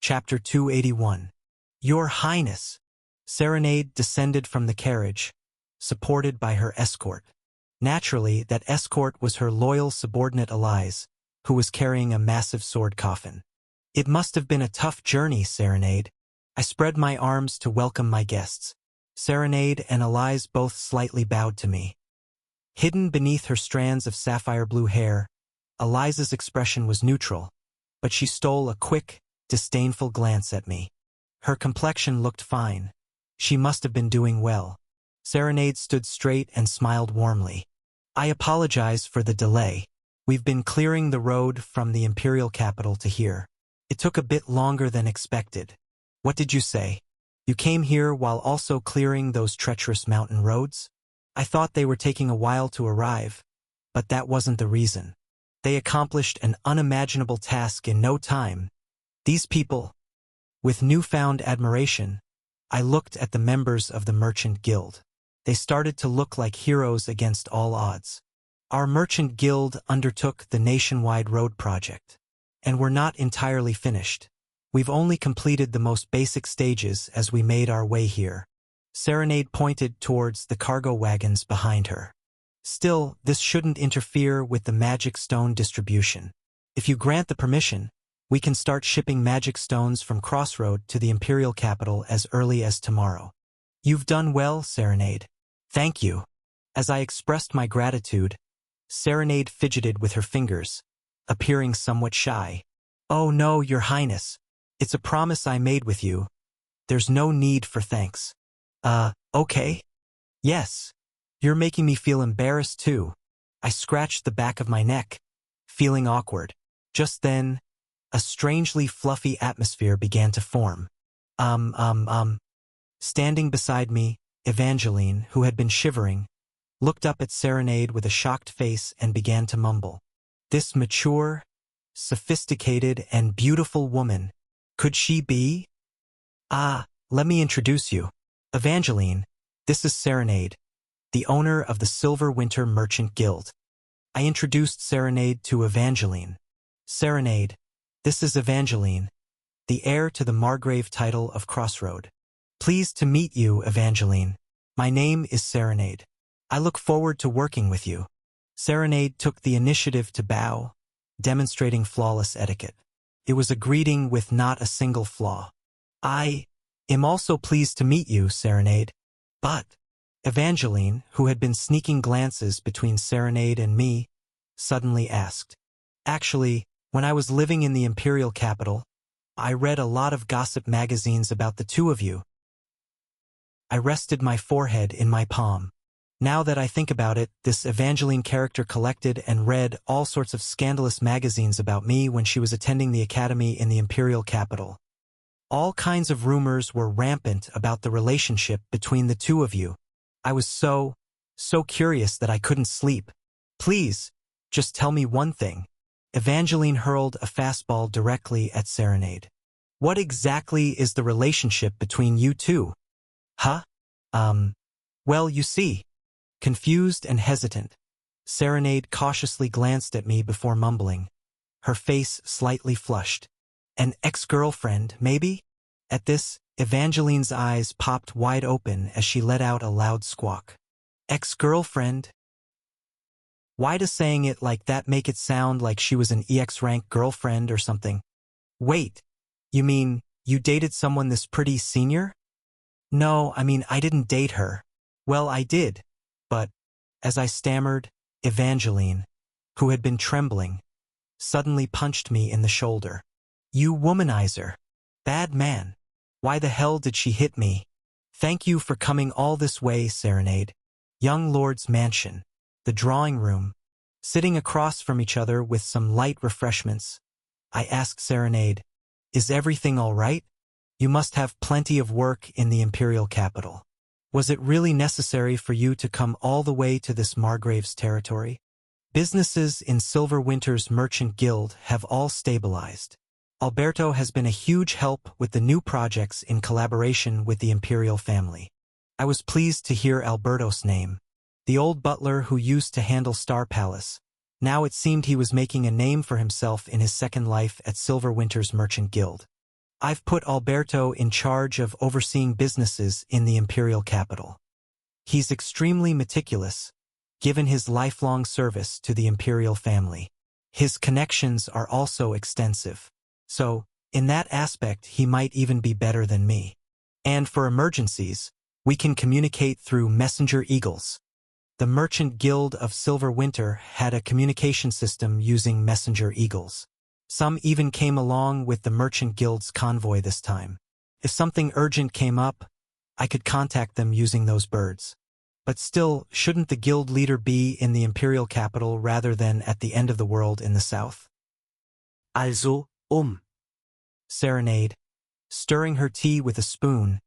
Chapter 281. Your Highness. Serenade descended from the carriage, supported by her escort. Naturally, that escort was her loyal subordinate Elise, who was carrying a massive sword coffin. It must have been a tough journey, Serenade. I spread my arms to welcome my guests. Serenade and Elise both slightly bowed to me. Hidden beneath her strands of sapphire blue hair, Elise's expression was neutral, but she stole a quick, disdainful glance at me. Her complexion looked fine. She must have been doing well. Serenade stood straight and smiled warmly. I apologize for the delay. We've been clearing the road from the imperial capital to here. It took a bit longer than expected. What did you say? You came here while also clearing those treacherous mountain roads? I thought they were taking a while to arrive, but that wasn't the reason. They accomplished an unimaginable task in no time. These people. With newfound admiration, I looked at the members of the Merchant Guild. They started to look like heroes against all odds. Our Merchant Guild undertook the nationwide road project, and we're not entirely finished. We've only completed the most basic stages as we made our way here. Serenade pointed towards the cargo wagons behind her. Still, this shouldn't interfere with the magic stone distribution. If you grant the permission, we can start shipping magic stones from Crossroad to the imperial capital as early as tomorrow. You've done well, Serenade. Thank you. As I expressed my gratitude, Serenade fidgeted with her fingers, appearing somewhat shy. Oh no, Your Highness. It's a promise I made with you. There's no need for thanks. Okay? Yes. You're making me feel embarrassed too. I scratched the back of my neck, feeling awkward. Just then, a strangely fluffy atmosphere began to form. Standing beside me, Evangeline, who had been shivering, looked up at Serenade with a shocked face and began to mumble. This mature, sophisticated, and beautiful woman, could she be? Let me introduce you. Evangeline, this is Serenade, the owner of the Silver Winter Merchant Guild. I introduced Serenade to Evangeline. Serenade, this is Evangeline, the heir to the Margrave title of Crossroad. Pleased to meet you, Evangeline. My name is Serenade. I look forward to working with you. Serenade took the initiative to bow, demonstrating flawless etiquette. It was a greeting with not a single flaw. I am also pleased to meet you, Serenade. But Evangeline, who had been sneaking glances between Serenade and me, suddenly asked. Actually, when I was living in the imperial capital, I read a lot of gossip magazines about the two of you. I rested my forehead in my palm. Now that I think about it, this Evangeline character collected and read all sorts of scandalous magazines about me when she was attending the academy in the imperial capital. All kinds of rumors were rampant about the relationship between the two of you. I was so curious that I couldn't sleep. Please, just tell me one thing. Evangeline hurled a fastball directly at Serenade. What exactly is the relationship between you two? Huh? Well, you see. Confused and hesitant, Serenade cautiously glanced at me before mumbling, her face slightly flushed. An ex-girlfriend, maybe? At this, Evangeline's eyes popped wide open as she let out a loud squawk. Ex-girlfriend? Why does saying it like that make it sound like she was an EX-rank girlfriend or something? Wait, you mean you dated someone this pretty senior? No, I mean I didn't date her. Well, I did. But, as I stammered, Evangeline, who had been trembling, suddenly punched me in the shoulder. You womanizer. Bad man. Why the hell did she hit me? Thank you for coming all this way, Serenade. Young Lord's mansion. The drawing room. Sitting across from each other with some light refreshments, I asked Serenade, is everything all right? You must have plenty of work in the imperial capital. Was it really necessary for you to come all the way to this Margrave's territory? Businesses in Silver Winter's Merchant Guild have all stabilized. Alberto has been a huge help with the new projects in collaboration with the imperial family. I was pleased to hear Alberto's name. The old butler who used to handle Star Palace. Now it seemed he was making a name for himself in his second life at Silver Winter's Merchant Guild. I've put Alberto in charge of overseeing businesses in the imperial capital. He's extremely meticulous, given his lifelong service to the imperial family. His connections are also extensive. So, in that aspect, he might even be better than me. And for emergencies, we can communicate through messenger eagles. The Merchant Guild of Silver Winter had a communication system using messenger eagles. Some even came along with the Merchant Guild's convoy this time. If something urgent came up, I could contact them using those birds. But still, shouldn't the guild leader be in the imperial capital rather than at the end of the world in the south? Also, Serenade, stirring her tea with a spoon,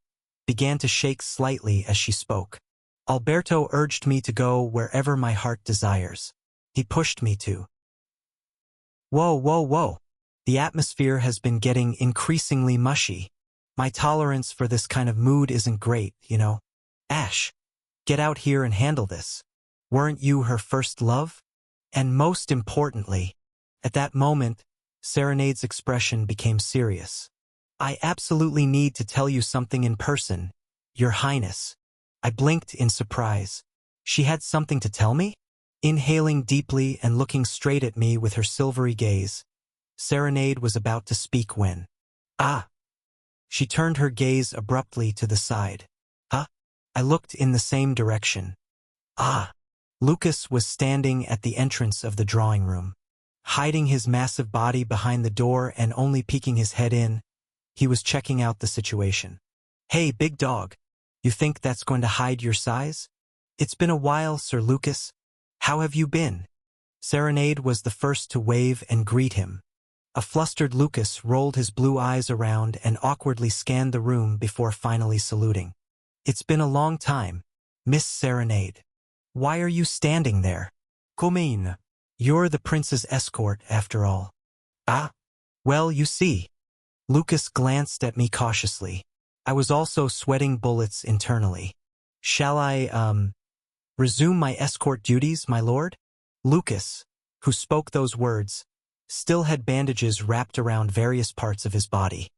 began to shake slightly as she spoke. Alberto urged me to go wherever my heart desires. He pushed me to. Whoa. The atmosphere has been getting increasingly mushy. My tolerance for this kind of mood isn't great, you know. Ash, get out here and handle this. Weren't you her first love? And most importantly, at that moment, Serenade's expression became serious. I absolutely need to tell you something in person, Your Highness. I blinked in surprise. She had something to tell me? Inhaling deeply and looking straight at me with her silvery gaze, Serenade was about to speak when... Ah! She turned her gaze abruptly to the side. Huh? I looked in the same direction. Ah! Lucas was standing at the entrance of the drawing room. Hiding his massive body behind the door and only peeking his head in, he was checking out the situation. Hey, big dog. You think that's going to hide your size? It's been a while, Sir Lucas. How have you been? Serenade was the first to wave and greet him. A flustered Lucas rolled his blue eyes around and awkwardly scanned the room before finally saluting. It's been a long time, Miss Serenade. Why are you standing there? Come. You're the prince's escort, after all. Ah? Well, you see. Lucas glanced at me cautiously. I was also sweating bullets internally. Shall I, resume my escort duties, my lord? Lucas, who spoke those words, still had bandages wrapped around various parts of his body.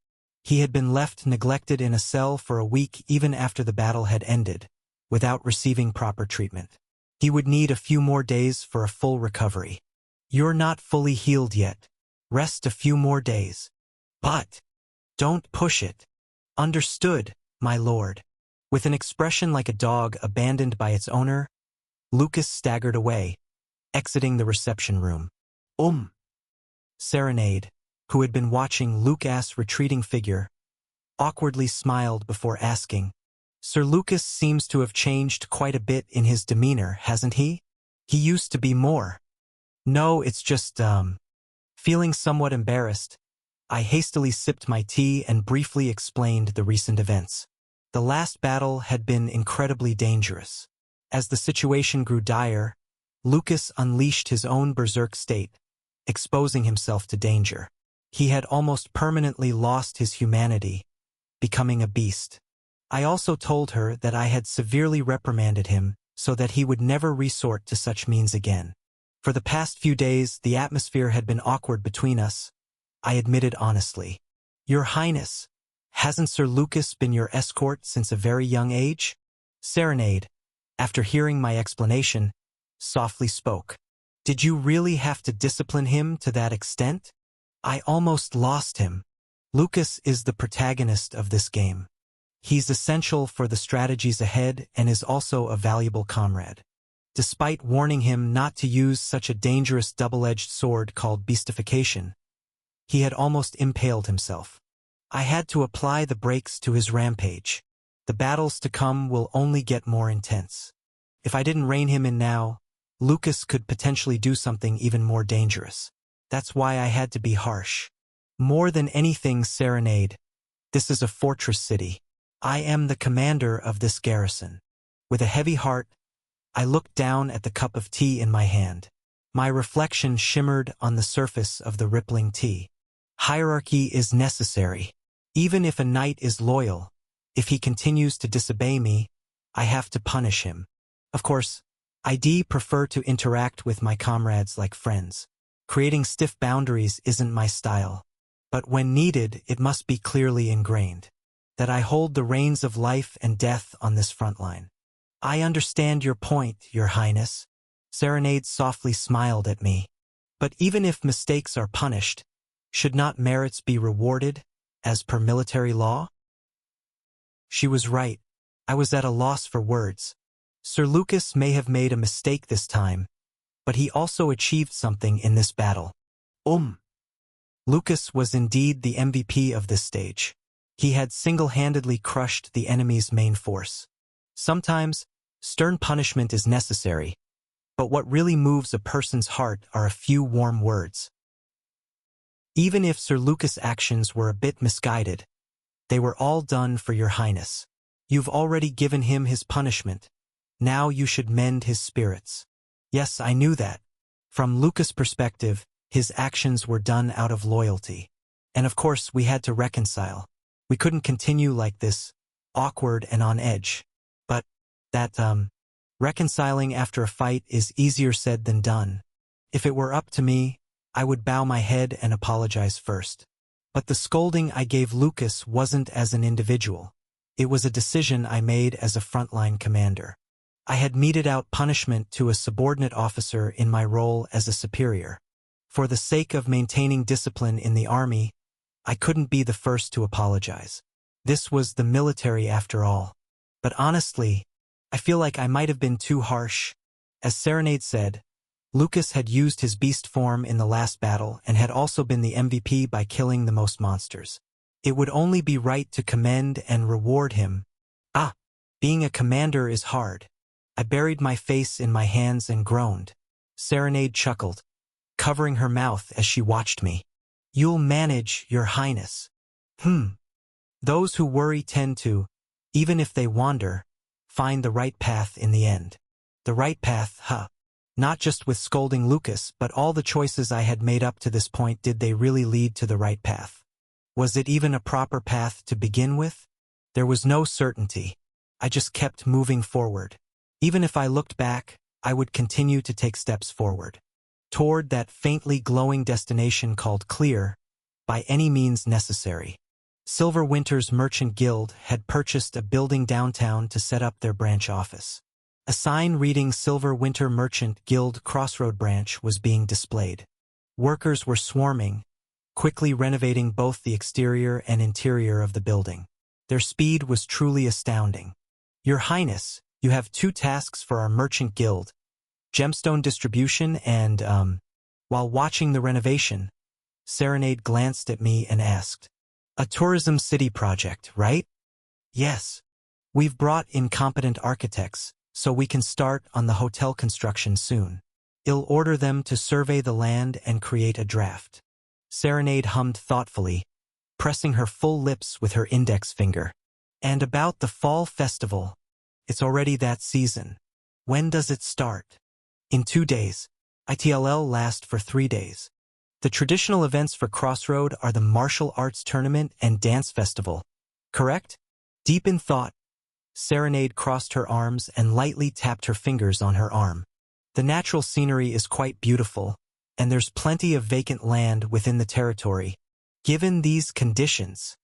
He had been left neglected in a cell for a week even after the battle had ended, without receiving proper treatment. He would need a few more days for a full recovery. You're not fully healed yet. Rest a few more days. But don't push it. Understood, my lord. With an expression like a dog abandoned by its owner, Lucas staggered away, exiting the reception room. Serenade, who had been watching Lucas' retreating figure, awkwardly smiled before asking, Sir Lucas seems to have changed quite a bit in his demeanor, hasn't he? He used to be more. No, it's just, feeling somewhat embarrassed, I hastily sipped my tea and briefly explained the recent events. The last battle had been incredibly dangerous. As the situation grew dire, Lucas unleashed his own berserk state, exposing himself to danger. He had almost permanently lost his humanity, becoming a beast. I also told her that I had severely reprimanded him so that he would never resort to such means again. For the past few days, the atmosphere had been awkward between us, I admitted honestly. Your Highness, hasn't Sir Lucas been your escort since a very young age? Serenade, after hearing my explanation, softly spoke. Did you really have to discipline him to that extent? I almost lost him. Lucas is the protagonist of this game. He's essential for the strategies ahead and is also a valuable comrade. Despite warning him not to use such a dangerous double-edged sword called beastification, he had almost impaled himself. I had to apply the brakes to his rampage. The battles to come will only get more intense. If I didn't rein him in now, Lucas could potentially do something even more dangerous. That's why I had to be harsh. More than anything, Serenade, this is a fortress city. I am the commander of this garrison. With a heavy heart, I looked down at the cup of tea in my hand. My reflection shimmered on the surface of the rippling tea. Hierarchy is necessary. Even if a knight is loyal, if he continues to disobey me, I have to punish him. Of course, I prefer to interact with my comrades like friends. Creating stiff boundaries isn't my style. But when needed, it must be clearly ingrained that I hold the reins of life and death on this front line. I understand your point, Your Highness. Serenade softly smiled at me. But even if mistakes are punished, should not merits be rewarded, as per military law? She was right. I was at a loss for words. Sir Lucas may have made a mistake this time, but he also achieved something in this battle. Lucas was indeed the MVP of this stage. He had single-handedly crushed the enemy's main force. Sometimes, stern punishment is necessary, but what really moves a person's heart are a few warm words. Even if Sir Lucas' actions were a bit misguided, they were all done for Your Highness. You've already given him his punishment. Now you should mend his spirits. Yes, I knew that. From Lucas' perspective, his actions were done out of loyalty. And of course, we had to reconcile. We couldn't continue like this, awkward and on edge. But that, reconciling after a fight is easier said than done. If it were up to me, I would bow my head and apologize first. But the scolding I gave Lucas wasn't as an individual. It was a decision I made as a frontline commander. I had meted out punishment to a subordinate officer in my role as a superior. For the sake of maintaining discipline in the army, I couldn't be the first to apologize. This was the military after all. But honestly, I feel like I might have been too harsh. As Serenade said, Lucas had used his beast form in the last battle and had also been the MVP by killing the most monsters. It would only be right to commend and reward him. Being a commander is hard. I buried my face in my hands and groaned. Serenade chuckled, covering her mouth as she watched me. You'll manage, Your Highness. Those who worry tend to, even if they wander, find the right path in the end. The right path, Not just with scolding Lucas, but all the choices I had made up to this point, did they really lead to the right path? Was it even a proper path to begin with? There was no certainty. I just kept moving forward. Even if I looked back, I would continue to take steps forward, toward that faintly glowing destination called clear, by any means necessary. Silver Winter's Merchant Guild had purchased a building downtown to set up their branch office. A sign reading Silver Winter Merchant Guild Crossroad Branch was being displayed. Workers were swarming, quickly renovating both the exterior and interior of the building. Their speed was truly astounding. Your Highness, you have 2 tasks for our Merchant Guild, gemstone distribution and, While watching the renovation, Serenade glanced at me and asked, a tourism city project, right? Yes. We've brought in competent architects, so we can start on the hotel construction soon. I'll order them to survey the land and create a draft. Serenade hummed thoughtfully, pressing her full lips with her index finger. And about the fall festival. It's already that season. When does it start? In 2 days. ITLL last for 3 days. The traditional events for Crossroad are the martial arts tournament and dance festival. Correct? Deep in thought, Serenade crossed her arms and lightly tapped her fingers on her arm. The natural scenery is quite beautiful, and there's plenty of vacant land within the territory. Given these conditions,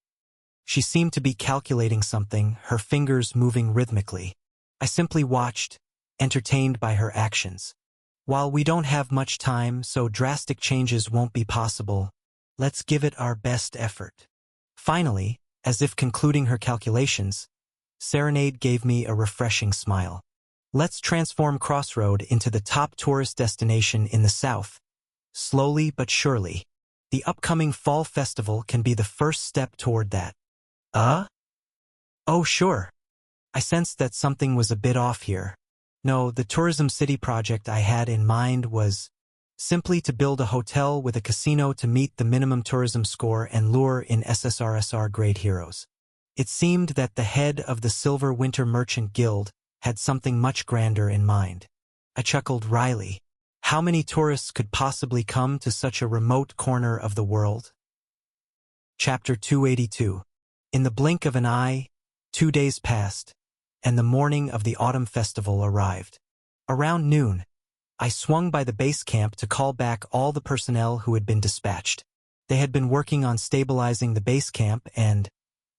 she seemed to be calculating something, her fingers moving rhythmically. I simply watched, entertained by her actions. While we don't have much time, so drastic changes won't be possible, let's give it our best effort. Finally, as if concluding her calculations, Serenade gave me a refreshing smile. Let's transform Crossroad into the top tourist destination in the South. Slowly but surely. The upcoming fall festival can be the first step toward that. Oh, sure. I sensed that something was a bit off here. No, the tourism city project I had in mind was simply to build a hotel with a casino to meet the minimum tourism score and lure in SSRSR grade heroes. It seemed that the head of the Silver Winter Merchant Guild had something much grander in mind. I chuckled wryly. How many tourists could possibly come to such a remote corner of the world? Chapter 282. In the blink of an eye, 2 days passed, and the morning of the autumn festival arrived. Around noon, I swung by the base camp to call back all the personnel who had been dispatched. They had been working on stabilizing the base camp and,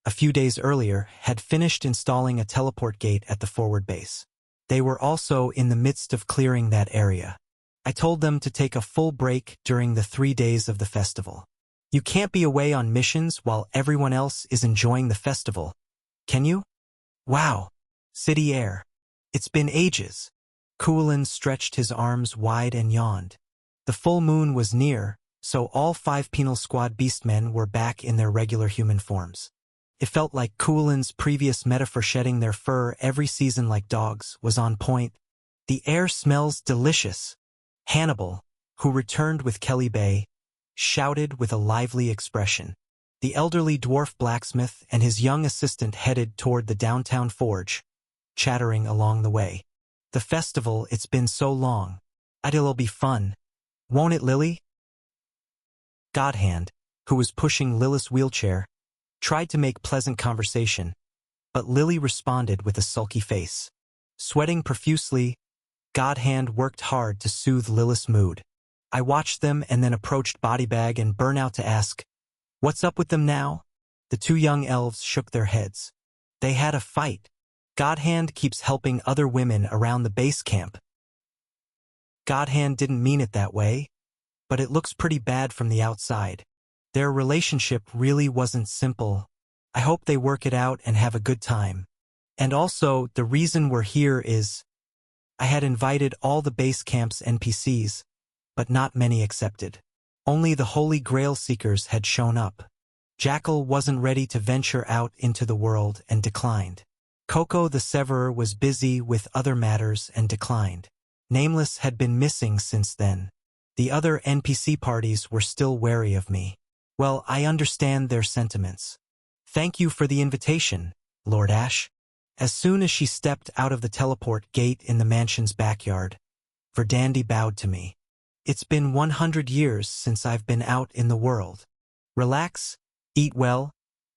a few days earlier, had finished installing a teleport gate at the forward base. They were also in the midst of clearing that area. I told them to take a full break during the 3 days of the festival. You can't be away on missions while everyone else is enjoying the festival, can you? Wow. City air. It's been ages. Kuolin stretched his arms wide and yawned. The full moon was near, so all 5 Penal Squad beastmen were back in their regular human forms. It felt like Kuolin's previous meta for shedding their fur every season like dogs was on point. The air smells delicious. Hannibal, who returned with Kelly Bay, shouted with a lively expression. The elderly dwarf blacksmith and his young assistant headed toward the downtown forge, chattering along the way. The festival, it's been so long. It'll be fun. Won't it, Lily? Godhand, who was pushing Lilith's wheelchair, tried to make pleasant conversation, but Lily responded with a sulky face. Sweating profusely, Godhand worked hard to soothe Lilith's mood. I watched them and then approached Bodybag and Burnout to ask, "What's up with them now?" The 2 young elves shook their heads. They had a fight. Godhand keeps helping other women around the base camp. Godhand didn't mean it that way, but it looks pretty bad from the outside. Their relationship really wasn't simple. I hope they work it out and have a good time. And also, the reason we're here is, I had invited all the base camp's NPCs, but not many accepted. Only the Holy Grail Seekers had shown up. Jackal wasn't ready to venture out into the world and declined. Coco the Severer was busy with other matters and declined. Nameless had been missing since then. The other NPC parties were still wary of me. Well, I understand their sentiments. Thank you for the invitation, Lord Ash. As soon as she stepped out of the teleport gate in the mansion's backyard, Verdandi bowed to me. It's been 100 years since I've been out in the world. Relax, eat well,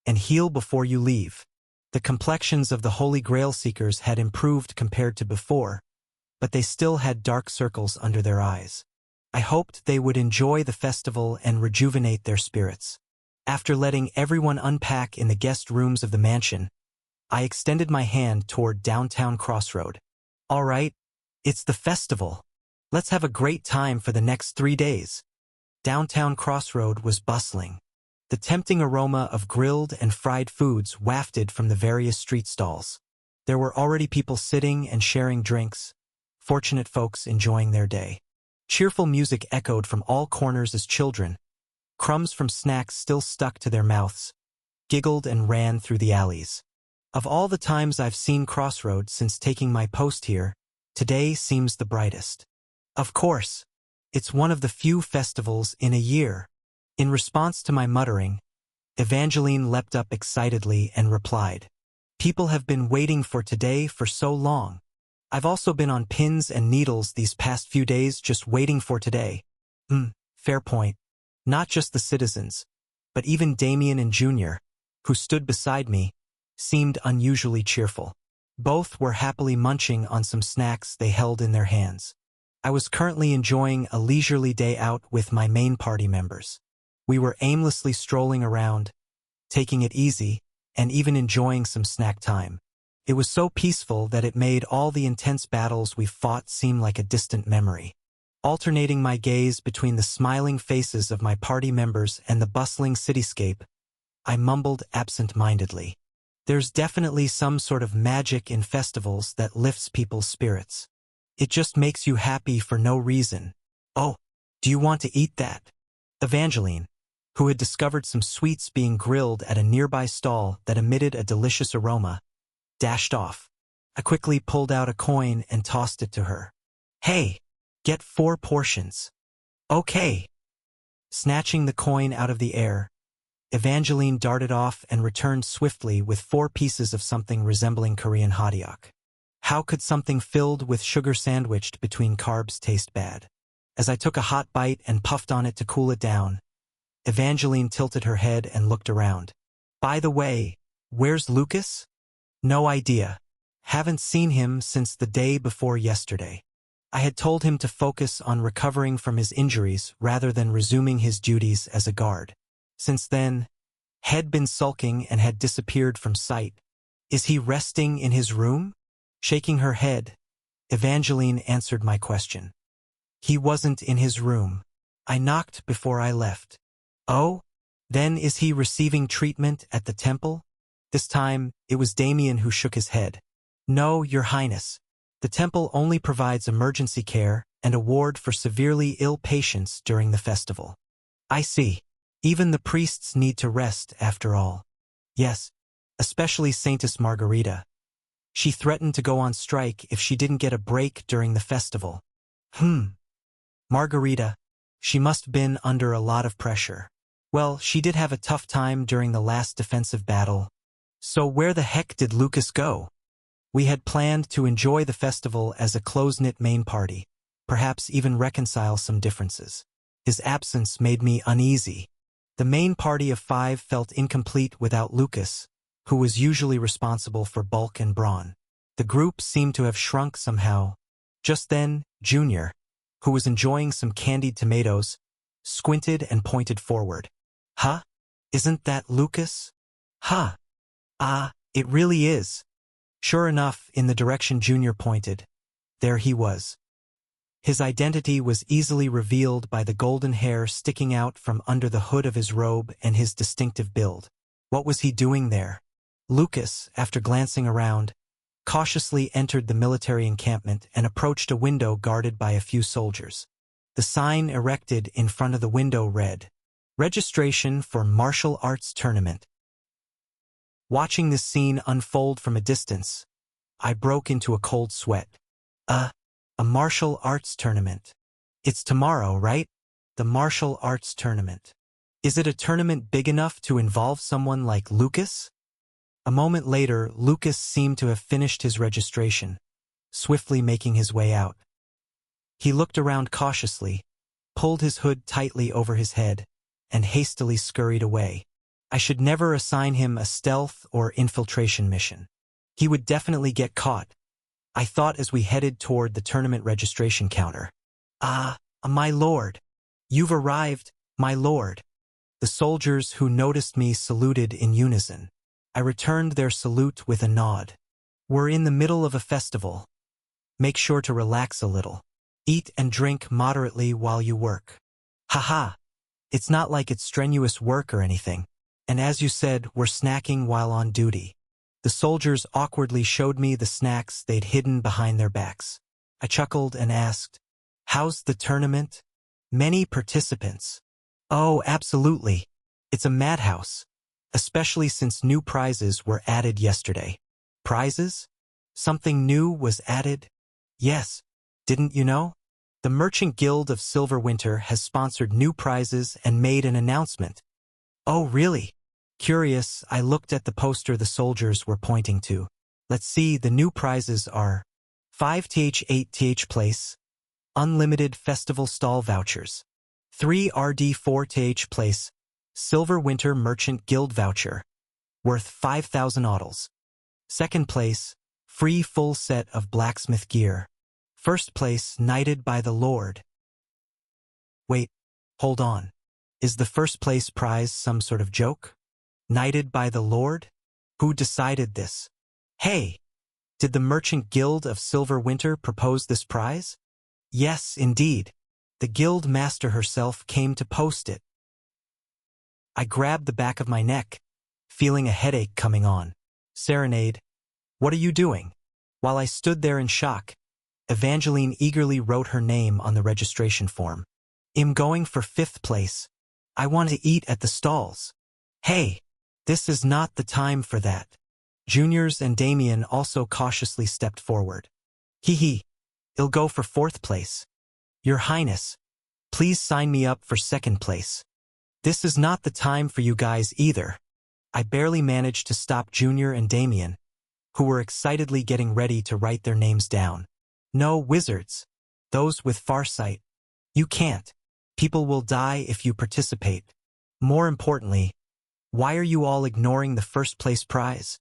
and heal before you leave. The complexions of the Holy Grail Seekers had improved compared to before, but they still had dark circles under their eyes. I hoped they would enjoy the festival and rejuvenate their spirits. After letting everyone unpack in the guest rooms of the mansion, I extended my hand toward downtown Crossroad. All right, it's the festival. Let's have a great time for the next 3 days. Downtown Crossroad was bustling. The tempting aroma of grilled and fried foods wafted from the various street stalls. There were already people sitting and sharing drinks, fortunate folks enjoying their day. Cheerful music echoed from all corners as children, crumbs from snacks still stuck to their mouths, giggled and ran through the alleys. Of all the times I've seen Crossroads since taking my post here, today seems the brightest. Of course, it's one of the few festivals in a year. In response to my muttering, Evangeline leapt up excitedly and replied, "People have been waiting for today for so long. I've also been on pins and needles these past few days just waiting for today." Fair point. Not just the citizens, but even Damien and Junior, who stood beside me, seemed unusually cheerful. Both were happily munching on some snacks they held in their hands. I was currently enjoying a leisurely day out with my main party members. We were aimlessly strolling around, taking it easy, and even enjoying some snack time. It was so peaceful that it made all the intense battles we fought seem like a distant memory. Alternating my gaze between the smiling faces of my party members and the bustling cityscape, I mumbled absent-mindedly. There's definitely some sort of magic in festivals that lifts people's spirits. It just makes you happy for no reason. Oh, do you want to eat that? Evangeline, who had discovered some sweets being grilled at a nearby stall that emitted a delicious aroma, dashed off. I quickly pulled out a coin and tossed it to her. "Hey, get 4 portions." "Okay." Snatching the coin out of the air, Evangeline darted off and returned swiftly with 4 pieces of something resembling Korean hotteok. How could something filled with sugar sandwiched between carbs taste bad? As I took a hot bite and puffed on it to cool it down, Evangeline tilted her head and looked around. "By the way, where's Lucas?" "No idea. Haven't seen him since the day before yesterday." I had told him to focus on recovering from his injuries rather than resuming his duties as a guard. Since then, had been sulking and had disappeared from sight. Is he resting in his room? Shaking her head, Evangeline answered my question. He wasn't in his room. I knocked before I left. Oh? Then is he receiving treatment at the temple? This time, it was Damien who shook his head. No, Your Highness. The temple only provides emergency care and a ward for severely ill patients during the festival. I see. Even the priests need to rest, after all. Yes, especially Saintess Margarita. She threatened to go on strike if she didn't get a break during the festival. Margarita. She must been under a lot of pressure. Well, she did have a tough time during the last defensive battle. So where the heck did Lucas go? We had planned to enjoy the festival as a close-knit main party, perhaps even reconcile some differences. His absence made me uneasy. The main party of 5 felt incomplete without Lucas, who was usually responsible for bulk and brawn. The group seemed to have shrunk somehow. Just then, Junior, who was enjoying some candied tomatoes, squinted and pointed forward. Huh? Isn't that Lucas? Huh? Ah, it really is. Sure enough, in the direction Junior pointed, there he was. His identity was easily revealed by the golden hair sticking out from under the hood of his robe and his distinctive build. What was he doing there? Lucas, after glancing around, cautiously entered the military encampment and approached a window guarded by a few soldiers. The sign erected in front of the window read, "Registration for Martial Arts Tournament." Watching this scene unfold from a distance, I broke into a cold sweat. A martial arts tournament. It's tomorrow, right? The martial arts tournament. Is it a tournament big enough to involve someone like Lucas? A moment later, Lucas seemed to have finished his registration, swiftly making his way out. He looked around cautiously, pulled his hood tightly over his head, and hastily scurried away. I should never assign him a stealth or infiltration mission. He would definitely get caught, I thought as we headed toward the tournament registration counter. My lord. You've arrived, my lord. The soldiers who noticed me saluted in unison. I returned their salute with a nod. We're in the middle of a festival. Make sure to relax a little. Eat and drink moderately while you work. Haha. It's not like it's strenuous work or anything. And as you said, we're snacking while on duty. The soldiers awkwardly showed me the snacks they'd hidden behind their backs. I chuckled and asked, "How's the tournament? Many participants?" "Oh, absolutely. It's a madhouse, especially since new prizes were added yesterday." Prizes? Something new was added? Yes. Didn't you know? The Merchant Guild of Silverwinter has sponsored new prizes and made an announcement. Oh, really? Curious, I looked at the poster the soldiers were pointing to. Let's see, the new prizes are 5th 8th place, unlimited festival stall vouchers, 3 4th place, Silver Winter Merchant Guild voucher, worth 5,000 audels. Second place, free full set of blacksmith gear. First place, knighted by the Lord. Wait, hold on. Is the first place prize some sort of joke? Knighted by the Lord? Who decided this? Hey, did the Merchant Guild of Silverwinter propose this prize? Yes, indeed. The guild master herself came to post it. I grabbed the back of my neck, feeling a headache coming on. Serenade, what are you doing? While I stood there in shock, Evangeline eagerly wrote her name on the registration form. I'm going for 5th place. I want to eat at the stalls. Hey, this is not the time for that. Juniors and Damien also cautiously stepped forward. Hee, I'll go for 4th place. Your Highness, please sign me up for 2nd place. This is not the time for you guys either. I barely managed to stop Junior and Damien, who were excitedly getting ready to write their names down. No, wizards. Those with farsight. You can't. People will die if you participate. More importantly, why are you all ignoring the first place prize?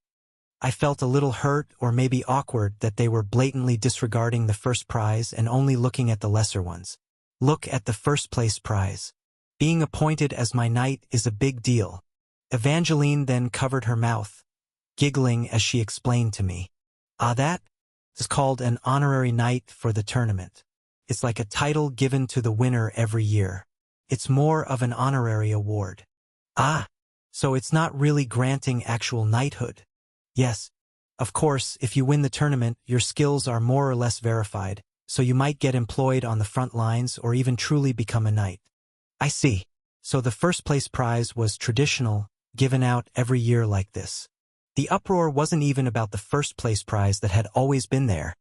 I felt a little hurt or maybe awkward that they were blatantly disregarding the first prize and only looking at the lesser ones. Look at the first place prize. Being appointed as my knight is a big deal. Evangeline then covered her mouth, giggling as she explained to me. That is called an honorary knight for the tournament. It's like a title given to the winner every year. It's more of an honorary award. So it's not really granting actual knighthood. Yes, of course, if you win the tournament, your skills are more or less verified, so you might get employed on the front lines or even truly become a knight. I see. So the first place prize was traditional, given out every year like this. The uproar wasn't even about the first place prize that had always been there.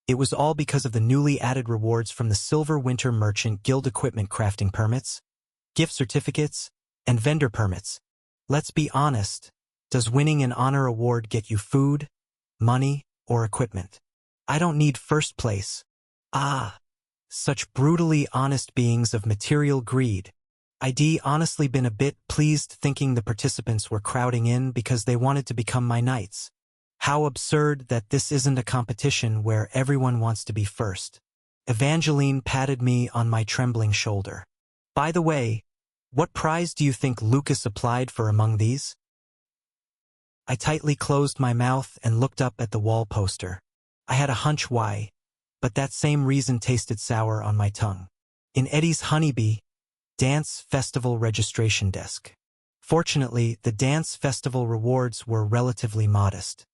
It was all because of the newly added rewards from the Silver Winter Merchant Guild equipment crafting permits, gift certificates, and vendor permits. Let's be honest, does winning an honor award get you food, money, or equipment? I don't need first place. Such brutally honest beings of material greed. I'd honestly been a bit pleased thinking the participants were crowding in because they wanted to become my knights. How absurd that this isn't a competition where everyone wants to be first. Evangeline patted me on my trembling shoulder. By the way, what prize do you think Lucas applied for among these? I tightly closed my mouth and looked up at the wall poster. I had a hunch why, but that same reason tasted sour on my tongue. In Eddie's Honeybee Dance Festival registration desk. Fortunately, the dance festival rewards were relatively modest.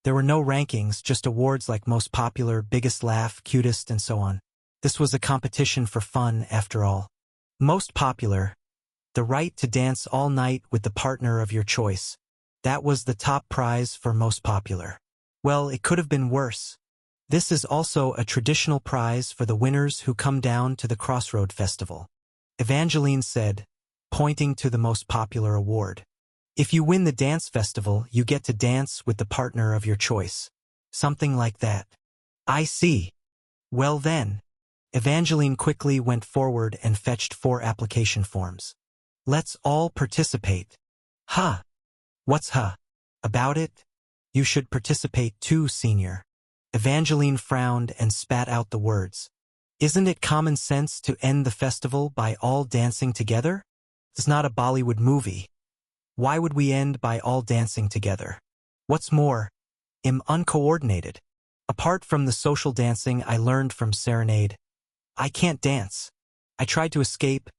There were no rankings, just awards like most popular, biggest laugh, cutest, and so on. This was a competition for fun, after all. Most popular, the right to dance all night with the partner of your choice. That was the top prize for most popular. Well, it could have been worse. This is also a traditional prize for the winners who come down to the Crossroad Festival. Evangeline said, pointing to the most popular award. If you win the dance festival, you get to dance with the partner of your choice. Something like that. I see. Well then. Evangeline quickly went forward and fetched 4 application forms. Let's all participate. What's about it? You should participate too, senior. Evangeline frowned and spat out the words. Isn't it common sense to end the festival by all dancing together? It's not a Bollywood movie. Why would we end by all dancing together? What's more, I'm uncoordinated. Apart from the social dancing I learned from Serenade, I can't dance. I tried to escape,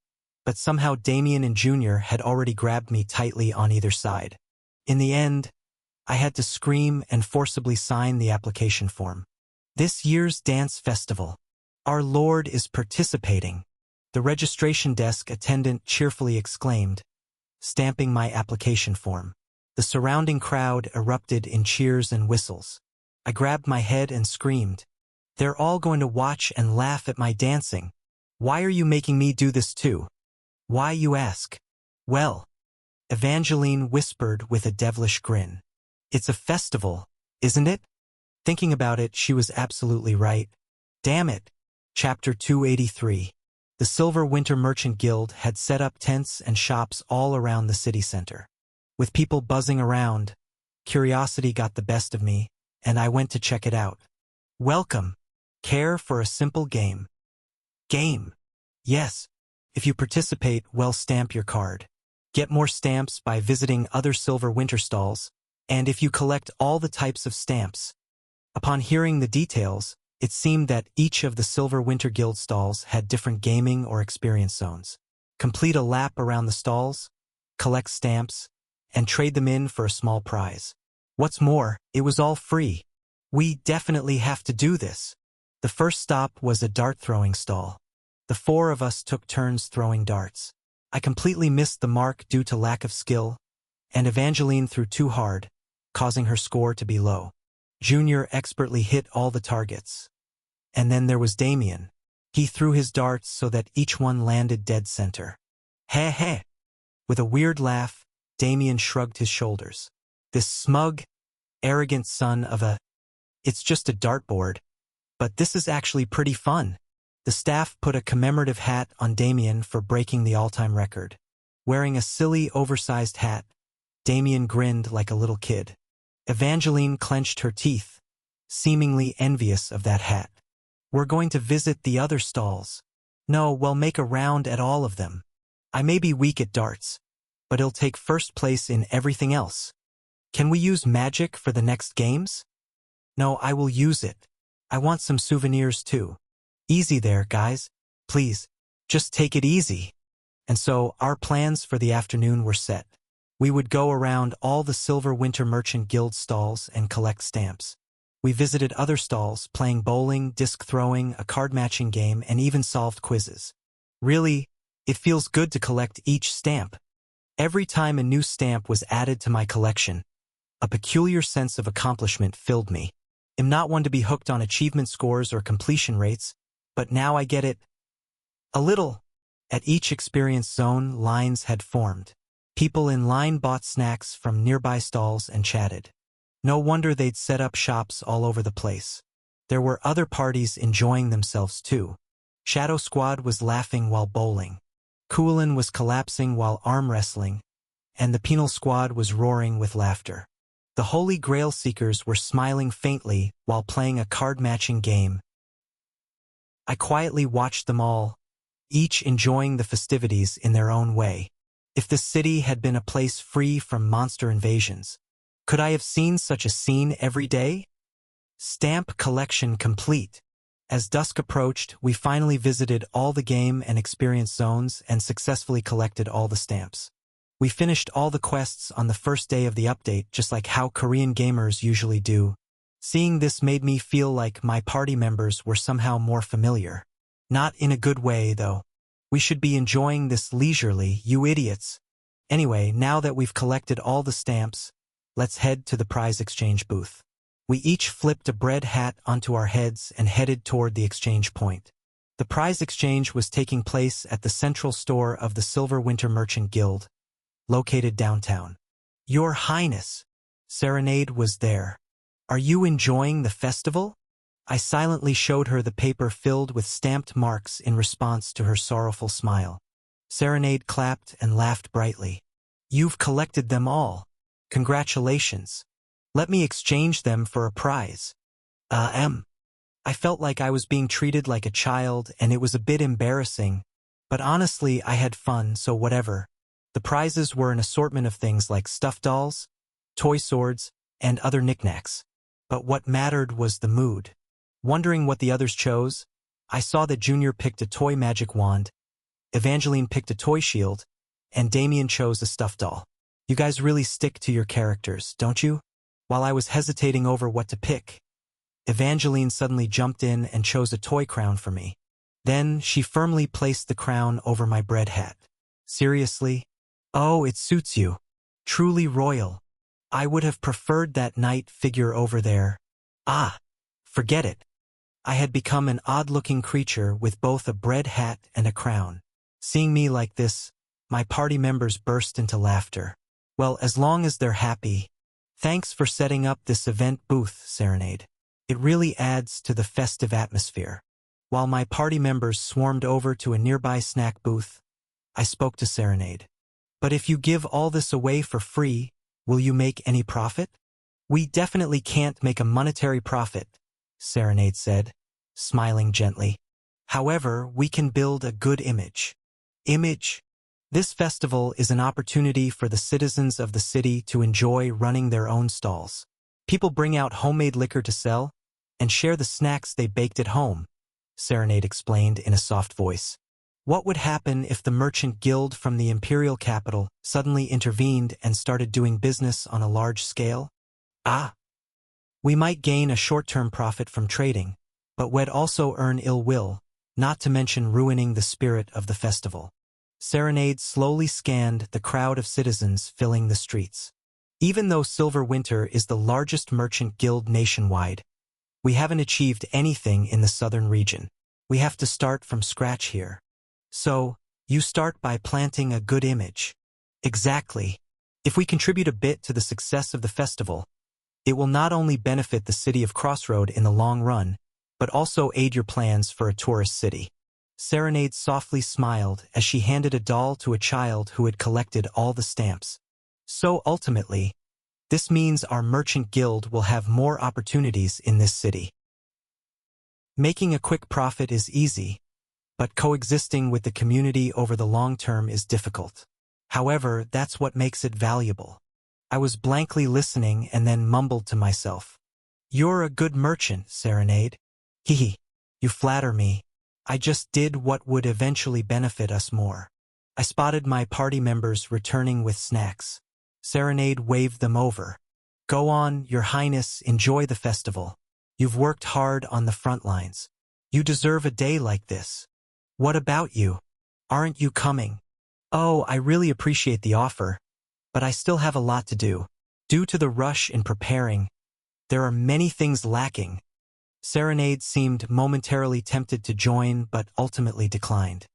but somehow Damien and Junior had already grabbed me tightly on either side. In the end, I had to scream and forcibly sign the application form. This year's dance festival. Our Lord is participating, the registration desk attendant cheerfully exclaimed, stamping my application form. The surrounding crowd erupted in cheers and whistles. I grabbed my head and screamed. They're all going to watch and laugh at my dancing. Why are you making me do this too? Why, you ask? Well, Evangeline whispered with a devilish grin. It's a festival, isn't it? Thinking about it, she was absolutely right. Damn it. Chapter 283. The Silver Winter Merchant Guild had set up tents and shops all around the city center. With people buzzing around, curiosity got the best of me, and I went to check it out. Welcome. Care for a simple game? Game. Yes. If you participate, well, stamp your card. Get more stamps by visiting other Silver Winter stalls, and if you collect all the types of stamps. Upon hearing the details, it seemed that each of the Silver Winter Guild stalls had different gaming or experience zones. Complete a lap around the stalls, collect stamps, and trade them in for a small prize. What's more, it was all free. We definitely have to do this. The first stop was a dart-throwing stall. The 4 of us took turns throwing darts. I completely missed the mark due to lack of skill, and Evangeline threw too hard, causing her score to be low. Junior expertly hit all the targets. And then there was Damien. He threw his darts so that each one landed dead center. Heh. With a weird laugh, Damien shrugged his shoulders. This smug, arrogant son of a... It's just a dartboard. But this is actually pretty fun. The staff put a commemorative hat on Damien for breaking the all-time record. Wearing a silly, oversized hat, Damien grinned like a little kid. Evangeline clenched her teeth, seemingly envious of that hat. We're going to visit the other stalls. No, we'll make a round at all of them. I may be weak at darts, but it'll take first place in everything else. Can we use magic for the next games? No, I will use it. I want some souvenirs too. Easy there, guys. Please, just take it easy. And so, our plans for the afternoon were set. We would go around all the Silver Winter Merchant Guild stalls and collect stamps. We visited other stalls, playing bowling, disc throwing, a card-matching game, and even solved quizzes. Really, it feels good to collect each stamp. Every time a new stamp was added to my collection, a peculiar sense of accomplishment filled me. I'm not one to be hooked on achievement scores or completion rates, but now I get it. A little. At each experience zone, lines had formed. People in line bought snacks from nearby stalls and chatted. No wonder they'd set up shops all over the place. There were other parties enjoying themselves too. Shadow Squad was laughing while bowling. Coolin was collapsing while arm wrestling, and the Penal Squad was roaring with laughter. The Holy Grail Seekers were smiling faintly while playing a card-matching game. I quietly watched them all, each enjoying the festivities in their own way. If the city had been a place free from monster invasions, could I have seen such a scene every day? Stamp collection complete. As dusk approached, we finally visited all the game and experience zones and successfully collected all the stamps. We finished all the quests on the first day of the update, just like how Korean gamers usually do. Seeing this made me feel like my party members were somehow more familiar. Not in a good way, though. We should be enjoying this leisurely, you idiots. Anyway, now that we've collected all the stamps, let's head to the prize exchange booth. We each flipped a bread hat onto our heads and headed toward the exchange point. The prize exchange was taking place at the central store of the Silver Winter Merchant Guild, located downtown. Your Highness, Serenade was there. Are you enjoying the festival? I silently showed her the paper filled with stamped marks in response to her sorrowful smile. Serenade clapped and laughed brightly. You've collected them all. Congratulations. Let me exchange them for a prize. I felt like I was being treated like a child and it was a bit embarrassing, but honestly I had fun, so whatever. The prizes were an assortment of things like stuffed dolls, toy swords, and other knickknacks. But what mattered was the mood. Wondering what the others chose, I saw that Junior picked a toy magic wand, Evangeline picked a toy shield, and Damien chose a stuffed doll. You guys really stick to your characters, don't you? While I was hesitating over what to pick, Evangeline suddenly jumped in and chose a toy crown for me. Then she firmly placed the crown over my bread hat. Seriously? Oh, it suits you. Truly royal. I would have preferred that knight figure over there. Ah, forget it. I had become an odd-looking creature with both a bread hat and a crown. Seeing me like this, my party members burst into laughter. Well, as long as they're happy. Thanks for setting up this event booth, Serenade. It really adds to the festive atmosphere. While my party members swarmed over to a nearby snack booth, I spoke to Serenade. But if you give all this away for free, will you make any profit? We definitely can't make a monetary profit, Serenade said, smiling gently. However, we can build a good image. Image? This festival is an opportunity for the citizens of the city to enjoy running their own stalls. People bring out homemade liquor to sell and share the snacks they baked at home, Serenade explained in a soft voice. What would happen if the merchant guild from the imperial capital suddenly intervened and started doing business on a large scale? We might gain a short-term profit from trading, but we'd also earn ill will, not to mention ruining the spirit of the festival. Serenade slowly scanned the crowd of citizens filling the streets. Even though Silver Winter is the largest merchant guild nationwide, we haven't achieved anything in the southern region. We have to start from scratch here. So, you start by planting a good image. Exactly. If we contribute a bit to the success of the festival, it will not only benefit the city of Crossroad in the long run, but also aid your plans for a tourist city. Serenade softly smiled as she handed a doll to a child who had collected all the stamps. So ultimately, This means our merchant guild will have more opportunities in this city. Making a quick profit is easy, but coexisting with the community over the long term is difficult. However, that's what makes it valuable. I was blankly listening and then mumbled to myself. You're a good merchant, Serenade. Hehe. You flatter me. I just did what would eventually benefit us more. I spotted my party members returning with snacks. Serenade waved them over. Go on, Your Highness, enjoy the festival. You've worked hard on the front lines. You deserve a day like this. What about you? Aren't you coming? Oh, I really appreciate the offer, but I still have a lot to do. Due to the rush in preparing, there are many things lacking. Serenade seemed momentarily tempted to join but ultimately declined.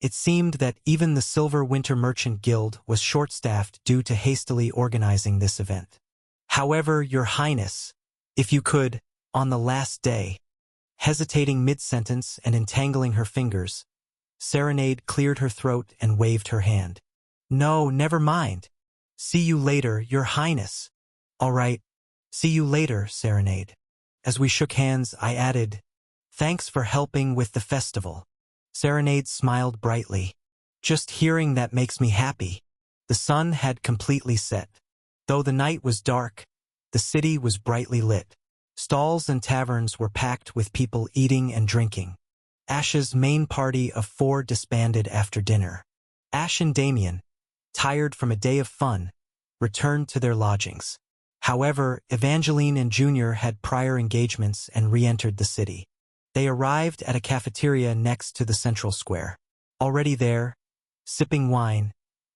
It seemed that even the Silver Winter Merchant Guild was short-staffed due to hastily organizing this event. However, Your Highness, if you could, on the last day, hesitating mid-sentence and entangling her fingers, Serenade cleared her throat and waved her hand. No, never mind. See you later, Your Highness. All right. See you later, Serenade. As we shook hands, I added, Thanks for helping with the festival. Serenade smiled brightly. Just hearing that makes me happy. The sun had completely set. Though the night was dark, the city was brightly lit. Stalls and taverns were packed with people eating and drinking. Ash's main party of 4 disbanded after dinner. Ash and Damien, tired from a day of fun, returned to their lodgings. However, Evangeline and Junior had prior engagements and re-entered the city. They arrived at a cafeteria next to the central square. Already there, sipping wine,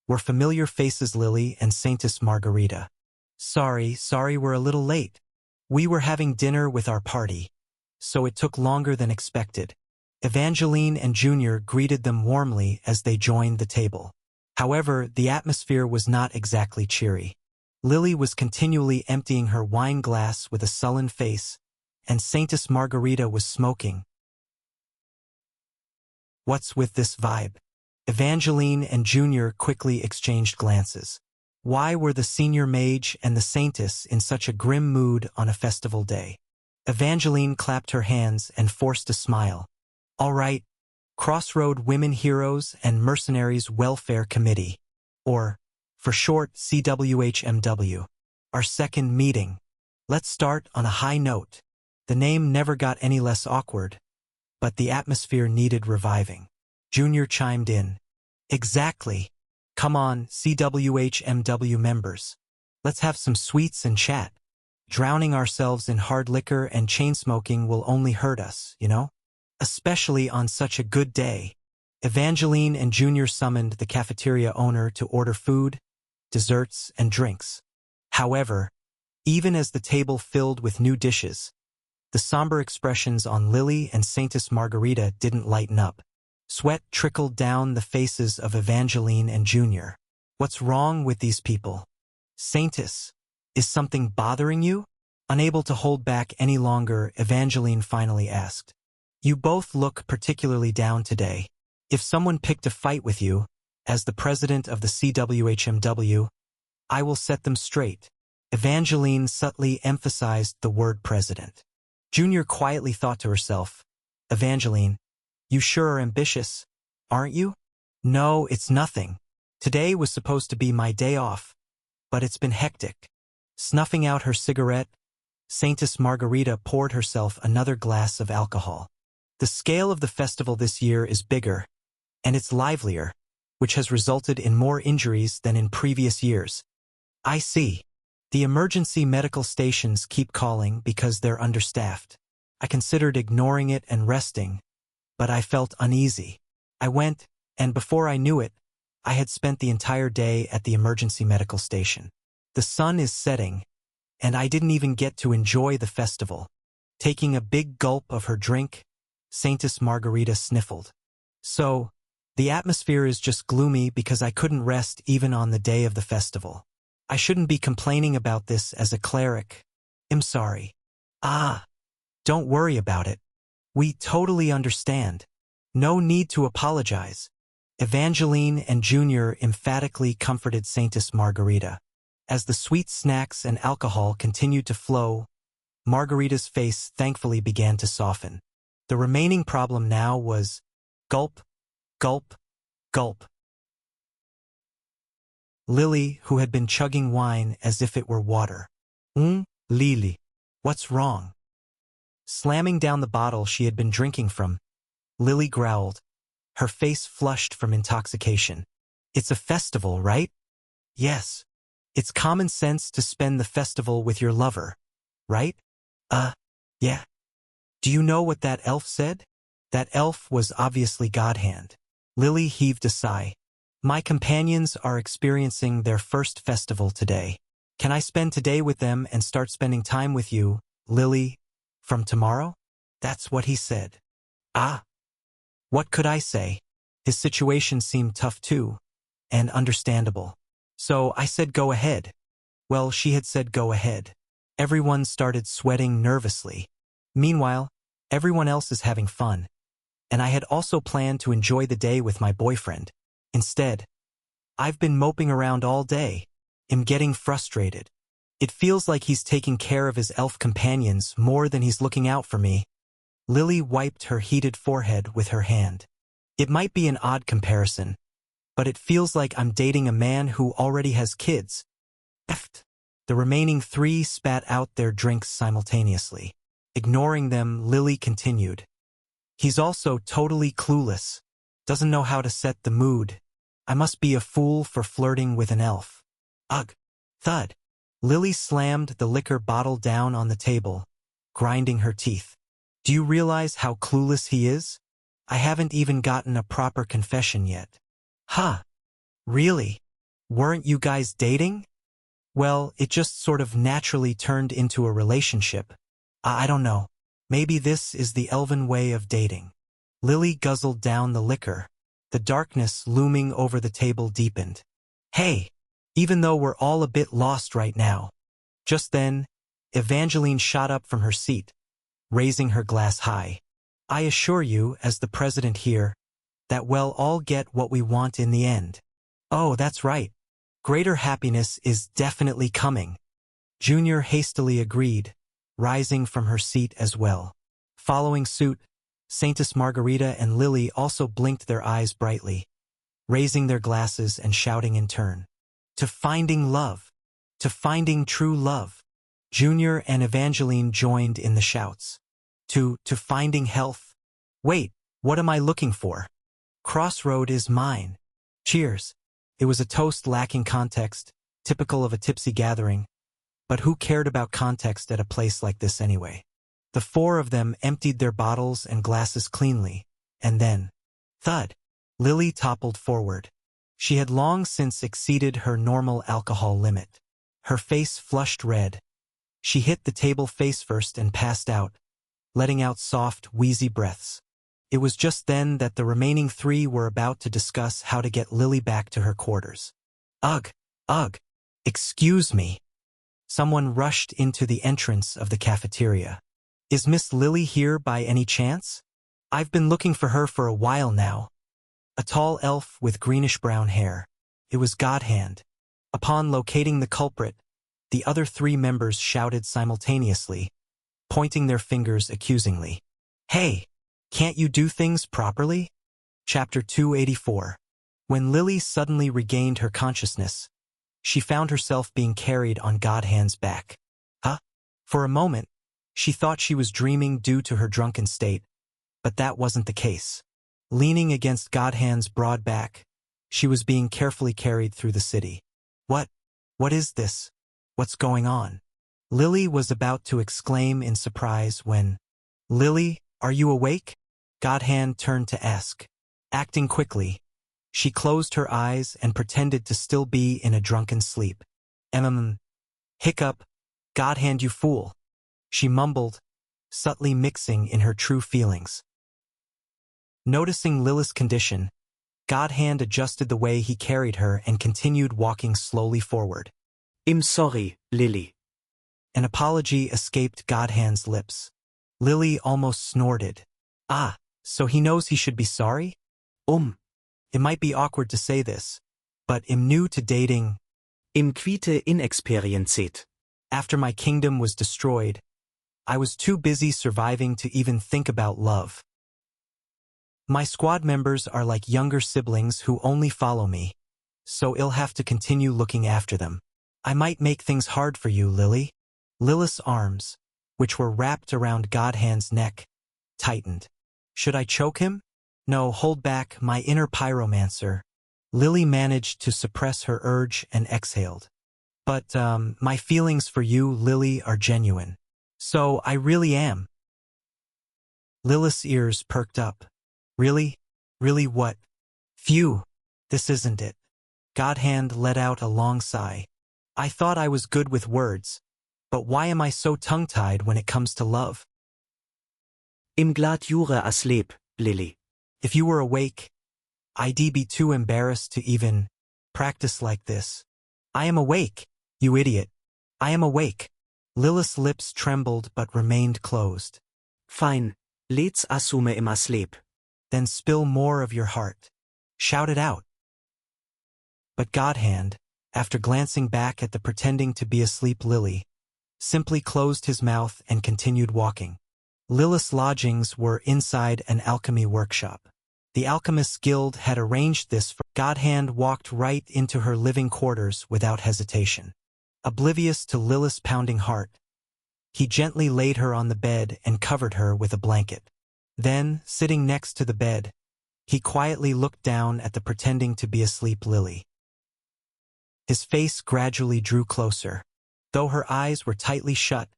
were familiar faces Lily and Saintess Margarita. Sorry, we're a little late. We were having dinner with our party, so it took longer than expected. Evangeline and Junior greeted them warmly as they joined the table. However, the atmosphere was not exactly cheery. Lily was continually emptying her wine glass with a sullen face, and Saintess Margarita was smoking. What's with this vibe? Evangeline and Junior quickly exchanged glances. Why were the senior mage and the Saintess in such a grim mood on a festival day? Evangeline clapped her hands and forced a smile. All right, Crossroad Women Heroes and Mercenaries Welfare Committee, or, for short, CWHMW, our second meeting. Let's start on a high note. The name never got any less awkward, but the atmosphere needed reviving. Junior chimed in. Exactly. Come on, CWHMW members. Let's have some sweets and chat. Drowning ourselves in hard liquor and chain-smoking will only hurt us, you know? Especially on such a good day. Evangeline and Junior summoned the cafeteria owner to order food, desserts, and drinks. However, even as the table filled with new dishes, the somber expressions on Lily and Saintess Margarita didn't lighten up. Sweat trickled down the faces of Evangeline and Junior. What's wrong with these people? Saintess, is something bothering you? Unable to hold back any longer, Evangeline finally asked. You both look particularly down today. If someone picked a fight with you, as the president of the CWHMW, I will set them straight. Evangeline subtly emphasized the word president. Junior quietly thought to herself, Evangeline, you sure are ambitious, aren't you? No, it's nothing. Today was supposed to be my day off, but it's been hectic. Snuffing out her cigarette, Saintess Margarita poured herself another glass of alcohol. The scale of the festival this year is bigger, and it's livelier, which has resulted in more injuries than in previous years. I see. The emergency medical stations keep calling because they're understaffed. I considered ignoring it and resting, but I felt uneasy. I went, and before I knew it, I had spent the entire day at the emergency medical station. The sun is setting, and I didn't even get to enjoy the festival. Taking a big gulp of her drink, Saintess Margarita sniffled. So, the atmosphere is just gloomy because I couldn't rest even on the day of the festival. I shouldn't be complaining about this as a cleric. I'm sorry. Don't worry about it. We totally understand. No need to apologize. Evangeline and Junior emphatically comforted Saintess Margarita. As the sweet snacks and alcohol continued to flow, Margarita's face thankfully began to soften. The remaining problem now was gulp, gulp, gulp. Lily, who had been chugging wine as if it were water. Lily, what's wrong? Slamming down the bottle she had been drinking from, Lily growled, her face flushed from intoxication. It's a festival, right? Yes. It's common sense to spend the festival with your lover, right? Yeah. Do you know what that elf said? That elf was obviously Godhand. Lily heaved a sigh. My companions are experiencing their first festival today. Can I spend today with them and start spending time with you, Lily, from tomorrow? That's what he said. What could I say? His situation seemed tough too, and understandable. So I said go ahead. Well, she had said go ahead. Everyone started sweating nervously. Meanwhile, everyone else is having fun. And I had also planned to enjoy the day with my boyfriend. Instead, I've been moping around all day. I'm getting frustrated. It feels like he's taking care of his elf companions more than he's looking out for me. Lily wiped her heated forehead with her hand. It might be an odd comparison, but it feels like I'm dating a man who already has kids. The remaining three spat out their drinks simultaneously. Ignoring them, Lily continued. He's also totally clueless. Doesn't know how to set the mood. I must be a fool for flirting with an elf. Ugh. Thud. Lily slammed the liquor bottle down on the table, grinding her teeth. Do you realize how clueless he is? I haven't even gotten a proper confession yet. Really? Weren't you guys dating? Well, it just sort of naturally turned into a relationship. I don't know. Maybe this is the elven way of dating. Lily guzzled down the liquor. The darkness looming over the table deepened. Hey, even though we're all a bit lost right now. Just then, Evangeline shot up from her seat, raising her glass high. I assure you, as the president here, that we'll all get what we want in the end. Oh, that's right. Greater happiness is definitely coming. Junior hastily agreed, rising from her seat as well. Following suit, Saintess Margarita and Lily also blinked their eyes brightly, raising their glasses and shouting in turn. To finding love. To finding true love. Junior and Evangeline joined in the shouts. To finding health. Wait, what am I looking for? Crossroad is mine. Cheers. It was a toast lacking context, typical of a tipsy gathering. But who cared about context at a place like this anyway? The four of them emptied their bottles and glasses cleanly, and then, thud, Lily toppled forward. She had long since exceeded her normal alcohol limit. Her face flushed red. She hit the table face first and passed out, letting out soft, wheezy breaths. It was just then that the remaining three were about to discuss how to get Lily back to her quarters. Ugh, excuse me. Someone rushed into the entrance of the cafeteria. Is Miss Lily here by any chance? I've been looking for her for a while now. A tall elf with greenish-brown hair. It was Godhand. Upon locating the culprit, the other three members shouted simultaneously, pointing their fingers accusingly. Hey, can't you do things properly? Chapter 284. When Lily suddenly regained her consciousness, she found herself being carried on Godhand's back. For a moment, she thought she was dreaming due to her drunken state, but that wasn't the case. Leaning against Godhand's broad back, she was being carefully carried through the city. What is this? What's going on? Lily was about to exclaim in surprise when, Lily, are you awake? Godhand turned to ask. Acting quickly, she closed her eyes and pretended to still be in a drunken sleep. Hiccup, Godhand, you fool. She mumbled, subtly mixing in her true feelings. Noticing Lily's condition, Godhand adjusted the way he carried her and continued walking slowly forward. I'm sorry, Lily. An apology escaped Godhand's lips. Lily almost snorted. So he knows he should be sorry? It might be awkward to say this, but I'm new to dating. Im quite inexperiencet. After my kingdom was destroyed, I was too busy surviving to even think about love. My squad members are like younger siblings who only follow me, so I'll have to continue looking after them. I might make things hard for you, Lily. Lilith's arms, which were wrapped around Godhand's neck, tightened. Should I choke him? No, hold back, my inner pyromancer. Lily managed to suppress her urge and exhaled. But, my feelings for you, Lily, are genuine. So, I really am. Lilith's ears perked up. Really? Really what? Phew, this isn't it. Godhand let out a long sigh. I thought I was good with words, but why am I so tongue-tied when it comes to love? Im glad jure asleep, Lily. If you were awake, I'd be too embarrassed to even practice like this. I am awake, you idiot. I am awake. Lilith's lips trembled but remained closed. Fine, let's assume im asleep. Then spill more of your heart. Shout it out. But Godhand, after glancing back at the pretending to be asleep Lily, simply closed his mouth and continued walking. Lilith's lodgings were inside an alchemy workshop. The Alchemist's Guild had arranged this for Godhand walked right into her living quarters without hesitation. Oblivious to Lilith's pounding heart, he gently laid her on the bed and covered her with a blanket. Then, sitting next to the bed, he quietly looked down at the pretending to be asleep Lily. His face gradually drew closer. Though her eyes were tightly shut,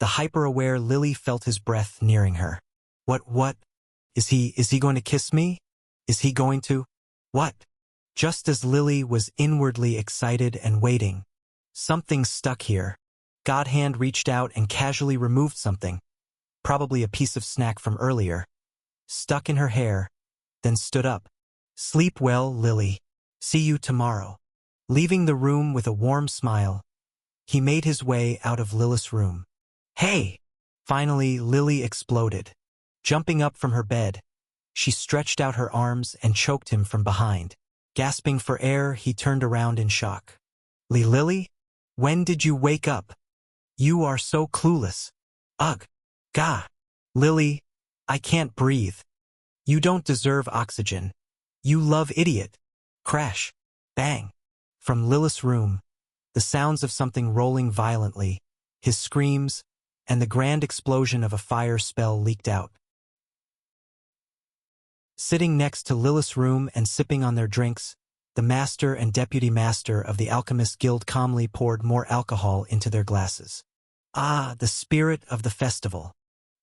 the hyper-aware Lily felt his breath nearing her. What? Is he going to kiss me? Is he going to? What? Just as Lily was inwardly excited and waiting, something stuck here. Godhand reached out and casually removed something, probably a piece of snack from earlier, stuck in her hair, then stood up. Sleep well, Lily. See you tomorrow. Leaving the room with a warm smile, he made his way out of Lilith's room. Hey! Finally, Lily exploded. Jumping up from her bed, she stretched out her arms and choked him from behind. Gasping for air, he turned around in shock. Lily? When did you wake up? You are so clueless. Ugh. Gah. Lily, I can't breathe. You don't deserve oxygen. You love idiot. Crash. Bang. From Lilith's room, the sounds of something rolling violently, his screams, and the grand explosion of a fire spell leaked out. Sitting next to Lilith's room and sipping on their drinks, the master and deputy master of the Alchemist Guild calmly poured more alcohol into their glasses. Ah, the spirit of the festival.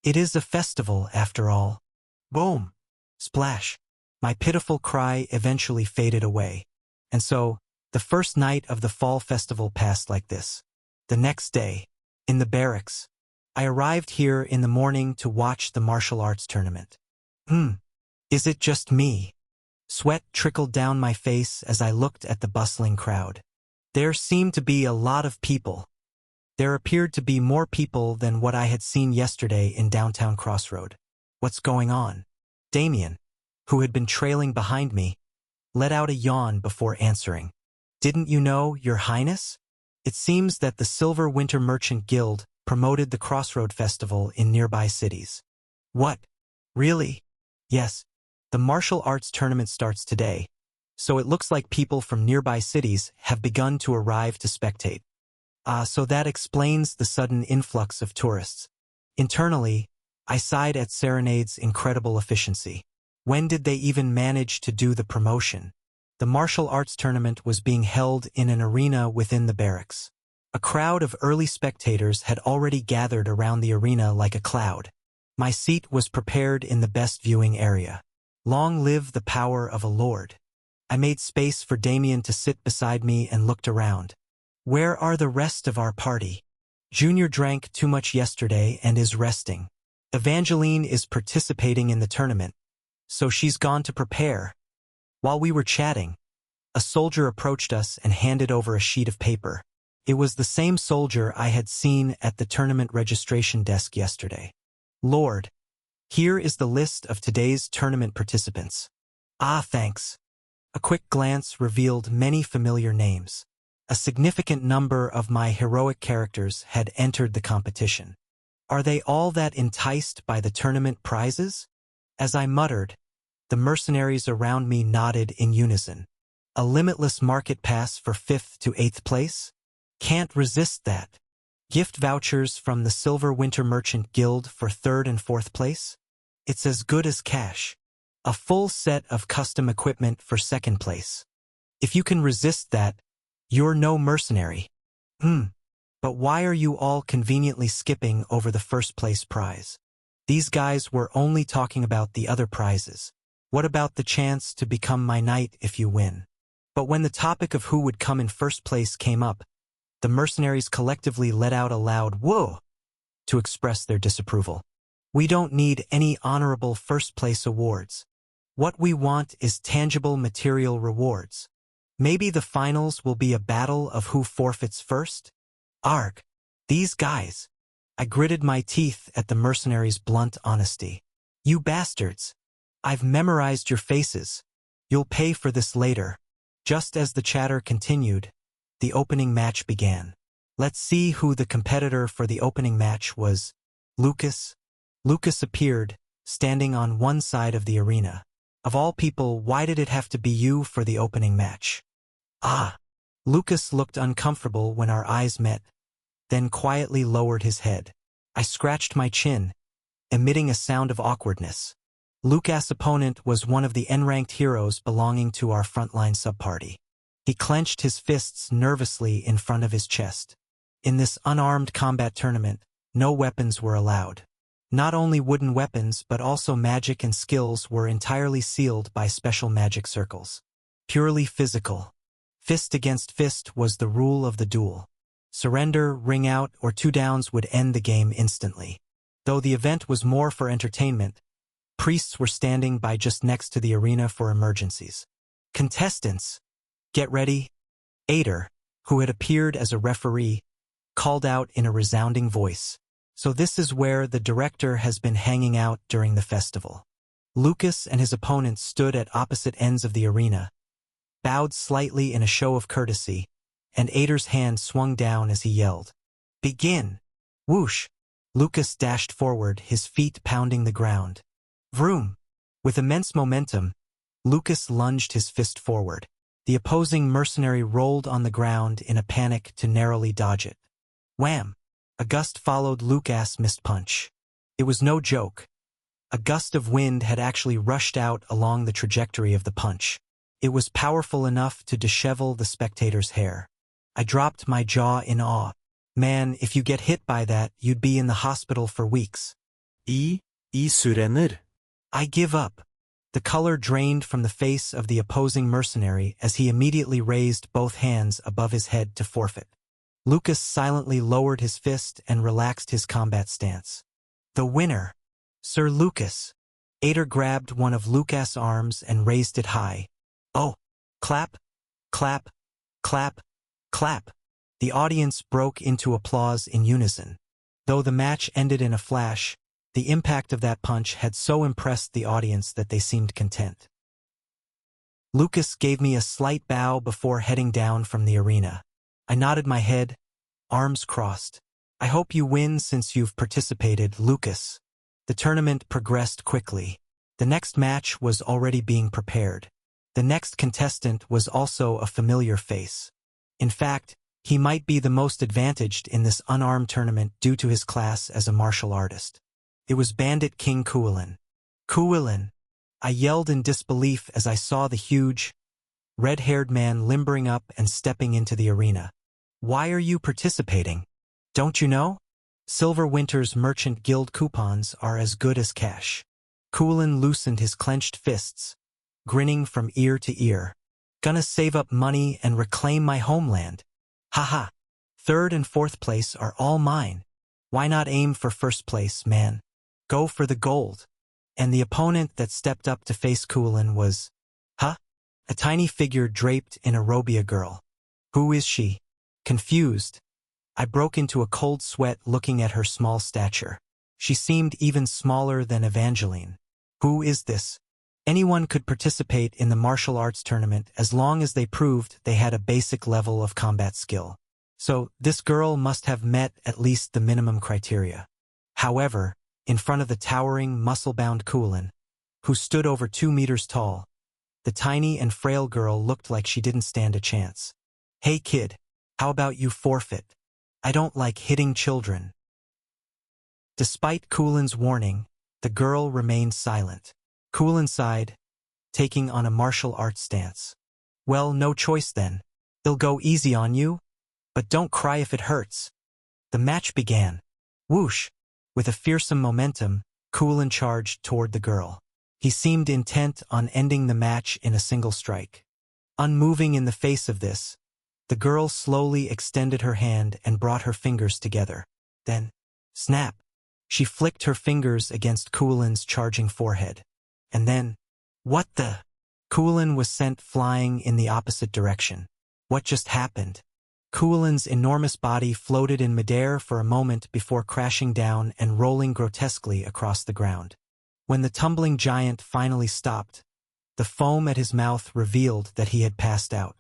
It is a festival, after all. Boom! Splash! My pitiful cry eventually faded away. And so, the first night of the fall festival passed like this. The next day, in the barracks, I arrived here in the morning to watch the martial arts tournament. Is it just me? Sweat trickled down my face as I looked at the bustling crowd. There seemed to be a lot of people. There appeared to be more people than what I had seen yesterday in downtown Crossroad. What's going on? Damien, who had been trailing behind me, let out a yawn before answering. Didn't you know, Your Highness? It seems that the Silver Winter Merchant Guild promoted the Crossroad Festival in nearby cities. What? Really? Yes. The martial arts tournament starts today, so it looks like people from nearby cities have begun to arrive to spectate. So that explains the sudden influx of tourists. Internally, I sighed at Serenade's incredible efficiency. When did they even manage to do the promotion? The martial arts tournament was being held in an arena within the barracks. A crowd of early spectators had already gathered around the arena like a cloud. My seat was prepared in the best viewing area. Long live the power of a lord. I made space for Damien to sit beside me and looked around. Where are the rest of our party? Junior drank too much yesterday and is resting. Evangeline is participating in the tournament, so she's gone to prepare. While we were chatting, a soldier approached us and handed over a sheet of paper. It was the same soldier I had seen at the tournament registration desk yesterday. Lord, here is the list of today's tournament participants. Ah, thanks. A quick glance revealed many familiar names. A significant number of my heroic characters had entered the competition. Are they all that enticed by the tournament prizes? As I muttered, the mercenaries around me nodded in unison. A limitless market pass for 5th to 8th place? Can't resist that. Gift vouchers from the Silver Winter Merchant Guild for 3rd and 4th place? It's as good as cash. A full set of custom equipment for 2nd place. If you can resist that, you're no mercenary. But why are you all conveniently skipping over the 1st place prize? These guys were only talking about the other prizes. What about the chance to become my knight if you win? But when the topic of who would come in 1st place came up, the mercenaries collectively let out a loud whoa to express their disapproval. We don't need any honorable 1st place awards. What we want is tangible material rewards. Maybe the finals will be a battle of who forfeits first? Arg, these guys. I gritted my teeth at the mercenaries' blunt honesty. You bastards. I've memorized your faces. You'll pay for this later. Just as the chatter continued, the opening match began. Let's see who the competitor for the opening match was. Lucas. Lucas appeared, standing on one side of the arena. Of all people, why did it have to be you for the opening match? Ah. Lucas looked uncomfortable when our eyes met, then quietly lowered his head. I scratched my chin, emitting a sound of awkwardness. Lucas' opponent was one of the N-ranked heroes belonging to our frontline subparty. He clenched his fists nervously in front of his chest. In this unarmed combat tournament, no weapons were allowed. Not only wooden weapons but also magic and skills were entirely sealed by special magic circles. Purely physical. Fist against fist was the rule of the duel. Surrender, ring out, or 2 downs would end the game instantly. Though the event was more for entertainment, priests were standing by just next to the arena for emergencies. Contestants, get ready. Ader, who had appeared as a referee, called out in a resounding voice. So this is where the director has been hanging out during the festival. Lucas and his opponent stood at opposite ends of the arena, bowed slightly in a show of courtesy, and Ader's hand swung down as he yelled, "Begin!" Whoosh! Lucas dashed forward, his feet pounding the ground. Vroom! With immense momentum, Lucas lunged his fist forward. The opposing mercenary rolled on the ground in a panic to narrowly dodge it. Wham! A gust followed Lucas' missed punch. It was no joke. A gust of wind had actually rushed out along the trajectory of the punch. It was powerful enough to dishevel the spectator's hair. I dropped my jaw in awe. Man, if you get hit by that, you'd be in the hospital for weeks. I surrender. I give up. The color drained from the face of the opposing mercenary as he immediately raised both hands above his head to forfeit. Lucas silently lowered his fist and relaxed his combat stance. The winner, Sir Lucas. Ader grabbed one of Lucas' arms and raised it high. Oh! Clap! Clap! Clap! Clap! The audience broke into applause in unison. Though the match ended in a flash, the impact of that punch had so impressed the audience that they seemed content. Lucas gave me a slight bow before heading down from the arena. I nodded my head, arms crossed. I hope you win since you've participated, Lucas. The tournament progressed quickly. The next match was already being prepared. The next contestant was also a familiar face. In fact, he might be the most advantaged in this unarmed tournament due to his class as a martial artist. It was Bandit King Kuilin. Kuilin! I yelled in disbelief as I saw the huge, red-haired man limbering up and stepping into the arena. Why are you participating? Don't you know? Silver Winter's Merchant Guild coupons are as good as cash. Kuilin loosened his clenched fists, grinning from ear to ear. Gonna save up money and reclaim my homeland. Haha. 3rd and 4th place are all mine. Why not aim for 1st place, man? Go for the gold. And the opponent that stepped up to face Kuilin was, a tiny figure draped in a robia girl. Who is she? Confused, I broke into a cold sweat looking at her small stature. She seemed even smaller than Evangeline. Who is this? Anyone could participate in the martial arts tournament as long as they proved they had a basic level of combat skill. So, this girl must have met at least the minimum criteria. However, in front of the towering, muscle-bound Kulin, who stood over 2 meters tall, the tiny and frail girl looked like she didn't stand a chance. "Hey kid, how about you forfeit? I don't like hitting children." Despite Kulin's warning, the girl remained silent. Kulin sighed, taking on a martial arts stance. "Well, no choice then. They'll go easy on you, but don't cry if it hurts." The match began. Whoosh! With a fearsome momentum, Kulin charged toward the girl. He seemed intent on ending the match in a single strike. Unmoving in the face of this, the girl slowly extended her hand and brought her fingers together. Then, snap! She flicked her fingers against Kulin's charging forehead. And then, what the? Kulin was sent flying in the opposite direction. What just happened? Kulin's enormous body floated in midair for a moment before crashing down and rolling grotesquely across the ground. When the tumbling giant finally stopped, the foam at his mouth revealed that he had passed out.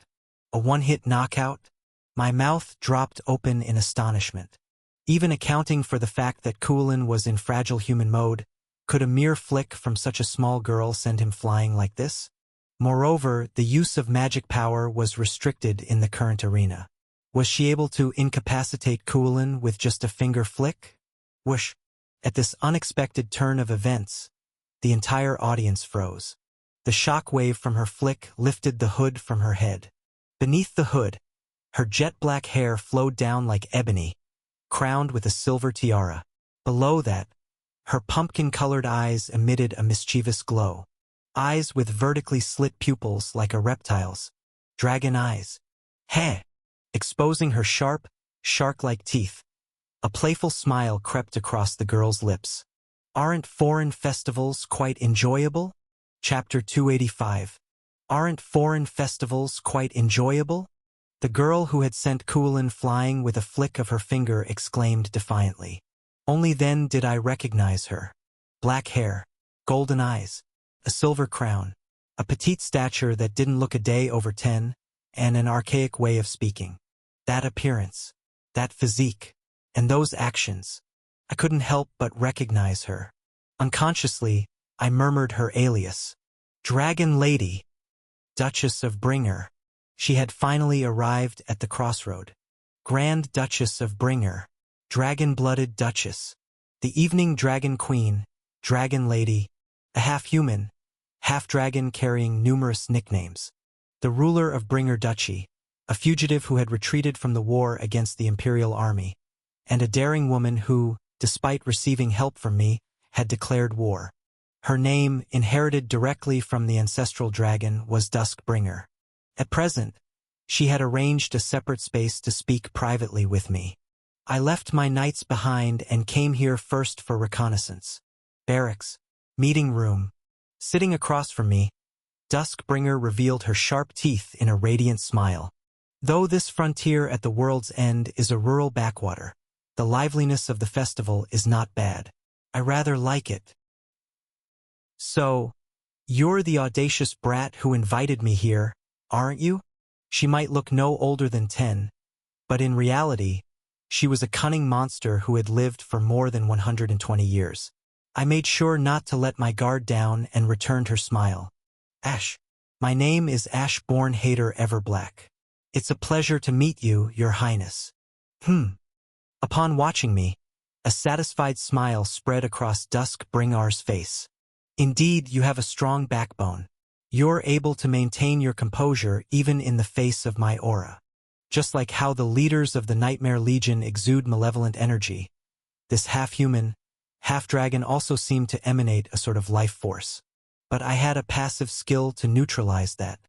A one-hit knockout? My mouth dropped open in astonishment. Even accounting for the fact that Kulin was in fragile human mode, could a mere flick from such a small girl send him flying like this? Moreover, the use of magic power was restricted in the current arena. Was she able to incapacitate Kulin with just a finger flick? Whoosh! At this unexpected turn of events, the entire audience froze. The shock wave from her flick lifted the hood from her head. Beneath the hood, her jet-black hair flowed down like ebony, crowned with a silver tiara. Below that, her pumpkin-colored eyes emitted a mischievous glow. Eyes with vertically slit pupils like a reptile's. Dragon eyes. Heh! Exposing her sharp, shark-like teeth. A playful smile crept across the girl's lips. Aren't foreign festivals quite enjoyable? Chapter 285. Aren't foreign festivals quite enjoyable? The girl who had sent Kulin flying with a flick of her finger exclaimed defiantly. Only then did I recognize her. Black hair, golden eyes, a silver crown, a petite stature that didn't look a day over 10, and an archaic way of speaking. That appearance, that physique, and those actions. I couldn't help but recognize her. Unconsciously, I murmured her alias. Dragon Lady, Duchess of Bringer. She had finally arrived at the crossroad. Grand Duchess of Bringer, Dragon-blooded Duchess, the Evening Dragon Queen, Dragon Lady, a half-human, half-dragon carrying numerous nicknames. The ruler of Bringer Duchy, a fugitive who had retreated from the war against the Imperial Army, and a daring woman who, despite receiving help from me, had declared war. Her name, inherited directly from the ancestral dragon, was Duskbringer. At present, she had arranged a separate space to speak privately with me. I left my knights behind and came here first for reconnaissance. Barracks, meeting room. Sitting across from me, Duskbringer revealed her sharp teeth in a radiant smile. Though this frontier at the world's end is a rural backwater, the liveliness of the festival is not bad. I rather like it. So, you're the audacious brat who invited me here, aren't you? She might look no older than 10, but in reality, she was a cunning monster who had lived for more than 120 years. I made sure not to let my guard down and returned her smile. Ash. My name is Ashborn Hater Everblack. It's a pleasure to meet you, Your Highness. Upon watching me, a satisfied smile spread across Duskbringer's face. Indeed, you have a strong backbone. You're able to maintain your composure even in the face of my aura. Just like how the leaders of the Nightmare Legion exude malevolent energy, this half-human, half-dragon also seemed to emanate a sort of life force. But I had a passive skill to neutralize that.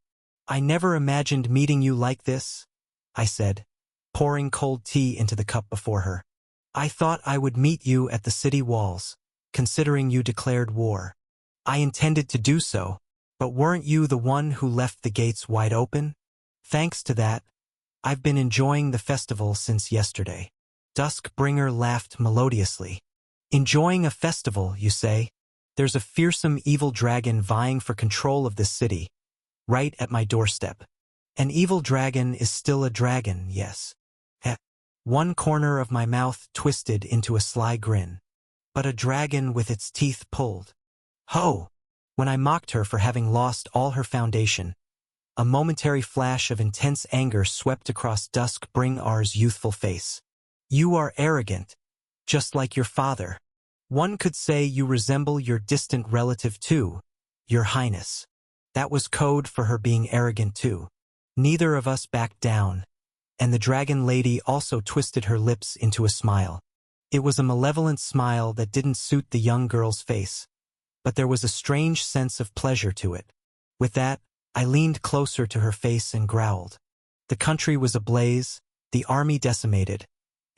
I never imagined meeting you like this, I said, pouring cold tea into the cup before her. I thought I would meet you at the city walls, considering you declared war. I intended to do so, but weren't you the one who left the gates wide open? Thanks to that, I've been enjoying the festival since yesterday. Duskbringer laughed melodiously. Enjoying a festival, you say? There's a fearsome evil dragon vying for control of this city, right at my doorstep. An evil dragon is still a dragon, yes. One corner of my mouth twisted into a sly grin. But a dragon with its teeth pulled. Ho! When I mocked her for having lost all her foundation, a momentary flash of intense anger swept across Dusk Bringar's youthful face. You are arrogant, just like your father. One could say you resemble your distant relative too, Your Highness. That was code for her being arrogant too. Neither of us backed down, and the dragon lady also twisted her lips into a smile. It was a malevolent smile that didn't suit the young girl's face, but there was a strange sense of pleasure to it. With that, I leaned closer to her face and growled. The country was ablaze, the army decimated,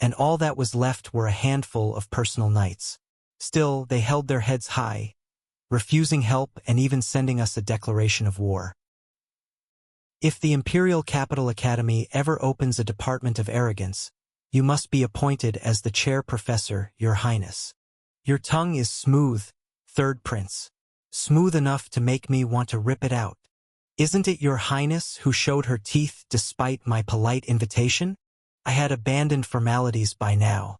and all that was left were a handful of personal knights. Still, they held their heads high, refusing help and even sending us a declaration of war. If the Imperial Capital Academy ever opens a department of arrogance, you must be appointed as the chair professor, Your Highness. Your tongue is smooth, Third Prince. Smooth enough to make me want to rip it out. Isn't it Your Highness who showed her teeth despite my polite invitation? I had abandoned formalities by now.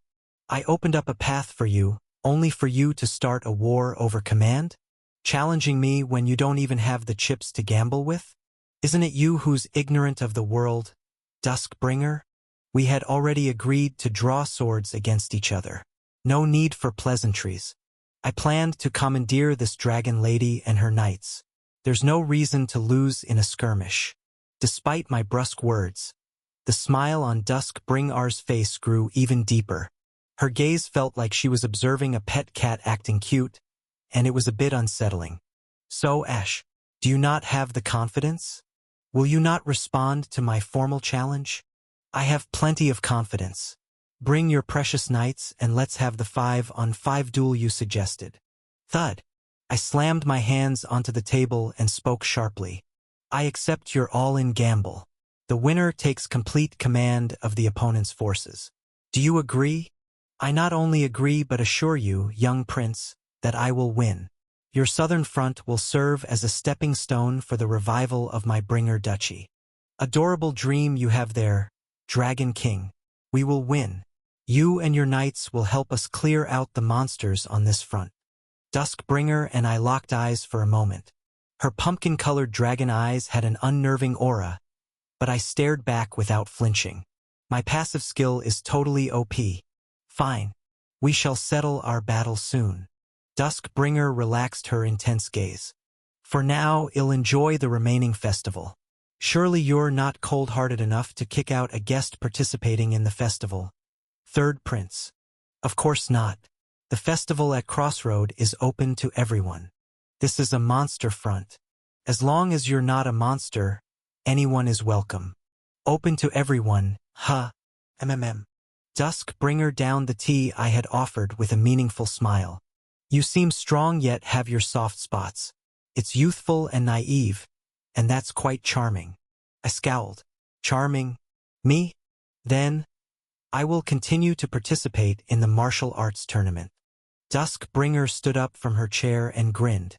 I opened up a path for you, only for you to start a war over command? Challenging me when you don't even have the chips to gamble with? Isn't it you who's ignorant of the world, Duskbringer? We had already agreed to draw swords against each other. No need for pleasantries. I planned to commandeer this dragon lady and her knights. There's no reason to lose in a skirmish. Despite my brusque words, the smile on Duskbringar's face grew even deeper. Her gaze felt like she was observing a pet cat acting cute, and it was a bit unsettling. So, Ash, do you not have the confidence? Will you not respond to my formal challenge? I have plenty of confidence. Bring your precious knights and let's have the 5-on-5 duel you suggested. Thud. I slammed my hands onto the table and spoke sharply. I accept your all-in gamble. The winner takes complete command of the opponent's forces. Do you agree? I not only agree but assure you, young prince, that I will win. Your southern front will serve as a stepping stone for the revival of my Bringer Duchy. Adorable dream you have there, Dragon King. We will win. You and your knights will help us clear out the monsters on this front. Duskbringer and I locked eyes for a moment. Her pumpkin-colored dragon eyes had an unnerving aura, but I stared back without flinching. My passive skill is totally OP. Fine. We shall settle our battle soon. Duskbringer relaxed her intense gaze. For now, I'll enjoy the remaining festival. Surely you're not cold-hearted enough to kick out a guest participating in the festival. Third Prince. Of course not. The festival at Crossroad is open to everyone. This is a monster front. As long as you're not a monster, anyone is welcome. Open to everyone, huh? Duskbringer downed the tea I had offered with a meaningful smile. You seem strong yet have your soft spots. It's youthful and naive, and that's quite charming. I scowled. Charming? Me? Then, I will continue to participate in the martial arts tournament. Duskbringer stood up from her chair and grinned.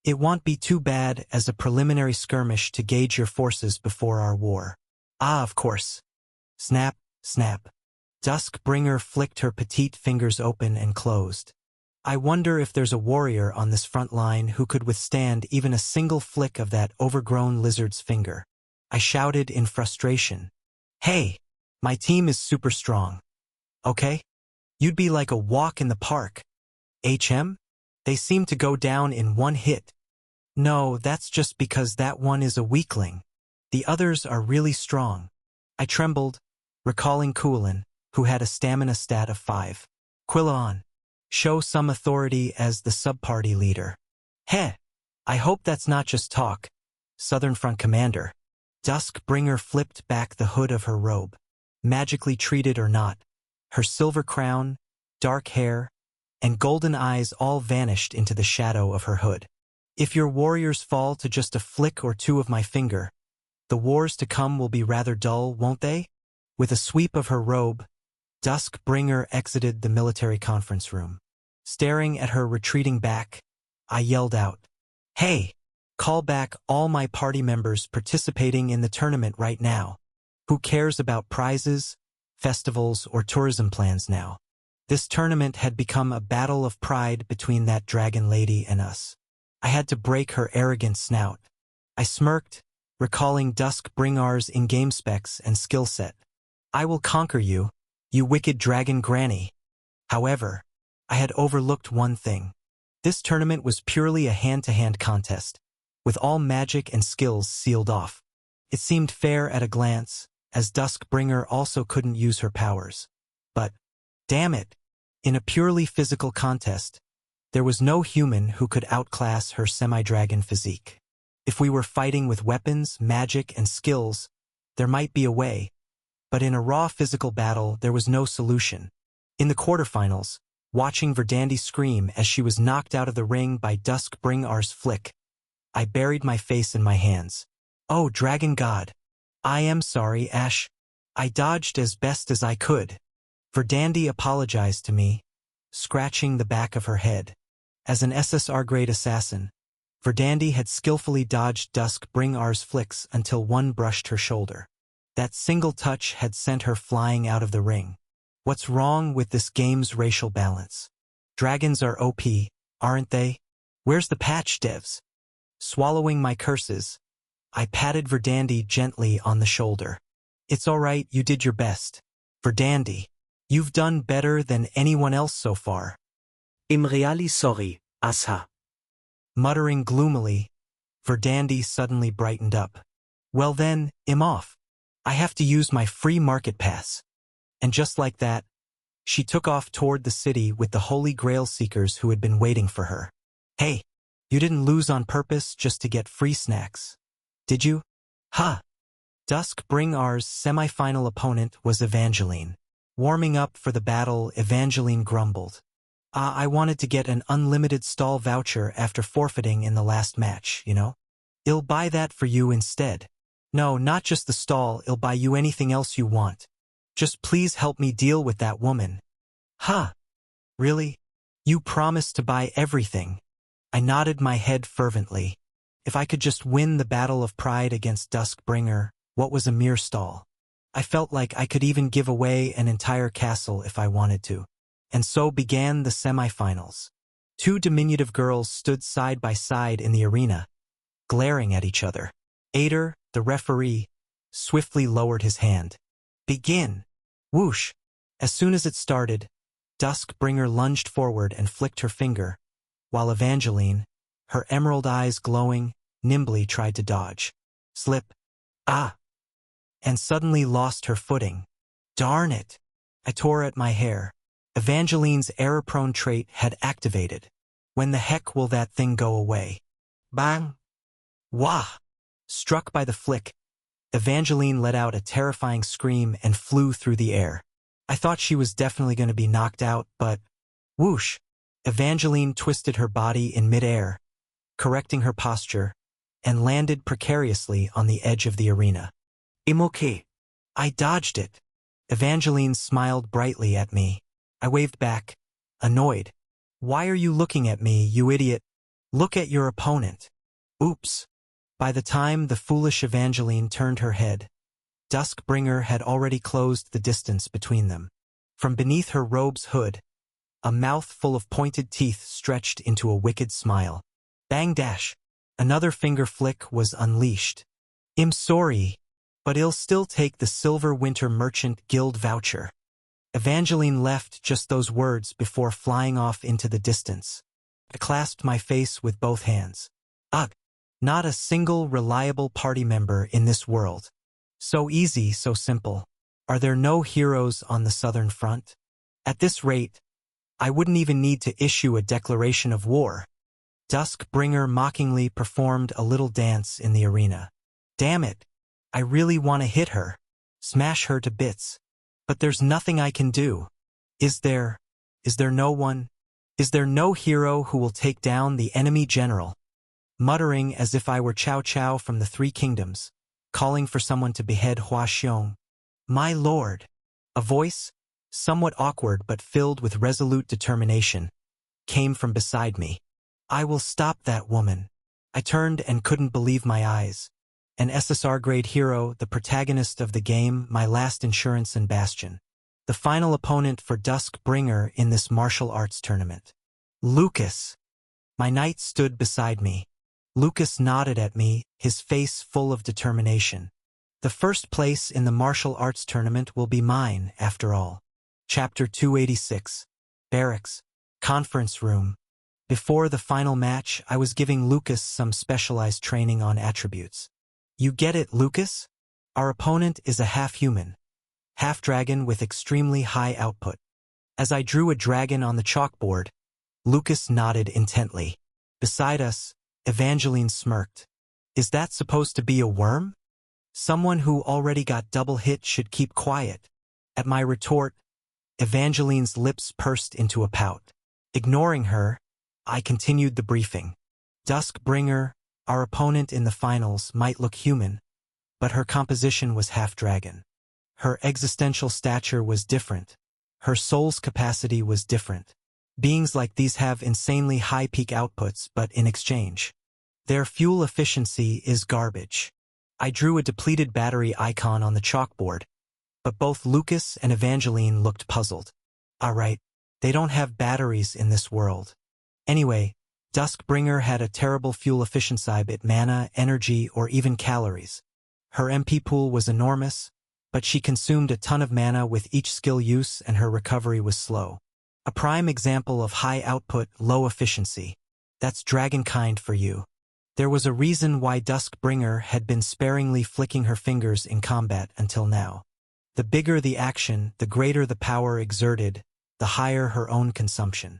It won't be too bad as a preliminary skirmish to gauge your forces before our war. Ah, of course. Snap, snap. Duskbringer flicked her petite fingers open and closed. I wonder if there's a warrior on this front line who could withstand even a single flick of that overgrown lizard's finger. I shouted in frustration. Hey, my team is super strong. Okay? You'd be like a walk in the park. HM? They seem to go down in one hit. No, that's just because that one is a weakling. The others are really strong. I trembled, recalling Coolin, who had a stamina stat of 5. Quillon. Show some authority as the sub-party leader. Heh! I hope that's not just talk, Southern Front Commander. Duskbringer flipped back the hood of her robe. Magically treated or not, her silver crown, dark hair, and golden eyes all vanished into the shadow of her hood. If your warriors fall to just a flick or two of my finger, the wars to come will be rather dull, won't they? With a sweep of her robe, Duskbringer exited the military conference room. Staring at her retreating back, I yelled out. Hey! Call back all my party members participating in the tournament right now. Who cares about prizes, festivals, or tourism plans now? This tournament had become a battle of pride between that dragon lady and us. I had to break her arrogant snout. I smirked, recalling Dusk Bringar's in-game specs and skill set. I will conquer you, you wicked dragon granny. However, I had overlooked one thing. This tournament was purely a hand-to-hand contest, with all magic and skills sealed off. It seemed fair at a glance, as Duskbringer also couldn't use her powers. But, damn it, in a purely physical contest, there was no human who could outclass her semi-dragon physique. If we were fighting with weapons, magic, and skills, there might be a way, but in a raw physical battle there was no solution. In the quarterfinals, watching Verdandi scream as she was knocked out of the ring by Duskbringar's flick, I buried my face in my hands. Oh, Dragon God! I am sorry, Ash. I dodged as best as I could. Verdandi apologized to me, scratching the back of her head. As an SSR-grade assassin, Verdandi had skillfully dodged Duskbringar's flicks until one brushed her shoulder. That single touch had sent her flying out of the ring. What's wrong with this game's racial balance? Dragons are OP, aren't they? Where's the patch, devs? Swallowing my curses, I patted Verdandi gently on the shoulder. It's alright, you did your best. Verdandi, you've done better than anyone else so far. I'm really sorry, Asha. Muttering gloomily, Verdandi suddenly brightened up. Well then, I'm off. I have to use my free market pass. And just like that, she took off toward the city with the Holy Grail seekers who had been waiting for her. Hey, you didn't lose on purpose just to get free snacks, did you? Ha! Duskbringar's semi-final opponent was Evangeline. Warming up for the battle, Evangeline grumbled. I wanted to get an unlimited stall voucher after forfeiting in the last match, you know? I'll buy that for you instead. No, not just the stall, I'll buy you anything else you want. Just please help me deal with that woman. Huh? Really? You promised to buy everything. I nodded my head fervently. If I could just win the battle of pride against Duskbringer, what was a mere stall? I felt like I could even give away an entire castle if I wanted to. And so began the semifinals. Two diminutive girls stood side by side in the arena, glaring at each other. Ader, the referee, swiftly lowered his hand. Begin! Whoosh! As soon as it started, Duskbringer lunged forward and flicked her finger, while Evangeline, her emerald eyes glowing, nimbly tried to dodge. Slip. Ah! And suddenly lost her footing. Darn it! I tore at my hair. Evangeline's error-prone trait had activated. When the heck will that thing go away? Bang! Wah! Struck by the flick, Evangeline let out a terrifying scream and flew through the air. I thought she was definitely going to be knocked out, but whoosh! Evangeline twisted her body in midair, correcting her posture, and landed precariously on the edge of the arena. I'm okay. I dodged it. Evangeline smiled brightly at me. I waved back, annoyed. Why are you looking at me, you idiot? Look at your opponent. Oops. By the time the foolish Evangeline turned her head, Duskbringer had already closed the distance between them. From beneath her robe's hood, a mouth full of pointed teeth stretched into a wicked smile. Bang dash! Another finger flick was unleashed. I'm sorry, but I'll still take the Silver Winter Merchant Guild voucher. Evangeline left just those words before flying off into the distance. I clasped my face with both hands. Ugh! Not a single reliable party member in this world. So easy, so simple. Are there no heroes on the Southern Front? At this rate, I wouldn't even need to issue a declaration of war. Duskbringer mockingly performed a little dance in the arena. Damn it! I really want to hit her. Smash her to bits. But there's nothing I can do. Is there no one? Is there no hero who will take down the enemy general? Muttering as if I were Cao Cao from the Three Kingdoms, calling for someone to behead Hua Xiong. My lord! A voice, somewhat awkward but filled with resolute determination, came from beside me. I will stop that woman. I turned and couldn't believe my eyes. An SSR-grade hero, the protagonist of the game, my last insurance and bastion. The final opponent for Duskbringer in this martial arts tournament. Lucas. My knight stood beside me. Lucas nodded at me, his face full of determination. The first place in the martial arts tournament will be mine, after all. Chapter 286. Barracks. Conference room. Before the final match, I was giving Lucas some specialized training on attributes. You get it, Lucas? Our opponent is a half-human, half-dragon with extremely high output. As I drew a dragon on the chalkboard, Lucas nodded intently. Beside us, Evangeline smirked. Is that supposed to be a worm? Someone who already got double hit should keep quiet. At my retort, Evangeline's lips pursed into a pout. Ignoring her, I continued the briefing. Duskbringer, our opponent in the finals, might look human, but her composition was half-dragon. Her existential stature was different. Her soul's capacity was different. Beings like these have insanely high peak outputs, but in exchange, their fuel efficiency is garbage. I drew a depleted battery icon on the chalkboard, but both Lucas and Evangeline looked puzzled. All right, they don't have batteries in this world. Anyway, Duskbringer had a terrible fuel efficiency, bit mana, energy, or even calories. Her MP pool was enormous, but she consumed a ton of mana with each skill use and her recovery was slow. A prime example of high output, low efficiency. That's dragonkind for you. There was a reason why Duskbringer had been sparingly flicking her fingers in combat until now. The bigger the action, the greater the power exerted, the higher her own consumption.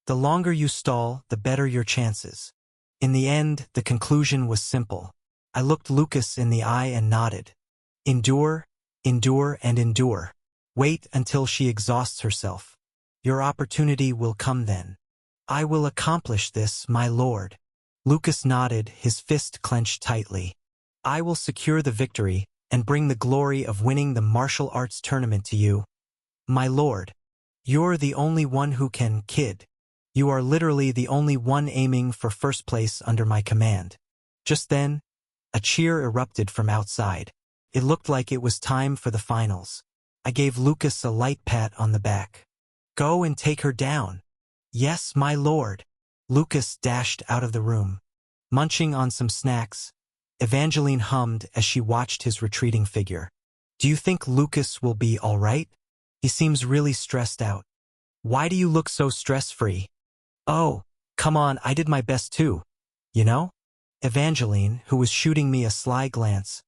The longer you stall, the better your chances. In the end, the conclusion was simple. I looked Lucas in the eye and nodded. Endure, endure, and endure. Wait until she exhausts herself. Your opportunity will come then. I will accomplish this, my lord. Lucas nodded, his fist clenched tightly. I will secure the victory and bring the glory of winning the martial arts tournament to you. My lord, you're the only one who can, kid. You are literally the only one aiming for first place under my command. Just then, a cheer erupted from outside. It looked like it was time for the finals. I gave Lucas a light pat on the back. Go and take her down. Yes, my lord. Lucas dashed out of the room. Munching on some snacks, Evangeline hummed as she watched his retreating figure. Do you think Lucas will be all right? He seems really stressed out. Why do you look so stress-free? Oh, come on, I did my best too. You know? Evangeline, who was shooting me a sly glance,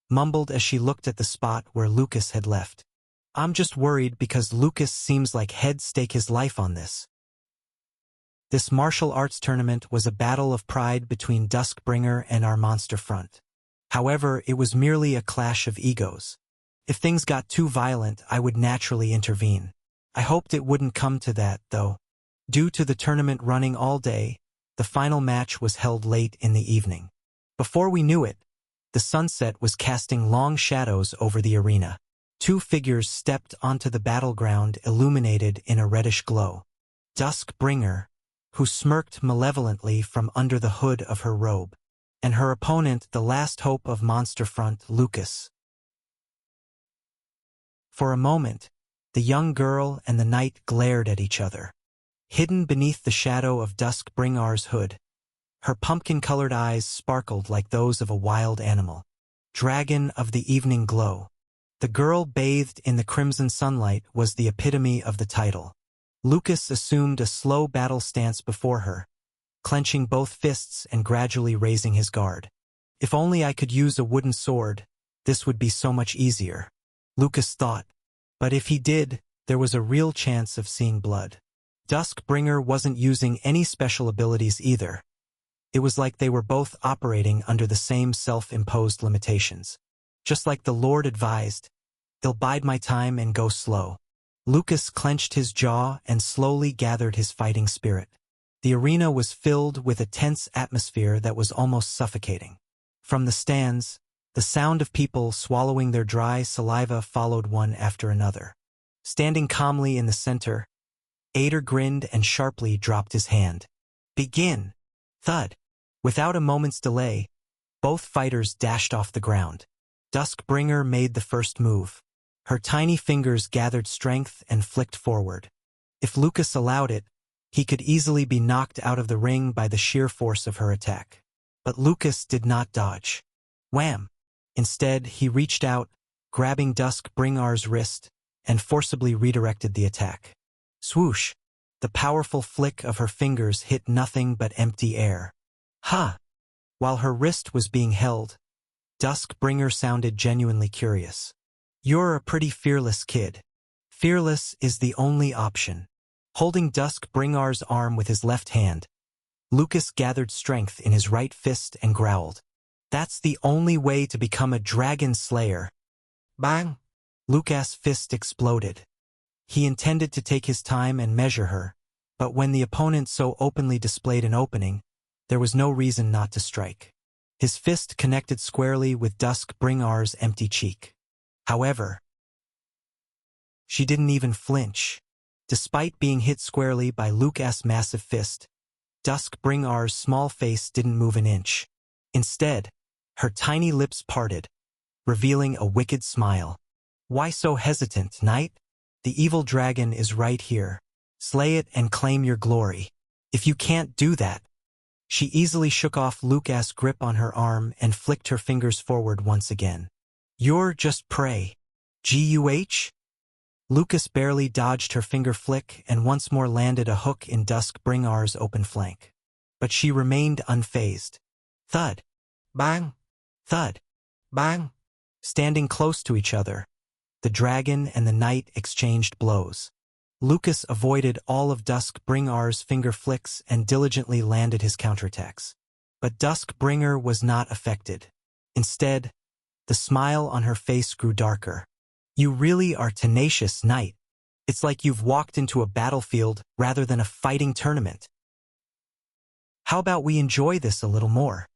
mumbled as she looked at the spot where Lucas had left. I'm just worried because Lucas seems like he'd stake his life on this. This martial arts tournament was a battle of pride between Duskbringer and our monster front. However, it was merely a clash of egos. If things got too violent, I would naturally intervene. I hoped it wouldn't come to that, though. Due to the tournament running all day, the final match was held late in the evening. Before we knew it, the sunset was casting long shadows over the arena. Two figures stepped onto the battleground illuminated in a reddish glow. Duskbringer, who smirked malevolently from under the hood of her robe, and her opponent, the last hope of Monster Front, Lucas. For a moment, the young girl and the knight glared at each other. Hidden beneath the shadow of Duskbringer's hood, her pumpkin-colored eyes sparkled like those of a wild animal. Dragon of the evening glow. The girl bathed in the crimson sunlight was the epitome of the title. Lucas assumed a slow battle stance before her, clenching both fists and gradually raising his guard. If only I could use a wooden sword, this would be so much easier, Lucas thought. But if he did, there was a real chance of seeing blood. Duskbringer wasn't using any special abilities either. It was like they were both operating under the same self-imposed limitations. Just like the Lord advised, they'll bide my time and go slow. Lucas clenched his jaw and slowly gathered his fighting spirit. The arena was filled with a tense atmosphere that was almost suffocating. From the stands, the sound of people swallowing their dry saliva followed one after another. Standing calmly in the center, Ader grinned and sharply dropped his hand. Begin! Thud. Without a moment's delay, both fighters dashed off the ground. Duskbringer made the first move. Her tiny fingers gathered strength and flicked forward. If Lucas allowed it, he could easily be knocked out of the ring by the sheer force of her attack. But Lucas did not dodge. Wham! Instead, he reached out, grabbing Duskbringer's wrist, and forcibly redirected the attack. Swoosh! The powerful flick of her fingers hit nothing but empty air. Ha! While her wrist was being held, Duskbringer sounded genuinely curious. You're a pretty fearless kid. Fearless is the only option. Holding Duskbringer's arm with his left hand, Lucas gathered strength in his right fist and growled. That's the only way to become a dragon slayer. Bang! Lucas' fist exploded. He intended to take his time and measure her, but when the opponent so openly displayed an opening, there was no reason not to strike. His fist connected squarely with Duskbringer's empty cheek. However, she didn't even flinch. Despite being hit squarely by Lucas' massive fist, Duskbringer's small face didn't move an inch. Instead, her tiny lips parted, revealing a wicked smile. Why so hesitant, knight? The evil dragon is right here. Slay it and claim your glory. If you can't do that... She easily shook off Lucas' grip on her arm and flicked her fingers forward once again. You're just prey. Guh? Lucas barely dodged her finger flick and once more landed a hook in Duskbringer's open flank. But she remained unfazed. Thud. Bang. Thud. Bang. Standing close to each other, the dragon and the knight exchanged blows. Lucas avoided all of Duskbringer's finger flicks and diligently landed his counterattacks. But Duskbringer was not affected. Instead, the smile on her face grew darker. You really are tenacious, knight. It's like you've walked into a battlefield rather than a fighting tournament. How about we enjoy this a little more?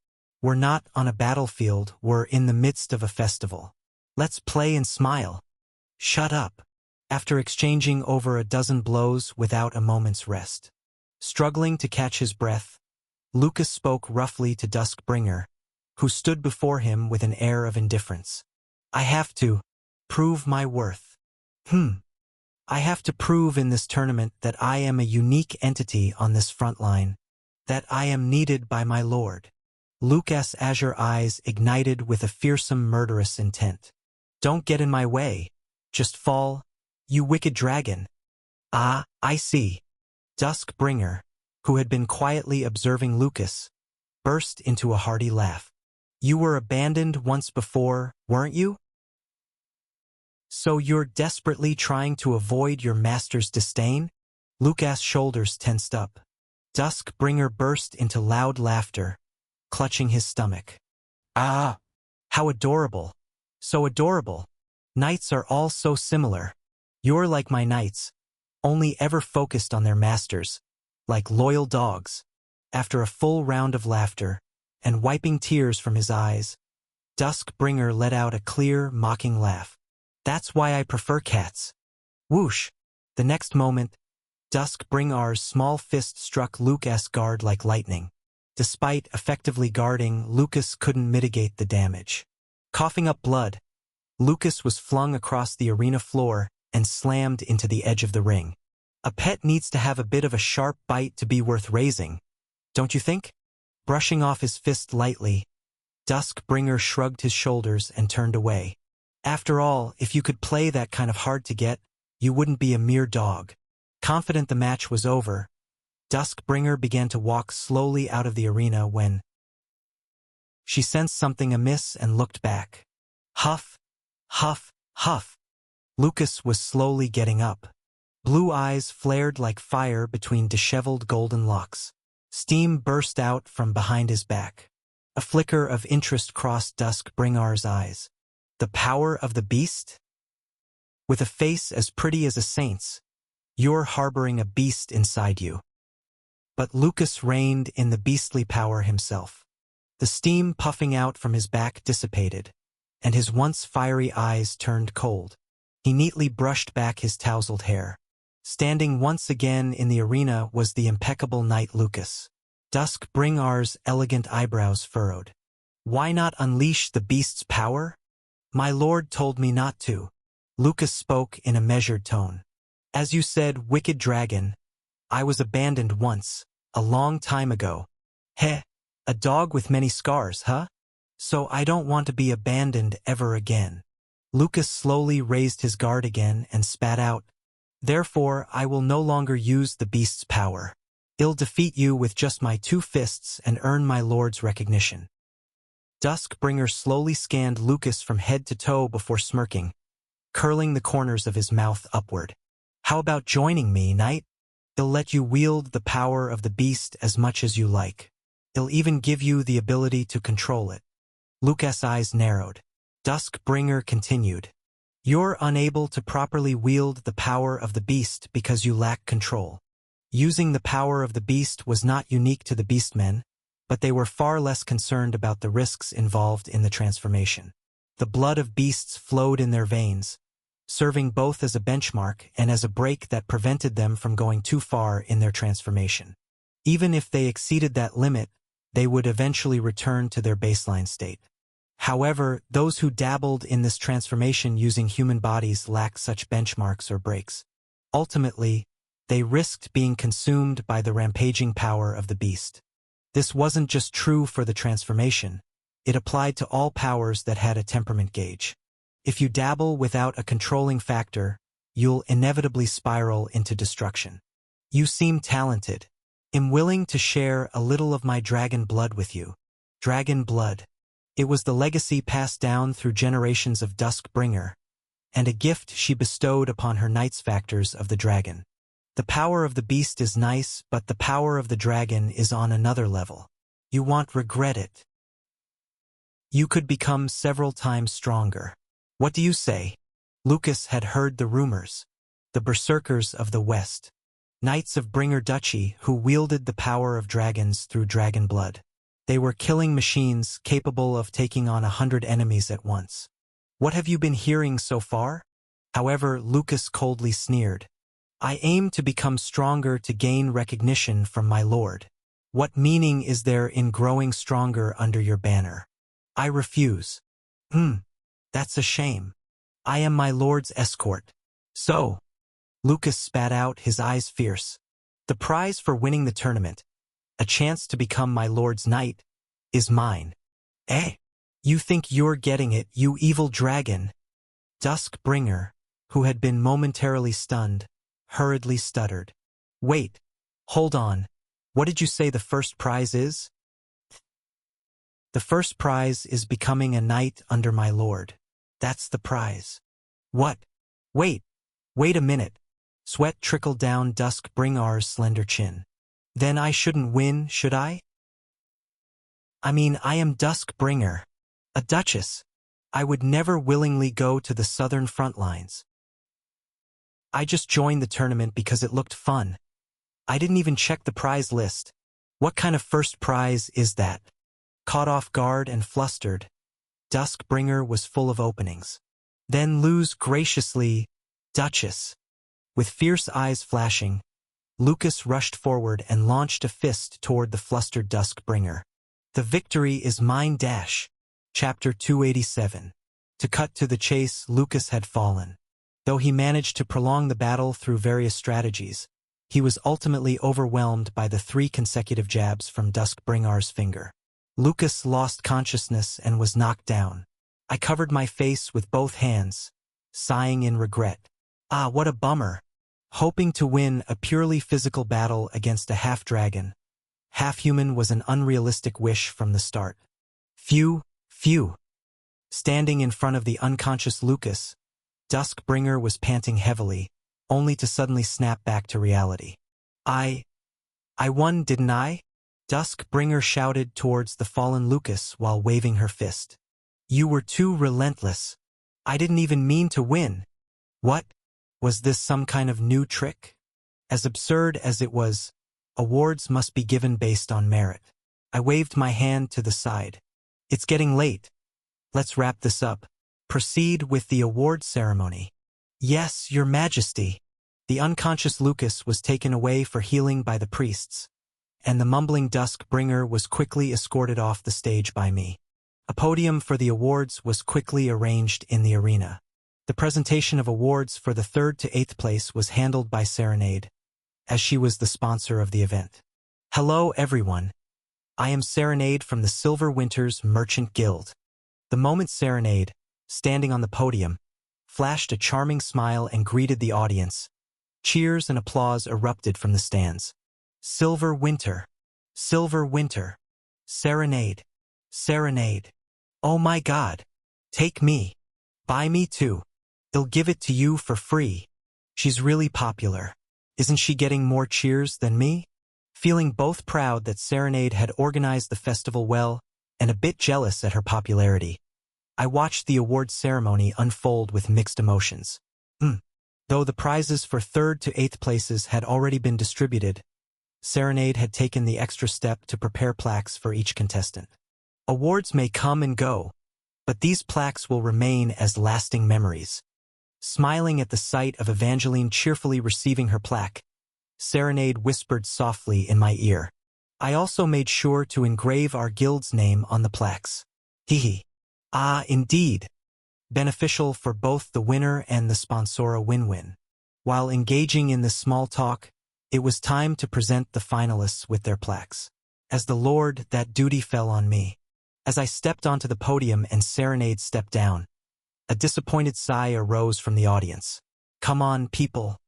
We're not on a battlefield, we're in the midst of a festival. Let's play and smile. Shut up. After exchanging over a dozen blows without a moment's rest. Struggling to catch his breath, Lucas spoke roughly to Duskbringer, who stood before him with an air of indifference. I have to prove my worth. I have to prove in this tournament that I am a unique entity on this front line, that I am needed by my lord. Lucas' azure eyes ignited with a fearsome murderous intent. Don't get in my way. Just fall, you wicked dragon. Ah, I see. Duskbringer, who had been quietly observing Lucas, burst into a hearty laugh. You were abandoned once before, weren't you? So you're desperately trying to avoid your master's disdain? Lucas' shoulders tensed up. Duskbringer burst into loud laughter, clutching his stomach. Ah! How adorable! So adorable! Knights are all so similar. You're like my knights, only ever focused on their masters, like loyal dogs. After a full round of laughter, and wiping tears from his eyes, Duskbringer let out a clear, mocking laugh. That's why I prefer cats. Whoosh! The next moment, Duskbringer's small fist struck Lucas' guard like lightning. Despite effectively guarding, Lucas couldn't mitigate the damage. Coughing up blood, Lucas was flung across the arena floor and slammed into the edge of the ring. A pet needs to have a bit of a sharp bite to be worth raising, don't you think? Brushing off his fist lightly, Duskbringer shrugged his shoulders and turned away. After all, if you could play that kind of hard to get, you wouldn't be a mere dog. Confident the match was over, Duskbringer began to walk slowly out of the arena when she sensed something amiss and looked back. Huff, huff, huff. Lucas was slowly getting up. Blue eyes flared like fire between disheveled golden locks. Steam burst out from behind his back. A flicker of interest crossed Duskbringer's eyes. The power of the beast? With a face as pretty as a saint's, you're harboring a beast inside you. But Lucas reigned in the beastly power himself. The steam puffing out from his back dissipated, and his once fiery eyes turned cold. He neatly brushed back his tousled hair. Standing once again in the arena was the impeccable knight Lucas. Dusk Bringar's elegant eyebrows furrowed. Why not unleash the beast's power? My lord told me not to. Lucas spoke in a measured tone. As you said, wicked dragon, I was abandoned once, a long time ago. Heh, a dog with many scars, huh? So I don't want to be abandoned ever again. Lucas slowly raised his guard again and spat out. Therefore, I will no longer use the beast's power. I'll defeat you with just my 2 fists and earn my lord's recognition. Duskbringer slowly scanned Lucas from head to toe before smirking, curling the corners of his mouth upward. How about joining me, knight? I'll let you wield the power of the beast as much as you like. I'll even give you the ability to control it. Lucas' eyes narrowed. Duskbringer continued. You're unable to properly wield the power of the beast because you lack control. Using the power of the beast was not unique to the beastmen, but they were far less concerned about the risks involved in the transformation. The blood of beasts flowed in their veins, serving both as a benchmark and as a brake that prevented them from going too far in their transformation. Even if they exceeded that limit, they would eventually return to their baseline state. However, those who dabbled in this transformation using human bodies lacked such benchmarks or brakes. Ultimately, they risked being consumed by the rampaging power of the beast. This wasn't just true for the transformation. It applied to all powers that had a temperament gauge. If you dabble without a controlling factor, you'll inevitably spiral into destruction. You seem talented. I'm willing to share a little of my dragon blood with you. Dragon blood. It was the legacy passed down through generations of Duskbringer, and a gift she bestowed upon her knights factors of the dragon. The power of the beast is nice, but the power of the dragon is on another level. You won't regret it. You could become several times stronger. What do you say? Lucas had heard the rumors. The berserkers of the West. Knights of Bringer Duchy who wielded the power of dragons through dragon blood. They were killing machines capable of taking on 100 enemies at once. What have you been hearing so far? However, Lucas coldly sneered. I aim to become stronger to gain recognition from my lord. What meaning is there in growing stronger under your banner? I refuse. That's a shame. I am my lord's escort. So, Lucas spat out, his eyes fierce. The prize for winning the tournament, a chance to become my lord's knight, is mine. Eh? You think you're getting it, you evil dragon? Duskbringer, who had been momentarily stunned, hurriedly stuttered. Wait, hold on. What did you say the first prize is? The first prize is becoming a knight under my lord. That's the prize. What? Wait a minute. Sweat trickled down Duskbringar's slender chin. Then I shouldn't win, should I? I mean, I am Duskbringer, a duchess. I would never willingly go to the southern front lines. I just joined the tournament because it looked fun. I didn't even check the prize list. What kind of first prize is that? Caught off guard and flustered, Duskbringer was full of openings. Then Luz graciously, Duchess. With fierce eyes flashing, Lucas rushed forward and launched a fist toward the flustered Duskbringer. The victory is mine. Chapter 287. To cut to the chase, Lucas had fallen. Though he managed to prolong the battle through various strategies, he was ultimately overwhelmed by the 3 consecutive jabs from Duskbringar's finger. Lucas lost consciousness and was knocked down. I covered my face with both hands, sighing in regret. Ah, what a bummer. Hoping to win a purely physical battle against a half-dragon, half-human was an unrealistic wish from the start. Phew. Standing in front of the unconscious Lucas, Duskbringer was panting heavily, only to suddenly snap back to reality. I won, didn't I? Duskbringer shouted towards the fallen Lucas while waving her fist. You were too relentless. I didn't even mean to win. What? Was this some kind of new trick? As absurd as it was, awards must be given based on merit. I waved my hand to the side. It's getting late. Let's wrap this up. Proceed with the award ceremony. Yes, Your Majesty. The unconscious Lucas was taken away for healing by the priests. and the mumbling Dusk Bringer was quickly escorted off the stage by me. A podium for the awards was quickly arranged in the arena. The presentation of awards for the 3rd to 8th place was handled by Serenade, as she was the sponsor of the event. Hello everyone. I am Serenade from the Silver Winters Merchant Guild. The moment Serenade, standing on the podium, flashed a charming smile and greeted the audience. Cheers and applause erupted from the stands. Silver Winter, Silver Winter, Serenade, Serenade. Oh my God, take me, buy me too. They'll give it to you for free. She's really popular. Isn't she getting more cheers than me? Feeling both proud that Serenade had organized the festival well and a bit jealous at her popularity, I watched the award ceremony unfold with mixed emotions. Though the prizes for 3rd to 8th places had already been distributed, Serenade had taken the extra step to prepare plaques for each contestant. Awards may come and go, but these plaques will remain as lasting memories. Smiling at the sight of Evangeline cheerfully receiving her plaque, Serenade whispered softly in my ear. I also made sure to engrave our guild's name on the plaques. Hehe. Ah, indeed. Beneficial for both the winner and the sponsor, a win-win. While engaging in this small talk, it was time to present the finalists with their plaques. As the Lord, that duty fell on me. As I stepped onto the podium and Serenade stepped down, a disappointed sigh arose from the audience. Come on, people.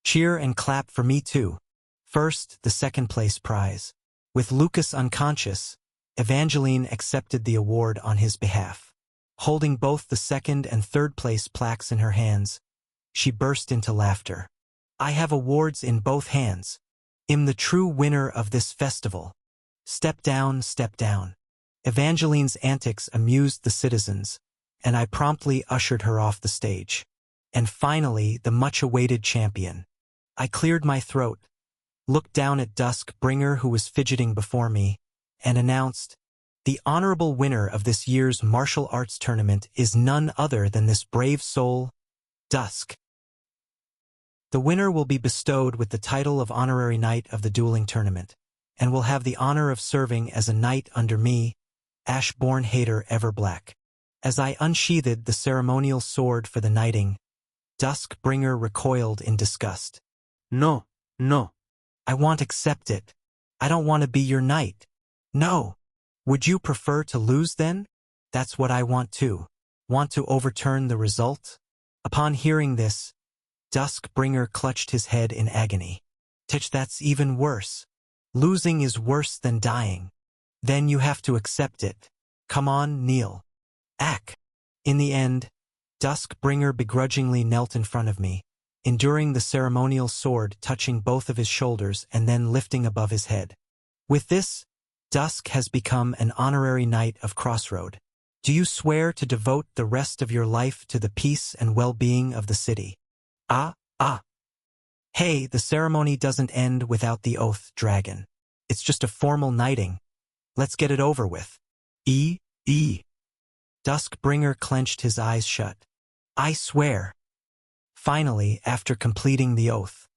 Cheer and clap for me too. First, the 2nd place prize. With Lucas unconscious, Evangeline accepted the award on his behalf. Holding both the 2nd and 3rd place plaques in her hands, she burst into laughter. I have awards in both hands. I'm the true winner of this festival. Step down, step down. Evangeline's antics amused the citizens, and I promptly ushered her off the stage. And finally, the much-awaited champion. I cleared my throat, looked down at Dusk Bringer who was fidgeting before me, and announced, the honorable winner of this year's martial arts tournament is none other than this brave soul, Dusk. The winner will be bestowed with the title of Honorary Knight of the Dueling Tournament, and will have the honor of serving as a knight under me, Ashborn Hater Everblack. As I unsheathed the ceremonial sword for the knighting, Dusk Bringer recoiled in disgust. No, no. I won't accept it. I don't want to be your knight. No. Would you prefer to lose then? That's what I want too. Want to overturn the result? Upon hearing this, Dusk Bringer clutched his head in agony. Tch, that's even worse. Losing is worse than dying. Then you have to accept it. Come on, kneel. Ack. In the end, Dusk Bringer begrudgingly knelt in front of me, enduring the ceremonial sword touching both of his shoulders and then lifting above his head. With this, Dusk has become an honorary knight of Crossroad. Do you swear to devote the rest of your life to the peace and well-being of the city? Hey, the ceremony doesn't end without the oath, dragon. It's just a formal knighting. Let's get it over with. Dusk Bringer clenched his eyes shut. I swear. Finally, after completing the oath,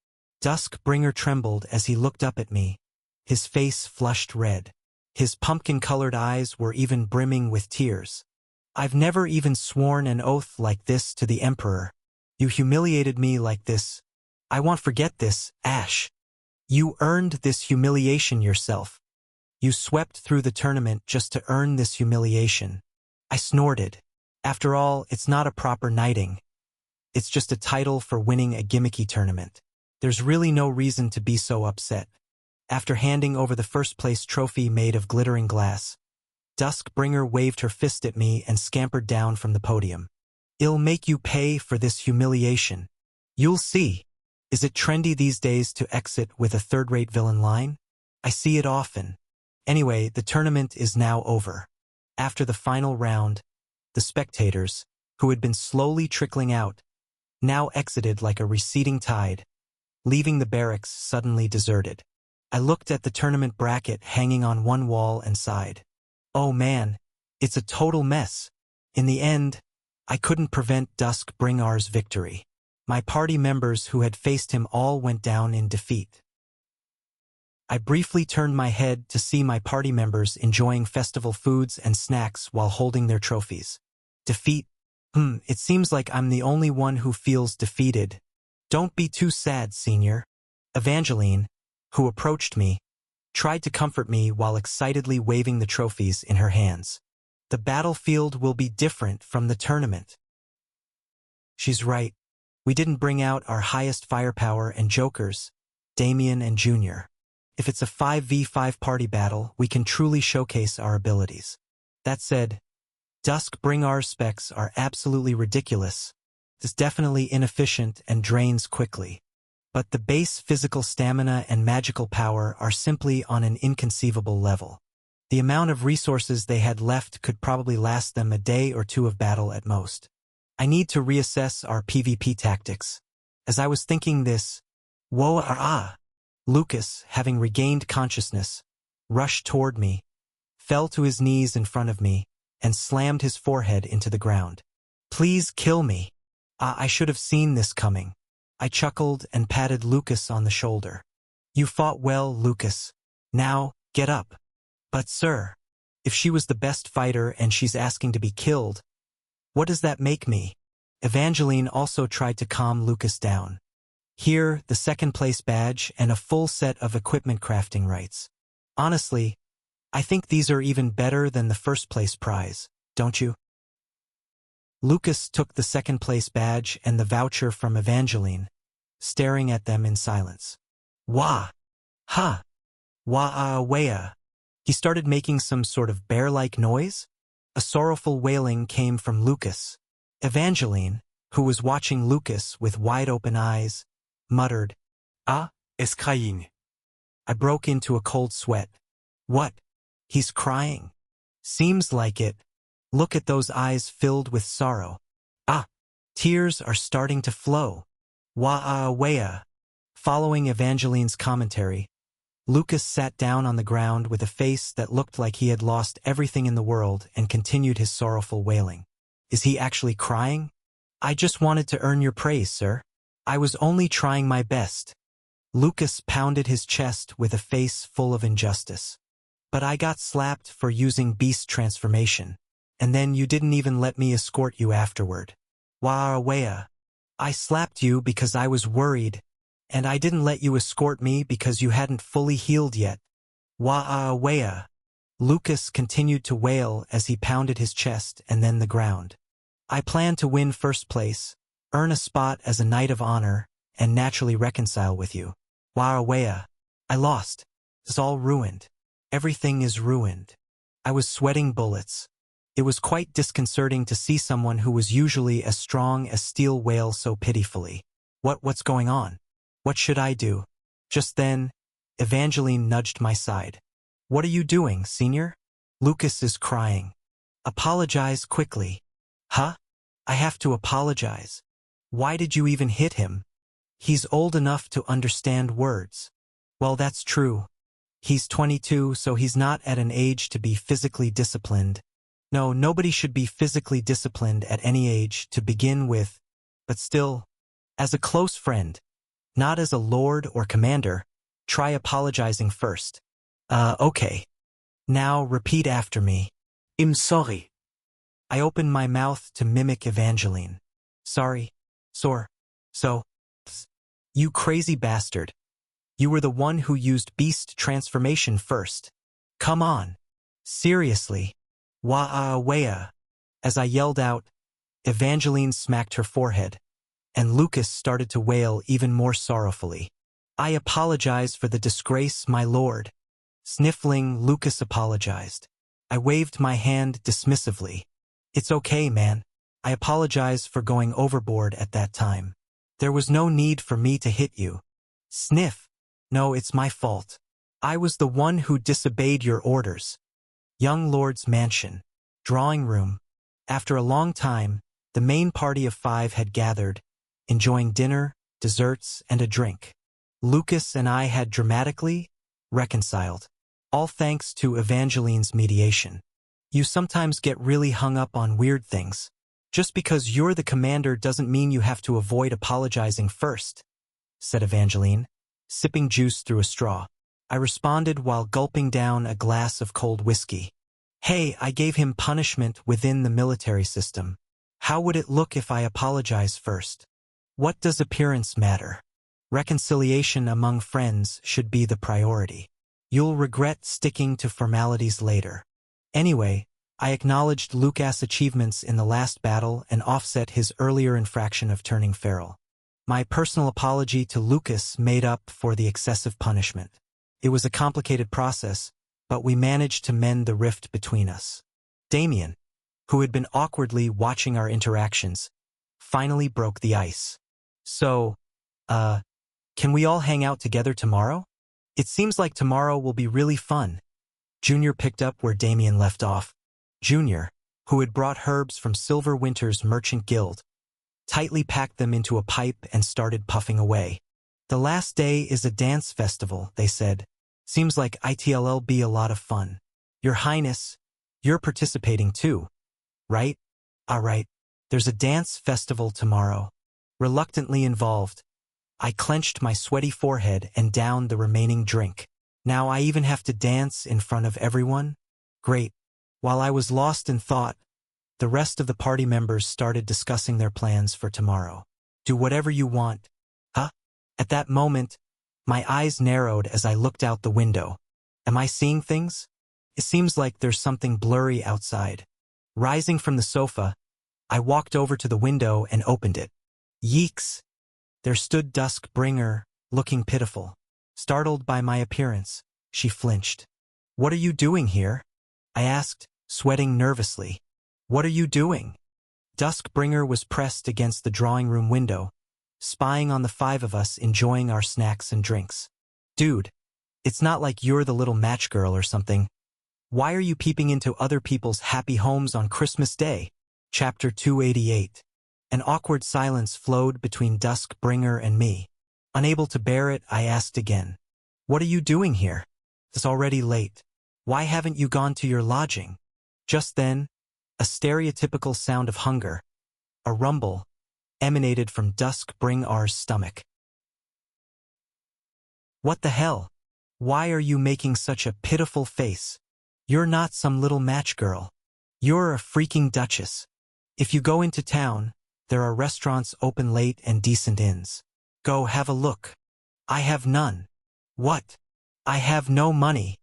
Dusk Bringer trembled as he looked up at me, his face flushed red. His pumpkin-colored eyes were even brimming with tears. I've never even sworn an oath like this to the Emperor. You humiliated me like this. I won't forget this, Ash. You earned this humiliation yourself. You swept through the tournament just to earn this humiliation. I snorted. After all, it's not a proper knighting. It's just a title for winning a gimmicky tournament. There's really no reason to be so upset. After handing over the first-place trophy made of glittering glass, Dusk Bringer waved her fist at me and scampered down from the podium. I'll make you pay for this humiliation. You'll see. Is it trendy these days to exit with a third-rate villain line? I see it often. Anyway, the tournament is now over. After the final round, the spectators, who had been slowly trickling out, now exited like a receding tide, leaving the barracks suddenly deserted. I looked at the tournament bracket hanging on one wall and sighed. Oh man, it's a total mess. In the end, I couldn't prevent Dusk Bringer's victory. My party members who had faced him all went down in defeat. I briefly turned my head to see my party members enjoying festival foods and snacks while holding their trophies. Defeat? It seems like I'm the only one who feels defeated. Don't be too sad, senior. Evangeline, who approached me, tried to comfort me while excitedly waving the trophies in her hands. The battlefield will be different from the tournament. She's right. We didn't bring out our highest firepower and jokers, Damien and Junior. If it's a 5v5 party battle, we can truly showcase our abilities. That said, Dusk Bring Our specs are absolutely ridiculous. It's definitely inefficient and drains quickly. But the base physical stamina and magical power are simply on an inconceivable level. The amount of resources they had left could probably last them a day or two of battle at most. I need to reassess our PvP tactics. As I was thinking this, Lucas, having regained consciousness, rushed toward me, fell to his knees in front of me, and slammed his forehead into the ground. Please kill me. I should have seen this coming. I chuckled and patted Lucas on the shoulder. You fought well, Lucas. Now, get up. But sir, if she was the best fighter and she's asking to be killed, what does that make me? Evangeline also tried to calm Lucas down. Here, the second place badge and a full set of equipment crafting rights. Honestly, I think these are even better than the first place prize, don't you? Lucas took the second place badge and the voucher from Evangeline, staring at them in silence. Wah! Ha! Wah-ah-wea! He started making some sort of bear-like noise. A sorrowful wailing came from Lucas. Evangeline, who was watching Lucas with wide-open eyes, muttered, "Es crying." I broke into a cold sweat. What? He's crying? Seems like it. Look at those eyes filled with sorrow. Tears are starting to flow. Wah-ah-wea. Following Evangeline's commentary, Lucas sat down on the ground with a face that looked like he had lost everything in the world and continued his sorrowful wailing. Is he actually crying? I just wanted to earn your praise, sir. I was only trying my best. Lucas pounded his chest with a face full of injustice. But I got slapped for using beast transformation. And then you didn't even let me escort you afterward. Wah-wea. I slapped you because I was worried, and I didn't let you escort me because you hadn't fully healed yet. Wah-wea. Lucas continued to wail as he pounded his chest and then the ground. I plan to win first place, earn a spot as a Knight of Honor, and naturally reconcile with you. Wah-wea. I lost. It's all ruined. Everything is ruined. I was sweating bullets. It was quite disconcerting to see someone who was usually as strong as steel wail so pitifully. What's going on? What should I do? Just then, Evangeline nudged my side. What are you doing, senior? Lucas is crying. Apologize quickly. Huh? I have to apologize. Why did you even hit him? He's old enough to understand words. Well, that's true. He's 22, so he's not at an age to be physically disciplined. No, nobody should be physically disciplined at any age to begin with, but still, as a close friend, not as a lord or commander, try apologizing first. Okay. Now repeat after me. I'm sorry. I opened my mouth to mimic Evangeline. Sorry. You crazy bastard. You were the one who used beast transformation first. Come on. Seriously. Wah-wea. As I yelled out, Evangeline smacked her forehead, and Lucas started to wail even more sorrowfully. I apologize for the disgrace, my lord. Sniffling, Lucas apologized. I waved my hand dismissively. It's okay, man. I apologize for going overboard at that time. There was no need for me to hit you. Sniff. No, it's my fault. I was the one who disobeyed your orders. Young Lord's mansion. Drawing room. After a long time, the main party of 5 had gathered, enjoying dinner, desserts, and a drink. Lucas and I had dramatically reconciled, all thanks to Evangeline's mediation. You sometimes get really hung up on weird things. Just because you're the commander doesn't mean you have to avoid apologizing first, said Evangeline, sipping juice through a straw. I responded while gulping down a glass of cold whiskey. Hey, I gave him punishment within the military system. How would it look if I apologize first? What does appearance matter? Reconciliation among friends should be the priority. You'll regret sticking to formalities later. Anyway, I acknowledged Lucas' achievements in the last battle and offset his earlier infraction of turning feral. My personal apology to Lucas made up for the excessive punishment. It was a complicated process, but we managed to mend the rift between us. Damien, who had been awkwardly watching our interactions, finally broke the ice. So, can we all hang out together tomorrow? It seems like tomorrow will be really fun. Junior picked up where Damien left off. Junior, who had brought herbs from Silver Winter's merchant guild, tightly packed them into a pipe and started puffing away. The last day is a dance festival, they said. Seems like it'll be a lot of fun. Your Highness, you're participating too, right? All right, there's a dance festival tomorrow. Reluctantly involved, I clenched my sweaty forehead and downed the remaining drink. Now I even have to dance in front of everyone? Great. While I was lost in thought, the rest of the party members started discussing their plans for tomorrow. Do whatever you want. Huh? At that moment, my eyes narrowed as I looked out the window. Am I seeing things? It seems like there's something blurry outside. Rising from the sofa, I walked over to the window and opened it. Yeeks! There stood Duskbringer, looking pitiful. Startled by my appearance, she flinched. What are you doing here? I asked, sweating nervously. What are you doing? Duskbringer was pressed against the drawing room window, spying on the five of us enjoying our snacks and drinks. Dude, it's not like you're the little match girl or something. Why are you peeping into other people's happy homes on Christmas Day? Chapter 288. An awkward silence flowed between Duskbringer and me. Unable to bear it, I asked again. What are you doing here? It's already late. Why haven't you gone to your lodging? Just then, a stereotypical sound of hunger, a rumble, emanated from Duskbringer's stomach. What the hell? Why are you making such a pitiful face? You're not some little match girl. You're a freaking duchess. If you go into town, there are restaurants open late and decent inns. Go have a look. I have none. What? I have no money.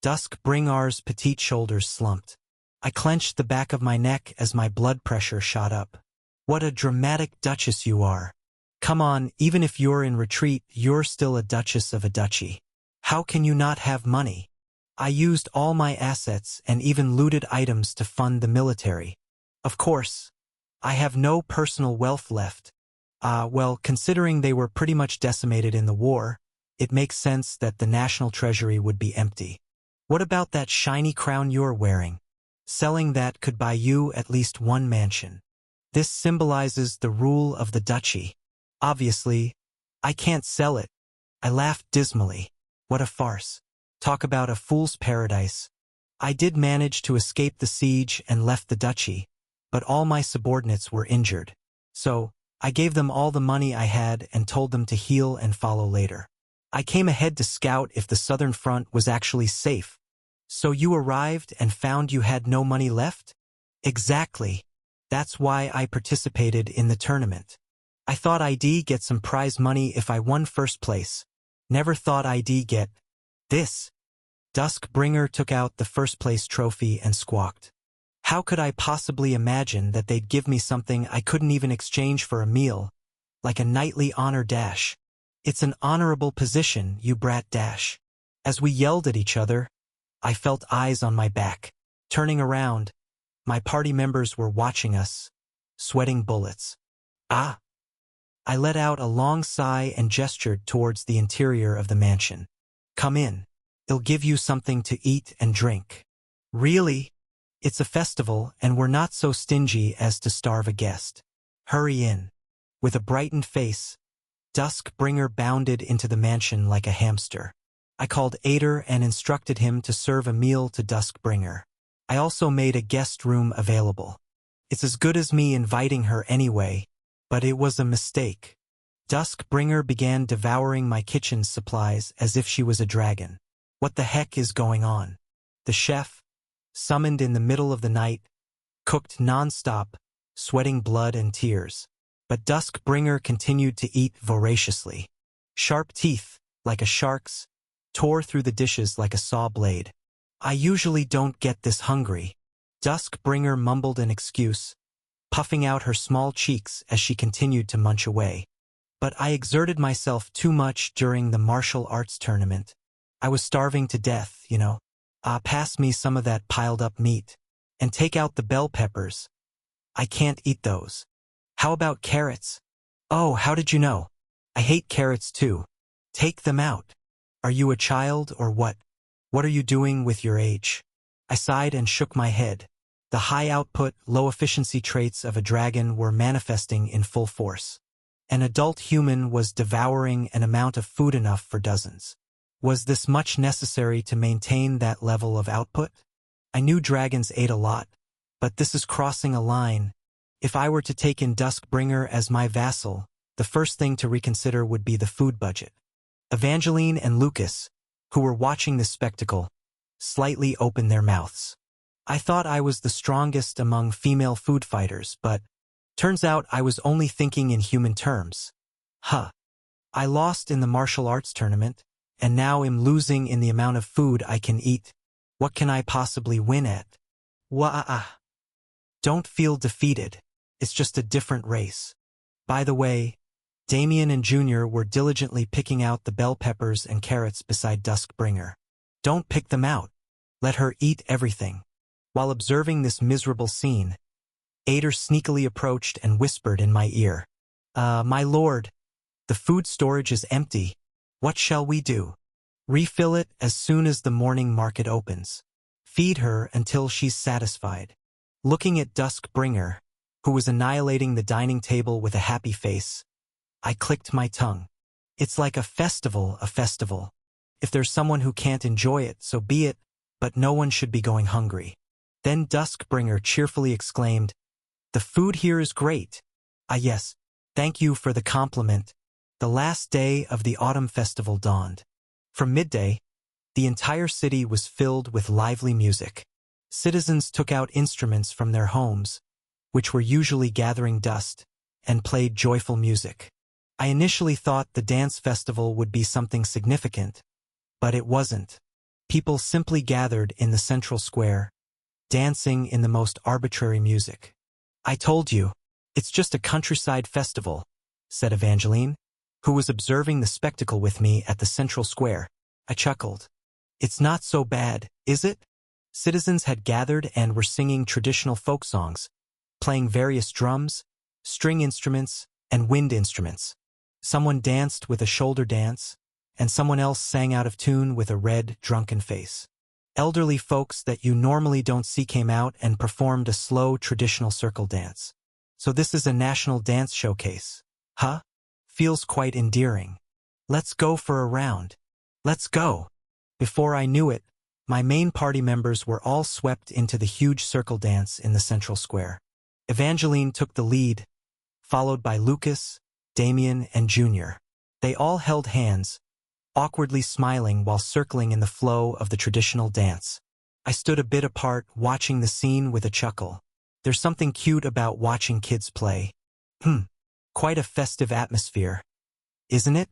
Duskbringer's petite shoulders slumped. I clenched the back of my neck as my blood pressure shot up. What a dramatic duchess you are. Come on, even if you're in retreat, you're still a duchess of a duchy. How can you not have money? I used all my assets and even looted items to fund the military. Of course, I have no personal wealth left. Well, considering they were pretty much decimated in the war, it makes sense that the national treasury would be empty. What about that shiny crown you're wearing? Selling that could buy you at least one mansion. This symbolizes the rule of the duchy. Obviously, I can't sell it. I laughed dismally. What a farce. Talk about a fool's paradise. I did manage to escape the siege and left the duchy, but all my subordinates were injured. So, I gave them all the money I had and told them to heal and follow later. I came ahead to scout if the southern front was actually safe. So you arrived and found you had no money left? Exactly. That's why I participated in the tournament. I thought I'd get some prize money if I won first place. Never thought I'd get this. Duskbringer took out the first place trophy and squawked. How could I possibly imagine that they'd give me something I couldn't even exchange for a meal, like a knightly honor dash? It's an honorable position, you brat dash. As we yelled at each other, I felt eyes on my back. Turning around, my party members were watching us, sweating bullets. Ah! I let out a long sigh and gestured towards the interior of the mansion. Come in. It'll give you something to eat and drink. Really? It's a festival and we're not so stingy as to starve a guest. Hurry in. With a brightened face, Duskbringer bounded into the mansion like a hamster. I called Ader and instructed him to serve a meal to Duskbringer. I also made a guest room available. It's as good as me inviting her anyway, but it was a mistake. Duskbringer began devouring my kitchen supplies as if she was a dragon. What the heck is going on? The chef, summoned in the middle of the night, cooked non-stop, sweating blood and tears. But Duskbringer continued to eat voraciously. Sharp teeth, like a shark's, tore through the dishes like a saw blade. I usually don't get this hungry. Duskbringer mumbled an excuse, puffing out her small cheeks as she continued to munch away. But I exerted myself too much during the martial arts tournament. I was starving to death, you know. Pass me some of that piled-up meat. And take out the bell peppers. I can't eat those. How about carrots? Oh, how did you know? I hate carrots too. Take them out. Are you a child or what? What are you doing with your age? I sighed and shook my head. The high-output, low-efficiency traits of a dragon were manifesting in full force. An adult human was devouring an amount of food enough for dozens. Was this much necessary to maintain that level of output? I knew dragons ate a lot, but this is crossing a line. If I were to take in Duskbringer as my vassal, the first thing to reconsider would be the food budget. Evangeline and Lucas, who were watching this spectacle, slightly opened their mouths. I thought I was the strongest among female food fighters, but turns out I was only thinking in human terms. I lost in the martial arts tournament, and now am losing in the amount of food I can eat. What can I possibly win at? Don't feel defeated. It's just a different race. By the way, Damien and Junior were diligently picking out the bell peppers and carrots beside Duskbringer. Don't pick them out. Let her eat everything. While observing this miserable scene, Ader sneakily approached and whispered in my ear. My lord, the food storage is empty. What shall we do? Refill it as soon as the morning market opens. Feed her until she's satisfied. Looking at Duskbringer, who was annihilating the dining table with a happy face, I clicked my tongue. It's like a festival. If there's someone who can't enjoy it, so be it, but no one should be going hungry. Then Duskbringer cheerfully exclaimed, "The food here is great." Yes, thank you for the compliment. The last day of the autumn festival dawned. From midday, the entire city was filled with lively music. Citizens took out instruments from their homes, which were usually gathering dust, and played joyful music. I initially thought the dance festival would be something significant, but it wasn't. People simply gathered in the central square, dancing in the most arbitrary music. I told you, it's just a countryside festival, said Evangeline, who was observing the spectacle with me at the central square. I chuckled. It's not so bad, is it? Citizens had gathered and were singing traditional folk songs, playing various drums, string instruments, and wind instruments. Someone danced with a shoulder dance, and someone else sang out of tune with a red, drunken face. Elderly folks that you normally don't see came out and performed a slow, traditional circle dance. So this is a national dance showcase. Feels quite endearing. Let's go for a round. Let's go. Before I knew it, my main party members were all swept into the huge circle dance in the central square. Evangeline took the lead, followed by Lucas, Damien, and Junior. They all held hands, awkwardly smiling while circling in the flow of the traditional dance. I stood a bit apart, watching the scene with a chuckle. There's something cute about watching kids play. Quite a festive atmosphere, isn't it?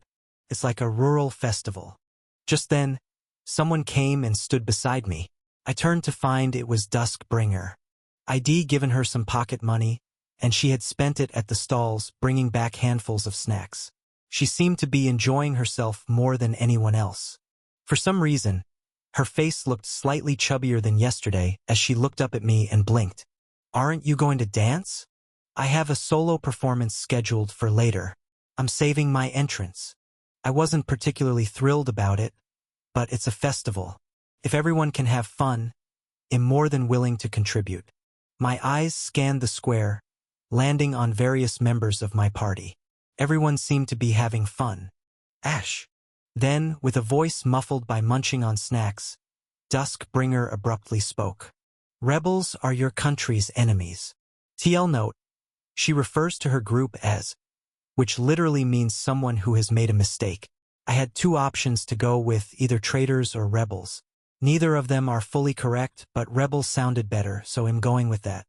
It's like a rural festival. Just then, someone came and stood beside me. I turned to find it was Duskbringer. I'd given her some pocket money, and she had spent it at the stalls, bringing back handfuls of snacks. She seemed to be enjoying herself more than anyone else. For some reason, her face looked slightly chubbier than yesterday as she looked up at me and blinked. Aren't you going to dance? I have a solo performance scheduled for later. I'm saving my entrance. I wasn't particularly thrilled about it, but it's a festival. If everyone can have fun, I'm more than willing to contribute. My eyes scanned the square, landing on various members of my party. Everyone seemed to be having fun. Ash. Then, with a voice muffled by munching on snacks, Duskbringer abruptly spoke. Rebels are your country's enemies. TL note. She refers to her group as, which literally means someone who has made a mistake. I had two options to go with, either traitors or rebels. Neither of them are fully correct, but rebels sounded better, so I'm going with that.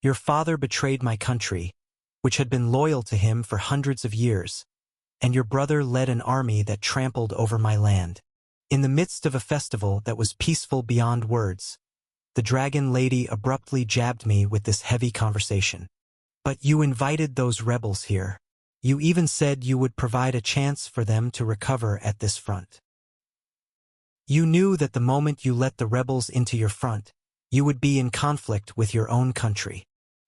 Your father betrayed my country, which had been loyal to him for hundreds of years, and your brother led an army that trampled over my land. In the midst of a festival that was peaceful beyond words, the dragon lady abruptly jabbed me with this heavy conversation. But you invited those rebels here. You even said you would provide a chance for them to recover at this front. You knew that the moment you let the rebels into your front, you would be in conflict with your own country.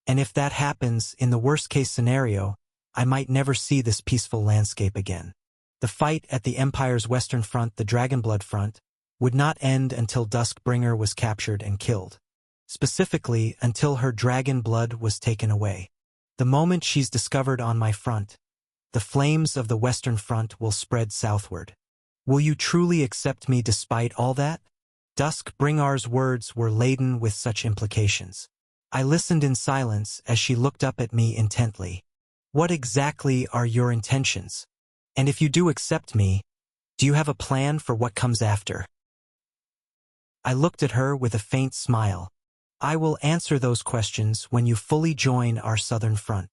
And if that happens, in the worst-case scenario, I might never see this peaceful landscape again. The fight at the Empire's western front, the Dragonblood front, would not end until Duskbringer was captured and killed. Specifically, until her dragon blood was taken away. The moment she's discovered on my front, the flames of the western front will spread southward. Will you truly accept me despite all that? Duskbringer's words were laden with such implications. I listened in silence as she looked up at me intently. What exactly are your intentions? And if you do accept me, do you have a plan for what comes after? I looked at her with a faint smile. I will answer those questions when you fully join our southern front.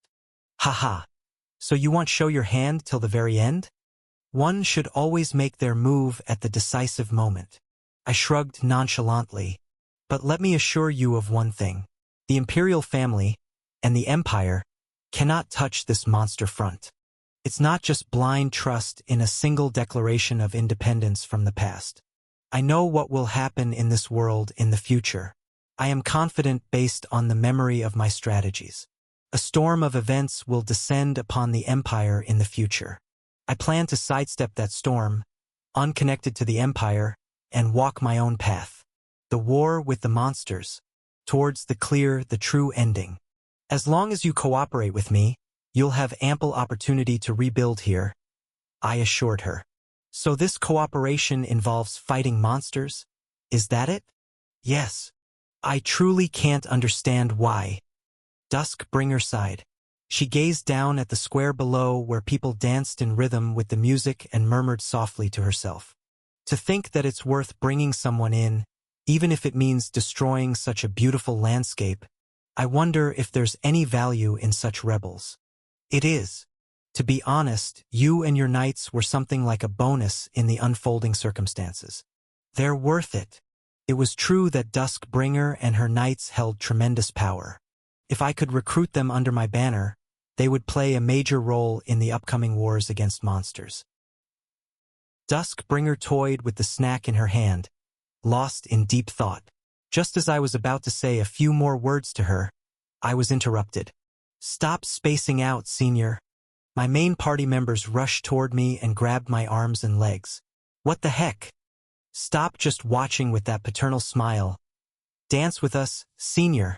Haha. So you won't show your hand till the very end? One should always make their move at the decisive moment. I shrugged nonchalantly. But let me assure you of one thing. The Imperial family, and the Empire, cannot touch this monster front. It's not just blind trust in a single declaration of independence from the past. I know what will happen in this world in the future. I am confident based on the memory of my strategies. A storm of events will descend upon the Empire in the future. I plan to sidestep that storm, unconnected to the Empire, and walk my own path. The war with the monsters, towards the clear, the true ending. As long as you cooperate with me, you'll have ample opportunity to rebuild here, I assured her. So this cooperation involves fighting monsters? Is that it? Yes. I truly can't understand why. Duskbringer sighed. She gazed down at the square below where people danced in rhythm with the music and murmured softly to herself. To think that it's worth bringing someone in, even if it means destroying such a beautiful landscape, I wonder if there's any value in such rebels. It is. To be honest, you and your knights were something like a bonus in the unfolding circumstances. They're worth it. It was true that Duskbringer and her knights held tremendous power. If I could recruit them under my banner, they would play a major role in the upcoming wars against monsters. Duskbringer toyed with the snack in her hand, lost in deep thought. Just as I was about to say a few more words to her, I was interrupted. Stop spacing out, senior. My main party members rushed toward me and grabbed my arms and legs. What the heck? Stop just watching with that paternal smile. Dance with us, senior.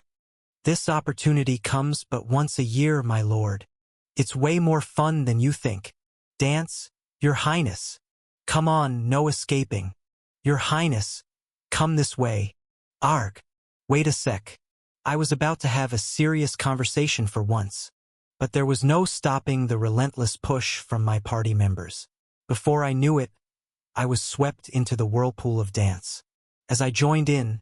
This opportunity comes but once a year, my lord. It's way more fun than you think. Dance, your highness. Come on, no escaping. Your highness, come this way. Arg. Wait a sec. I was about to have a serious conversation for once, but there was no stopping the relentless push from my party members. Before I knew it, I was swept into the whirlpool of dance. As I joined in,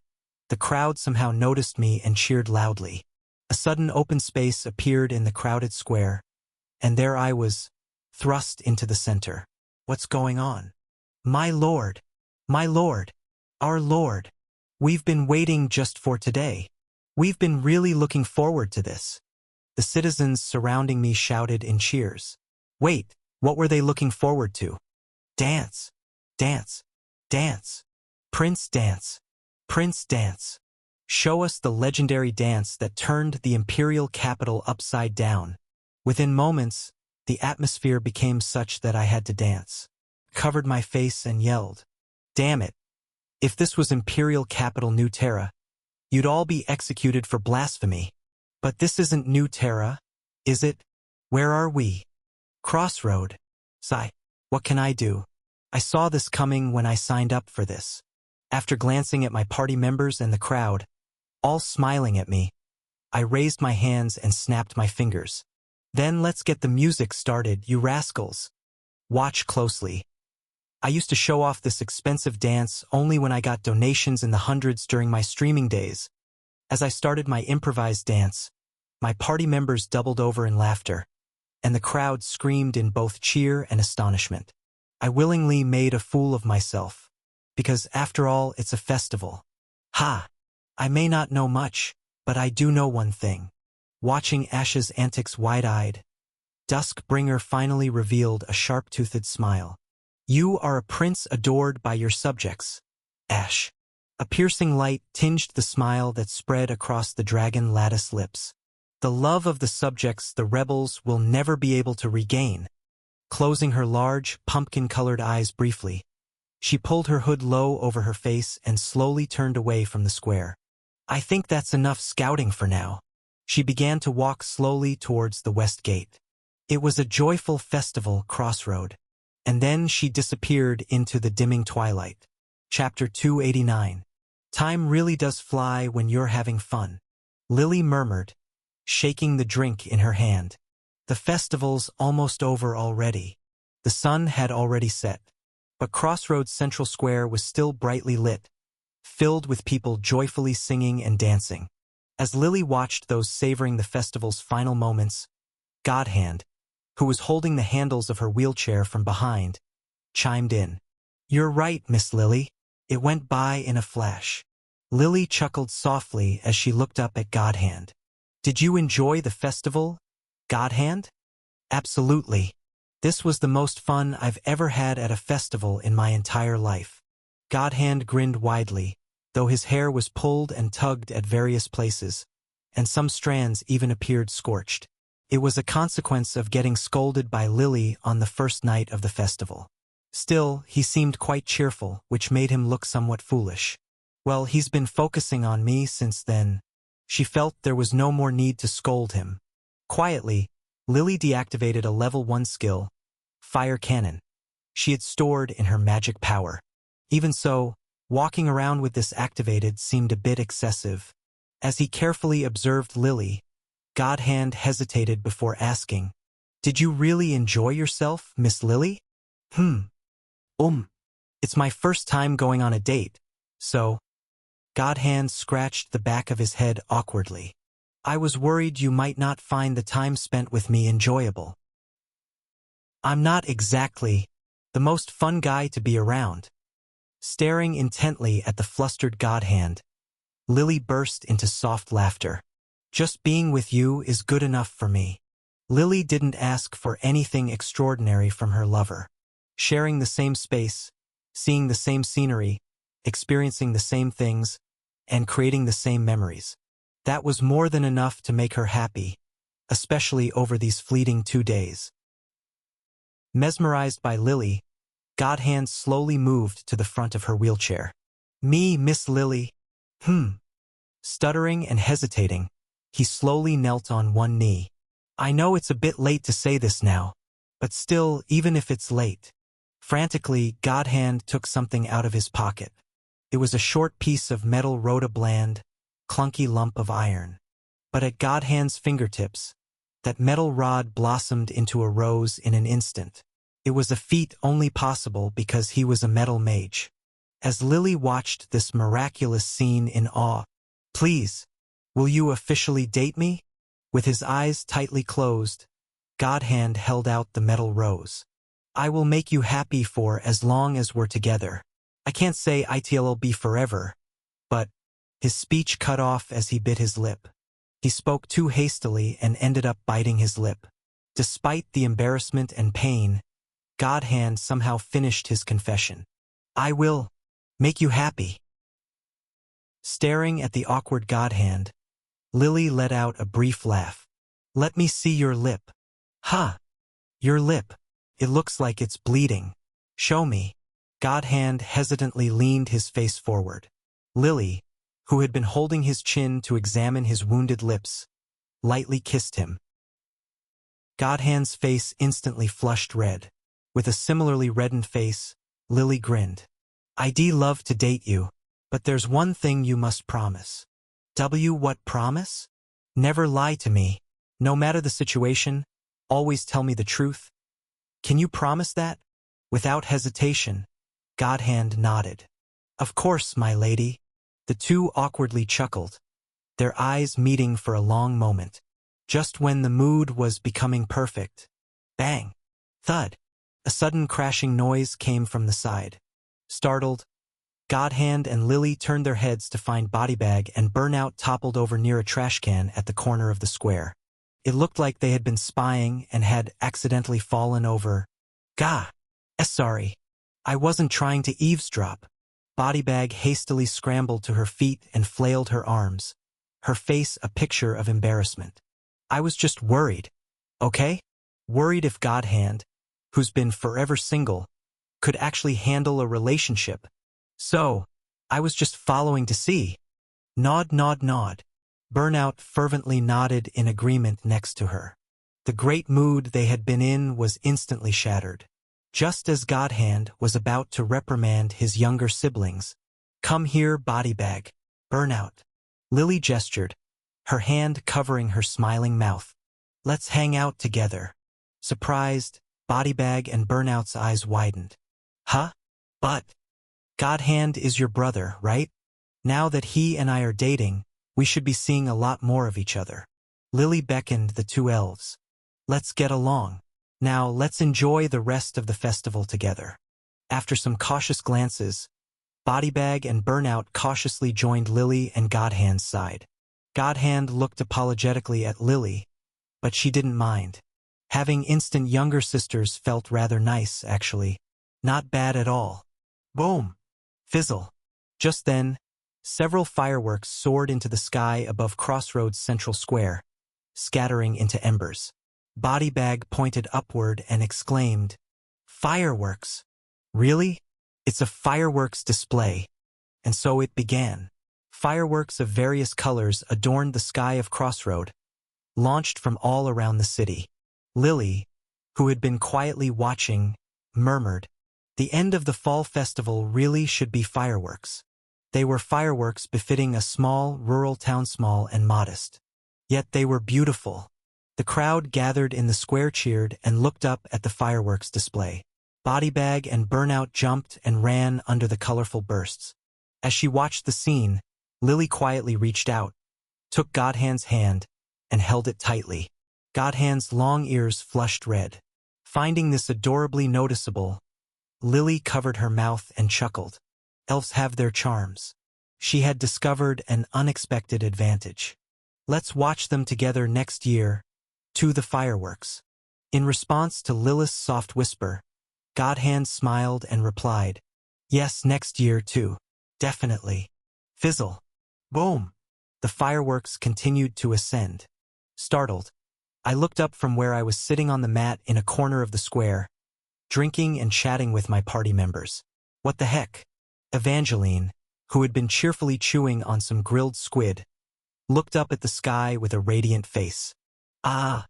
the crowd somehow noticed me and cheered loudly. A sudden open space appeared in the crowded square, and there I was, thrust into the center. What's going on? My lord, our lord. We've been waiting just for today. We've been really looking forward to this. The citizens surrounding me shouted in cheers. Wait, what were they looking forward to? Dance, dance, dance. Prince dance, prince dance. Show us the legendary dance that turned the imperial capital upside down. Within moments, the atmosphere became such that I had to dance. Covered my face and yelled. Damn it. If this was Imperial Capital New Terra, you'd all be executed for blasphemy. But this isn't New Terra, is it? Where are we? Crossroad. Sigh. What can I do? I saw this coming when I signed up for this. After glancing at my party members and the crowd, all smiling at me, I raised my hands and snapped my fingers. Then let's get the music started, you rascals. Watch closely. I used to show off this expensive dance only when I got donations in the hundreds during my streaming days. As I started my improvised dance, my party members doubled over in laughter, and the crowd screamed in both cheer and astonishment. I willingly made a fool of myself, because after all, it's a festival. Ha! I may not know much, but I do know one thing. Watching Ash's antics wide-eyed, Duskbringer finally revealed a sharp-toothed smile. You are a prince adored by your subjects, Ash. A piercing light tinged the smile that spread across the dragon lattice lips. The love of the subjects the rebels will never be able to regain. Closing her large, pumpkin-colored eyes briefly, she pulled her hood low over her face and slowly turned away from the square. I think that's enough scouting for now. She began to walk slowly towards the west gate. It was a joyful festival crossroad. And then she disappeared into the dimming twilight. Chapter 289. Time really does fly when you're having fun, Lily murmured, shaking the drink in her hand. The festival's almost over already. The sun had already set, but Crossroads Central Square was still brightly lit, filled with people joyfully singing and dancing. As Lily watched those savoring the festival's final moments, Godhand, who was holding the handles of her wheelchair from behind, chimed in. You're right, Miss Lily. It went by in a flash. Lily chuckled softly as she looked up at Godhand. Did you enjoy the festival, Godhand? Absolutely. This was the most fun I've ever had at a festival in my entire life. Godhand grinned widely, though his hair was pulled and tugged at various places, and some strands even appeared scorched. It was a consequence of getting scolded by Lily on the first night of the festival. Still, he seemed quite cheerful, which made him look somewhat foolish. Well, he's been focusing on me since then. She felt there was no more need to scold him. Quietly, Lily deactivated a level 1 skill, Fire Cannon, she had stored in her magic power. Even so, walking around with this activated seemed a bit excessive. As he carefully observed Lily, Godhand hesitated before asking, Did you really enjoy yourself, Miss Lily? It's my first time going on a date, so... Godhand scratched the back of his head awkwardly. I was worried you might not find the time spent with me enjoyable. I'm not exactly the most fun guy to be around. Staring intently at the flustered Godhand, Lily burst into soft laughter. Just being with you is good enough for me. Lily didn't ask for anything extraordinary from her lover. Sharing the same space, seeing the same scenery, experiencing the same things, and creating the same memories. That was more than enough to make her happy, especially over these fleeting 2 days. Mesmerized by Lily, Godhand slowly moved to the front of her wheelchair. Me, Miss Lily. Stuttering and hesitating, he slowly knelt on one knee. I know it's a bit late to say this now, but still, even if it's late. Frantically, Godhand took something out of his pocket. It was a short piece of metal rota bland, clunky lump of iron. But at Godhand's fingertips, that metal rod blossomed into a rose in an instant. It was a feat only possible because he was a metal mage. As Lily watched this miraculous scene in awe, Please, will you officially date me? With his eyes tightly closed, Godhand held out the metal rose. I will make you happy for as long as we're together. I can't say it'll be forever, but... His speech cut off as he bit his lip. He spoke too hastily and ended up biting his lip. Despite the embarrassment and pain, Godhand somehow finished his confession. I will make you happy. Staring at the awkward Godhand, Lily let out a brief laugh. Let me see your lip. Ha! Your lip. It looks like it's bleeding. Show me. Godhand hesitantly leaned his face forward. Lily, who had been holding his chin to examine his wounded lips, lightly kissed him. Godhand's face instantly flushed red. With a similarly reddened face, Lily grinned. I'd love to date you, but there's one thing you must promise. What promise? Never lie to me. No matter the situation, always tell me the truth. Can you promise that? Without hesitation, Godhand nodded. Of course, my lady. The two awkwardly chuckled, their eyes meeting for a long moment. Just when the mood was becoming perfect. Bang! Thud! A sudden crashing noise came from the side. Startled, Godhand and Lily turned their heads to find Bodybag and Burnout toppled over near a trash can at the corner of the square. It looked like they had been spying and had accidentally fallen over. Sorry. I wasn't trying to eavesdrop. Bodybag hastily scrambled to her feet and flailed her arms, her face a picture of embarrassment. I was just worried. Okay? Worried if Godhand, who's been forever single, could actually handle a relationship. So, I was just following to see. Nod, nod, nod. Burnout fervently nodded in agreement next to her. The great mood they had been in was instantly shattered. Just as Godhand was about to reprimand his younger siblings. Come here, Bodybag. Burnout. Lily gestured, her hand covering her smiling mouth. Let's hang out together. Surprised, Bodybag and Burnout's eyes widened. Huh? But Godhand is your brother, right? Now that he and I are dating, we should be seeing a lot more of each other. Lily beckoned the two elves. Let's get along. Now let's enjoy the rest of the festival together. After some cautious glances, Bodybag and Burnout cautiously joined Lily and Godhand's side. Godhand looked apologetically at Lily, but she didn't mind. Having instant younger sisters felt rather nice, actually. Not bad at all. Boom! Fizzle. Just then, several fireworks soared into the sky above Crossroads Central Square, scattering into embers. Bodybag pointed upward and exclaimed, Fireworks! Really? It's a fireworks display. And so it began. Fireworks of various colors adorned the sky of Crossroad, launched from all around the city. Lily, who had been quietly watching, murmured, The end of the fall festival really should be fireworks. They were fireworks befitting a small, rural town, small and modest. Yet they were beautiful. The crowd gathered in the square cheered and looked up at the fireworks display. Bodybag and Burnout jumped and ran under the colorful bursts. As she watched the scene, Lily quietly reached out, took Godhand's hand, and held it tightly. Godhand's long ears flushed red. Finding this adorably noticeable, Lily covered her mouth and chuckled. Elves have their charms. She had discovered an unexpected advantage. Let's watch them together next year, to the fireworks. In response to Lilith's soft whisper, Godhand smiled and replied, Yes, next year too. Definitely. Fizzle. Boom. The fireworks continued to ascend. Startled, I looked up from where I was sitting on the mat in a corner of the square, drinking and chatting with my party members. What the heck? Evangeline, who had been cheerfully chewing on some grilled squid, looked up at the sky with a radiant face. Ah,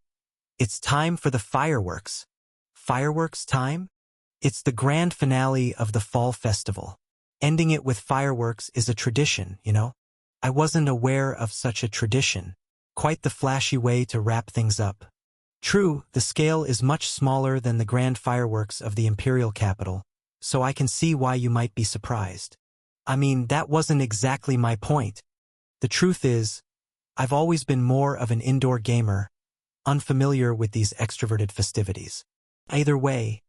it's time for the fireworks. Fireworks time? It's the grand finale of the fall festival. Ending it with fireworks is a tradition, you know? I wasn't aware of such a tradition. Quite the flashy way to wrap things up. True, the scale is much smaller than the grand fireworks of the imperial capital, so I can see why you might be surprised. I mean, that wasn't exactly my point. The truth is, I've always been more of an indoor gamer, unfamiliar with these extroverted festivities. Either way,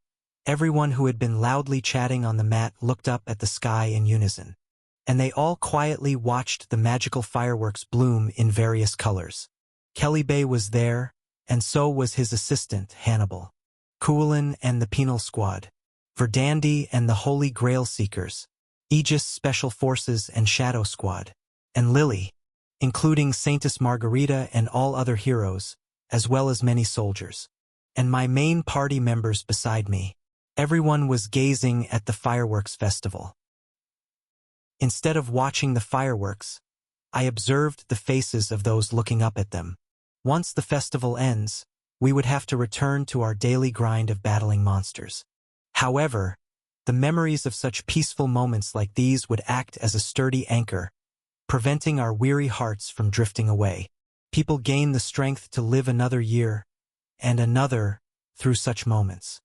everyone who had been loudly chatting on the mat looked up at the sky in unison, and they all quietly watched the magical fireworks bloom in various colors. Kelly Bay was there, and so was his assistant, Hannibal. Coolin and the Penal Squad, Verdandi and the Holy Grail Seekers, Aegis Special Forces and Shadow Squad, and Lily, including Saintess Margarita and all other heroes, as well as many soldiers. And my main party members beside me. Everyone was gazing at the fireworks festival. Instead of watching the fireworks, I observed the faces of those looking up at them. Once the festival ends, we would have to return to our daily grind of battling monsters. However, the memories of such peaceful moments like these would act as a sturdy anchor, preventing our weary hearts from drifting away. People gain the strength to live another year, and another, through such moments.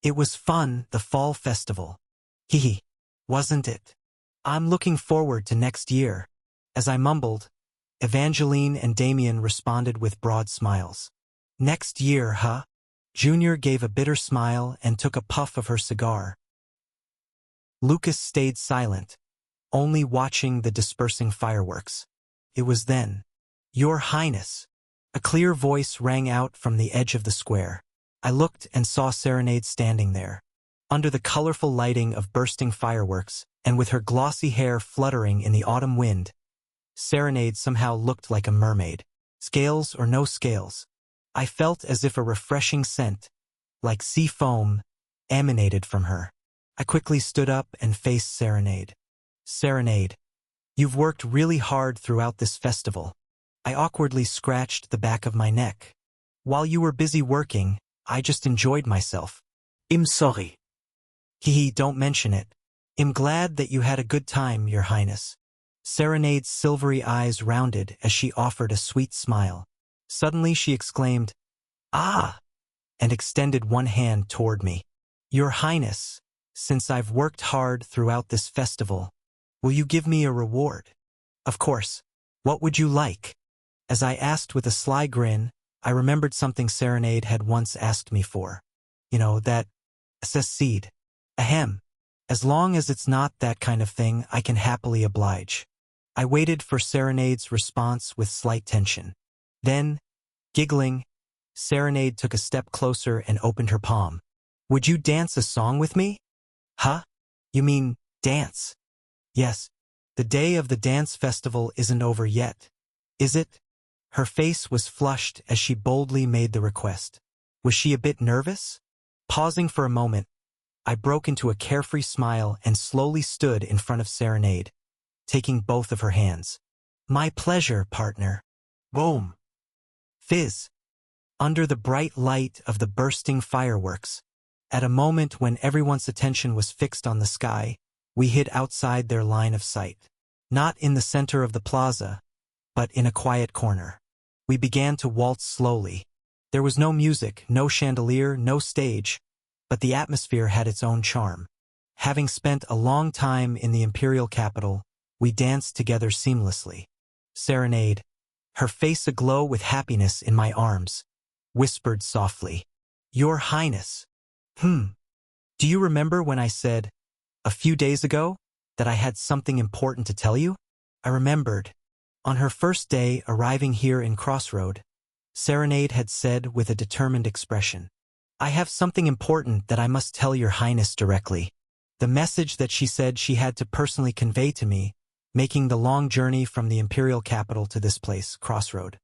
It was fun, the fall festival. Hee, wasn't it? I'm looking forward to next year. As I mumbled, Evangeline and Damien responded with broad smiles. Next year, huh? Junior gave a bitter smile and took a puff of her cigar. Lucas stayed silent, only watching the dispersing fireworks. It was then. Your Highness. A clear voice rang out from the edge of the square. I looked and saw Serenade standing there, under the colorful lighting of bursting fireworks, and with her glossy hair fluttering in the autumn wind. Serenade somehow looked like a mermaid, scales or no scales. I felt as if a refreshing scent, like sea foam, emanated from her. I quickly stood up and faced Serenade. Serenade, you've worked really hard throughout this festival. I awkwardly scratched the back of my neck. While you were busy working, I just enjoyed myself. I'm sorry. Don't mention it. I'm glad that you had a good time, Your Highness. Serenade's silvery eyes rounded as she offered a sweet smile. Suddenly she exclaimed, "Ah!" and extended one hand toward me. Your Highness, since I've worked hard throughout this festival, will you give me a reward? Of course. What would you like? As I asked with a sly grin, I remembered something Serenade had once asked me for. That seed. Ahem. As long as it's not that kind of thing, I can happily oblige. I waited for Serenade's response with slight tension. Then, giggling, Serenade took a step closer and opened her palm. Would you dance a song with me? Huh? You mean, dance? Yes. The day of the dance festival isn't over yet, is it? Her face was flushed as she boldly made the request. Was she a bit nervous? Pausing for a moment, I broke into a carefree smile and slowly stood in front of Serenade, taking both of her hands. My pleasure, partner. Boom. Fizz. Under the bright light of the bursting fireworks, at a moment when everyone's attention was fixed on the sky, we hid outside their line of sight. Not in the center of the plaza, but in a quiet corner. We began to waltz slowly. There was no music, no chandelier, no stage, but the atmosphere had its own charm. Having spent a long time in the imperial capital, we danced together seamlessly. Serenade, her face aglow with happiness in my arms, whispered softly, Your Highness. Do you remember when I said, a few days ago, that I had something important to tell you? I remembered. On her first day arriving here in Crossroad, Serenade had said with a determined expression, I have something important that I must tell Your Highness directly. The message that she said she had to personally convey to me, making the long journey from the imperial capital to this place, Crossroad.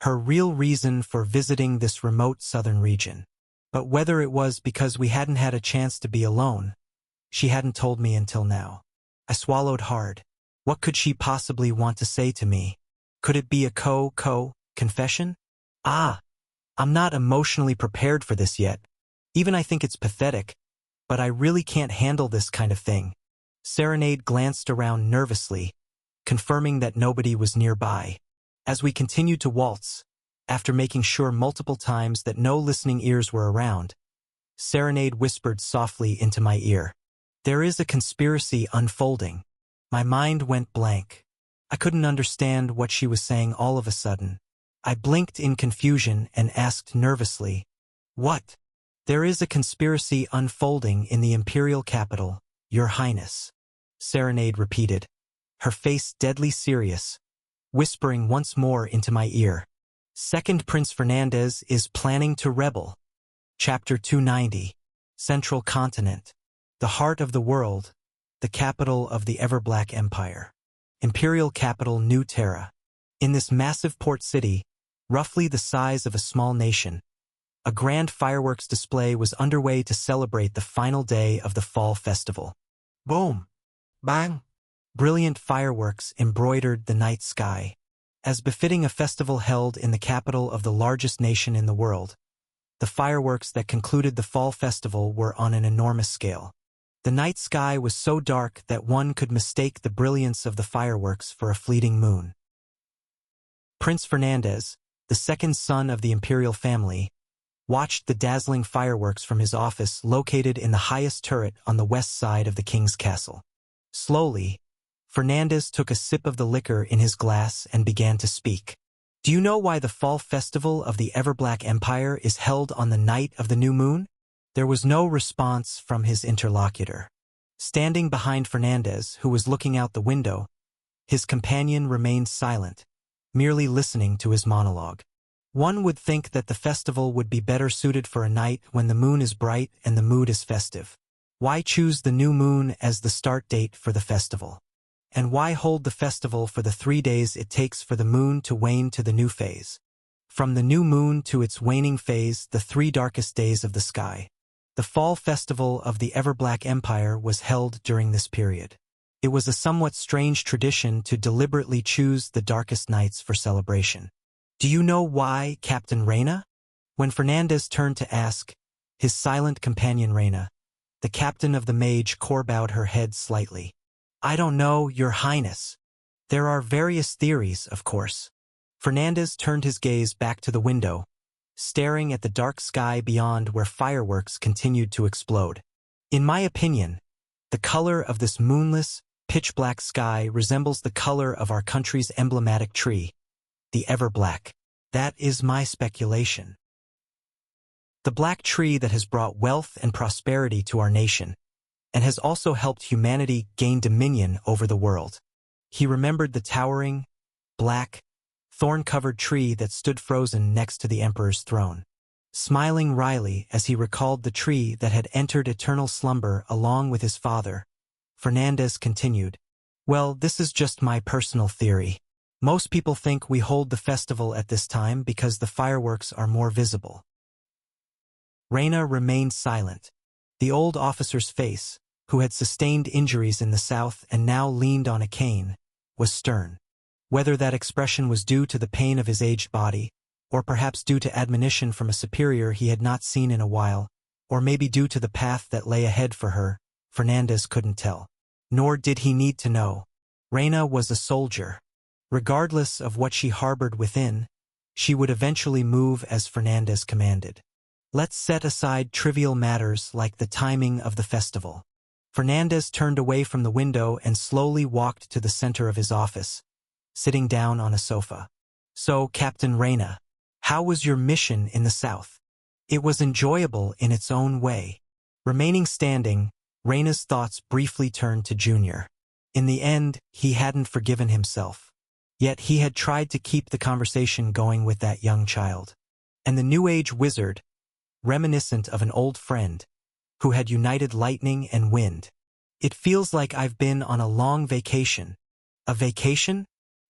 Her real reason for visiting this remote southern region. But whether it was because we hadn't had a chance to be alone, she hadn't told me until now. I swallowed hard. What could she possibly want to say to me? Could it be a confession? I'm not emotionally prepared for this yet. Even I think it's pathetic, but I really can't handle this kind of thing. Serenade glanced around nervously, confirming that nobody was nearby. As we continued to waltz, after making sure multiple times that no listening ears were around, Serenade whispered softly into my ear. There is a conspiracy unfolding. My mind went blank. I couldn't understand what she was saying all of a sudden. I blinked in confusion and asked nervously, What? There is a conspiracy unfolding in the imperial capital, Your Highness. Serenade repeated, her face deadly serious, whispering once more into my ear. Second Prince Fernandez is planning to rebel. Chapter 290. Central Continent. The heart of the world, the capital of the ever-black empire. Imperial capital New Terra. In this massive port city, roughly the size of a small nation, a grand fireworks display was underway to celebrate the final day of the fall festival. Boom! Bang! Brilliant fireworks embroidered the night sky. As befitting a festival held in the capital of the largest nation in the world, the fireworks that concluded the fall festival were on an enormous scale. The night sky was so dark that one could mistake the brilliance of the fireworks for a fleeting moon. Prince Fernandez, the second son of the imperial family, watched the dazzling fireworks from his office located in the highest turret on the west side of the king's castle. Slowly, Fernandez took a sip of the liquor in his glass and began to speak. Do you know why the fall festival of the Everblack Empire is held on the night of the new moon? There was no response from his interlocutor. Standing behind Fernandez, who was looking out the window, his companion remained silent, merely listening to his monologue. One would think that the festival would be better suited for a night when the moon is bright and the mood is festive. Why choose the new moon as the start date for the festival? And why hold the festival for the 3 days it takes for the moon to wane to the new phase? From the new moon to its waning phase, the 3 darkest days of the sky. The fall festival of the Everblack Empire was held during this period. It was a somewhat strange tradition to deliberately choose the darkest nights for celebration. Do you know why, Captain Reyna? When Fernandez turned to ask, his silent companion Reyna, the captain of the Mage Corps bowed her head slightly. I don't know, Your Highness. There are various theories, of course. Fernandez turned his gaze back to the window, staring at the dark sky beyond where fireworks continued to explode. In my opinion, the color of this moonless, pitch-black sky resembles the color of our country's emblematic tree, the Everblack. That is my speculation. The black tree that has brought wealth and prosperity to our nation, and has also helped humanity gain dominion over the world. He remembered the towering, black, thorn-covered tree that stood frozen next to the emperor's throne, smiling wryly as he recalled the tree that had entered eternal slumber along with his father. Fernandez continued, Well, this is just my personal theory. Most people think we hold the festival at this time because the fireworks are more visible. Reyna remained silent. The old officer's face, who had sustained injuries in the south and now leaned on a cane, was stern. Whether that expression was due to the pain of his aged body, or perhaps due to admonition from a superior he had not seen in a while, or maybe due to the path that lay ahead for her, Fernandez couldn't tell. Nor did he need to know. Reyna was a soldier. Regardless of what she harbored within, she would eventually move as Fernandez commanded. Let's set aside trivial matters like the timing of the festival. Fernandez turned away from the window and slowly walked to the center of his office, sitting down on a sofa. So, Captain Reyna, how was your mission in the south? It was enjoyable in its own way. Remaining standing, Reyna's thoughts briefly turned to Junior. In the end, he hadn't forgiven himself. Yet he had tried to keep the conversation going with that young child. And the New Age wizard, reminiscent of an old friend, who had united lightning and wind. It feels like I've been on a long vacation. A vacation?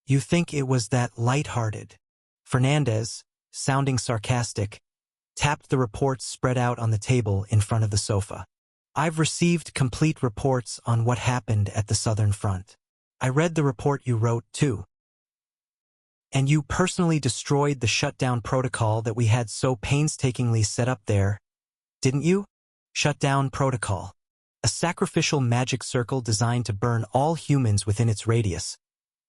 You think it was that light-hearted? Fernandez, sounding sarcastic, tapped the reports spread out on the table in front of the sofa. I've received complete reports on what happened at the Southern Front. I read the report you wrote, too. And you personally destroyed the shutdown protocol that we had so painstakingly set up there, didn't you? Shutdown protocol. A sacrificial magic circle designed to burn all humans within its radius,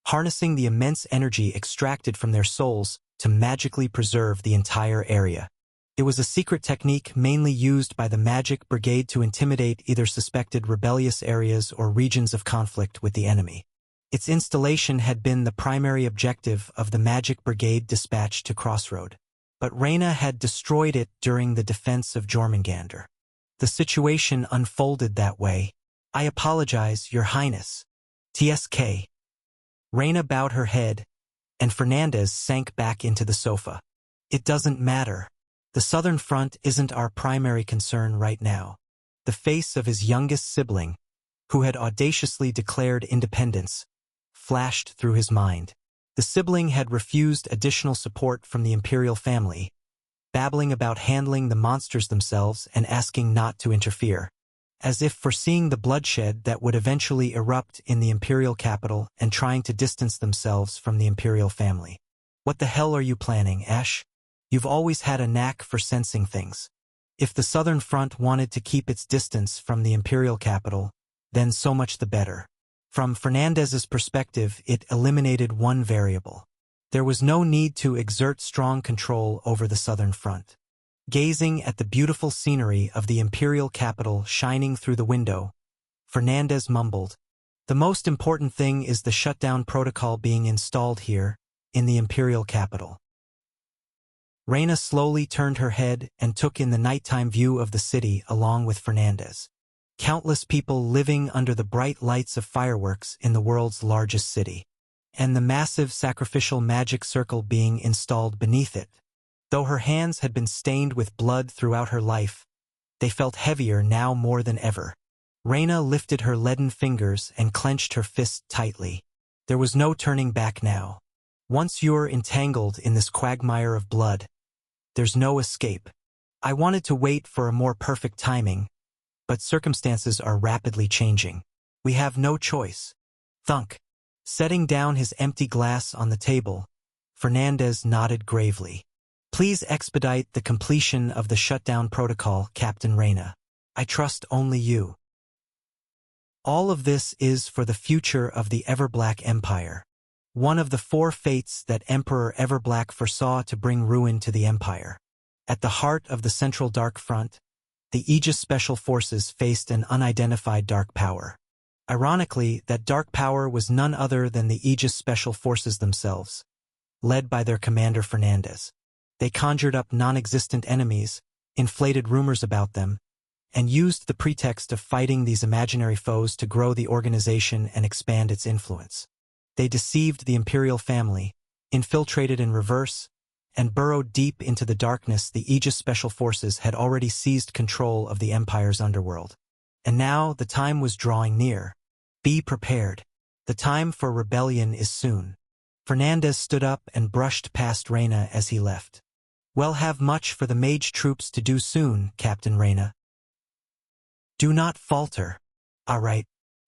harnessing the immense energy extracted from their souls to magically preserve the entire area. It was a secret technique mainly used by the Magic Brigade to intimidate either suspected rebellious areas or regions of conflict with the enemy. Its installation had been the primary objective of the Magic Brigade dispatched to Crossroad, but Reyna had destroyed it during the defense of Jormungandr. The situation unfolded that way. I apologize, Your Highness. TSK. Reyna bowed her head, and Fernandez sank back into the sofa. It doesn't matter. The Southern Front isn't our primary concern right now. The face of his youngest sibling, who had audaciously declared independence, flashed through his mind. The sibling had refused additional support from the imperial family, babbling about handling the monsters themselves and asking not to interfere, as if foreseeing the bloodshed that would eventually erupt in the imperial capital and trying to distance themselves from the imperial family. What the hell are you planning, Ash? You've always had a knack for sensing things. If the Southern Front wanted to keep its distance from the imperial capital, then so much the better. From Fernandez's perspective, it eliminated one variable. There was no need to exert strong control over the Southern Front. Gazing at the beautiful scenery of the imperial capital shining through the window, Fernandez mumbled, "The most important thing is the shutdown protocol being installed here, in the imperial capital." Reina slowly turned her head and took in the nighttime view of the city along with Fernandez. Countless people living under the bright lights of fireworks in the world's largest city. And the massive sacrificial magic circle being installed beneath it. Though her hands had been stained with blood throughout her life, they felt heavier now more than ever. Reina lifted her leaden fingers and clenched her fist tightly. There was no turning back now. Once you're entangled in this quagmire of blood, there's no escape. I wanted to wait for a more perfect timing, but circumstances are rapidly changing. We have no choice. Thunk. Setting down his empty glass on the table, Fernandez nodded gravely. Please expedite the completion of the shutdown protocol, Captain Reina. I trust only you. All of this is for the future of the Everblack Empire. One of the 4 fates that Emperor Everblack foresaw to bring ruin to the Empire. At the heart of the Central Dark Front, the Aegis Special Forces faced an unidentified dark power. Ironically, that dark power was none other than the Aegis Special Forces themselves, led by their commander Fernandez. They conjured up non-existent enemies, inflated rumors about them, and used the pretext of fighting these imaginary foes to grow the organization and expand its influence. They deceived the imperial family, infiltrated in reverse, and burrowed deep into the darkness. The Aegis Special Forces had already seized control of the Empire's underworld. And now the time was drawing near. Be prepared. The time for rebellion is soon. Fernandez stood up and brushed past Reina as he left. We'll have much for the mage troops to do soon, Captain Reina. Do not falter. All right.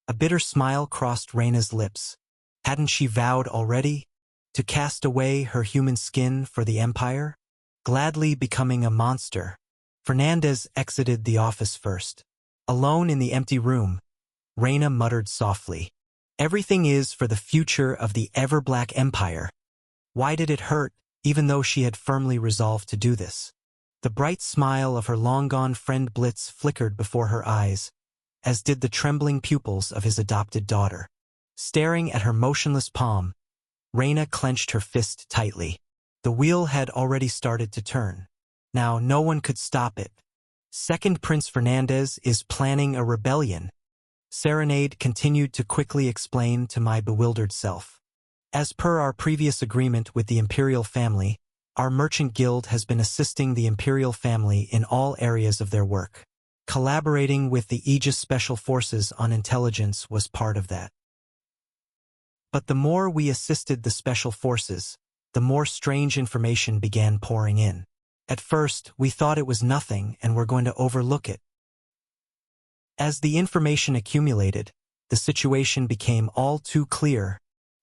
A bitter smile crossed Reina's lips. Hadn't she vowed already to cast away her human skin for the Empire? Gladly becoming a monster, Fernandez exited the office first. Alone in the empty room, Reina muttered softly, "Everything is for the future of the Everblack Empire." Why did it hurt, even though she had firmly resolved to do this? The bright smile of her long-gone friend Blitz flickered before her eyes, as did the trembling pupils of his adopted daughter. Staring at her motionless palm, Reina clenched her fist tightly. The wheel had already started to turn. Now no one could stop it. Second Prince Fernandez is planning a rebellion. Serenade continued to quickly explain to my bewildered self. As per our previous agreement with the Imperial family, our merchant guild has been assisting the Imperial family in all areas of their work. Collaborating with the Aegis Special Forces on intelligence was part of that. But the more we assisted the Special Forces, the more strange information began pouring in. At first, we thought it was nothing and were going to overlook it. As the information accumulated, the situation became all too clear,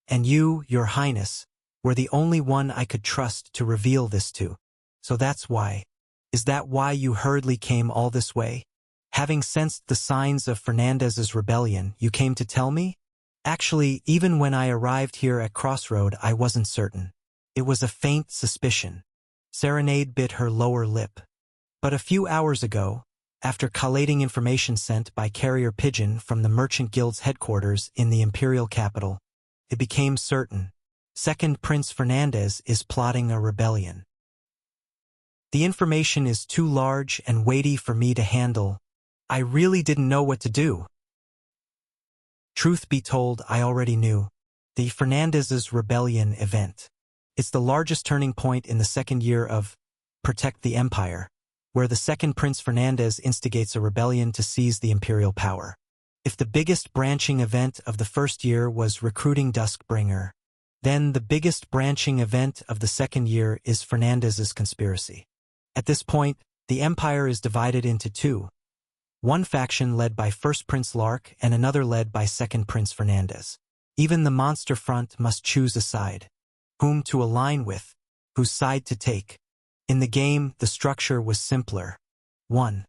and you, Your Highness, were the only one I could trust to reveal this to. So that's why. Is that why you hurriedly came all this way? Having sensed the signs of Fernandez's rebellion, you came to tell me? Actually, even when I arrived here at Crossroad, I wasn't certain. It was a faint suspicion. Serenade bit her lower lip. But a few hours ago, after collating information sent by carrier pigeon from the Merchant Guild's headquarters in the Imperial capital, it became certain. Second Prince Fernandez is plotting a rebellion. The information is too large and weighty for me to handle. I really didn't know what to do. Truth be told, I already knew. The Fernandez's rebellion event. It's the largest turning point in the second year of Protect the Empire, where the second Prince Fernandez instigates a rebellion to seize the imperial power. If the biggest branching event of the first year was recruiting Duskbringer, then the biggest branching event of the second year is Fernandez's conspiracy. At this point, the empire is divided into two. One faction led by First Prince Lark and another led by Second Prince Fernandez. Even the monster front must choose a side. Whom to align with, whose side to take. In the game, the structure was simpler. 1.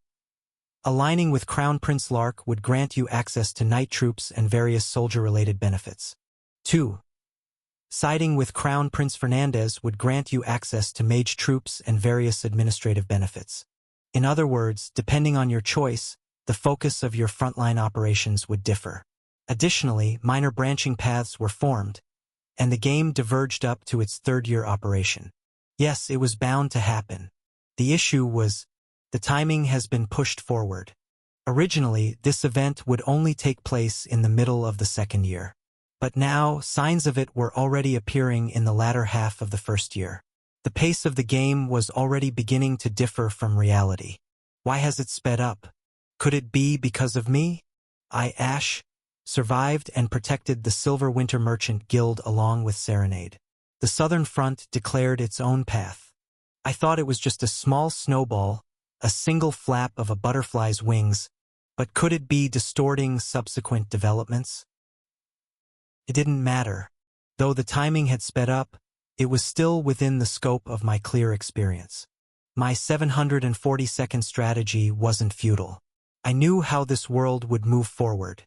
Aligning with Crown Prince Lark would grant you access to night troops and various soldier-related benefits. 2. Siding with Crown Prince Fernandez would grant you access to mage troops and various administrative benefits. In other words, depending on your choice, the focus of your frontline operations would differ. Additionally, minor branching paths were formed, and the game diverged up to its third-year operation. Yes, it was bound to happen. The issue was, the timing has been pushed forward. Originally, this event would only take place in the middle of the second year. But now, signs of it were already appearing in the latter half of the first year. The pace of the game was already beginning to differ from reality. Why has it sped up? Could it be because of me? I, Ash, survived and protected the Silver Winter Merchant Guild along with Serenade. The Southern Front declared its own path. I thought it was just a small snowball, a single flap of a butterfly's wings, but could it be distorting subsequent developments? It didn't matter. Though the timing had sped up, it was still within the scope of my clear experience. My 740-second strategy wasn't futile. I knew how this world would move forward.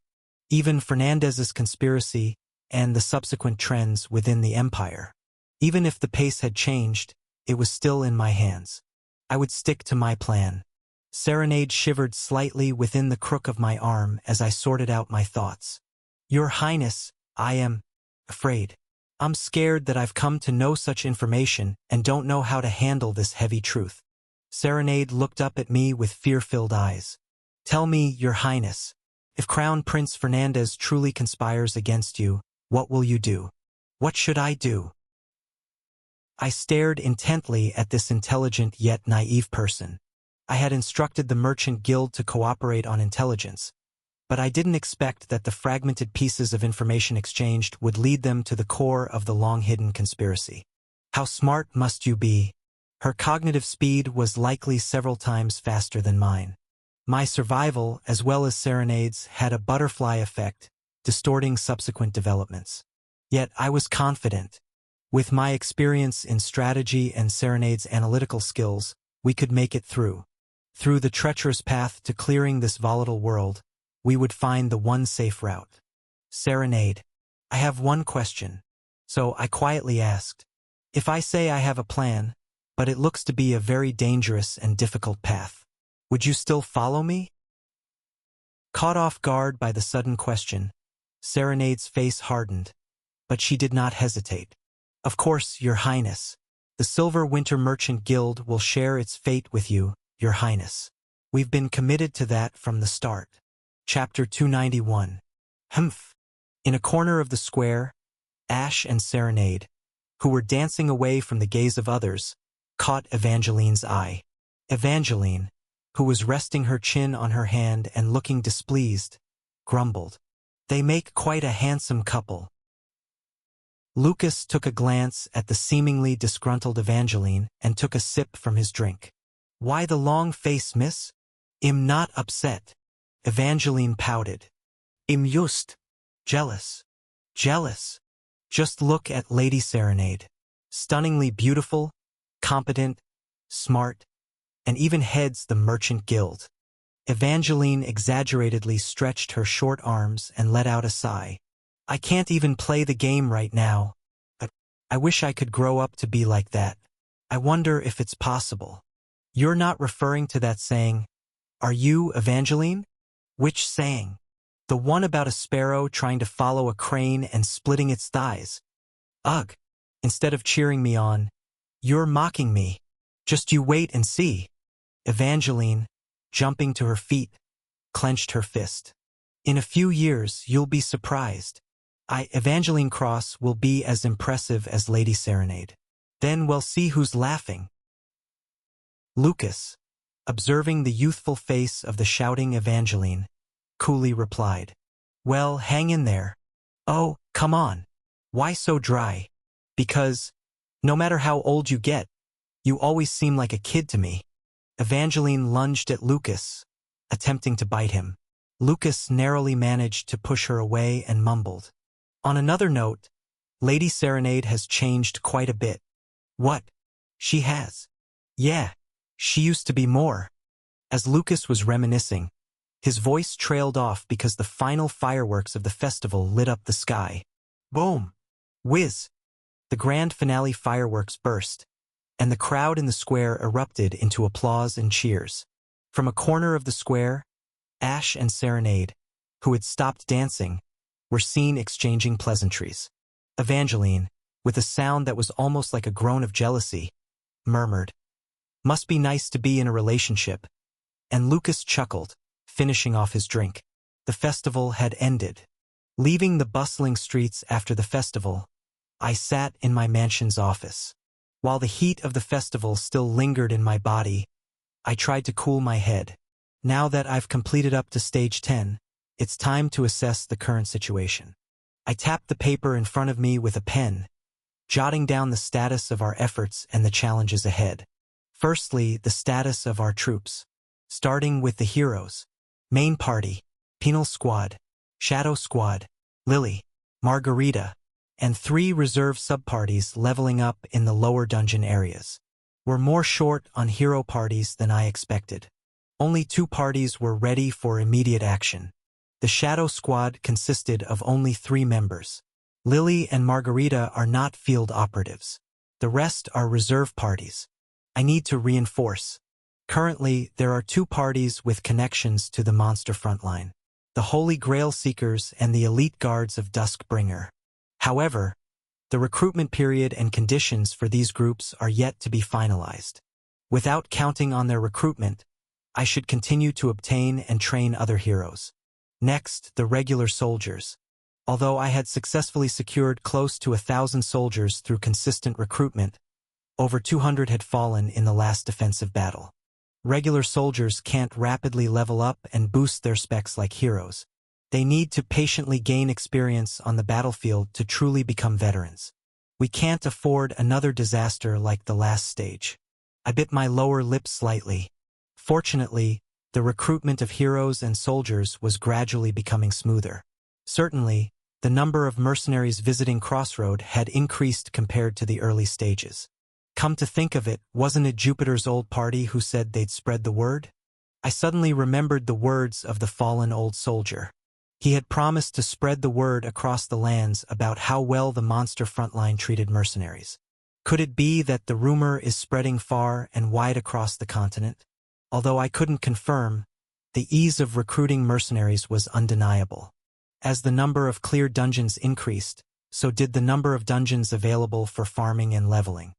Even Fernandez's conspiracy and the subsequent trends within the Empire. Even if the pace had changed, it was still in my hands. I would stick to my plan. Serenade shivered slightly within the crook of my arm as I sorted out my thoughts. Your Highness, I am afraid. I'm scared that I've come to know such information and don't know how to handle this heavy truth. Serenade looked up at me with fear-filled eyes. Tell me, Your Highness, if Crown Prince Fernandez truly conspires against you, what will you do? What should I do? I stared intently at this intelligent yet naive person. I had instructed the Merchant Guild to cooperate on intelligence, but I didn't expect that the fragmented pieces of information exchanged would lead them to the core of the long-hidden conspiracy. How smart must you be? Her cognitive speed was likely several times faster than mine. My survival, as well as Serenade's, had a butterfly effect, distorting subsequent developments. Yet I was confident. With my experience in strategy and Serenade's analytical skills, we could make it through. Through the treacherous path to clearing this volatile world, we would find the one safe route. Serenade, I have one question. So I quietly asked, if I say I have a plan, but it looks to be a very dangerous and difficult path, would you still follow me? Caught off guard by the sudden question, Serenade's face hardened, but she did not hesitate. Of course, Your Highness. The Silver Winter Merchant Guild will share its fate with you, Your Highness. We've been committed to that from the start. Chapter 291. Humph. In a corner of the square, Ash and Serenade, who were dancing away from the gaze of others, caught Evangeline's eye. Evangeline, who was resting her chin on her hand and looking displeased, grumbled. They make quite a handsome couple. Lucas took a glance at the seemingly disgruntled Evangeline and took a sip from his drink. Why the long face, miss? I'm not upset. Evangeline pouted. I'm just jealous. Jealous. Just look at Lady Serenade. Stunningly beautiful, competent, smart, and even heads the Merchant Guild. Evangeline exaggeratedly stretched her short arms and let out a sigh. I can't even play the game right now. But I wish I could grow up to be like that. I wonder if it's possible. You're not referring to that saying, are you, Evangeline? Which saying? The one about a sparrow trying to follow a crane and splitting its thighs. Ugh. Instead of cheering me on, you're mocking me. Just you wait and see. Evangeline, jumping to her feet, clenched her fist. In a few years, you'll be surprised. Evangeline Cross will be as impressive as Lady Serenade. Then we'll see who's laughing. Lucas, observing the youthful face of the shouting Evangeline, coolly replied, well, hang in there. Oh, come on. Why so dry? Because, no matter how old you get, you always seem like a kid to me. Evangeline lunged at Lucas, attempting to bite him. Lucas narrowly managed to push her away and mumbled. On another note, Lady Serenade has changed quite a bit. What? She has? Yeah, she used to be more. As Lucas was reminiscing, his voice trailed off because the final fireworks of the festival lit up the sky. Boom! Whiz! The grand finale fireworks burst, and the crowd in the square erupted into applause and cheers. From a corner of the square, Ash and Serenade, who had stopped dancing, were seen exchanging pleasantries. Evangeline, with a sound that was almost like a groan of jealousy, murmured, "Must be nice to be in a relationship," and Lucas chuckled, finishing off his drink. The festival had ended. Leaving the bustling streets after the festival, I sat in my mansion's office. While the heat of the festival still lingered in my body, I tried to cool my head. Now that I've completed up to stage 10, it's time to assess the current situation. I tapped the paper in front of me with a pen, jotting down the status of our efforts and the challenges ahead. Firstly, the status of our troops. Starting with the heroes. Main party, Penal Squad, Shadow Squad, Lily, Margarita, and 3 reserve subparties leveling up in the lower dungeon areas. We're more short on hero parties than I expected. Only 2 parties were ready for immediate action. The Shadow Squad consisted of only 3 members. Lily and Margarita are not field operatives. The rest are reserve parties. I need to reinforce. Currently, there are 2 parties with connections to the monster frontline: the Holy Grail Seekers and the Elite Guards of Duskbringer. However, the recruitment period and conditions for these groups are yet to be finalized. Without counting on their recruitment, I should continue to obtain and train other heroes. Next, the regular soldiers. Although I had successfully secured close to 1,000 soldiers through consistent recruitment, over 200 had fallen in the last defensive battle. Regular soldiers can't rapidly level up and boost their specs like heroes. They need to patiently gain experience on the battlefield to truly become veterans. We can't afford another disaster like the last stage. I bit my lower lip slightly. Fortunately, the recruitment of heroes and soldiers was gradually becoming smoother. Certainly, the number of mercenaries visiting Crossroad had increased compared to the early stages. Come to think of it, wasn't it Jupiter's old party who said they'd spread the word? I suddenly remembered the words of the fallen old soldier. He had promised to spread the word across the lands about how well the monster frontline treated mercenaries. Could it be that the rumor is spreading far and wide across the continent? Although I couldn't confirm, the ease of recruiting mercenaries was undeniable. As the number of clear dungeons increased, so did the number of dungeons available for farming and leveling.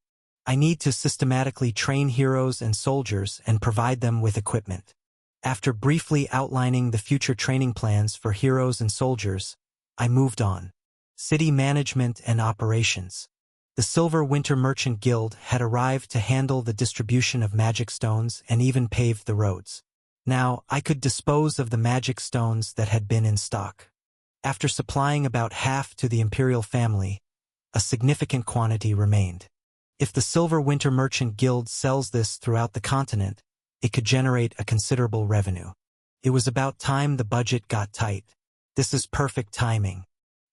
I need to systematically train heroes and soldiers and provide them with equipment. After briefly outlining the future training plans for heroes and soldiers, I moved on. City management and operations. The Silver Winter Merchant Guild had arrived to handle the distribution of magic stones and even paved the roads. Now, I could dispose of the magic stones that had been in stock. After supplying about half to the Imperial family, a significant quantity remained. If the Silver Winter Merchant Guild sells this throughout the continent, it could generate a considerable revenue. It was about time the budget got tight. This is perfect timing.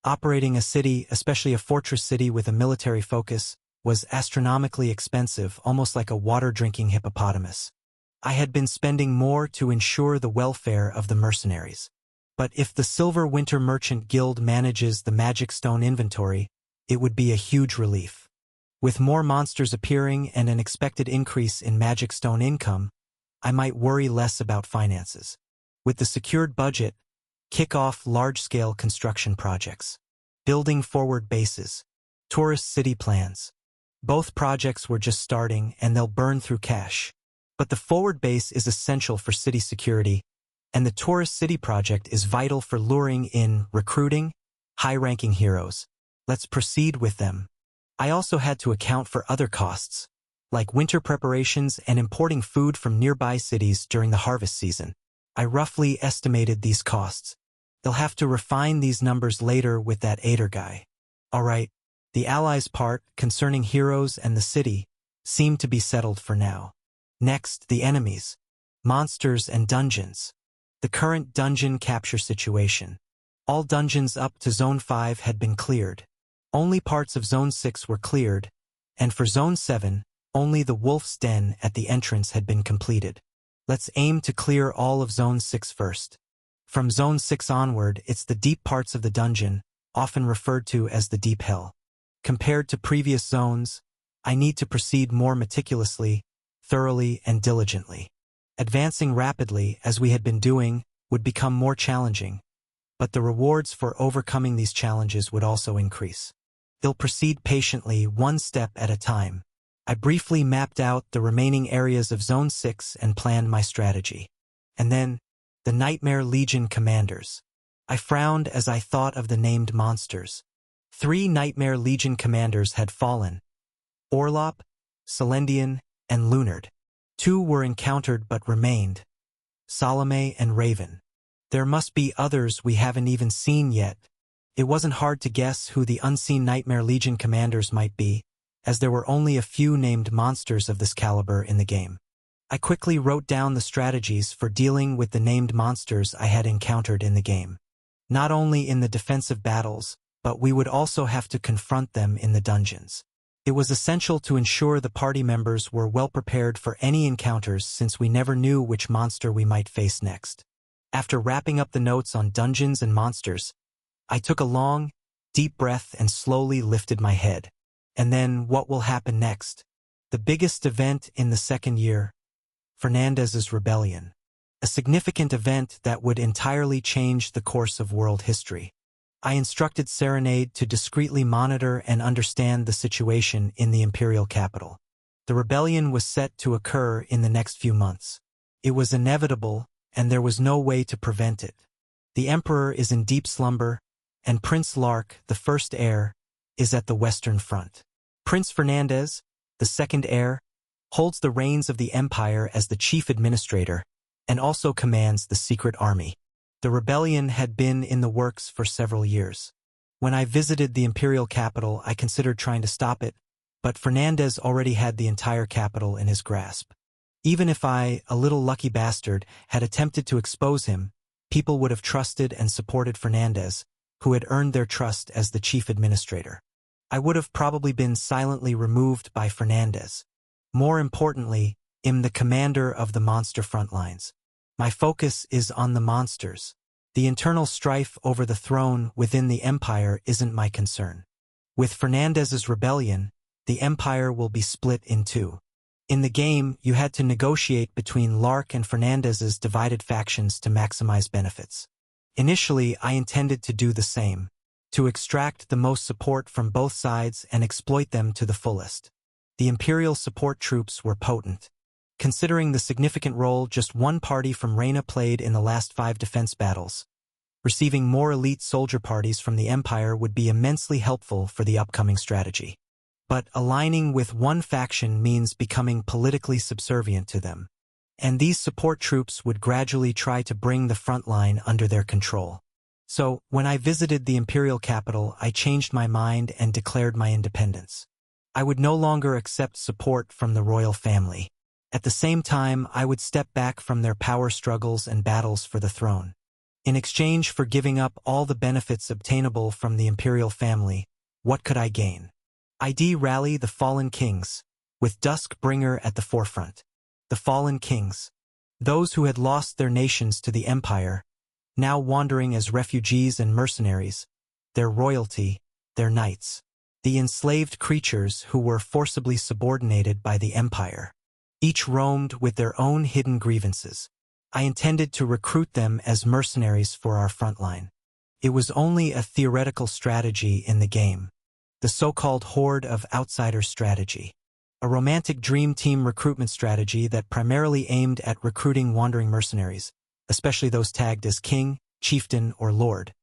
Operating a city, especially a fortress city with a military focus, was astronomically expensive, almost like a water-drinking hippopotamus. I had been spending more to ensure the welfare of the mercenaries. But if the Silver Winter Merchant Guild manages the magic stone inventory, it would be a huge relief. With more monsters appearing and an expected increase in magic stone income, I might worry less about finances. With the secured budget, kick off large-scale construction projects. Building forward bases. Tourist city plans. Both projects were just starting and they'll burn through cash. But the forward base is essential for city security, and the tourist city project is vital for luring in recruiting high-ranking heroes. Let's proceed with them. I also had to account for other costs, like winter preparations and importing food from nearby cities during the harvest season. I roughly estimated these costs. They'll have to refine these numbers later with that Ader guy. Alright, the allies part concerning heroes and the city seem to be settled for now. Next, the enemies, monsters and dungeons. The current dungeon capture situation. All dungeons up to Zone 5 had been cleared. Only parts of Zone 6 were cleared, and for Zone 7, only the Wolf's Den at the entrance had been completed. Let's aim to clear all of Zone 6 first. From Zone 6 onward, it's the deep parts of the dungeon, often referred to as the Deep Hell. Compared to previous zones, I need to proceed more meticulously, thoroughly, and diligently. Advancing rapidly, as we had been doing, would become more challenging, but the rewards for overcoming these challenges would also increase. I'll proceed patiently, one step at a time. I briefly mapped out the remaining areas of Zone 6 and planned my strategy. And then, the Nightmare Legion commanders. I frowned as I thought of the named monsters. 3 Nightmare Legion commanders had fallen: Orlop, Celendian, and Lunard. 2 were encountered but remained: Salome and Raven. There must be others we haven't even seen yet. It wasn't hard to guess who the unseen Nightmare Legion commanders might be, as there were only a few named monsters of this caliber in the game. I quickly wrote down the strategies for dealing with the named monsters I had encountered in the game. Not only in the defensive battles, but we would also have to confront them in the dungeons. It was essential to ensure the party members were well prepared for any encounters, since we never knew which monster we might face next. After wrapping up the notes on dungeons and monsters, I took a long, deep breath and slowly lifted my head. And then, what will happen next? The biggest event in the second year, Fernandez's rebellion. A significant event that would entirely change the course of world history. I instructed Serenade to discreetly monitor and understand the situation in the imperial capital. The rebellion was set to occur in the next few months. It was inevitable, and there was no way to prevent it. The Emperor is in deep slumber, and Prince Lark, the first heir, is at the Western Front. Prince Fernandez, the second heir, holds the reins of the Empire as the chief administrator, and also commands the secret army. The rebellion had been in the works for several years. When I visited the imperial capital, I considered trying to stop it, but Fernandez already had the entire capital in his grasp. Even if I, a little lucky bastard, had attempted to expose him, people would have trusted and supported Fernandez, who had earned their trust as the chief administrator. I would have probably been silently removed by Fernandez. More importantly, I'm the commander of the monster frontlines. My focus is on the monsters. The internal strife over the throne within the Empire isn't my concern. With Fernandez's rebellion, the Empire will be split in 2. In the game, you had to negotiate between Lark and Fernandez's divided factions to maximize benefits. Initially, I intended to do the same, to extract the most support from both sides and exploit them to the fullest. The Imperial support troops were potent. Considering the significant role just one party from Reina played in the last 5 defense battles, receiving more elite soldier parties from the Empire would be immensely helpful for the upcoming strategy. But aligning with one faction means becoming politically subservient to them. And these support troops would gradually try to bring the front line under their control. So, when I visited the imperial capital, I changed my mind and declared my independence. I would no longer accept support from the royal family. At the same time, I would step back from their power struggles and battles for the throne. In exchange for giving up all the benefits obtainable from the imperial family, what could I gain? I'd rally the fallen kings, with Duskbringer at the forefront. The fallen kings, those who had lost their nations to the empire, now wandering as refugees and mercenaries, their royalty, their knights. The enslaved creatures who were forcibly subordinated by the empire. Each roamed with their own hidden grievances. I intended to recruit them as mercenaries for our frontline. It was only a theoretical strategy in the game, the so-called Horde of Outsiders strategy, a romantic dream team recruitment strategy that primarily aimed at recruiting wandering mercenaries, especially those tagged as king, chieftain, or lord.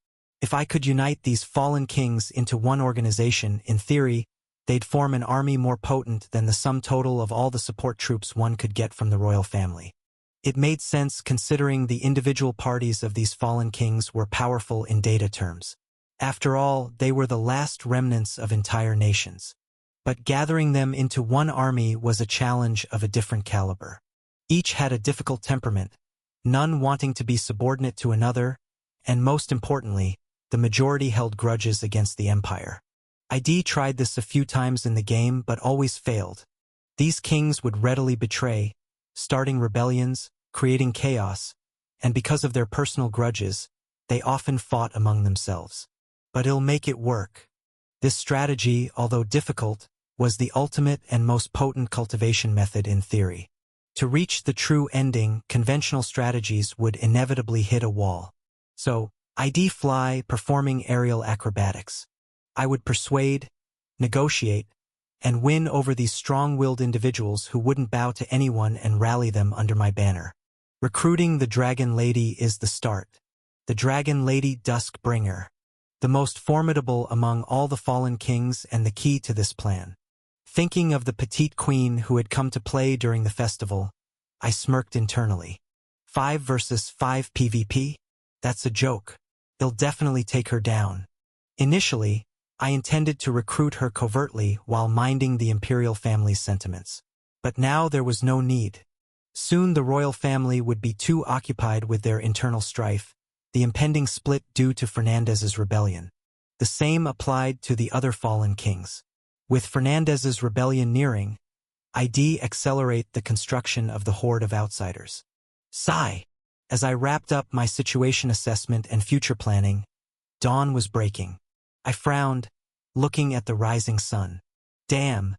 If I could unite these fallen kings into one organization, in theory, they'd form an army more potent than the sum total of all the support troops one could get from the royal family. It made sense considering the individual parties of these fallen kings were powerful in data terms. After all, they were the last remnants of entire nations. But gathering them into one army was a challenge of a different caliber. Each had a difficult temperament, none wanting to be subordinate to another, and most importantly, the majority held grudges against the empire. I'd tried this a few times in the game but always failed. These kings would readily betray, starting rebellions, creating chaos, and because of their personal grudges, they often fought among themselves. But I'll make it work. This strategy, although difficult, was the ultimate and most potent cultivation method in theory. To reach the true ending, conventional strategies would inevitably hit a wall. So, I'd fly performing aerial acrobatics. I would persuade, negotiate, and win over these strong-willed individuals who wouldn't bow to anyone and rally them under my banner. Recruiting the Dragon Lady is the start. The Dragon Lady Duskbringer, the most formidable among all the fallen kings and the key to this plan. Thinking of the petite queen who had come to play during the festival, I smirked internally. 5 versus 5 PvP? That's a joke. They'll definitely take her down. Initially, I intended to recruit her covertly while minding the imperial family's sentiments. But now there was no need. Soon the royal family would be too occupied with their internal strife, the impending split due to Fernandez's rebellion. The same applied to the other fallen kings. With Fernandez's rebellion nearing, I'd accelerate the construction of the horde of outsiders. Sigh. As I wrapped up my situation assessment and future planning, dawn was breaking. I frowned, looking at the rising sun. Damn,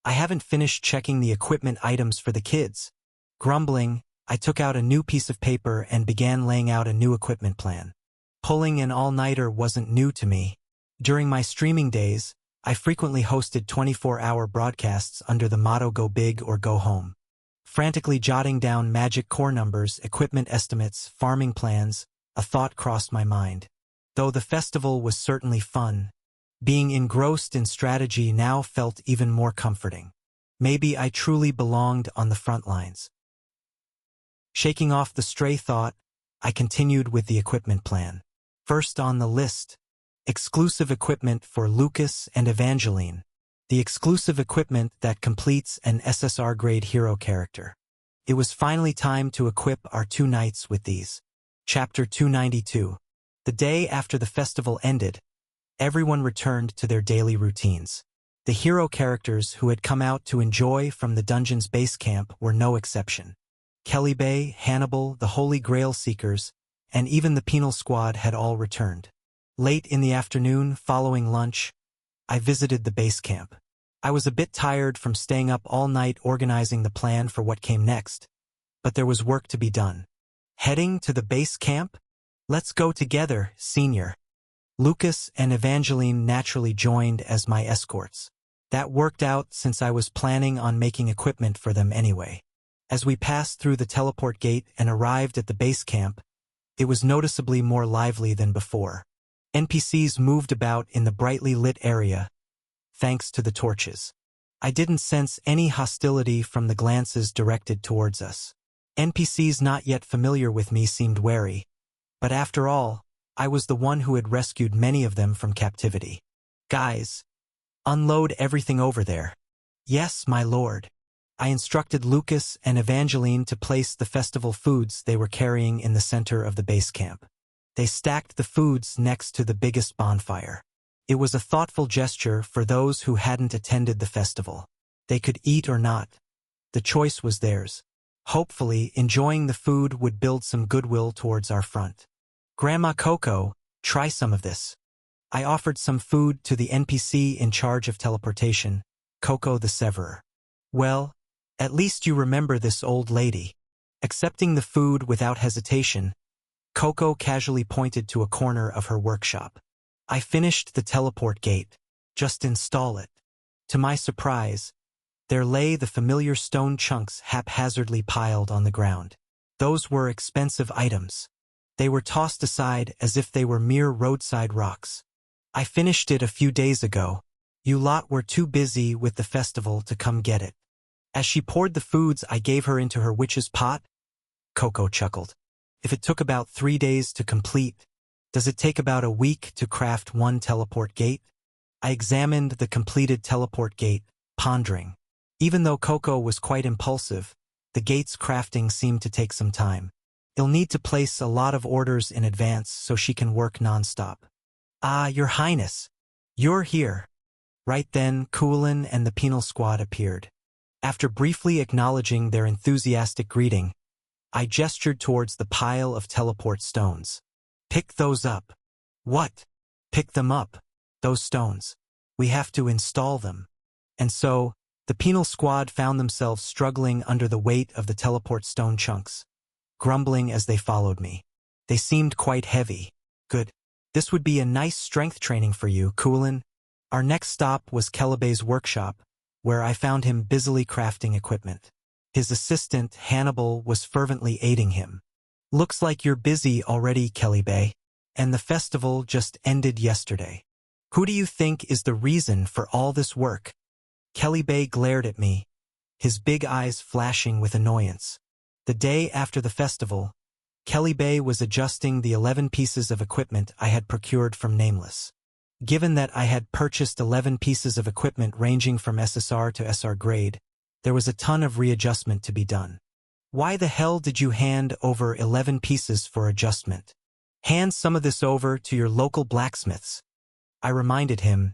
I haven't finished checking the equipment items for the kids. Grumbling, I took out a new piece of paper and began laying out a new equipment plan. Pulling an all-nighter wasn't new to me. During my streaming days, I frequently hosted 24-hour broadcasts under the motto "Go Big or Go Home." Frantically jotting down magic core numbers, equipment estimates, farming plans, a thought crossed my mind. Though the festival was certainly fun, being engrossed in strategy now felt even more comforting. Maybe I truly belonged on the front lines. Shaking off the stray thought, I continued with the equipment plan. First on the list, exclusive equipment for Lucas and Evangeline. The exclusive equipment that completes an SSR-grade hero character. It was finally time to equip our 2 knights with these. Chapter 292. The day after the festival ended, everyone returned to their daily routines. The hero characters who had come out to enjoy from the dungeon's base camp were no exception. Kelly Bay, Hannibal, the Holy Grail Seekers, and even the Penal Squad had all returned. Late in the afternoon, following lunch, I visited the base camp. I was a bit tired from staying up all night organizing the plan for what came next, but there was work to be done. Heading to the base camp? Let's go together, senior. Lucas and Evangeline naturally joined as my escorts. That worked out since I was planning on making equipment for them anyway. As we passed through the teleport gate and arrived at the base camp, it was noticeably more lively than before. NPCs moved about in the brightly lit area, thanks to the torches. I didn't sense any hostility from the glances directed towards us. NPCs not yet familiar with me seemed wary, but after all, I was the one who had rescued many of them from captivity. Guys, unload everything over there. Yes, my lord. I instructed Lucas and Evangeline to place the festival foods they were carrying in the center of the base camp. They stacked the foods next to the biggest bonfire. It was a thoughtful gesture for those who hadn't attended the festival. They could eat or not. The choice was theirs. Hopefully, enjoying the food would build some goodwill towards our front. Grandma Coco, try some of this. I offered some food to the NPC in charge of teleportation, Coco the Severer. Well, at least you remember this old lady. Accepting the food without hesitation, Coco casually pointed to a corner of her workshop. I finished the teleport gate. Just install it. To my surprise, there lay the familiar stone chunks haphazardly piled on the ground. Those were expensive items. They were tossed aside as if they were mere roadside rocks. I finished it a few days ago. You lot were too busy with the festival to come get it. As she poured the foods I gave her into her witch's pot, Coco chuckled. If it took about 3 days to complete, does it take about a week to craft one teleport gate? I examined the completed teleport gate, pondering. Even though Coco was quite impulsive, the gate's crafting seemed to take some time. You'll need to place a lot of orders in advance so she can work non-stop. Ah, Your Highness. You're here. Right then, Coolin and the Penal Squad appeared. After briefly acknowledging their enthusiastic greeting, I gestured towards the pile of teleport stones. Pick those up. What? Pick them up. Those stones. We have to install them. And so, the penal squad found themselves struggling under the weight of the teleport stone chunks, grumbling as they followed me. They seemed quite heavy. Good. This would be a nice strength training for you, Kulin. Our next stop was Kelebey's workshop, where I found him busily crafting equipment. His assistant, Hannibal, was fervently aiding him. Looks like you're busy already, Kelebey, and the festival just ended yesterday. Who do you think is the reason for all this work? Kelebey glared at me, his big eyes flashing with annoyance. The day after the festival, Kelebey was adjusting the 11 pieces of equipment I had procured from Nameless. Given that I had purchased 11 pieces of equipment ranging from SSR to SR grade, there was a ton of readjustment to be done. Why the hell did you hand over 11 pieces for adjustment? Hand some of this over to your local blacksmiths. I reminded him.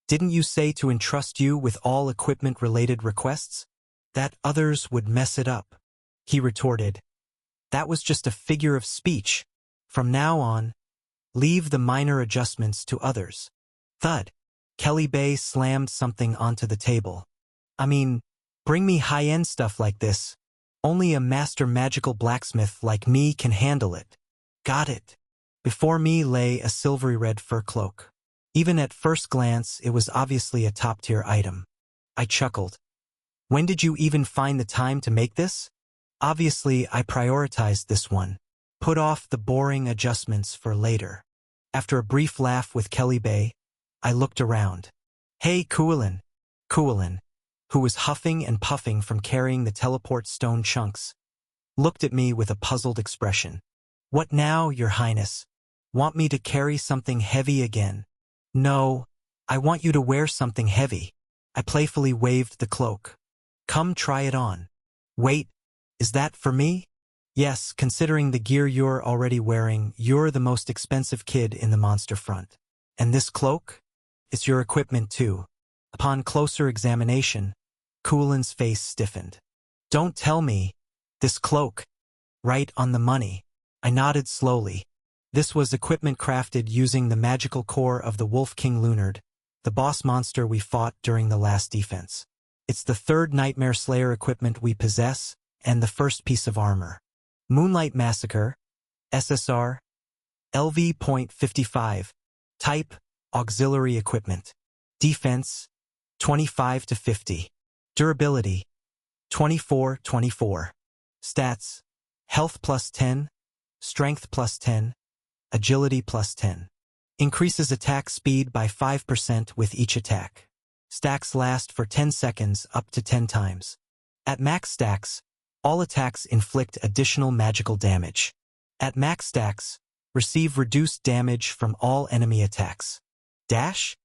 Didn't you say to entrust you with all equipment-related requests? That others would mess it up. He retorted. That was just a figure of speech. From now on, leave the minor adjustments to others. Thud. Kelebey slammed something onto the table. I mean, bring me high-end stuff like this. Only a master magical blacksmith like me can handle it. Got it. Before me lay a silvery red fur cloak. Even at first glance, it was obviously a top-tier item. I chuckled. When did you even find the time to make this? Obviously, I prioritized this one. Put off the boring adjustments for later. After a brief laugh with Kelebey, I looked around. Hey, Kulin, who was huffing and puffing from carrying the teleport stone chunks, looked at me with a puzzled expression. What now, Your Highness? Want me to carry something heavy again? No, I want you to wear something heavy. I playfully waved the cloak. Come try it on. Wait, is that for me? Yes, considering the gear you're already wearing, you're the most expensive kid in the monster front. And this cloak? It's your equipment too. Upon closer examination, Kulin's face stiffened. Don't tell me. This cloak. Right on the money. I nodded slowly. This was equipment crafted using the magical core of the Wolf King Lunard, the boss monster we fought during the last defense. It's the third Nightmare Slayer equipment we possess, and the first piece of armor. Moonlight Massacre, SSR, LV.55, Type, Auxiliary Equipment. Defense, 25 to 50. Durability, 24-24. Stats, Health plus 10, Strength plus 10, Agility plus 10. Increases attack speed by 5% with each attack. Stacks last for 10 seconds up to 10 times. At max stacks, all attacks inflict additional magical damage. At max stacks, receive reduced damage from all enemy attacks. Dash?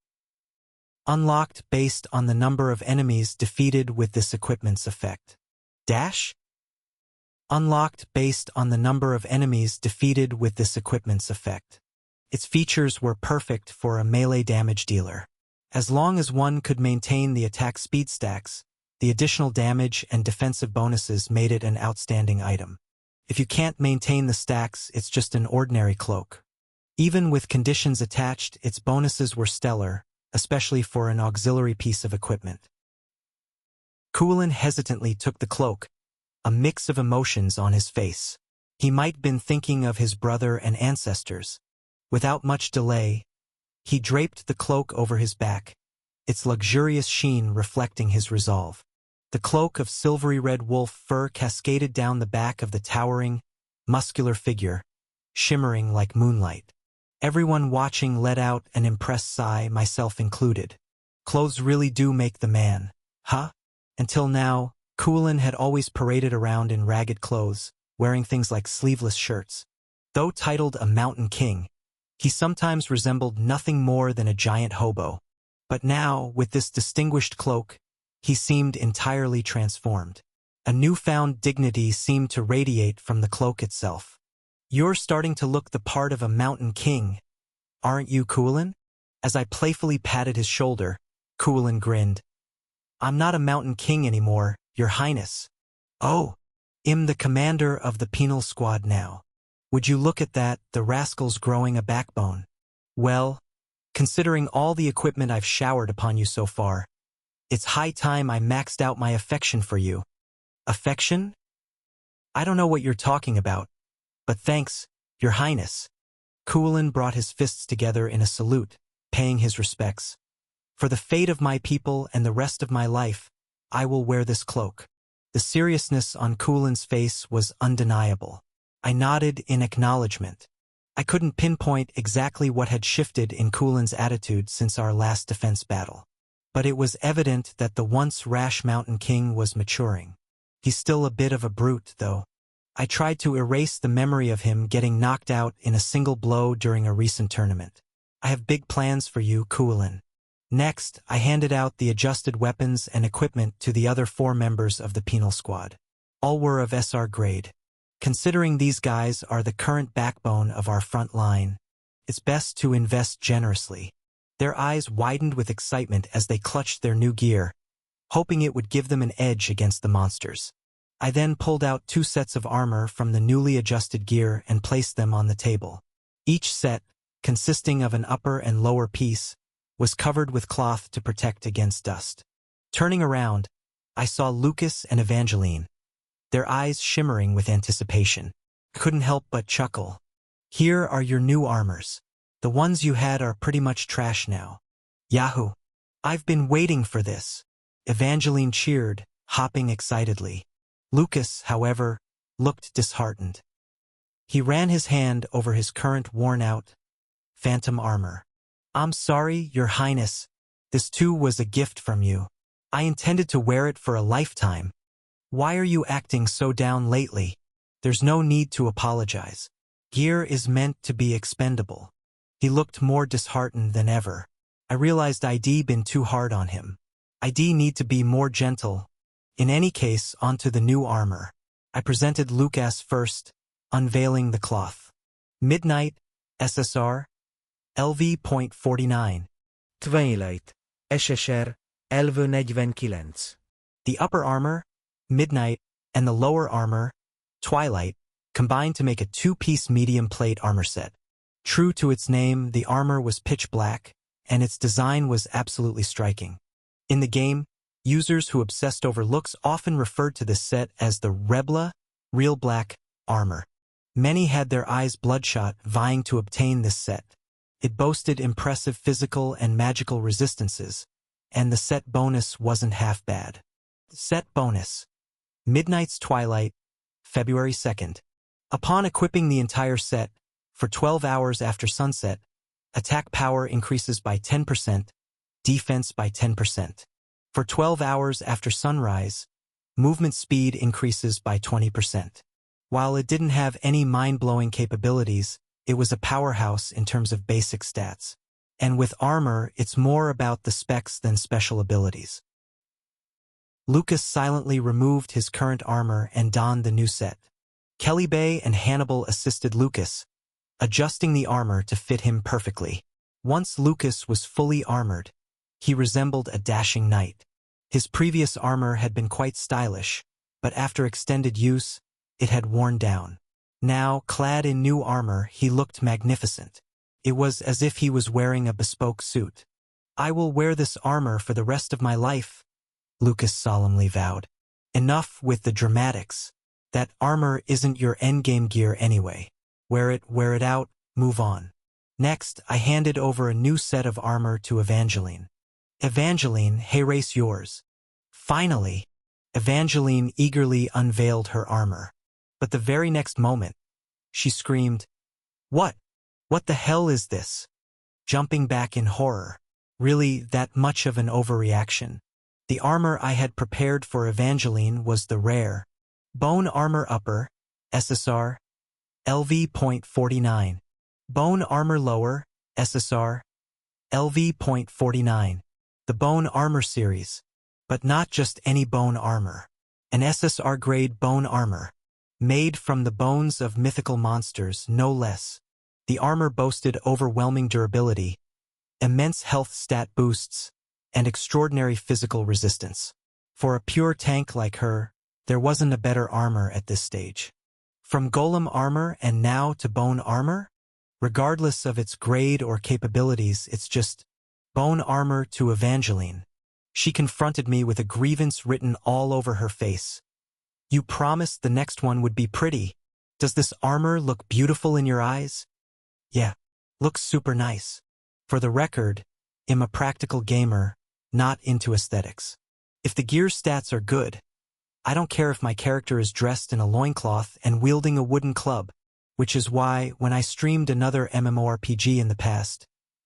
Unlocked based on the number of enemies defeated with this equipment's effect. Dash? Unlocked based on the number of enemies defeated with this equipment's effect. Its features were perfect for a melee damage dealer. As long as one could maintain the attack speed stacks, the additional damage and defensive bonuses made it an outstanding item. If you can't maintain the stacks, it's just an ordinary cloak. Even with conditions attached, its bonuses were stellar, especially for an auxiliary piece of equipment. Kulin hesitantly took the cloak, a mix of emotions on his face. He might been thinking of his brother and ancestors. Without much delay, he draped the cloak over his back, its luxurious sheen reflecting his resolve. The cloak of silvery red wolf fur cascaded down the back of the towering, muscular figure, shimmering like moonlight. Everyone watching let out an impressed sigh, myself included. Clothes really do make the man, huh? Until now, Kulin had always paraded around in ragged clothes, wearing things like sleeveless shirts. Though titled a mountain king, he sometimes resembled nothing more than a giant hobo. But now, with this distinguished cloak, he seemed entirely transformed. A newfound dignity seemed to radiate from the cloak itself. You're starting to look the part of a mountain king, aren't you, Kulin? As I playfully patted his shoulder, Kulin grinned. I'm not a mountain king anymore, Your Highness. Oh, I'm the commander of the penal squad now. Would you look at that, the rascal's growing a backbone. Well, Considering all the equipment I've showered upon you so far, it's high time I maxed out my affection for you. Affection? I don't know what you're talking about, but thanks, Your Highness. Kulin brought his fists together in a salute, paying his respects. For the fate of my people and the rest of my life, I will wear this cloak. The seriousness on Kulin's face was undeniable. I nodded in acknowledgement. I couldn't pinpoint exactly what had shifted in Kulin's attitude since our last defense battle. But it was evident that the once rash Mountain King was maturing. He's still a bit of a brute, though. I tried to erase the memory of him getting knocked out in a single blow during a recent tournament. I have big plans for you, Kulin. Next, I handed out the adjusted weapons and equipment to the other 4 members of the penal squad. All were of SR grade. Considering these guys are the current backbone of our front line, it's best to invest generously. Their eyes widened with excitement as they clutched their new gear, hoping it would give them an edge against the monsters. I then pulled out 2 sets of armor from the newly adjusted gear and placed them on the table. Each set, consisting of an upper and lower piece, was covered with cloth to protect against dust. Turning around, I saw Lucas and Evangeline, their eyes shimmering with anticipation. I couldn't help but chuckle. Here are your new armors. The ones you had are pretty much trash now. Yahoo! I've been waiting for this. Evangeline cheered, hopping excitedly. Lucas, however, looked disheartened. He ran his hand over his current worn-out, phantom armor. I'm sorry, Your Highness. This too was a gift from you. I intended to wear it for a lifetime. Why are you acting so down lately? There's no need to apologize. Gear is meant to be expendable. He looked more disheartened than ever. I realized I'd been too hard on him. I'd need to be more gentle. In any case, onto the new armor. I presented Lucas first, unveiling the cloth. Midnight, SSR, LV.49. Twilight, SSR, LV.49. The upper armor, Midnight, and the lower armor, Twilight, combined to make a 2-piece medium plate armor set. True to its name, the armor was pitch black, and its design was absolutely striking. In the game, users who obsessed over looks often referred to this set as the Rebla, real black, armor. Many had their eyes bloodshot vying to obtain this set. It boasted impressive physical and magical resistances, and the set bonus wasn't half bad. Set bonus. Midnight's Twilight, February 2nd. Upon equipping the entire set, for 12 hours after sunset, attack power increases by 10%, defense by 10%. For 12 hours after sunrise, movement speed increases by 20%. While it didn't have any mind-blowing capabilities, it was a powerhouse in terms of basic stats. And with armor, it's more about the specs than special abilities. Lucas silently removed his current armor and donned the new set. Kelly Bay and Hannibal assisted Lucas, adjusting the armor to fit him perfectly. Once Lucas was fully armored, he resembled a dashing knight. His previous armor had been quite stylish, but after extended use, it had worn down. Now, clad in new armor, he looked magnificent. It was as if he was wearing a bespoke suit. I will wear this armor for the rest of my life, Lucas solemnly vowed. Enough with the dramatics. That armor isn't your endgame gear anyway. Wear it out, move on. Next, I handed over a new set of armor to Evangeline. Evangeline, hey, race yours. Finally, Evangeline eagerly unveiled her armor. But the very next moment, she screamed, "What? What the hell is this?" Jumping back in horror. Really, that much of an overreaction. The armor I had prepared for Evangeline was the rare Bone Armor Upper, SSR, LV.49. Bone Armor Lower, SSR, LV.49. The Bone Armor series. But not just any bone armor. An SSR-grade bone armor. Made from the bones of mythical monsters, no less. The armor boasted overwhelming durability, immense health stat boosts, and extraordinary physical resistance. For a pure tank like her, there wasn't a better armor at this stage. From golem armor and now to bone armor? Regardless of its grade or capabilities, it's just bone armor to Evangeline. She confronted me with a grievance written all over her face. You promised the next one would be pretty. Does this armor look beautiful in your eyes? Yeah, looks super nice. For the record, I'm a practical gamer, not into aesthetics. If the gear stats are good, I don't care if my character is dressed in a loincloth and wielding a wooden club, which is why, when I streamed another MMORPG in the past,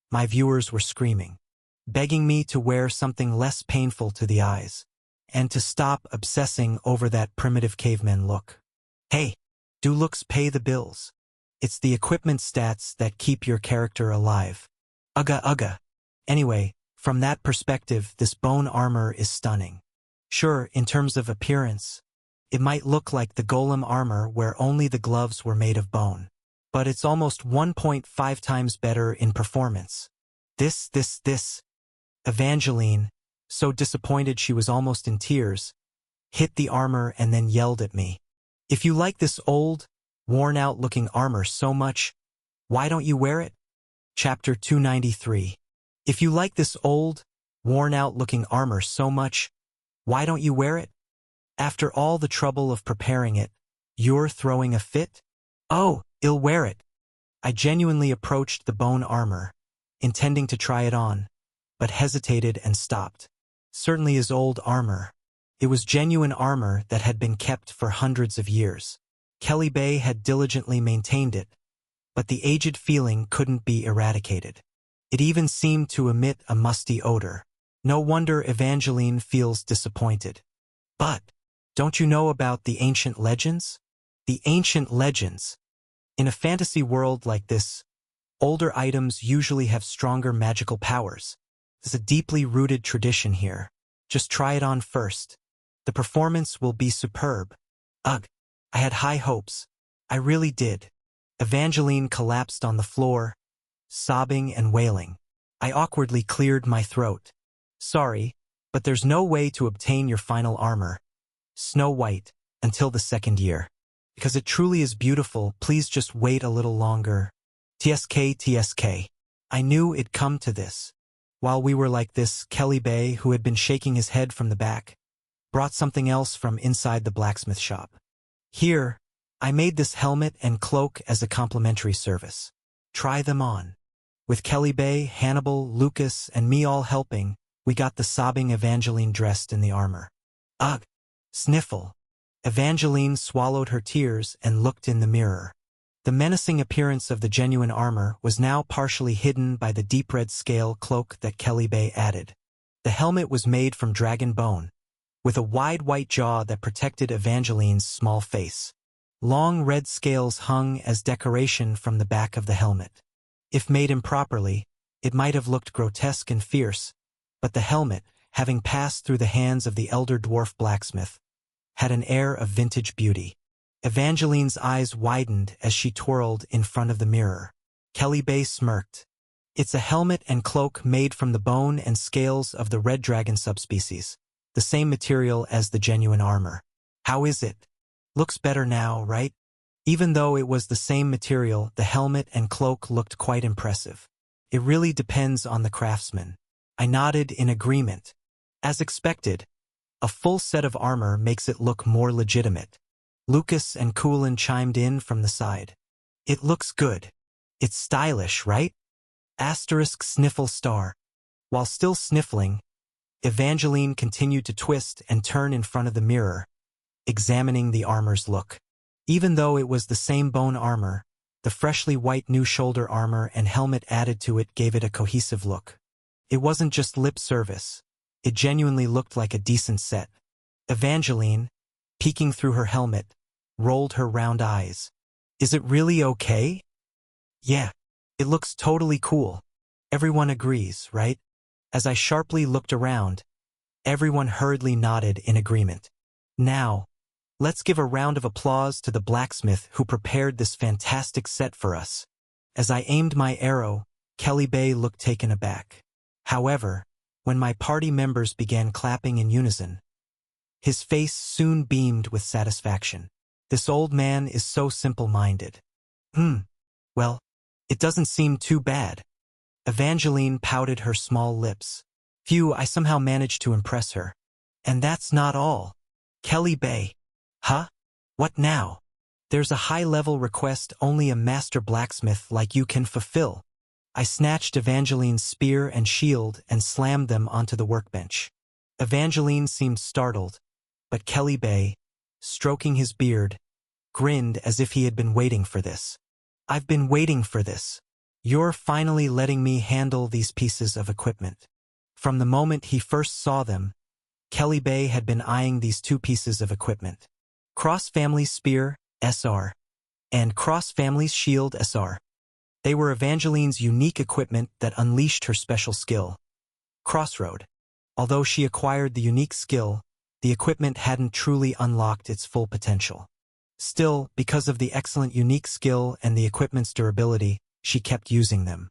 my viewers were screaming, begging me to wear something less painful to the eyes, and to stop obsessing over that primitive caveman look. Hey, do looks pay the bills? It's the equipment stats that keep your character alive. Ugga ugga. Anyway, from that perspective, this bone armor is stunning. Sure, in terms of appearance, it might look like the golem armor where only the gloves were made of bone. But it's almost 1.5 times better in performance. This. Evangeline, so disappointed she was almost in tears, hit the armor and then yelled at me. If you like this old, worn-out looking armor so much, why don't you wear it? Chapter 293. If you like this old, worn-out looking armor so much, why don't you wear it? After all the trouble of preparing it, you're throwing a fit? Oh, I'll wear it. I genuinely approached the bone armor, intending to try it on, but hesitated and stopped. Certainly is old armor. It was genuine armor that had been kept for hundreds of years. Kelly Bay had diligently maintained it, but the aged feeling couldn't be eradicated. It even seemed to emit a musty odor. No wonder Evangeline feels disappointed. But, don't you know about the ancient legends? The ancient legends. In a fantasy world like this, older items usually have stronger magical powers. There's a deeply rooted tradition here. Just try it on first. The performance will be superb. Ugh, I had high hopes. I really did. Evangeline collapsed on the floor, sobbing and wailing. I awkwardly cleared my throat. Sorry, but there's no way to obtain your final armor, Snow White, until the second year. Because it truly is beautiful, please just wait a little longer. TSK. I knew it'd come to this. While we were like this, Kelly Bay, who had been shaking his head from the back, brought something else from inside the blacksmith shop. Here, I made this helmet and cloak as a complimentary service. Try them on. With Kelly Bay, Hannibal, Lucas, and me all helping, we got the sobbing Evangeline dressed in the armor. Ugh! Sniffle. Evangeline swallowed her tears and looked in the mirror. The menacing appearance of the genuine armor was now partially hidden by the deep red scale cloak that Kelly Bay added. The helmet was made from dragon bone, with a wide white jaw that protected Evangeline's small face. Long red scales hung as decoration from the back of the helmet. If made improperly, it might have looked grotesque and fierce, but the helmet, having passed through the hands of the elder dwarf blacksmith, had an air of vintage beauty. Evangeline's eyes widened as she twirled in front of the mirror. Kelly Bay smirked. It's a helmet and cloak made from the bone and scales of the red dragon subspecies, the same material as the genuine armor. How is it? Looks better now, right? Even though it was the same material, the helmet and cloak looked quite impressive. It really depends on the craftsman. I nodded in agreement. As expected, a full set of armor makes it look more legitimate. Lucas and Coolin chimed in from the side. It looks good. It's stylish, right? Asterisk sniffle star. While still sniffling, Evangeline continued to twist and turn in front of the mirror, examining the armor's look. Even though it was the same bone armor, the freshly white new shoulder armor and helmet added to it gave it a cohesive look. It wasn't just lip service. It genuinely looked like a decent set. Evangeline, peeking through her helmet, rolled her round eyes. Is it really okay? Yeah, it looks totally cool. Everyone agrees, right? As I sharply looked around, everyone hurriedly nodded in agreement. Now, let's give a round of applause to the blacksmith who prepared this fantastic set for us. As I aimed my arrow, Kelly Bay looked taken aback. However, when my party members began clapping in unison, his face soon beamed with satisfaction. This old man is so simple-minded. Well, It doesn't seem too bad. Evangeline pouted her small lips. Phew, I somehow managed to impress her. And that's not all. Kelly Bay. Huh? What now? There's a high-level request only a master blacksmith like you can fulfill. I snatched Evangeline's spear and shield and slammed them onto the workbench. Evangeline seemed startled, but Kelly Bay, stroking his beard, grinned as if he had been waiting for this. I've been waiting for this. You're finally letting me handle these pieces of equipment. From the moment he first saw them, Kelly Bay had been eyeing these two pieces of equipment. Cross-Family Spear, SR, and Cross-Family Shield, SR. They were Evangeline's unique equipment that unleashed her special skill. Crossroad. Although she acquired the unique skill, the equipment hadn't truly unlocked its full potential. Still, because of the excellent unique skill and the equipment's durability, she kept using them.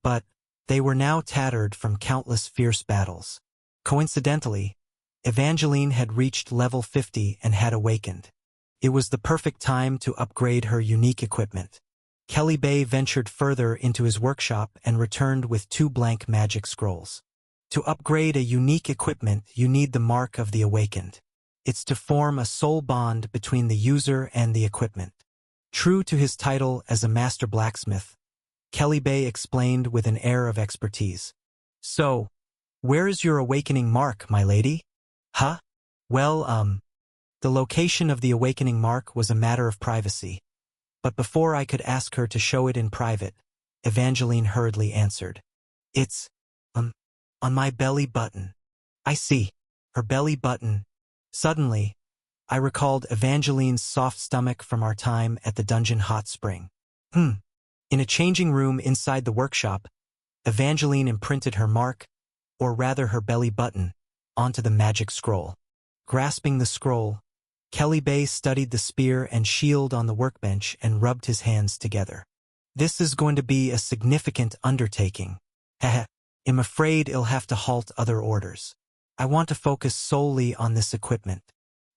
But they were now tattered from countless fierce battles. Coincidentally, Evangeline had reached level 50 and had awakened. It was the perfect time to upgrade her unique equipment. Kelly Bay ventured further into his workshop and returned with 2 blank magic scrolls. To upgrade a unique equipment, you need the Mark of the Awakened. It's to form a soul bond between the user and the equipment. True to his title as a master blacksmith, Kelly Bay explained with an air of expertise. So, where is your awakening mark, my lady? Huh? Well, the location of the awakening mark was a matter of privacy. But before I could ask her to show it in private, Evangeline hurriedly answered. It's, on my belly button. I see. Her belly button. Suddenly, I recalled Evangeline's soft stomach from our time at the dungeon hot spring. In a changing room inside the workshop, Evangeline imprinted her mark, or rather her belly button, onto the magic scroll. Grasping the scroll, Kelly Bay studied the spear and shield on the workbench and rubbed his hands together. This is going to be a significant undertaking. I'm afraid it'll have to halt other orders. I want to focus solely on this equipment.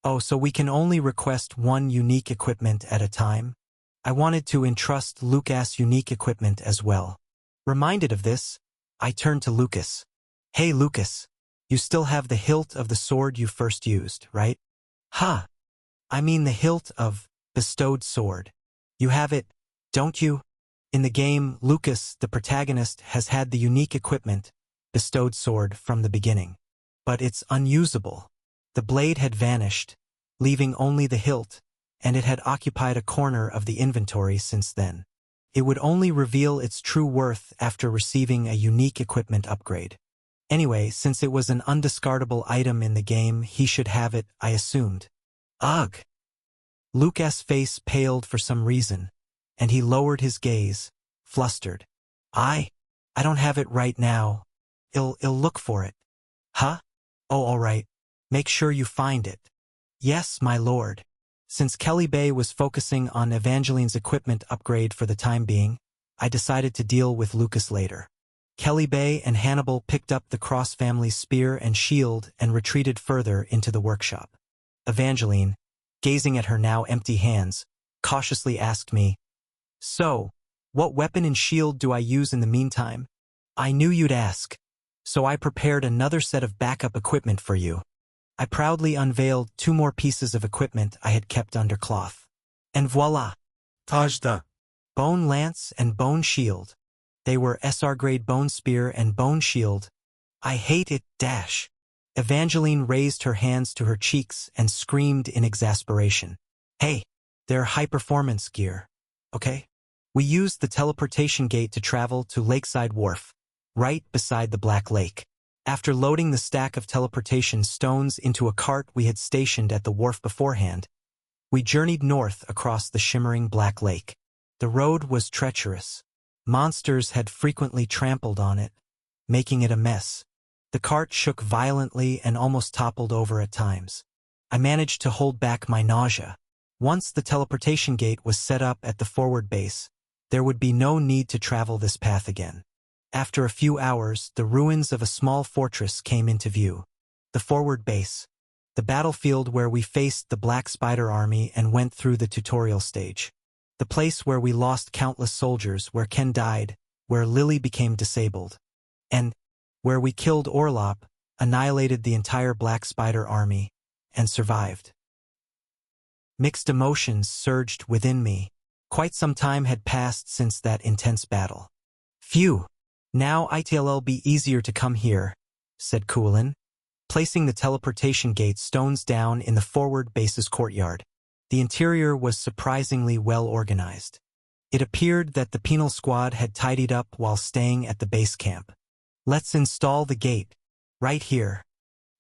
Oh, so we can only request one unique equipment at a time? I wanted to entrust Lucas unique equipment as well. Reminded of this, I turned to Lucas. Hey Lucas, you still have the hilt of the sword you first used, right? Huh. I mean the hilt of bestowed sword. You have it, don't you? In the game, Lucas, the protagonist, has had the unique equipment, bestowed sword, from the beginning. But it's unusable. The blade had vanished, leaving only the hilt, and it had occupied a corner of the inventory since then. It would only reveal its true worth after receiving a unique equipment upgrade. Anyway, since it was an undiscardable item in the game, he should have it, I assumed. Ugh! Lucas' face paled for some reason, and he lowered his gaze, flustered. I don't have it right now. I'll look for it. Huh? Oh, all right. Make sure you find it. Yes, my lord. Since Kelly Bay was focusing on Evangeline's equipment upgrade for the time being, I decided to deal with Lucas later. Kelly Bay and Hannibal picked up the Cross-Family spear and shield and retreated further into the workshop. Evangeline, gazing at her now empty hands, cautiously asked me, So, what weapon and shield do I use in the meantime? I knew you'd ask, so I prepared another set of backup equipment for you. I proudly unveiled 2 more pieces of equipment I had kept under cloth. And voila! Tajda. Bone lance and bone shield. They were SR-grade bone spear and bone shield. I hate it, dash. Evangeline raised her hands to her cheeks and screamed in exasperation. Hey, they're high-performance gear, okay? We used the teleportation gate to travel to Lakeside Wharf, right beside the Black Lake. After loading the stack of teleportation stones into a cart we had stationed at the wharf beforehand, we journeyed north across the shimmering Black Lake. The road was treacherous. Monsters had frequently trampled on it, making it a mess. The cart shook violently and almost toppled over at times. I managed to hold back my nausea. Once the teleportation gate was set up at the forward base, there would be no need to travel this path again. After a few hours, the ruins of a small fortress came into view. The forward base, the battlefield where we faced the Black Spider Army and went through the tutorial stage. The place where we lost countless soldiers, where Ken died, where Lily became disabled, and where we killed Orlop, annihilated the entire Black Spider army, and survived. Mixed emotions surged within me. Quite some time had passed since that intense battle. Phew! Now it'll be easier to come here, said Kuolin, placing the teleportation gate stones down in the forward base's courtyard. The interior was surprisingly well organized. It appeared that the penal squad had tidied up while staying at the base camp. Let's install the gate, right here.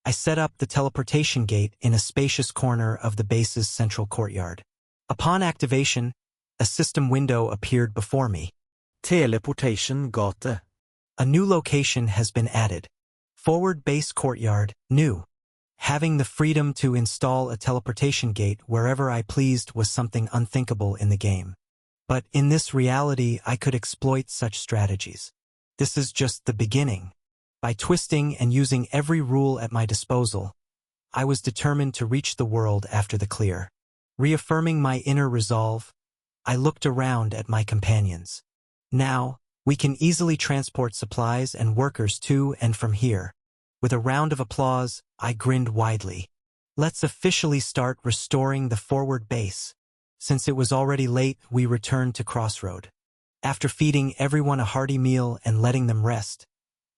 I set up the teleportation gate in a spacious corner of the base's central courtyard. Upon activation, a system window appeared before me. Teleportation gate. A new location has been added. Forward base courtyard, new. Having the freedom to install a teleportation gate wherever I pleased was something unthinkable in the game. But in this reality, I could exploit such strategies. This is just the beginning. By twisting and using every rule at my disposal, I was determined to reach the world after the clear. Reaffirming my inner resolve, I looked around at my companions. Now, we can easily transport supplies and workers to and from here. With a round of applause, I grinned widely. Let's officially start restoring the forward base. Since it was already late, we returned to Crossroad. After feeding everyone a hearty meal and letting them rest,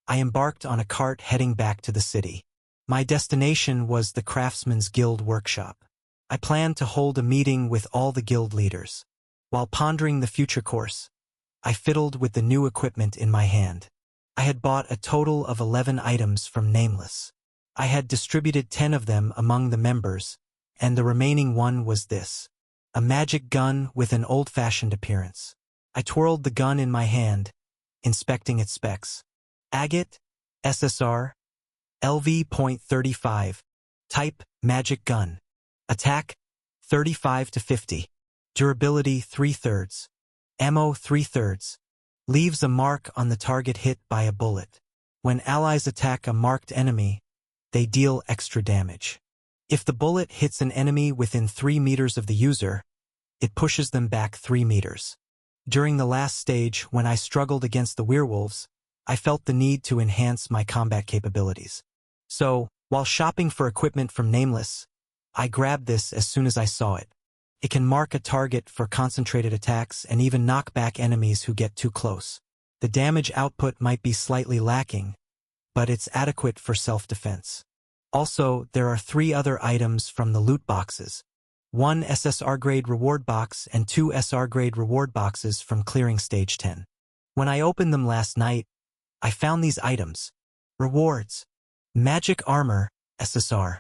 I embarked on a cart heading back to the city. My destination was the Craftsman's Guild workshop. I planned to hold a meeting with all the guild leaders. While pondering the future course, I fiddled with the new equipment in my hand. I had bought a total of 11 items from Nameless. I had distributed 10 of them among the members, and the remaining one was this: a magic gun with an old-fashioned appearance. I twirled the gun in my hand, inspecting its specs. Agate, SSR, LV.35, type, magic gun. Attack, 35 to 50. Durability, 3/3. Ammo, 3/3. Leaves a mark on the target hit by a bullet. When allies attack a marked enemy, they deal extra damage. If the bullet hits an enemy within 3 meters of the user, it pushes them back 3 meters. During the last stage, when I struggled against the werewolves, I felt the need to enhance my combat capabilities. So, while shopping for equipment from Nameless, I grabbed this as soon as I saw it. It can mark a target for concentrated attacks and even knock back enemies who get too close. The damage output might be slightly lacking, but it's adequate for self-defense. Also, there are 3 other items from the loot boxes. 1 SSR grade reward box and 2 SR grade reward boxes from clearing stage 10. When I opened them last night, I found these items. Rewards: Magic Armor, SSR.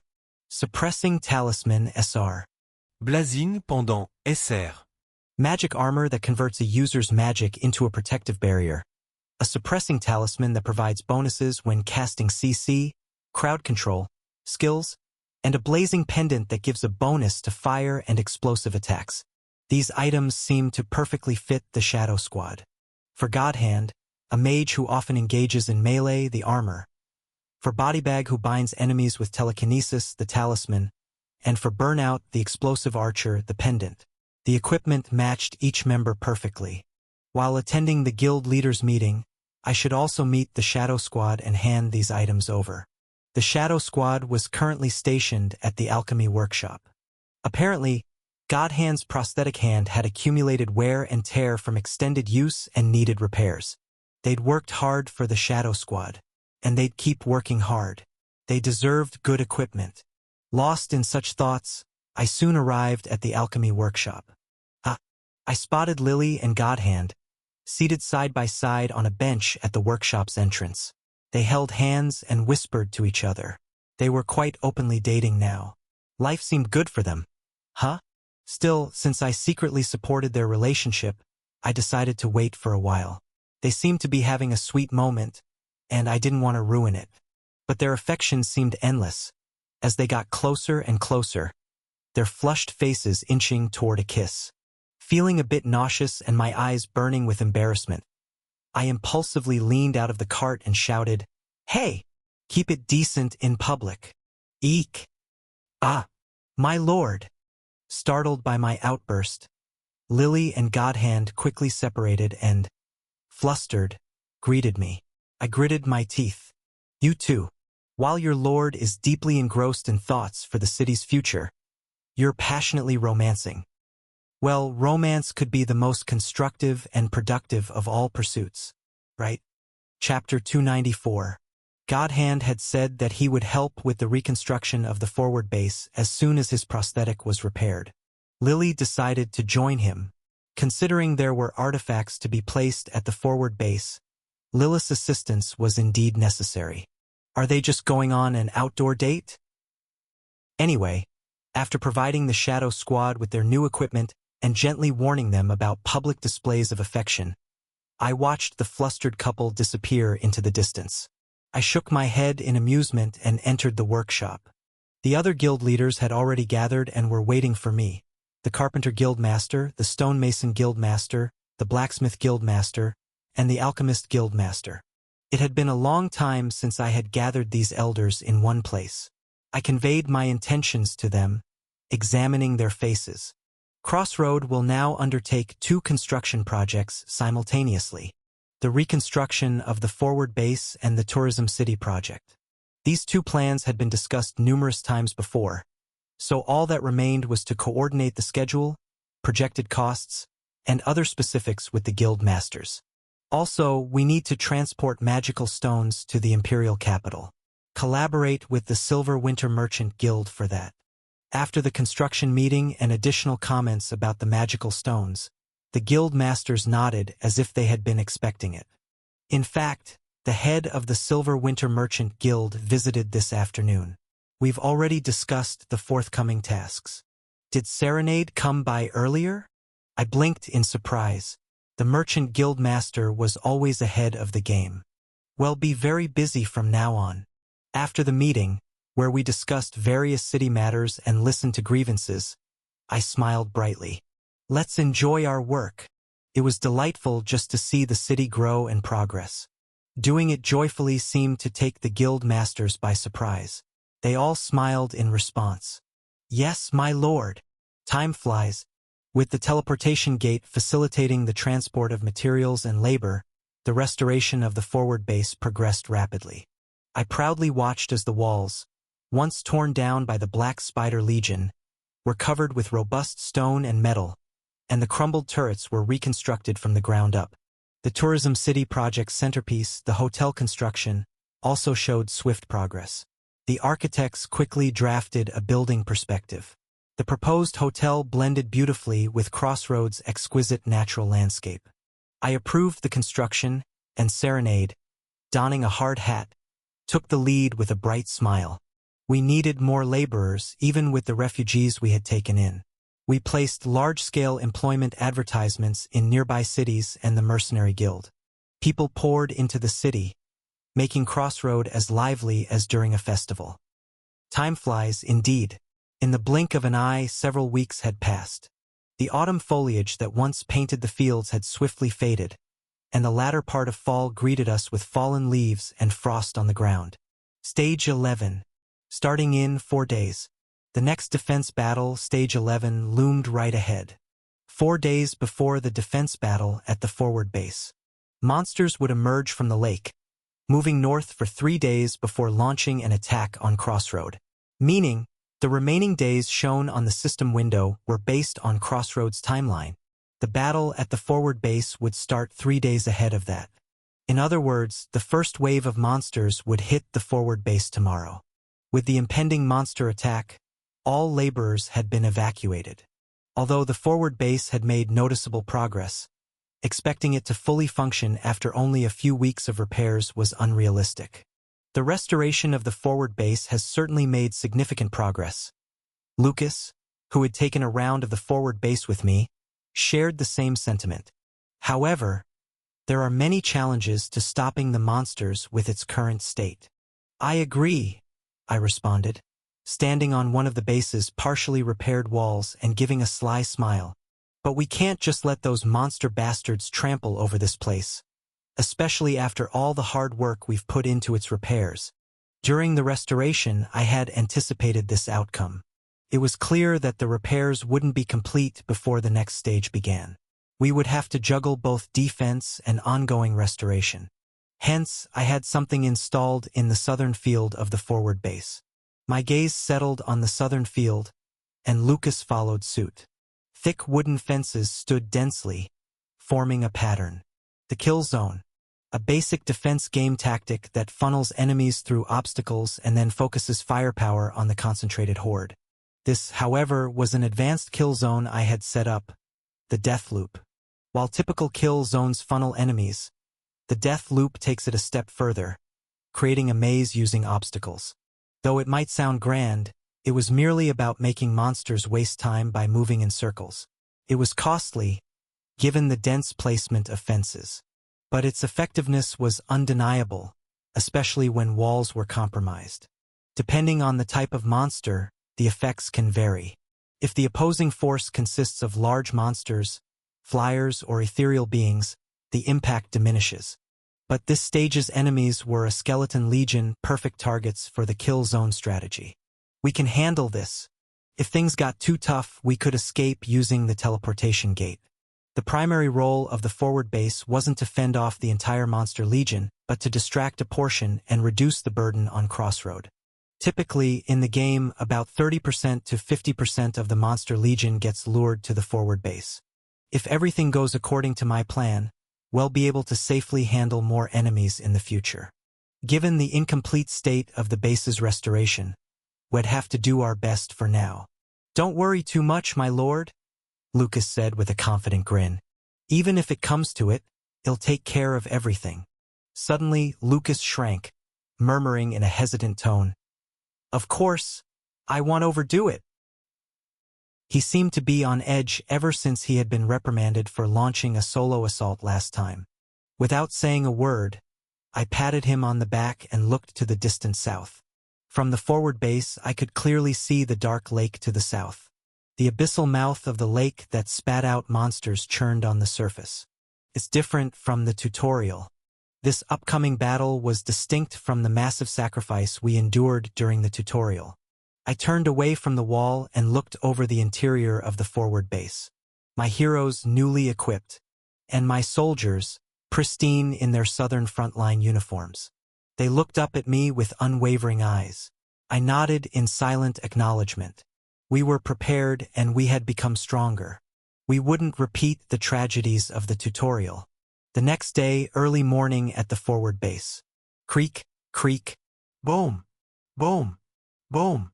Suppressing Talisman, SR. Blasine pendant, SR. Magic Armor that converts a user's magic into a protective barrier. A Suppressing Talisman that provides bonuses when casting CC, crowd control, skills, and a Blazing Pendant that gives a bonus to fire and explosive attacks. These items seem to perfectly fit the Shadow Squad. For Godhand, a mage who often engages in melee, the armor. For Bodybag, who binds enemies with telekinesis, the talisman. And for Burnout, the explosive archer, the pendant. The equipment matched each member perfectly. While attending the guild leaders' meeting, I should also meet the Shadow Squad and hand these items over. The Shadow Squad was currently stationed at the alchemy workshop. Apparently, Godhand's prosthetic hand had accumulated wear and tear from extended use and needed repairs. They'd worked hard for the Shadow Squad, and they'd keep working hard. They deserved good equipment. Lost in such thoughts, I soon arrived at the alchemy workshop. I spotted Lily and Godhand, seated side by side on a bench at the workshop's entrance. They held hands and whispered to each other. They were quite openly dating now. Life seemed good for them. Still, since I secretly supported their relationship, I decided to wait for a while. They seemed to be having a sweet moment, and I didn't want to ruin it. But their affection seemed endless. As they got closer and closer, their flushed faces inching toward a kiss. Feeling a bit nauseous and my eyes burning with embarrassment, I impulsively leaned out of the cart and shouted, "Hey, keep it decent in public." Eek! Ah, my lord! Startled by my outburst, Lily and Godhand quickly separated and, flustered, greeted me. I gritted my teeth. You too. While your lord is deeply engrossed in thoughts for the city's future, you're passionately romancing. Well, romance could be the most constructive and productive of all pursuits, right? Chapter 294. Godhand had said that he would help with the reconstruction of the forward base as soon as his prosthetic was repaired. Lily decided to join him. Considering there were artifacts to be placed at the forward base, Lilith's assistance was indeed necessary. Are they just going on an outdoor date? Anyway, after providing the Shadow Squad with their new equipment and gently warning them about public displays of affection, I watched the flustered couple disappear into the distance. I shook my head in amusement and entered the workshop. The other guild leaders had already gathered and were waiting for me. The Carpenter Guild Master, the Stonemason Guild Master, the Blacksmith Guild Master, and the Alchemist Guild Master. It had been a long time since I had gathered these elders in one place. I conveyed my intentions to them, examining their faces. Crossroad will now undertake 2 construction projects simultaneously: the reconstruction of the forward base and the Tourism City project. These 2 plans had been discussed numerous times before, so all that remained was to coordinate the schedule, projected costs, and other specifics with the guild masters. Also, we need to transport magical stones to the Imperial capital. Collaborate with the Silver Winter Merchant Guild for that. After the construction meeting and additional comments about the magical stones, the guild masters nodded as if they had been expecting it. In fact, the head of the Silver Winter Merchant Guild visited this afternoon. We've already discussed the forthcoming tasks. Did Serenade come by earlier? I blinked in surprise. The Merchant Guild Master was always ahead of the game. Well, be very busy from now on. After the meeting, where we discussed various city matters and listened to grievances, I smiled brightly. Let's enjoy our work. It was delightful just to see the city grow and progress. Doing it joyfully seemed to take the guild masters by surprise. They all smiled in response. Yes, my lord. Time flies. With the teleportation gate facilitating the transport of materials and labor, the restoration of the forward base progressed rapidly. I proudly watched as the walls, once torn down by the Black Spider Legion, were covered with robust stone and metal, and the crumbled turrets were reconstructed from the ground up. The Tourism City project's centerpiece, the hotel construction, also showed swift progress. The architects quickly drafted a building perspective. The proposed hotel blended beautifully with Crossroads' exquisite natural landscape. I approved the construction, and Serenade, donning a hard hat, took the lead with a bright smile. We needed more laborers, even with the refugees we had taken in. We placed large-scale employment advertisements in nearby cities and the Mercenary Guild. People poured into the city, making Crossroad as lively as during a festival. Time flies, indeed. In the blink of an eye, several weeks had passed. The autumn foliage that once painted the fields had swiftly faded, and the latter part of fall greeted us with fallen leaves and frost on the ground. Stage 11. Starting in 4 days. The next defense battle, Stage 11, loomed right ahead. 4 days before the defense battle at the forward base. Monsters would emerge from the lake, moving north for 3 days before launching an attack on Crossroad. Meaning, the remaining days shown on the system window were based on Crossroad's timeline. The battle at the forward base would start 3 days ahead of that. In other words, the first wave of monsters would hit the forward base tomorrow. With the impending monster attack, all laborers had been evacuated. Although the forward base had made noticeable progress, expecting it to fully function after only a few weeks of repairs was unrealistic. The restoration of the forward base has certainly made significant progress. Lucas, who had taken a round of the forward base with me, shared the same sentiment. However, there are many challenges to stopping the monsters with its current state. I agree, I responded, standing on one of the base's partially repaired walls and giving a sly smile. But we can't just let those monster bastards trample over this place, especially after all the hard work we've put into its repairs. During the restoration, I had anticipated this outcome. It was clear that the repairs wouldn't be complete before the next stage began. We would have to juggle both defense and ongoing restoration. Hence, I had something installed in the southern field of the forward base. My gaze settled on the southern field, and Lucas followed suit. Thick wooden fences stood densely, forming a pattern. The kill zone, a basic defense game tactic that funnels enemies through obstacles and then focuses firepower on the concentrated horde. This, however, was an advanced kill zone I had set up, the death loop. While typical kill zones funnel enemies, the death loop takes it a step further, creating a maze using obstacles. Though it might sound grand, it was merely about making monsters waste time by moving in circles. It was costly, given the dense placement of fences. But its effectiveness was undeniable, especially when walls were compromised. Depending on the type of monster, the effects can vary. If the opposing force consists of large monsters, flyers, or ethereal beings, the impact diminishes. But this stage's enemies were a skeleton legion, perfect targets for the kill zone strategy. We can handle this. If things got too tough, we could escape using the teleportation gate. The primary role of the forward base wasn't to fend off the entire monster legion, but to distract a portion and reduce the burden on Crossroad. Typically, in the game, about 30% to 50% of the monster legion gets lured to the forward base. If everything goes according to my plan, we'll be able to safely handle more enemies in the future. Given the incomplete state of the base's restoration, we'd have to do our best for now. "Don't worry too much, my lord," Lucas said with a confident grin. "Even if it comes to it, he'll take care of everything." Suddenly, Lucas shrank, murmuring in a hesitant tone, "Of course, I won't overdo it." He seemed to be on edge ever since he had been reprimanded for launching a solo assault last time. Without saying a word, I patted him on the back and looked to the distant south. From the forward base, I could clearly see the dark lake to the south. The abyssal mouth of the lake that spat out monsters churned on the surface. It's different from the tutorial. This upcoming battle was distinct from the massive sacrifice we endured during the tutorial. I turned away from the wall and looked over the interior of the forward base. My heroes newly equipped, and my soldiers, pristine in their southern frontline uniforms. They looked up at me with unwavering eyes. I nodded in silent acknowledgement. We were prepared and we had become stronger. We wouldn't repeat the tragedies of the tutorial. The next day, early morning at the forward base. Creak, creak, boom, boom, boom.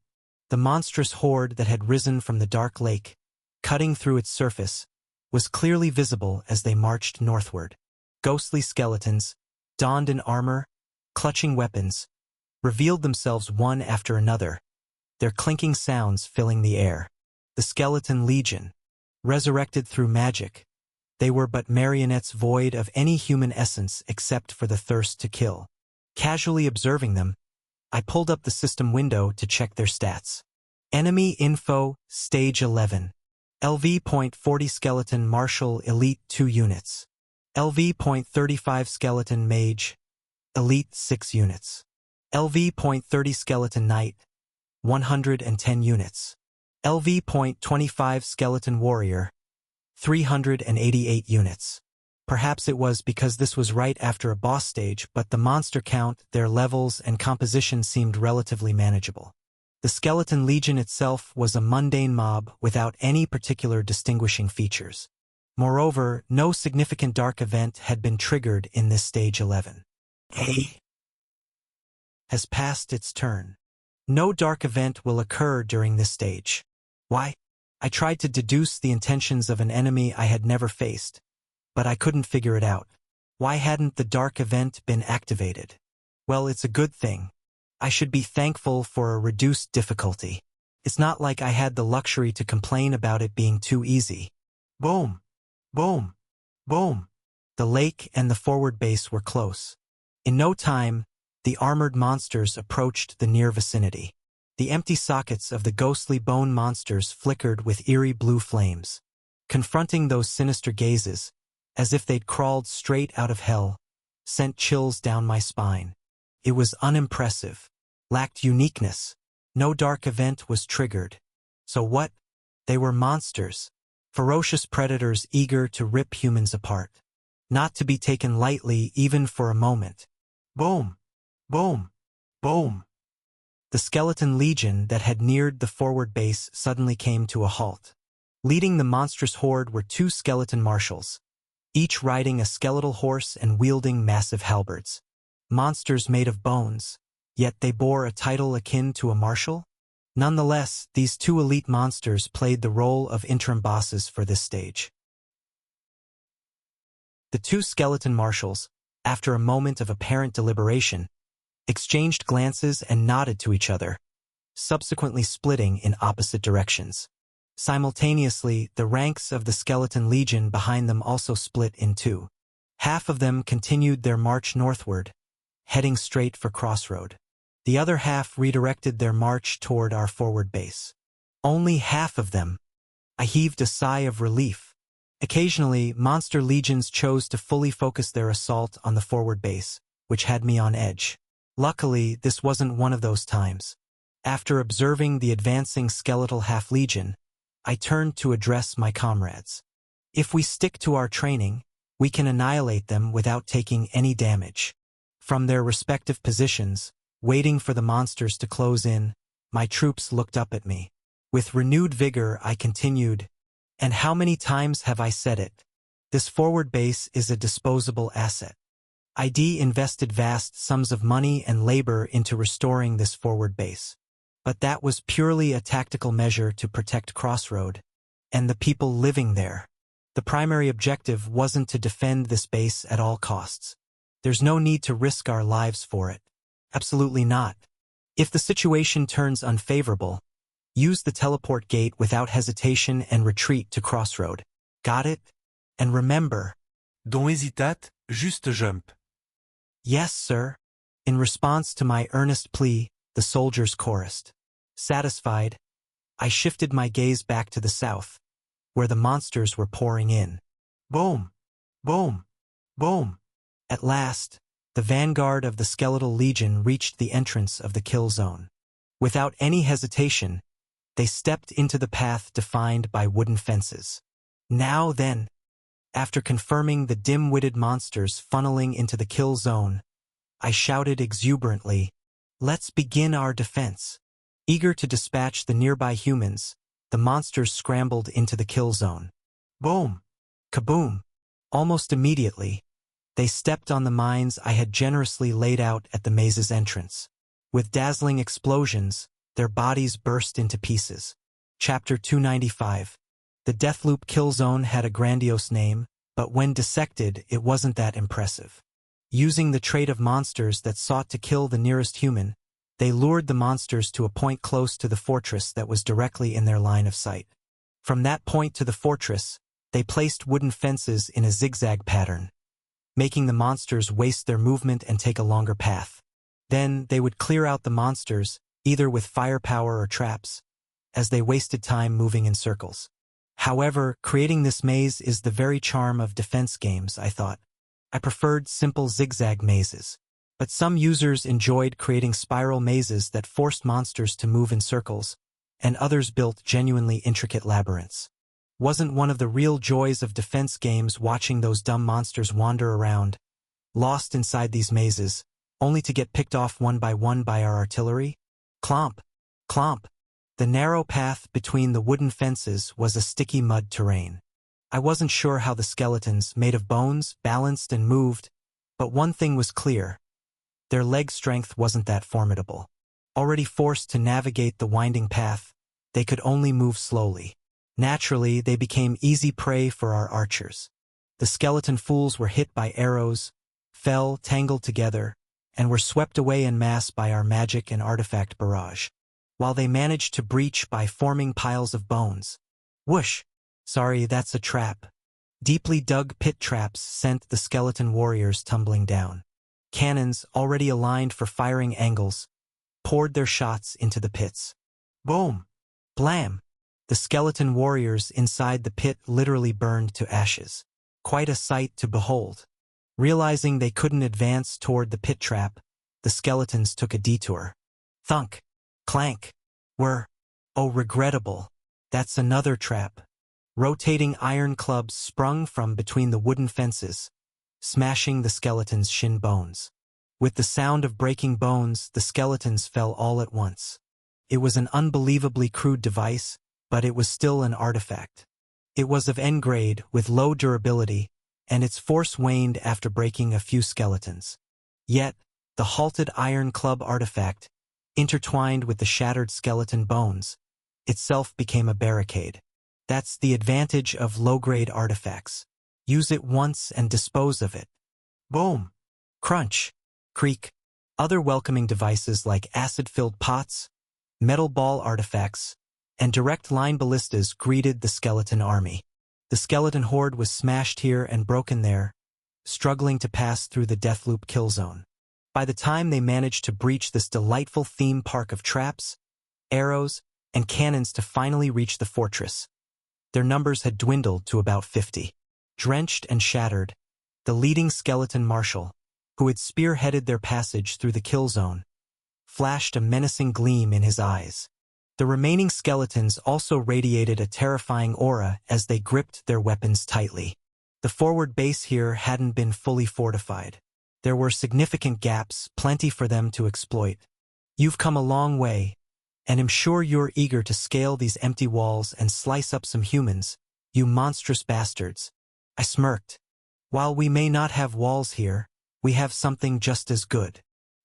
The monstrous horde that had risen from the dark lake, cutting through its surface, was clearly visible as they marched northward. Ghostly skeletons, donned in armor, clutching weapons, revealed themselves one after another, their clinking sounds filling the air. The skeleton legion, resurrected through magic, they were but marionettes void of any human essence except for the thirst to kill. Casually observing them, I pulled up the system window to check their stats. Enemy info, Stage 11. LV.40 Skeleton Martial Elite 2 units. LV.35 Skeleton Mage, Elite 6 units. LV.30 Skeleton Knight, 110 units. LV.25 Skeleton Warrior, 388 units. Perhaps it was because this was right after a boss stage, but the monster count, their levels, and composition seemed relatively manageable. The Skeleton Legion itself was a mundane mob without any particular distinguishing features. Moreover, no significant dark event had been triggered in this Stage 11. A has passed its turn. No dark event will occur during this stage. Why? I tried to deduce the intentions of an enemy I had never faced, but I couldn't figure it out. Why hadn't the dark event been activated? Well, it's a good thing. I should be thankful for a reduced difficulty. It's not like I had the luxury to complain about it being too easy. Boom, boom, boom. The lake and the forward base were close. In no time, the armored monsters approached the near vicinity. The empty sockets of the ghostly bone monsters flickered with eerie blue flames. Confronting those sinister gazes, as if they'd crawled straight out of hell, sent chills down my spine. It was unimpressive, lacked uniqueness. No dark event was triggered. So what? They were monsters. Ferocious predators eager to rip humans apart. Not to be taken lightly even for a moment. Boom! Boom! Boom! The skeleton legion that had neared the forward base suddenly came to a halt. Leading the monstrous horde were two skeleton marshals, each riding a skeletal horse and wielding massive halberds. Monsters made of bones, yet they bore a title akin to a marshal? Nonetheless, these two elite monsters played the role of interim bosses for this stage. The two skeleton marshals, after a moment of apparent deliberation, exchanged glances and nodded to each other, subsequently splitting in opposite directions. Simultaneously, the ranks of the skeleton legion behind them also split in two. Half of them continued their march northward, heading straight for Crossroad. The other half redirected their march toward our forward base. Only half of them. I heaved a sigh of relief. Occasionally, monster legions chose to fully focus their assault on the forward base, which had me on edge. Luckily, this wasn't one of those times. After observing the advancing skeletal half-legion, I turned to address my comrades. If we stick to our training, we can annihilate them without taking any damage. From their respective positions, waiting for the monsters to close in, my troops looked up at me. With renewed vigor, I continued, and how many times have I said it? This forward base is a disposable asset. ID invested vast sums of money and labor into restoring this forward base. But that was purely a tactical measure to protect Crossroad and the people living there. The primary objective wasn't to defend this base at all costs. There's no need to risk our lives for it. Absolutely not. If the situation turns unfavorable, use the teleport gate without hesitation and retreat to Crossroad. Got it? And remember, Don't hésitate, juste jump. yes, sir. In response to my earnest plea, the soldiers chorused. Satisfied, I shifted my gaze back to the south, where the monsters were pouring in. Boom! Boom! Boom! At last, the vanguard of the skeletal legion reached the entrance of the kill zone. Without any hesitation, they stepped into the path defined by wooden fences. Now then, after confirming the dim-witted monsters funneling into the kill zone, I shouted exuberantly, "Let's begin our defense." Eager to dispatch the nearby humans, the monsters scrambled into the kill zone. Boom! Kaboom! Almost immediately, they stepped on the mines I had generously laid out at the maze's entrance. With dazzling explosions, their bodies burst into pieces. Chapter 295. The Deathloop kill zone had a grandiose name, but when dissected, it wasn't that impressive. Using the trait of monsters that sought to kill the nearest human, they lured the monsters to a point close to the fortress that was directly in their line of sight. From that point to the fortress, they placed wooden fences in a zigzag pattern, making the monsters waste their movement and take a longer path. Then they would clear out the monsters, either with firepower or traps, as they wasted time moving in circles. However, creating this maze is the very charm of defense games, I thought. I preferred simple zigzag mazes. But some users enjoyed creating spiral mazes that forced monsters to move in circles, and others built genuinely intricate labyrinths. Wasn't one of the real joys of defense games watching those dumb monsters wander around, lost inside these mazes, only to get picked off one by our artillery? Clomp! Clomp! The narrow path between the wooden fences was a sticky mud terrain. I wasn't sure how the skeletons, made of bones, balanced and moved, but one thing was clear. Their leg strength wasn't that formidable. Already forced to navigate the winding path, they could only move slowly. Naturally, they became easy prey for our archers. The skeleton fools were hit by arrows, fell tangled together, and were swept away en masse by our magic and artifact barrage, while they managed to breach by forming piles of bones. Whoosh! Sorry, that's a trap. Deeply dug pit traps sent the skeleton warriors tumbling down. Cannons, already aligned for firing angles, poured their shots into the pits. Boom! Blam! The skeleton warriors inside the pit literally burned to ashes. Quite a sight to behold. Realizing they couldn't advance toward the pit trap, the skeletons took a detour. Thunk! Clank! Were, oh regrettable, That's another trap. Rotating iron clubs sprung from between the wooden fences, smashing the skeleton's shin bones. With the sound of breaking bones, the skeletons fell all at once. It was an unbelievably crude device, but it was still an artifact. It was of N grade, with low durability, and its force waned after breaking a few skeletons. Yet, the halted iron club artifact, intertwined with the shattered skeleton bones, itself became a barricade. That's the advantage of low-grade artifacts. Use it once and dispose of it. Boom. Crunch. Creak. Other welcoming devices like acid-filled pots, metal ball artifacts, and direct-line ballistas greeted the skeleton army. The skeleton horde was smashed here and broken there, struggling to pass through the Deathloop kill zone. By the time they managed to breach this delightful theme park of traps, arrows, and cannons to finally reach the fortress, their numbers had dwindled to about 50. Drenched and shattered, the leading skeleton marshal, who had spearheaded their passage through the kill zone, flashed a menacing gleam in his eyes. The remaining skeletons also radiated a terrifying aura as they gripped their weapons tightly. The forward base here hadn't been fully fortified. There were significant gaps, plenty for them to exploit. You've come a long way, and I'm sure you're eager to scale these empty walls and slice up some humans, you monstrous bastards. I smirked. While we may not have walls here, we have something just as good.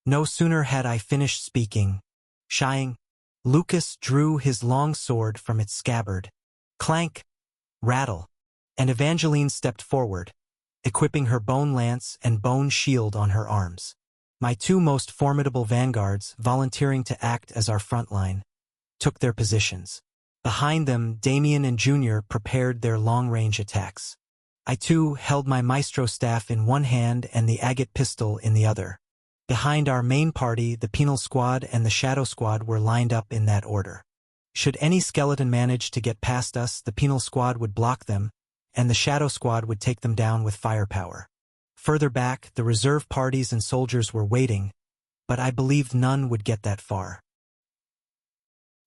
No sooner had I finished speaking, shying, Lucas drew his long sword from its scabbard. Clank, rattle, and Evangeline stepped forward, equipping her bone lance and bone shield on her arms. My two most formidable vanguards, volunteering to act as our front line, took their positions. Behind them, Damien and Junior prepared their long-range attacks. I too held my maestro staff in one hand and the agate pistol in the other. Behind our main party, the penal squad and the shadow squad were lined up in that order. Should any skeleton manage to get past us, the penal squad would block them, and the shadow squad would take them down with firepower. Further back, the reserve parties and soldiers were waiting, but I believed none would get that far.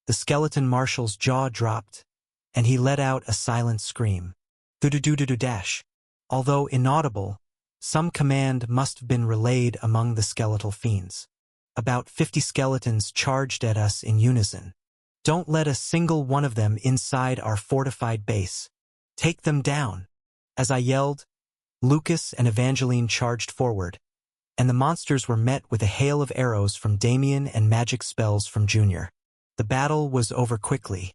The skeleton marshal's jaw dropped, and he let out a silent scream. Do-do-do-do-do-dash. Although inaudible, some command must have been relayed among the skeletal fiends. About 50 skeletons charged at us in unison. Don't let a single one of them inside our fortified base. Take them down. As I yelled, Lucas and Evangeline charged forward, and the monsters were met with a hail of arrows from Damien and magic spells from Junior. The battle was over quickly.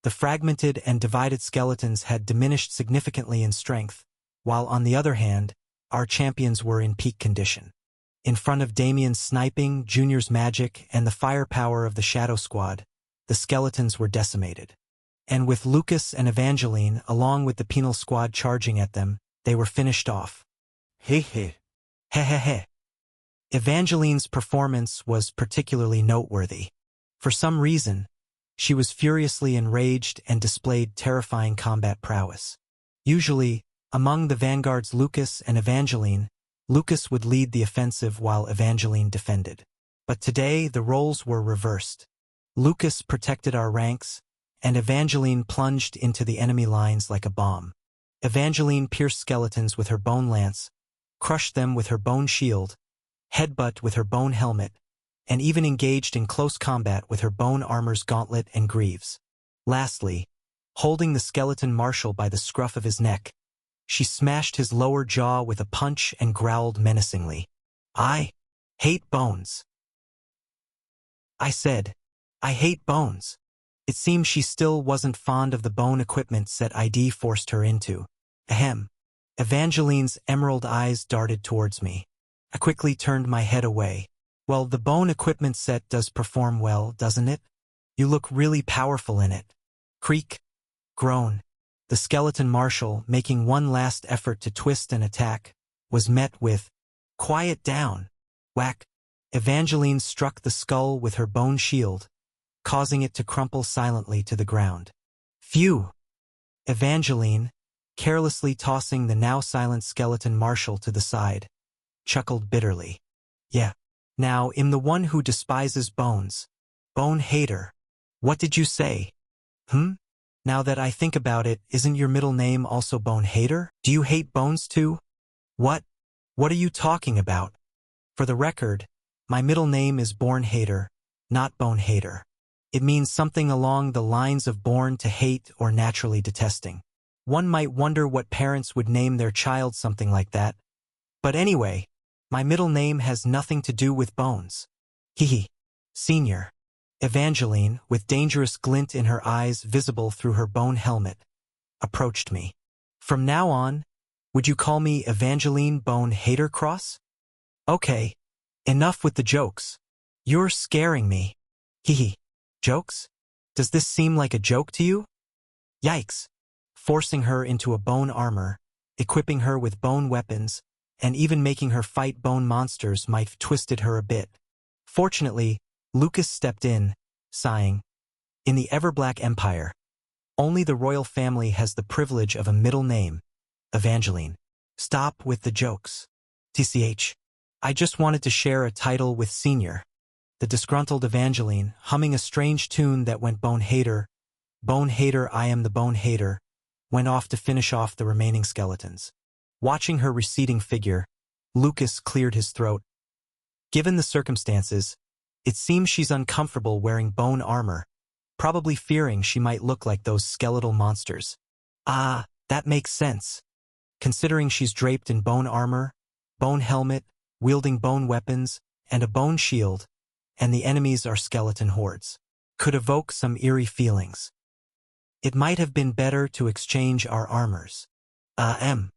The fragmented and divided skeletons had diminished significantly in strength, while on the other hand, our champions were in peak condition. In front of Damien's sniping, Junior's magic, and the firepower of the Shadow Squad, the skeletons were decimated. And with Lucas and Evangeline, along with the penal squad charging at them, they were finished off. He he. He he he. Evangeline's performance was particularly noteworthy. For some reason, she was furiously enraged and displayed terrifying combat prowess. Usually, among the vanguards Lucas and Evangeline, Lucas would lead the offensive while Evangeline defended. But today the roles were reversed. Lucas protected our ranks, and Evangeline plunged into the enemy lines like a bomb. Evangeline pierced skeletons with her bone lance, crushed them with her bone shield, headbutt with her bone helmet, and even engaged in close combat with her bone armor's gauntlet and greaves. Lastly, holding the skeleton marshal by the scruff of his neck, she smashed his lower jaw with a punch and growled menacingly. I hate bones. I said, I hate bones. It seemed she still wasn't fond of the bone equipment set ID forced her into. Ahem. Evangeline's emerald eyes darted towards me. I quickly turned my head away. Well, the bone equipment set does perform well, doesn't it? You look really powerful in it. Creak. Groan. The skeleton marshal, making one last effort to twist and attack, was met with, Quiet down. Whack. Evangeline struck the skull with her bone shield, causing it to crumple silently to the ground. Phew! Evangeline, carelessly tossing the now silent skeleton marshal to the side, chuckled bitterly. Yeah. Now, I'm the one who despises bones. Bone hater. What did you say? Now that I think about it, isn't your middle name also Bone Hater? Do you hate bones too? What? What are you talking about? For the record, my middle name is Born Hater, not Bone Hater. It means something along the lines of born to hate or naturally detesting. One might wonder what parents would name their child something like that. But anyway, my middle name has nothing to do with bones. Hehe. Senior. Evangeline, with dangerous glint in her eyes visible through her bone helmet, approached me. From now on, would you call me Evangeline Bone Hater Cross? Okay. Enough with the jokes. You're scaring me. Hehe. Jokes? Does this seem like a joke to you? Yikes. Forcing her into a bone armor, equipping her with bone weapons, and even making her fight bone monsters might have twisted her a bit. Fortunately, Lucas stepped in, sighing. In the Everblack Empire, only the royal family has the privilege of a middle name, Evangeline. Stop with the jokes. TCH. I just wanted to share a title with Senior. The disgruntled Evangeline, humming a strange tune that went Bone Hater, I am the Bone Hater, went off to finish off the remaining skeletons. Watching her receding figure, Lucas cleared his throat. Given the circumstances, it seems she's uncomfortable wearing bone armor, probably fearing she might look like those skeletal monsters. Ah, that makes sense. Considering she's draped in bone armor, bone helmet, wielding bone weapons, and a bone shield, and the enemies are skeleton hordes, could evoke some eerie feelings. It might have been better to exchange our armors. I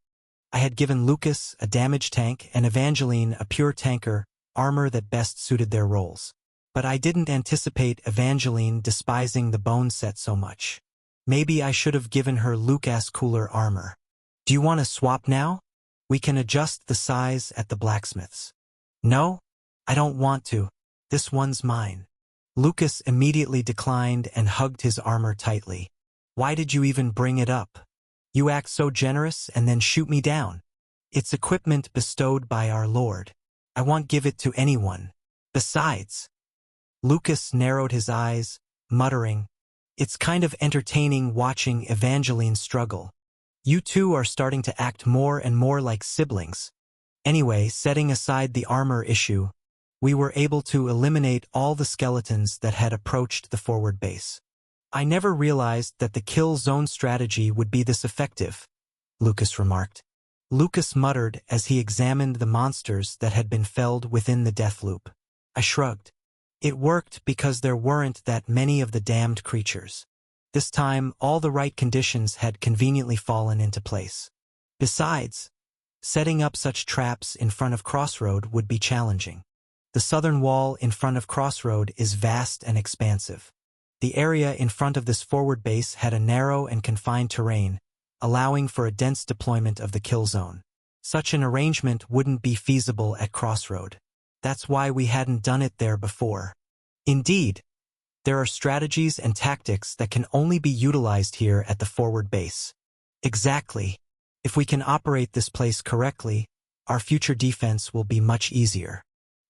had given Lucas a damage tank and Evangeline a pure tanker, armor that best suited their roles. But I didn't anticipate Evangeline despising the bone set so much. Maybe I should have given her Lucas cooler armor. Do you want to swap now? We can adjust the size at the blacksmiths. No, I don't want to. This one's mine. Lucas immediately declined and hugged his armor tightly. Why did you even bring it up? You act so generous and then shoot me down. It's equipment bestowed by our Lord. I won't give it to anyone. Besides, Lucas narrowed his eyes, muttering, it's kind of entertaining watching Evangeline struggle. You two are starting to act more and more like siblings. Anyway, setting aside the armor issue, we were able to eliminate all the skeletons that had approached the forward base. I never realized that the kill zone strategy would be this effective, Lucas remarked. Lucas muttered as he examined the monsters that had been felled within the death loop. I shrugged. It worked because there weren't that many of the damned creatures. This time, all the right conditions had conveniently fallen into place. Besides, setting up such traps in front of Crossroad would be challenging. The southern wall in front of Crossroad is vast and expansive. The area in front of this forward base had a narrow and confined terrain, allowing for a dense deployment of the kill zone. Such an arrangement wouldn't be feasible at Crossroad. That's why we hadn't done it there before. Indeed, there are strategies and tactics that can only be utilized here at the forward base. Exactly. If we can operate this place correctly, our future defense will be much easier.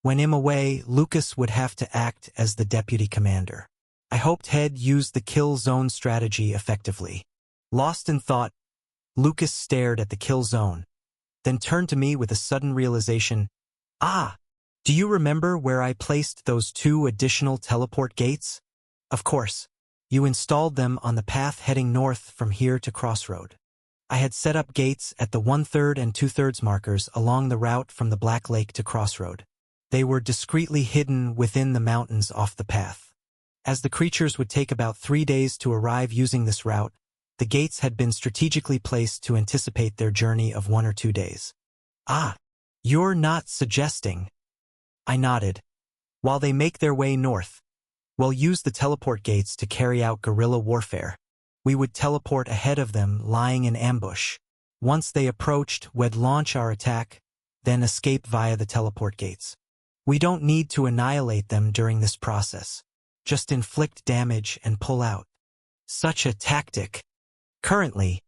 When I'm away, Lucas would have to act as the deputy commander. I hoped he'd used the kill zone strategy effectively. Lost in thought, Lucas stared at the kill zone, then turned to me with a sudden realization. Ah, do you remember where I placed those 2 additional teleport gates? Of course. You installed them on the path heading north from here to Crossroad. I had set up gates at the 1/3 and 2/3 markers along the route from the Black Lake to Crossroad. They were discreetly hidden within the mountains off the path. As the creatures would take about 3 days to arrive using this route, the gates had been strategically placed to anticipate their journey of 1 or 2 days. Ah, you're not suggesting. I nodded. While they make their way north, we'll use the teleport gates to carry out guerrilla warfare. We would teleport ahead of them, lying in ambush. Once they approached, we'd launch our attack, then escape via the teleport gates. We don't need to annihilate them during this process. Just inflict damage and pull out. Such a tactic. Currently,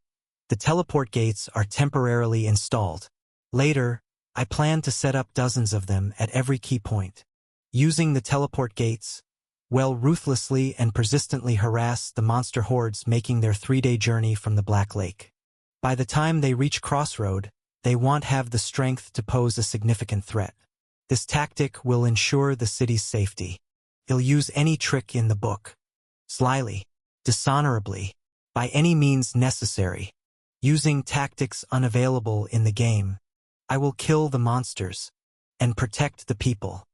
the teleport gates are temporarily installed. Later, I plan to set up dozens of them at every key point. Using the teleport gates, Well, ruthlessly and persistently harass the monster hordes making their 3-day journey from the Black Lake. By the time they reach Crossroad, they won't have the strength to pose a significant threat. This tactic will ensure the city's safety. He'll use any trick in the book. Slyly, dishonorably, by any means necessary. Using tactics unavailable in the game, I will kill the monsters and protect the people.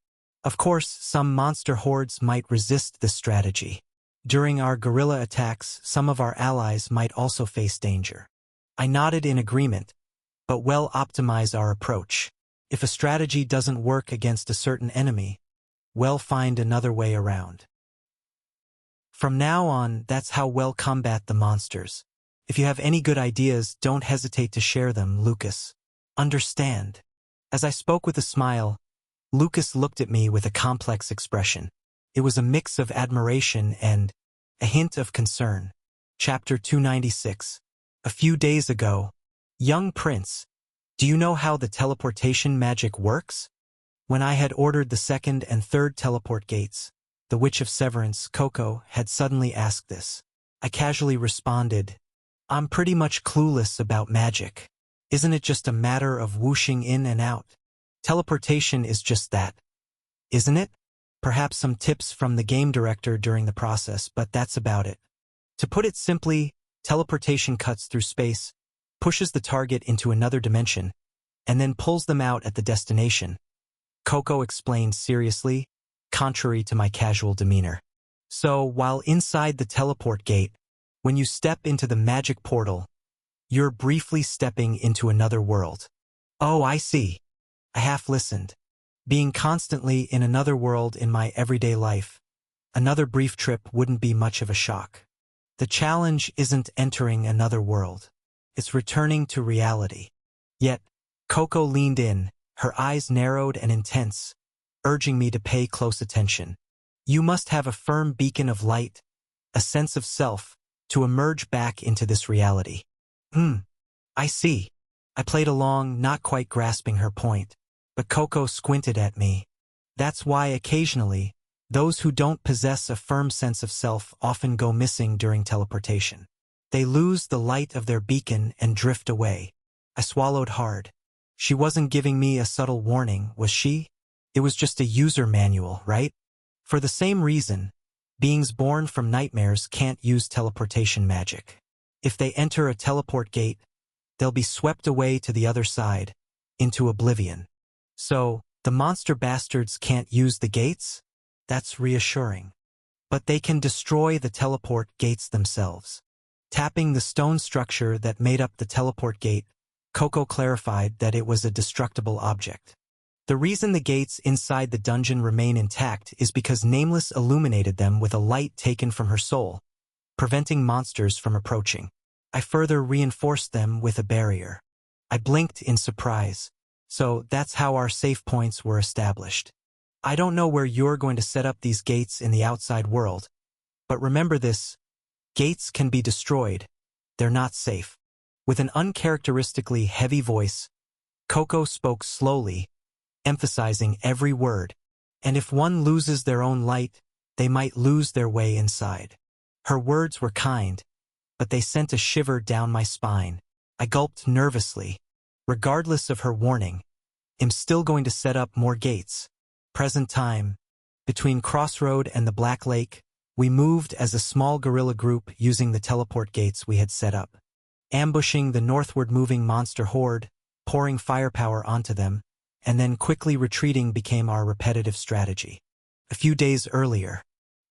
Of course, some monster hordes might resist this strategy. During our guerrilla attacks, some of our allies might also face danger. I nodded in agreement, but we'll optimize our approach. If a strategy doesn't work against a certain enemy, we'll find another way around. From now on, that's how we'll combat the monsters. If you have any good ideas, don't hesitate to share them, Lucas. Understand. As I spoke with a smile, Lucas looked at me with a complex expression. It was a mix of admiration and a hint of concern. Chapter 296. A few days ago. Young Prince, do you know how the teleportation magic works? When I had ordered the second and third teleport gates, the Witch of Severance, Coco, had suddenly asked this. I casually responded, I'm pretty much clueless about magic. Isn't it just a matter of whooshing in and out? Teleportation is just that, isn't it? Perhaps some tips from the game director during the process, but that's about it. To put it simply, teleportation cuts through space, pushes the target into another dimension, and then pulls them out at the destination. Coco explained seriously, contrary to my casual demeanor. So, while inside the teleport gate, when you step into the magic portal, you're briefly stepping into another world. Oh, I see. I half listened. Being constantly in another world in my everyday life, another brief trip wouldn't be much of a shock. The challenge isn't entering another world. It's returning to reality. Yet, Coco leaned in, her eyes narrowed and intense, urging me to pay close attention. You must have a firm beacon of light, a sense of self, to emerge back into this reality. I see. I played along, not quite grasping her point. But Coco squinted at me. That's why occasionally, those who don't possess a firm sense of self often go missing during teleportation. They lose the light of their beacon and drift away. I swallowed hard. She wasn't giving me a subtle warning, was she? It was just a user manual, right? For the same reason, beings born from nightmares can't use teleportation magic. If they enter a teleport gate, they'll be swept away to the other side, into oblivion. So, the monster bastards can't use the gates? That's reassuring. But they can destroy the teleport gates themselves. Tapping the stone structure that made up the teleport gate, Coco clarified that it was a destructible object. The reason the gates inside the dungeon remain intact is because Nameless illuminated them with a light taken from her soul, preventing monsters from approaching. I further reinforced them with a barrier. I blinked in surprise. So that's how our safe points were established. I don't know where you're going to set up these gates in the outside world, but remember this, gates can be destroyed. They're not safe. With an uncharacteristically heavy voice, Coco spoke slowly, emphasizing every word. And if one loses their own light, they might lose their way inside. Her words were kind, but they sent a shiver down my spine. I gulped nervously. Regardless of her warning, I'm still going to set up more gates. Present time. Between Crossroad and the Black Lake, we moved as a small guerrilla group using the teleport gates we had set up. Ambushing the northward moving monster horde, pouring firepower onto them, and then quickly retreating became our repetitive strategy. A few days earlier,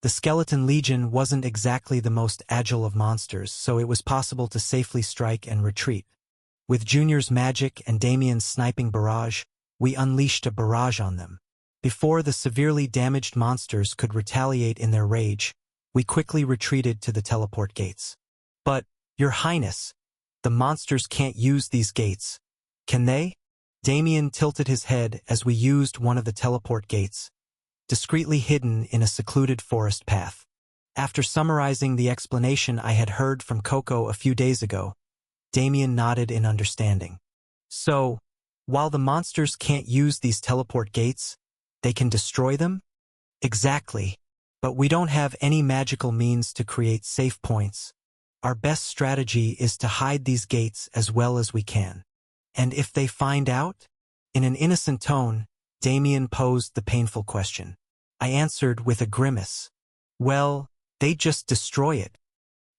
the Skeleton Legion wasn't exactly the most agile of monsters, so it was possible to safely strike and retreat. With Junior's magic and Damien's sniping barrage, we unleashed a barrage on them. Before the severely damaged monsters could retaliate in their rage, we quickly retreated to the teleport gates. But, Your Highness, the monsters can't use these gates. Can they? Damien tilted his head as we used one of the teleport gates, discreetly hidden in a secluded forest path. After summarizing the explanation I had heard from Coco a few days ago, Damien nodded in understanding. So, while the monsters can't use these teleport gates, they can destroy them? Exactly. But we don't have any magical means to create safe points. Our best strategy is to hide these gates as well as we can. And if they find out? In an innocent tone, Damien posed the painful question. I answered with a grimace. Well, they'd just destroy it.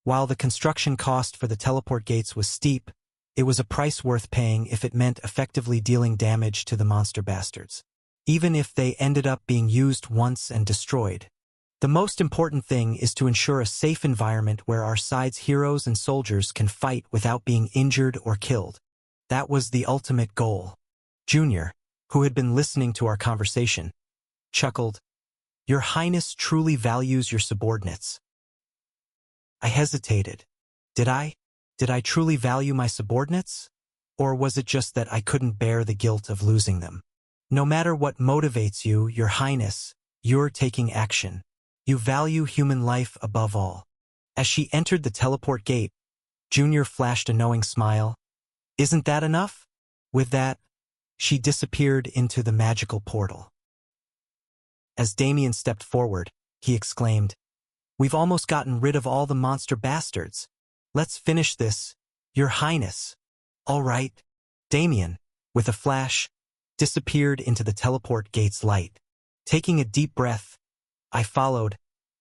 While the construction cost for the teleport gates was steep, it was a price worth paying if it meant effectively dealing damage to the monster bastards. Even if they ended up being used once and destroyed. The most important thing is to ensure a safe environment where our side's heroes and soldiers can fight without being injured or killed. That was the ultimate goal. Junior, who had been listening to our conversation, chuckled. Your Highness truly values your subordinates. I hesitated. Did I? Did I truly value my subordinates? Or was it just that I couldn't bear the guilt of losing them? No matter what motivates you, Your Highness, you're taking action. You value human life above all. As she entered the teleport gate, Junior flashed a knowing smile. Isn't that enough? With that, she disappeared into the magical portal. As Damien stepped forward, he exclaimed, We've almost gotten rid of all the monster bastards. Let's finish this, Your Highness. All right. Damien, with a flash, disappeared into the teleport gate's light. Taking a deep breath, I followed,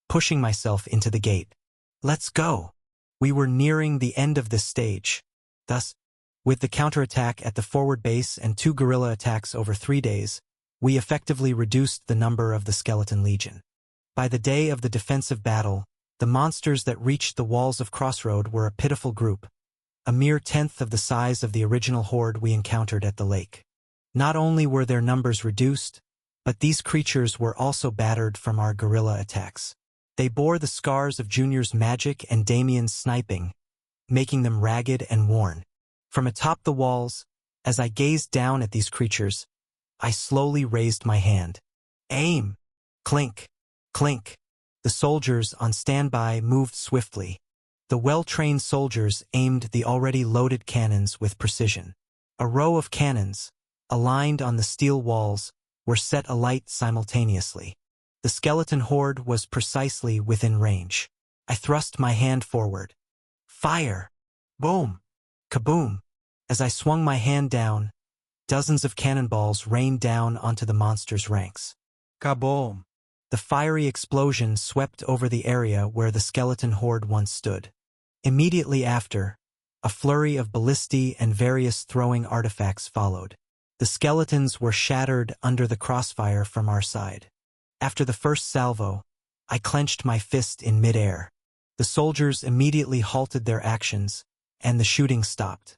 pushing myself into the gate. Let's go. We were nearing the end of this stage. Thus, with the counterattack at the forward base and 2 guerrilla attacks over 3 days, we effectively reduced the number of the Skeleton Legion. By the day of the defensive battle, the monsters that reached the walls of Crossroad were a pitiful group, a mere 1/10 of the size of the original horde we encountered at the lake. Not only were their numbers reduced, but these creatures were also battered from our guerrilla attacks. They bore the scars of Junior's magic and Damien's sniping, making them ragged and worn. From atop the walls, as I gazed down at these creatures, I slowly raised my hand. Aim! Clink! Clink! The soldiers on standby moved swiftly. The well-trained soldiers aimed the already loaded cannons with precision. A row of cannons, aligned on the steel walls, were set alight simultaneously. The skeleton horde was precisely within range. I thrust my hand forward. Fire! Boom! Kaboom! As I swung my hand down, dozens of cannonballs rained down onto the monster's ranks. Kaboom! The fiery explosion swept over the area where the skeleton horde once stood. Immediately after, a flurry of ballistae and various throwing artifacts followed. The skeletons were shattered under the crossfire from our side. After the first salvo, I clenched my fist in midair. The soldiers immediately halted their actions, and the shooting stopped.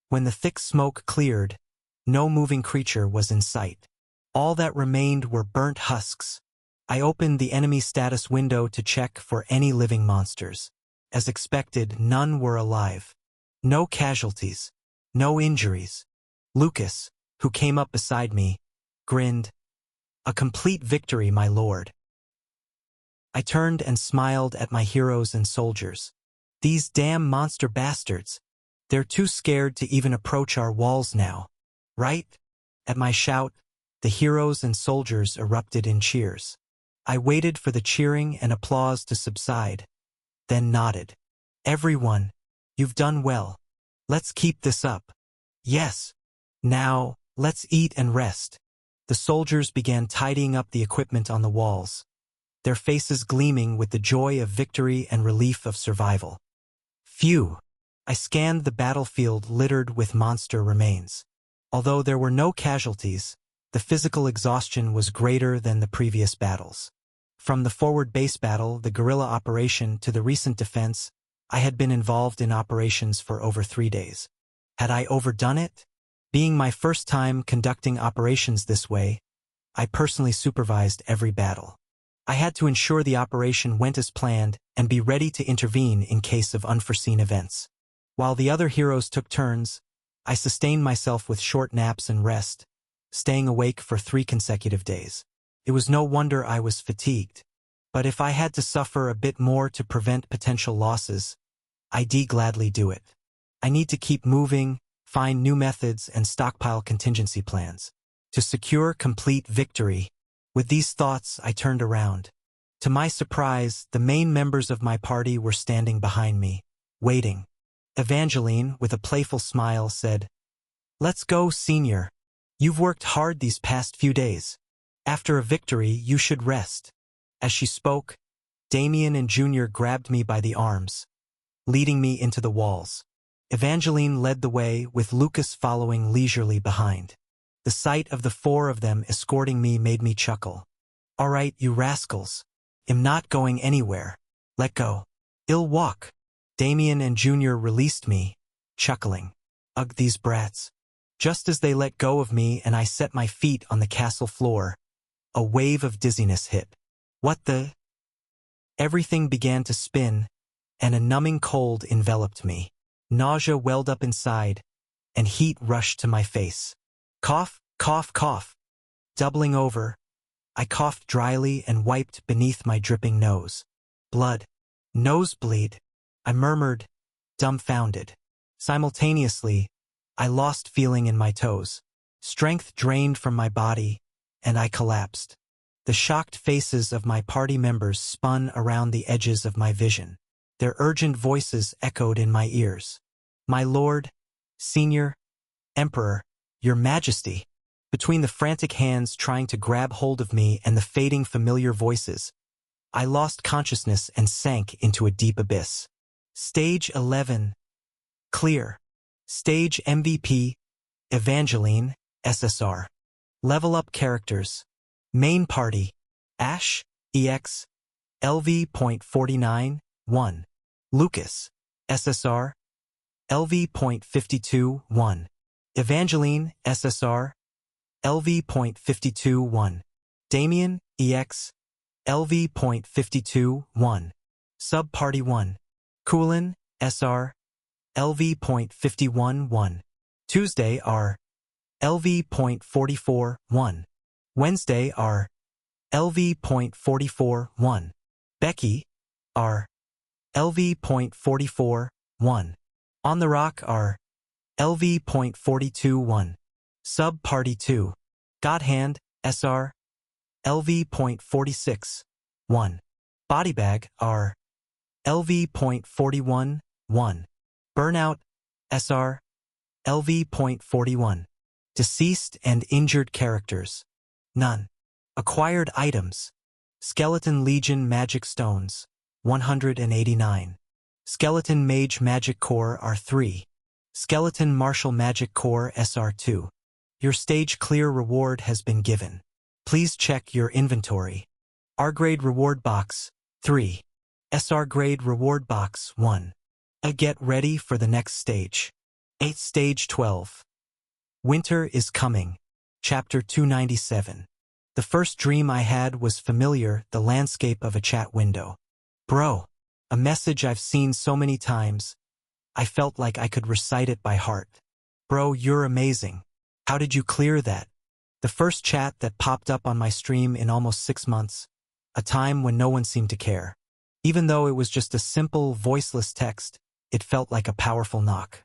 When the thick smoke cleared, no moving creature was in sight. All that remained were burnt husks. I opened the enemy status window to check for any living monsters. As expected, none were alive. No casualties. No injuries. Lucas, who came up beside me, grinned. A complete victory, my lord. I turned and smiled at my heroes and soldiers. These damn monster bastards. They're too scared to even approach our walls now. Right? At my shout, the heroes and soldiers erupted in cheers. I waited for the cheering and applause to subside, then nodded. Everyone, you've done well. Let's keep this up. Yes. Now, let's eat and rest. The soldiers began tidying up the equipment on the walls, their faces gleaming with the joy of victory and relief of survival. Phew! I scanned the battlefield littered with monster remains. Although there were no casualties, the physical exhaustion was greater than the previous battles. From the forward base battle, the guerrilla operation, to the recent defense, I had been involved in operations for over 3 days. Had I overdone it? Being my first time conducting operations this way, I personally supervised every battle. I had to ensure the operation went as planned and be ready to intervene in case of unforeseen events. While the other heroes took turns, I sustained myself with short naps and rest, staying awake for 3 consecutive days. It was no wonder I was fatigued. But if I had to suffer a bit more to prevent potential losses, I'd gladly do it. I need to keep moving, find new methods, and stockpile contingency plans to secure complete victory. With these thoughts, I turned around. To my surprise, the main members of my party were standing behind me, waiting. Evangeline, with a playful smile, said, "Let's go, senior. You've worked hard these past few days. After a victory, you should rest." As she spoke, Damien and Junior grabbed me by the arms, leading me into the walls. Evangeline led the way, with Lucas following leisurely behind. The sight of the four of them escorting me made me chuckle. "All right, you rascals. I'm not going anywhere. Let go. I'll walk." Damien and Junior released me, chuckling. "Ugh, these brats." Just as they let go of me and I set my feet on the castle floor, a wave of dizziness hit. What the? Everything began to spin, and a numbing cold enveloped me. Nausea welled up inside, and heat rushed to my face. Cough, cough, cough. Doubling over, I coughed dryly and wiped beneath my dripping nose. Blood. Nosebleed. I murmured, dumbfounded. Simultaneously, I lost feeling in my toes. Strength drained from my body, and I collapsed. The shocked faces of my party members spun around the edges of my vision. Their urgent voices echoed in my ears. "My lord, senior, emperor, your majesty." Between the frantic hands trying to grab hold of me and the fading familiar voices, I lost consciousness and sank into a deep abyss. Stage 11. Clear. Stage MVP. Evangeline, SSR. Level up characters. Main party. Ash, EX, LV.49, 1. Lucas, SSR, LV.52, 1. Evangeline, SSR, LV.52, 1. Damien, EX, LV.52, 1. Sub-Party 1. Coolin, SR, LV.51, 1. Tuesday R, LV.44, 1. Wednesday R, LV.44, 1. Becky, R, LV.44, 1. On the Rock R, LV.42, 1. Sub-Party 2. Godhand, SR, LV.46, 1. Bodybag R, LV.41, 1. Burnout, SR, LV.41. Deceased and injured characters. None. Acquired items. Skeleton Legion Magic Stones, 189. Skeleton Mage Magic Core R3. Skeleton Martial Magic Core SR2. Your stage clear reward has been given. Please check your inventory. R-Grade Reward Box, 3. SR Grade Reward Box, 1. Get ready for the next stage. 8 Stage 12. Winter is Coming. Chapter 297. The first dream I had was familiar, the landscape of a chat window. Bro. A message I've seen so many times. I felt like I could recite it by heart. Bro, you're amazing. How did you clear that? The first chat that popped up on my stream in almost 6 months. A time when no one seemed to care. Even though it was just a simple, voiceless text, it felt like a powerful knock.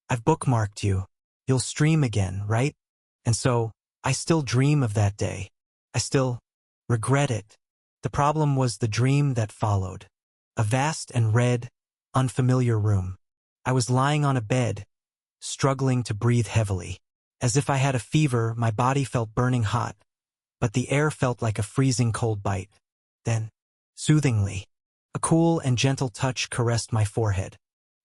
I've bookmarked you. You'll stream again, right? And so, I still dream of that day. I still regret it. The problem was the dream that followed. A vast and red, unfamiliar room. I was lying on a bed, struggling to breathe heavily. As if I had a fever, my body felt burning hot, but the air felt like a freezing cold bite. Then, soothingly, a cool and gentle touch caressed my forehead.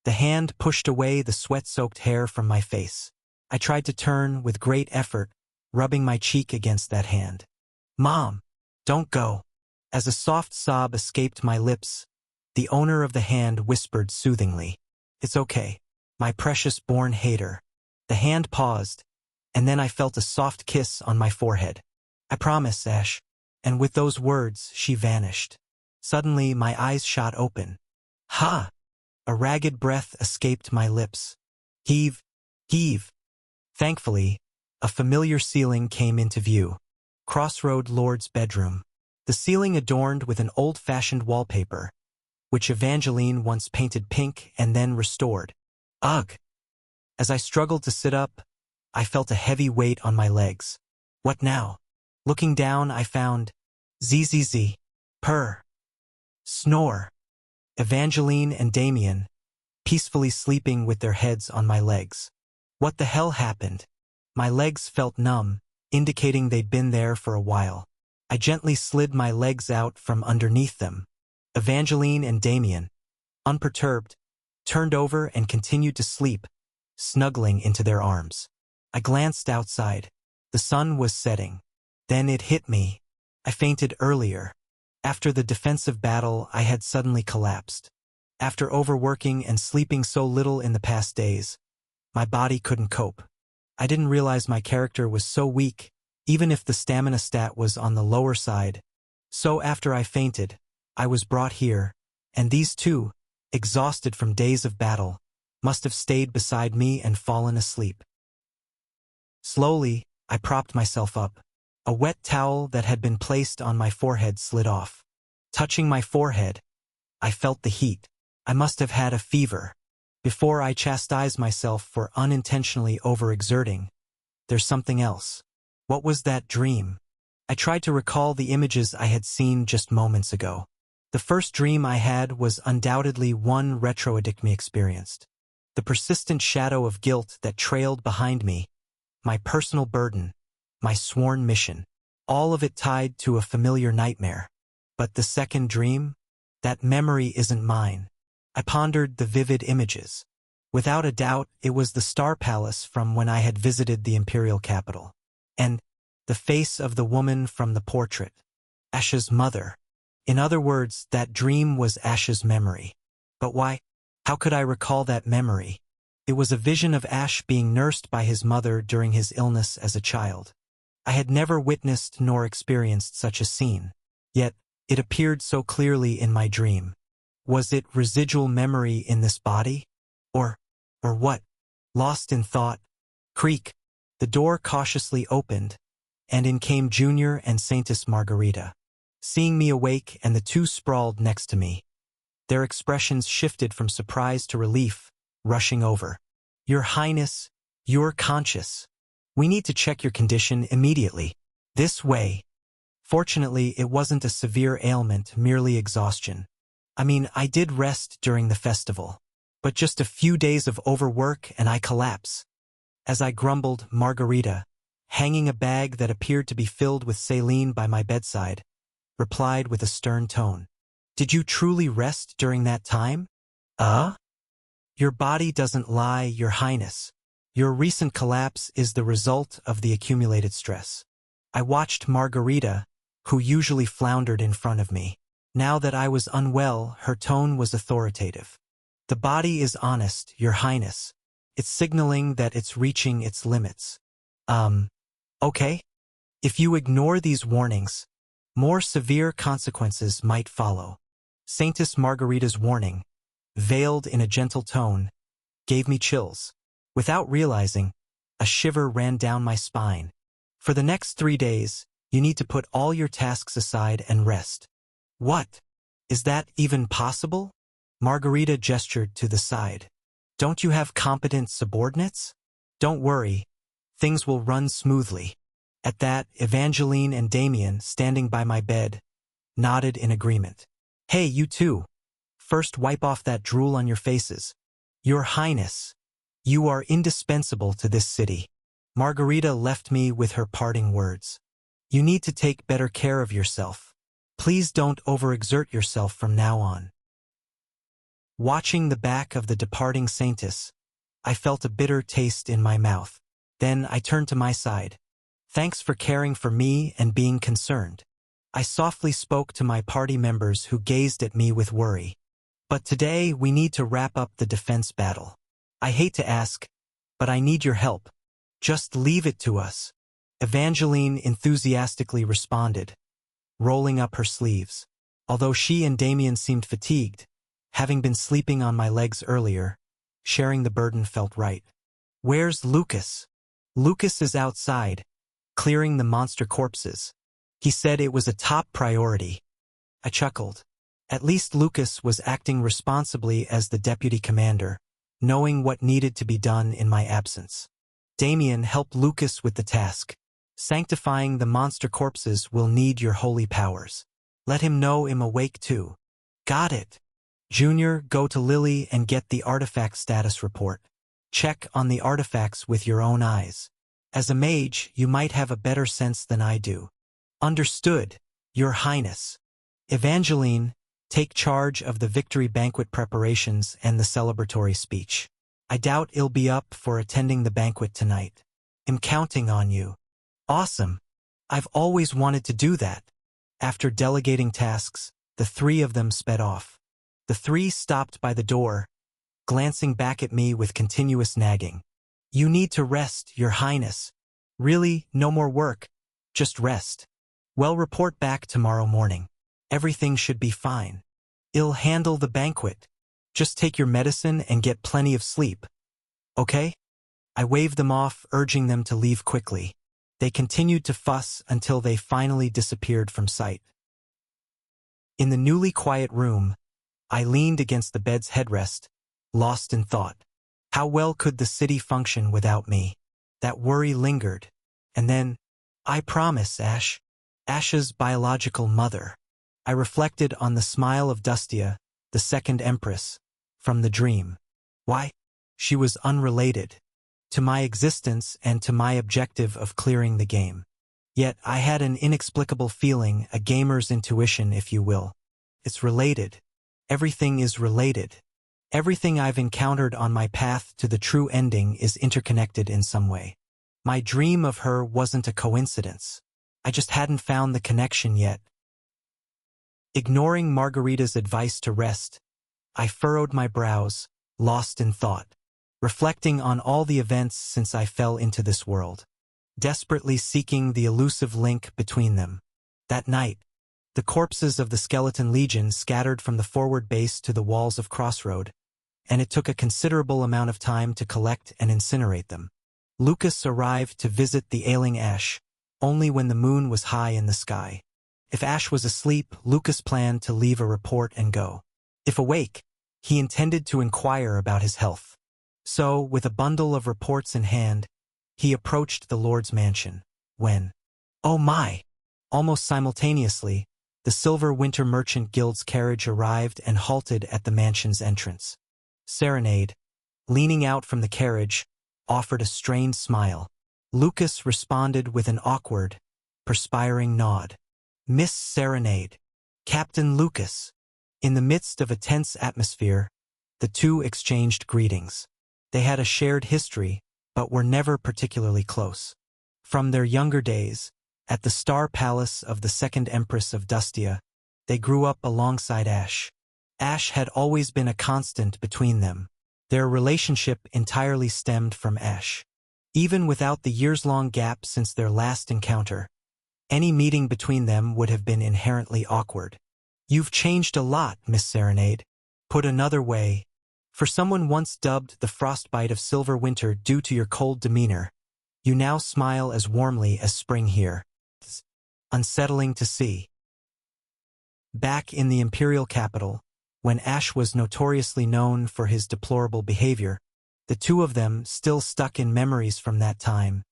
The hand pushed away the sweat-soaked hair from my face. I tried to turn with great effort, rubbing my cheek against that hand. "Mom, don't go." As a soft sob escaped my lips, the owner of the hand whispered soothingly, "It's okay, my precious born hater." The hand paused, and then I felt a soft kiss on my forehead. "I promise, Ash." And with those words, she vanished. Suddenly, my eyes shot open. Ha! A ragged breath escaped my lips. Heave, heave. Thankfully, a familiar ceiling came into view. Crossroad Lord's bedroom. The ceiling adorned with an old-fashioned wallpaper, which Evangeline once painted pink and then restored. Ugh! As I struggled to sit up, I felt a heavy weight on my legs. What now? Looking down, I found ZZZ. Purr. Snore. Evangeline and Damien, peacefully sleeping with their heads on my legs. What the hell happened? My legs felt numb, indicating they'd been there for a while. I gently slid my legs out from underneath them. Evangeline and Damien, unperturbed, turned over and continued to sleep, snuggling into their arms. I glanced outside. The sun was setting. Then it hit me. I fainted earlier. After the defensive battle, I had suddenly collapsed. After overworking and sleeping so little in the past days, my body couldn't cope. I didn't realize my character was so weak, even if the stamina stat was on the lower side. So after I fainted, I was brought here, and these two, exhausted from days of battle, must have stayed beside me and fallen asleep. Slowly, I propped myself up. A wet towel that had been placed on my forehead slid off. Touching my forehead, I felt the heat. I must have had a fever. Before I chastised myself for unintentionally overexerting, there's something else. What was that dream? I tried to recall the images I had seen just moments ago. The first dream I had was undoubtedly one retroaddict me experienced. The persistent shadow of guilt that trailed behind me, my personal burden, my sworn mission, all of it tied to a familiar nightmare. But the second dream? That memory isn't mine. I pondered the vivid images. Without a doubt, it was the Star Palace from when I had visited the imperial capital. And the face of the woman from the portrait. Ash's mother. In other words, that dream was Ash's memory. But why? How could I recall that memory? It was a vision of Ash being nursed by his mother during his illness as a child. I had never witnessed nor experienced such a scene. Yet, it appeared so clearly in my dream. Was it residual memory in this body? Or what? Lost in thought. Creak. The door cautiously opened, and in came Junior and Saintess Margarita. Seeing me awake and the two sprawled next to me, their expressions shifted from surprise to relief, rushing over. Your Highness, you're conscious. We need to check your condition immediately. This way. Fortunately, it wasn't a severe ailment, merely exhaustion. I mean, I did rest during the festival, but just a few days of overwork and I collapse. As I grumbled, Margarita, hanging a bag that appeared to be filled with saline by my bedside, replied with a stern tone. Did you truly rest during that time? Your body doesn't lie, Your Highness. Your recent collapse is the result of the accumulated stress. I watched Margarita, who usually floundered in front of me. Now that I was unwell, her tone was authoritative. The body is honest, Your Highness. It's signaling that it's reaching its limits. Okay? If you ignore these warnings, more severe consequences might follow. Saintess Margarita's warning, veiled in a gentle tone, gave me chills. Without realizing, a shiver ran down my spine. For the next 3 days, you need to put all your tasks aside and rest. What? Is that even possible? Margarita gestured to the side. Don't you have competent subordinates? Don't worry, things will run smoothly. At that, Evangeline and Damien, standing by my bed, nodded in agreement. Hey, you two. First wipe off that drool on your faces. Your Highness, you are indispensable to this city. Margarita left me with her parting words. You need to take better care of yourself. Please don't overexert yourself from now on. Watching the back of the departing Saintess, I felt a bitter taste in my mouth. Then I turned to my side. Thanks for caring for me and being concerned. I softly spoke to my party members who gazed at me with worry. But today we need to wrap up the defense battle. I hate to ask, but I need your help. Just leave it to us. Evangeline enthusiastically responded, rolling up her sleeves. Although she and Damien seemed fatigued, having been sleeping on my legs earlier, sharing the burden felt right. Where's Lucas? Lucas is outside, clearing the monster corpses. He said it was a top priority. I chuckled. At least Lucas was acting responsibly as the deputy commander, knowing what needed to be done in my absence. Damien helped Lucas with the task. Sanctifying the monster corpses will need your holy powers. Let him know I'm awake too. Got it. Junior, go to Lily and get the artifact status report. Check on the artifacts with your own eyes. As a mage, you might have a better sense than I do. Understood, Your Highness. Evangeline, take charge of the victory banquet preparations and the celebratory speech. I doubt you'll be up for attending the banquet tonight. I'm counting on you. Awesome. I've always wanted to do that. After delegating tasks, the three of them sped off. The three stopped by the door, glancing back at me with continuous nagging. You need to rest, Your Highness. Really, no more work. Just rest. Well, report back tomorrow morning. Everything should be fine. I'll handle the banquet. Just take your medicine and get plenty of sleep. Okay? I waved them off, urging them to leave quickly. They continued to fuss until they finally disappeared from sight. In the newly quiet room, I leaned against the bed's headrest, lost in thought. How well could the city function without me? That worry lingered. And then, I promise, Ash. Ash's biological mother. I reflected on the smile of Dustia, the second empress, from the dream. Why? She was unrelated to my existence and to my objective of clearing the game. Yet I had an inexplicable feeling, a gamer's intuition, if you will. It's related. Everything is related. Everything I've encountered on my path to the true ending is interconnected in some way. My dream of her wasn't a coincidence. I just hadn't found the connection yet. Ignoring Margarita's advice to rest, I furrowed my brows, lost in thought, reflecting on all the events since I fell into this world, desperately seeking the elusive link between them. That night, the corpses of the Skeleton Legion scattered from the forward base to the walls of Crossroad, and it took a considerable amount of time to collect and incinerate them. Lucas arrived to visit the ailing Ash, only when the moon was high in the sky. If Ash was asleep, Lucas planned to leave a report and go. If awake, he intended to inquire about his health. So, with a bundle of reports in hand, he approached the Lord's mansion, when, oh my! Almost simultaneously, the Silver Winter Merchant Guild's carriage arrived and halted at the mansion's entrance. Serenade, leaning out from the carriage, offered a strained smile. Lucas responded with an awkward, perspiring nod. Miss Serenade. Captain Lucas. In the midst of a tense atmosphere, the two exchanged greetings. They had a shared history, but were never particularly close. From their younger days, at the Star Palace of the Second Empress of Dustia, they grew up alongside Ash. Ash had always been a constant between them. Their relationship entirely stemmed from Ash. Even without the years-long gap since their last encounter, any meeting between them would have been inherently awkward. You've changed a lot, Miss Serenade. Put another way, for someone once dubbed the frostbite of Silver Winter due to your cold demeanor, you now smile as warmly as spring here. It's unsettling to see. Back in the Imperial capital, when Ash was notoriously known for his deplorable behavior, the two of them still stuck in memories from that time.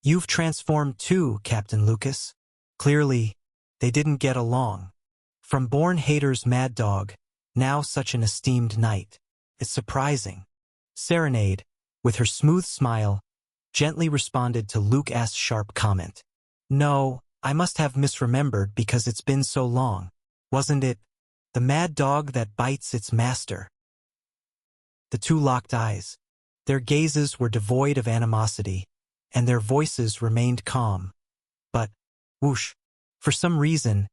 You've transformed too, Captain Lucas. Clearly, they didn't get along. From born hater's mad dog, now such an esteemed knight. It's surprising. Serenade, with her smooth smile, gently responded to Lucas' sharp comment. No, I must have misremembered because it's been so long. Wasn't it the mad dog that bites its master? The two locked eyes. Their gazes were devoid of animosity, and their voices remained calm. But, whoosh, for some reason,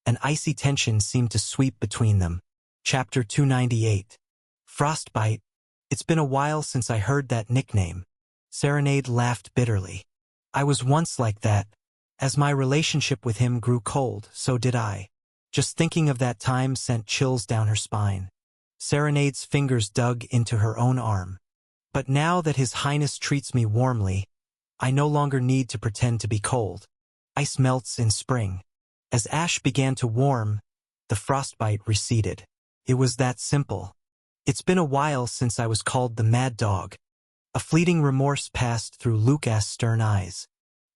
an icy tension seemed to sweep between them. Chapter 298. Frostbite. It's been a while since I heard that nickname. Serenade laughed bitterly. I was once like that. As my relationship with him grew cold, so did I. Just thinking of that time sent chills down her spine. Serenade's fingers dug into her own arm. But now that His Highness treats me warmly, I no longer need to pretend to be cold. Ice melts in spring. As Ash began to warm, the frostbite receded. It was that simple. It's been a while since I was called the Mad Dog. A fleeting remorse passed through Lucas' stern eyes.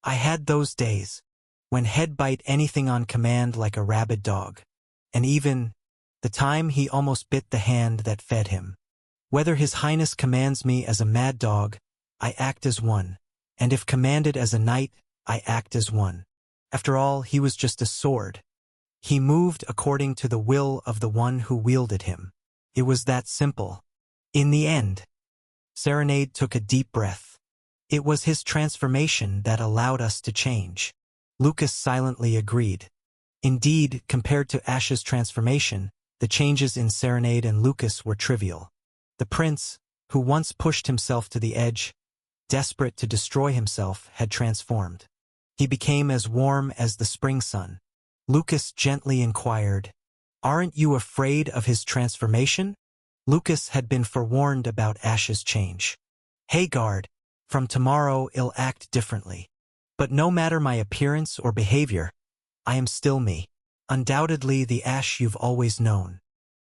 I had those days, when head bite anything on command like a rabid dog. And even, the time he almost bit the hand that fed him. Whether his highness commands me as a mad dog, I act as one, and if commanded as a knight, I act as one. After all, he was just a sword. He moved according to the will of the one who wielded him. It was that simple. In the end, Serenade took a deep breath. It was his transformation that allowed us to change. Lucas silently agreed. Indeed, compared to Ash's transformation, the changes in Serenade and Lucas were trivial. The prince, who once pushed himself to the edge, desperate to destroy himself, had transformed. He became as warm as the spring sun. Lucas gently inquired, "Aren't you afraid of his transformation?" Lucas had been forewarned about Ash's change. "Hey guard, from tomorrow I'll act differently. But no matter my appearance or behavior, I am still me. Undoubtedly the Ash you've always known.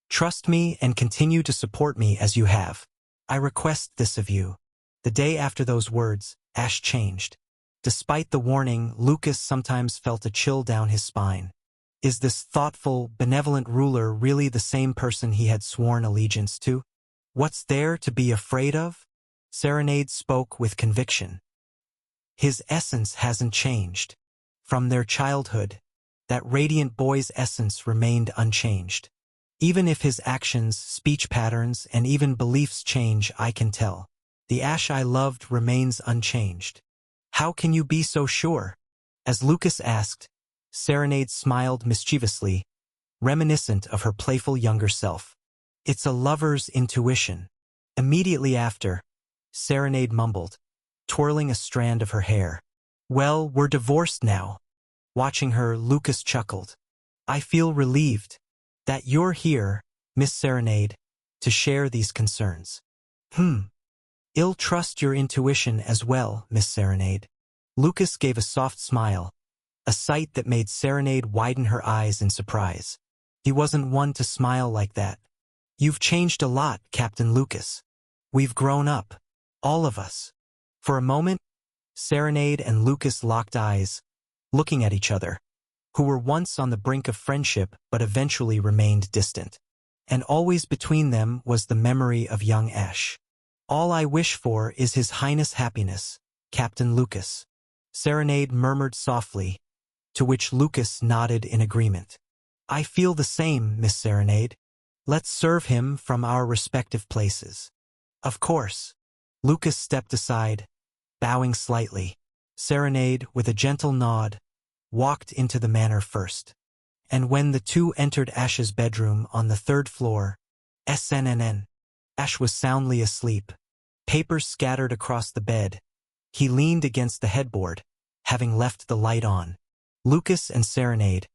Trust me and continue to support me as you have. I request this of you." The day after those words, Ash changed. Despite the warning, Lucas sometimes felt a chill down his spine. Is this thoughtful, benevolent ruler really the same person he had sworn allegiance to? What's there to be afraid of? Serenade spoke with conviction. His essence hasn't changed. From their childhood, that radiant boy's essence remained unchanged. Even if his actions, speech patterns, and even beliefs change, I can tell. The Ash I loved remains unchanged. How can you be so sure? As Lucas asked, Serenade smiled mischievously, reminiscent of her playful younger self. It's a lover's intuition. Immediately after, Serenade mumbled, twirling a strand of her hair. Well, we're divorced now. Watching her, Lucas chuckled. I feel relieved that you're here, Miss Serenade, to share these concerns. I'll trust your intuition as well, Miss Serenade. Lucas gave a soft smile, a sight that made Serenade widen her eyes in surprise. He wasn't one to smile like that. You've changed a lot, Captain Lucas. We've grown up, all of us. For a moment, Serenade and Lucas locked eyes, looking at each other, who were once on the brink of friendship but eventually remained distant. And always between them was the memory of young Ash. All I wish for is His Highness' happiness, Captain Lucas. Serenade murmured softly, to which Lucas nodded in agreement. I feel the same, Miss Serenade. Let's serve him from our respective places. Of course. Lucas stepped aside, bowing slightly. Serenade, with a gentle nod, walked into the manor first. And when the two entered Ash's bedroom on the third floor, SNNN, Ash was soundly asleep, papers scattered across the bed. He leaned against the headboard, having left the light on. Lucas and Serenade,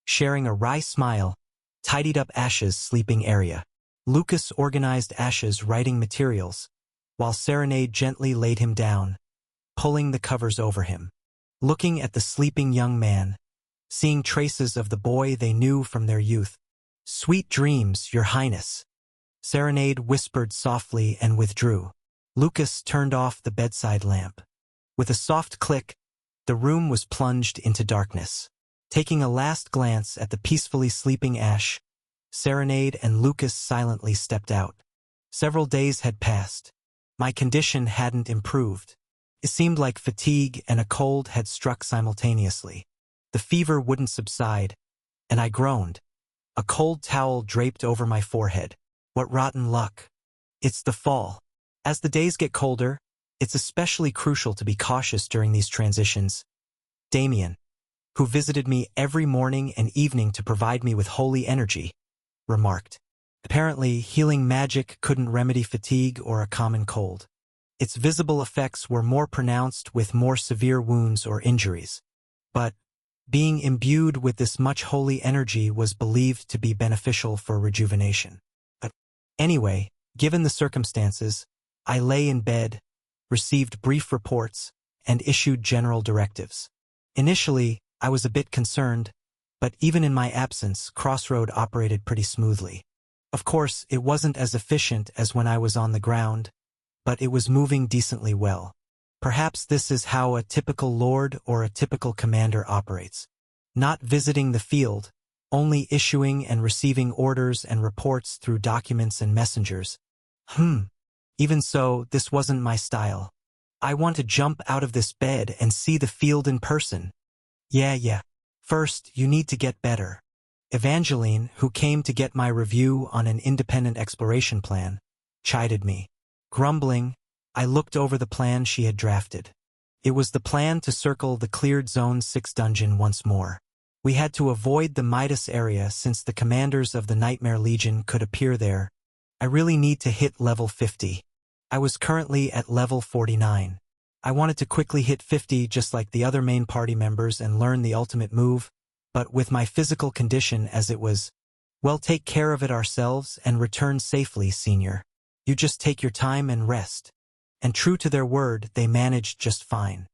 sharing a wry smile, tidied up Ash's sleeping area. Lucas organized Ash's writing materials, while Serenade gently laid him down, pulling the covers over him. Looking at the sleeping young man, seeing traces of the boy they knew from their youth. Sweet dreams, Your Highness. Serenade whispered softly and withdrew. Lucas turned off the bedside lamp. With a soft click, the room was plunged into darkness. Taking a last glance at the peacefully sleeping Ash, Serenade and Lucas silently stepped out. Several days had passed. My condition hadn't improved. It seemed like fatigue and a cold had struck simultaneously. The fever wouldn't subside, and I groaned. A cold towel draped over my forehead. What rotten luck. It's the fall. As the days get colder, it's especially crucial to be cautious during these transitions. Damien, who visited me every morning and evening to provide me with holy energy, remarked. Apparently, healing magic couldn't remedy fatigue or a common cold. Its visible effects were more pronounced with more severe wounds or injuries. But being imbued with this much holy energy was believed to be beneficial for rejuvenation. But anyway, given the circumstances, I lay in bed, received brief reports, and issued general directives. Initially, I was a bit concerned, but even in my absence, Crossroad operated pretty smoothly. Of course, it wasn't as efficient as when I was on the ground, but it was moving decently well. Perhaps this is how a typical lord or a typical commander operates. Not visiting the field, only issuing and receiving orders and reports through documents and messengers. Even so, this wasn't my style. I want to jump out of this bed and see the field in person. Yeah. First, you need to get better. Evangeline, who came to get my review on an independent exploration plan, chided me. Grumbling, I looked over the plan she had drafted. It was the plan to circle the cleared Zone 6 dungeon once more. We had to avoid the Midas area since the commanders of the Nightmare Legion could appear there. I really need to hit level 50. I was currently at level 49. I wanted to quickly hit 50 just like the other main party members and learn the ultimate move, but with my physical condition as it was, well, take care of it ourselves and return safely, senior. You just take your time and rest. And true to their word, they managed just fine.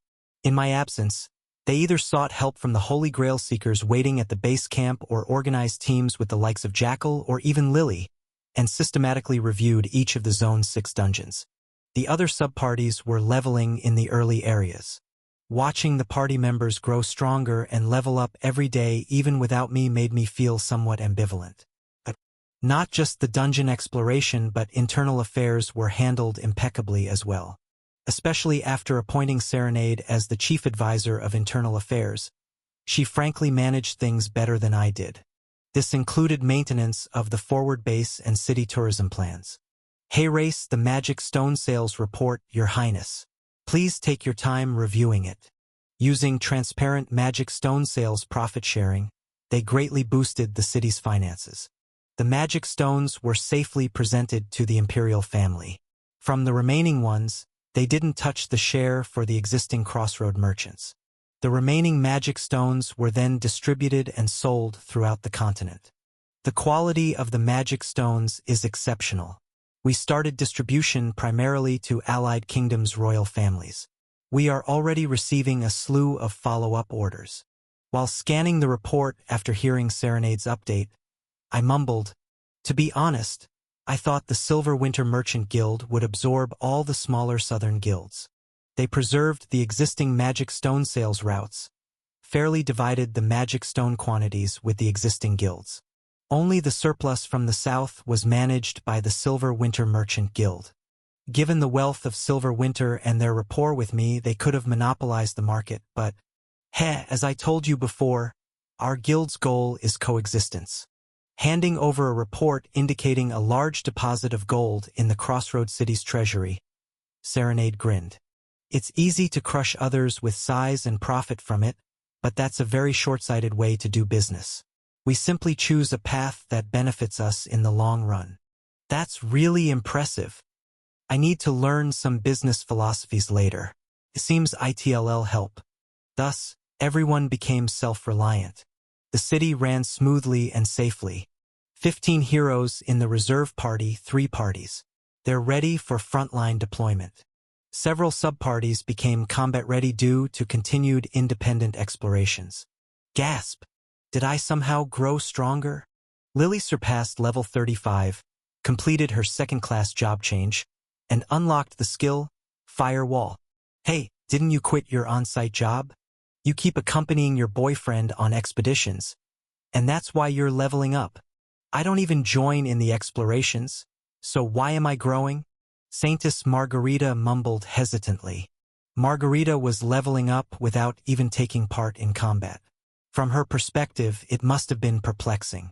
In my absence, they either sought help from the Holy Grail Seekers waiting at the base camp or organized teams with the likes of Jackal or even Lily, and systematically reviewed each of the Zone 6 dungeons. The other sub-parties were leveling in the early areas. Watching the party members grow stronger and level up every day even without me made me feel somewhat ambivalent. But not just the dungeon exploration but internal affairs were handled impeccably as well. Especially after appointing Serenade as the chief advisor of internal affairs, she frankly managed things better than I did. This included maintenance of the forward base and city tourism plans. Hey Race, the Magic Stone Sales Report, Your Highness. Please take your time reviewing it. Using transparent Magic Stone Sales profit sharing, they greatly boosted the city's finances. The Magic Stones were safely presented to the Imperial family. From the remaining ones, they didn't touch the share for the existing Crossroad merchants. The remaining Magic Stones were then distributed and sold throughout the continent. The quality of the Magic Stones is exceptional. We started distribution primarily to allied kingdoms' royal families. We are already receiving a slew of follow-up orders. While scanning the report after hearing Serenade's update, I mumbled, to be honest, I thought the Silver Winter Merchant Guild would absorb all the smaller southern guilds. They preserved the existing Magic Stone sales routes, fairly divided the Magic Stone quantities with the existing guilds. Only the surplus from the south was managed by the Silver Winter Merchant Guild. Given the wealth of Silver Winter and their rapport with me, they could have monopolized the market, but, as I told you before, our guild's goal is coexistence. Handing over a report indicating a large deposit of gold in the Crossroad City's treasury, Serenade grinned. It's easy to crush others with size and profit from it, but that's a very short-sighted way to do business. We simply choose a path that benefits us in the long run. That's really impressive. I need to learn some business philosophies later. It seems ITLL help. Thus, everyone became self-reliant. The city ran smoothly and safely. 15 heroes in the reserve party, 3 parties. They're ready for frontline deployment. Several sub-parties became combat-ready due to continued independent explorations. Gasp! Did I somehow grow stronger? Lily surpassed level 35, completed her second-class job change, and unlocked the skill, Firewall. Hey, didn't you quit your on-site job? You keep accompanying your boyfriend on expeditions, and that's why you're leveling up. I don't even join in the explorations, so why am I growing? Saintess Margarita mumbled hesitantly. Margarita was leveling up without even taking part in combat. From her perspective, it must have been perplexing.